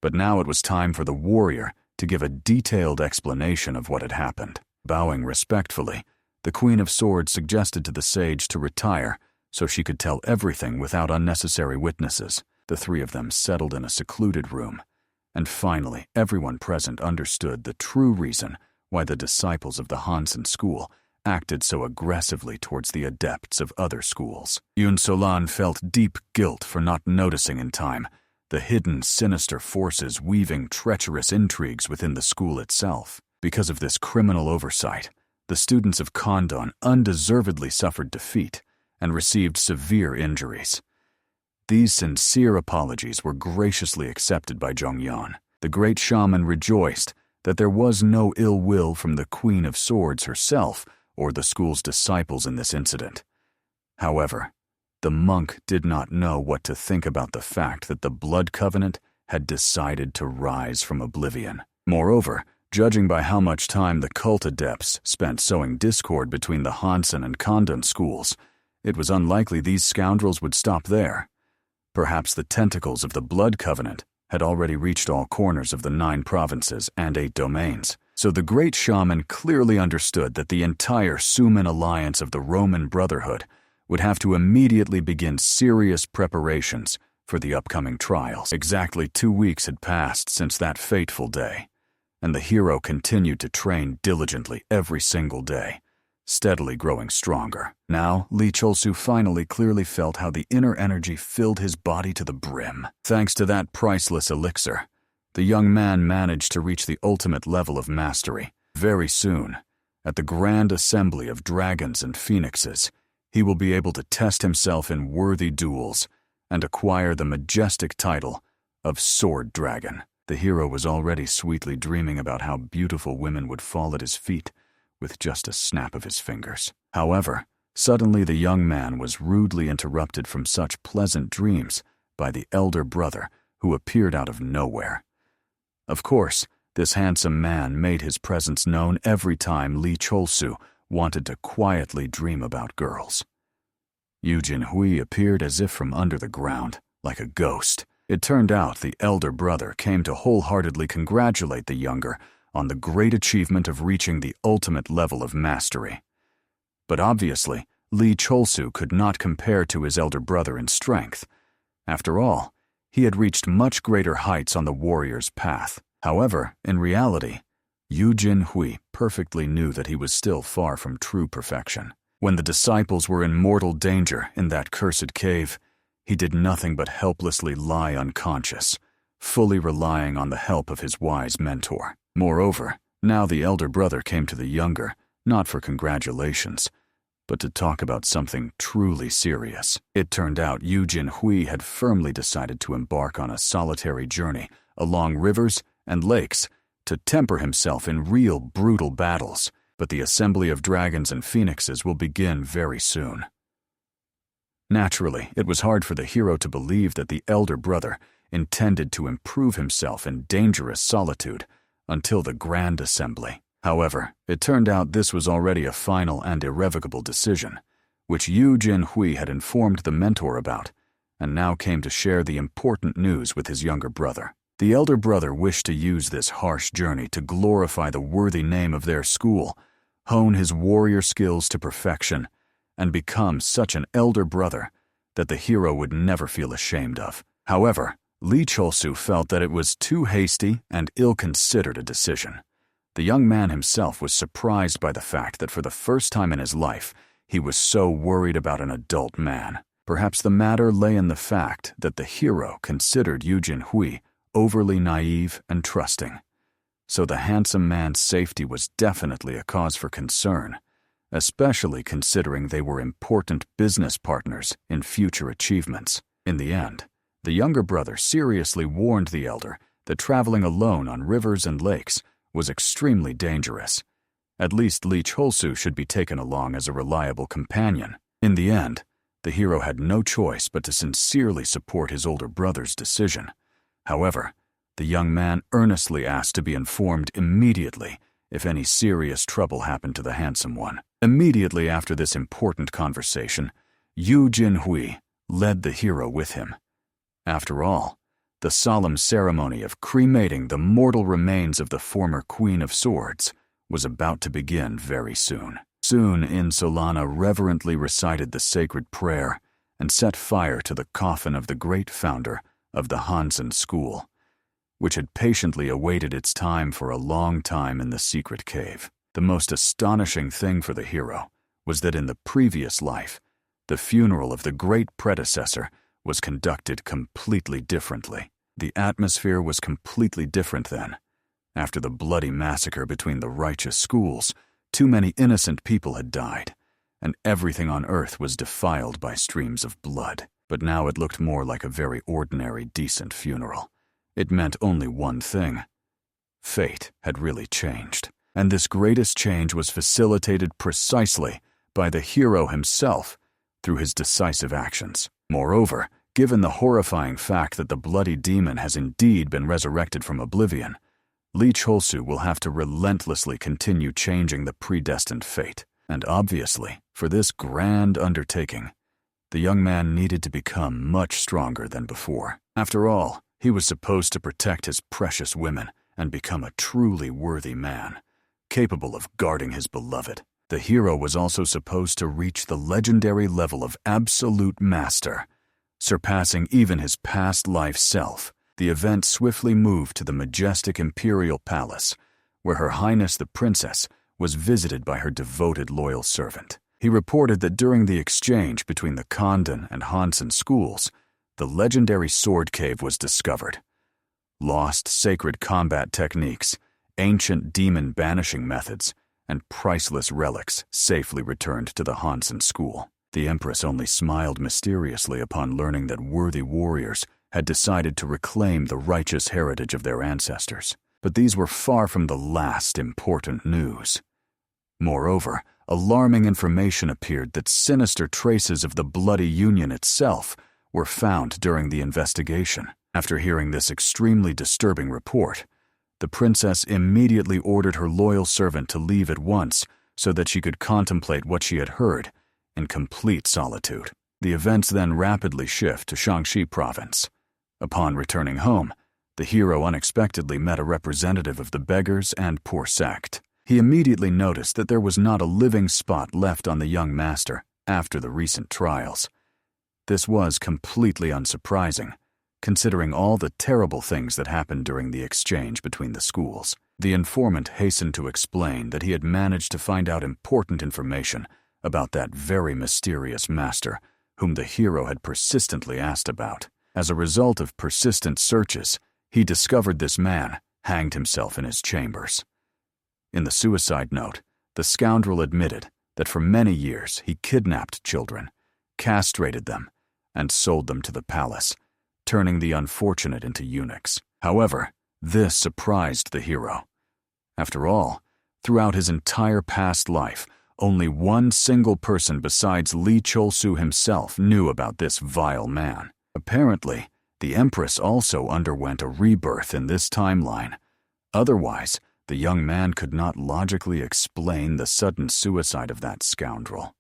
But now it was time for the warrior to give a detailed explanation of what had happened. Bowing respectfully, the Queen of Swords suggested to the sage to retire so she could tell everything without unnecessary witnesses. The three of them settled in a secluded room, and finally everyone present understood the true reason why the disciples of the Hansen school acted so aggressively towards the adepts of other schools. Solan felt deep guilt for not noticing in time the hidden sinister forces weaving treacherous intrigues within the school itself. Because of this criminal oversight, the students of Condan undeservedly suffered defeat and received severe injuries. These sincere apologies were graciously accepted by Zhongyan. The great shaman rejoiced that there was no ill will from the Queen of Swords herself or the school's disciples in this incident. However, the monk did not know what to think about the fact that the Blood Covenant had decided to rise from oblivion. Moreover, judging by how much time the cult adepts spent sowing discord between the Hansen and Condan schools, it was unlikely these scoundrels would stop there. Perhaps the tentacles of the Blood Covenant had already reached all corners of the 9 provinces and 8 domains, so the great shaman clearly understood that the entire Suman alliance of the Roman Brotherhood would have to immediately begin serious preparations for the upcoming trials. Exactly 2 weeks had passed since that fateful day, and the hero continued to train diligently every single day, steadily growing stronger. Now, Lee Cholsu finally clearly felt how the inner energy filled his body to the brim. Thanks to that priceless elixir, the young man managed to reach the ultimate level of mastery. Very soon, at the grand assembly of dragons and phoenixes, he will be able to test himself in worthy duels and acquire the majestic title of Sword Dragon. The hero was already sweetly dreaming about how beautiful women would fall at his feet with just a snap of his fingers. However, suddenly the young man was rudely interrupted from such pleasant dreams by the elder brother who appeared out of nowhere. Of course, this handsome man made his presence known every time Lee Cholsu wanted to quietly dream about girls. Eugene Hua appeared as if from under the ground, like a ghost. It turned out the elder brother came to wholeheartedly congratulate the younger on the great achievement of reaching the ultimate level of mastery. But obviously, Lee Cholsu could not compare to his elder brother in strength. After all, he had reached much greater heights on the warrior's path. However, in reality, Eugene Hua perfectly knew that he was still far from true perfection. When the disciples were in mortal danger in that cursed cave, he did nothing but helplessly lie unconscious, fully relying on the help of his wise mentor. Moreover, now the elder brother came to the younger, not for congratulations, but to talk about something truly serious. It turned out Eugene Hua had firmly decided to embark on a solitary journey along rivers and lakes to temper himself in real brutal battles, but the assembly of dragons and phoenixes will begin very soon. Naturally, it was hard for the hero to believe that the elder brother intended to improve himself in dangerous solitude until the grand assembly. However, it turned out this was already a final and irrevocable decision, which Eugene Hua had informed the mentor about, and now came to share the important news with his younger brother. The elder brother wished to use this harsh journey to glorify the worthy name of their school, hone his warrior skills to perfection, and become such an elder brother that the hero would never feel ashamed of. However, Lee Cholsu felt that it was too hasty and ill-considered a decision. The young man himself was surprised by the fact that for the first time in his life, he was so worried about an adult man. Perhaps the matter lay in the fact that the hero considered Eugene Hua overly naive and trusting. So the handsome man's safety was definitely a cause for concern, especially considering they were important business partners in future achievements. In the end, the younger brother seriously warned the elder that traveling alone on rivers and lakes was extremely dangerous. At least Lee Cholsu should be taken along as a reliable companion. In the end, the hero had no choice but to sincerely support his older brother's decision. However, the young man earnestly asked to be informed immediately if any serious trouble happened to the handsome one. Immediately after this important conversation, Eugene Hua led the hero with him. After all, the solemn ceremony of cremating the mortal remains of the former Queen of Swords was about to begin very soon. Soon, Solana reverently recited the sacred prayer and set fire to the coffin of the great founder of the Hansen school, which had patiently awaited its time for a long time in the secret cave. The most astonishing thing for the hero was that in the previous life, the funeral of the great predecessor was conducted completely differently. The atmosphere was completely different then. After the bloody massacre between the righteous schools, too many innocent people had died, and everything on earth was defiled by streams of blood. But now it looked more like a very ordinary, decent funeral. It meant only one thing. Fate had really changed, and this greatest change was facilitated precisely by the hero himself through his decisive actions. Moreover, given the horrifying fact that the bloody demon has indeed been resurrected from oblivion, Lee Cholsu will have to relentlessly continue changing the predestined fate. And obviously, for this grand undertaking, The young man needed to become much stronger than before. After all, he was supposed to protect his precious women and become a truly worthy man, capable of guarding his beloved. The hero was also supposed to reach the legendary level of absolute master, surpassing even his past life self. The event swiftly moved to the majestic imperial palace, where Her Highness the Princess was visited by her devoted loyal servant. He reported that during the exchange between the Condan and Hansen schools, the legendary sword cave was discovered. Lost sacred combat techniques, ancient demon banishing methods, and priceless relics safely returned to the Hansen school. The Empress only smiled mysteriously upon learning that worthy warriors had decided to reclaim the righteous heritage of their ancestors. But these were far from the last important news. Moreover, alarming information appeared that sinister traces of the bloody union itself were found during the investigation. After hearing this extremely disturbing report, the princess immediately ordered her loyal servant to leave at once so that she could contemplate what she had heard in complete solitude. The events then rapidly shift to Shaanxi province. Upon returning home, the hero unexpectedly met a representative of the beggars and poor sect. He immediately noticed that there was not a living spot left on the young master after the recent trials. This was completely unsurprising, considering all the terrible things that happened during the exchange between the schools. The informant hastened to explain that he had managed to find out important information about that very mysterious master whom the hero had persistently asked about. As a result of persistent searches, he discovered this man hanged himself in his chambers. In the suicide note, the scoundrel admitted that for many years he kidnapped children, castrated them, and sold them to the palace, turning the unfortunate into eunuchs. However, this surprised the hero. After all, throughout his entire past life, only one single person besides Li Cholsu himself knew about this vile man. Apparently, the Empress also underwent a rebirth in this timeline. Otherwise, the young man could not logically explain the sudden suicide of that scoundrel.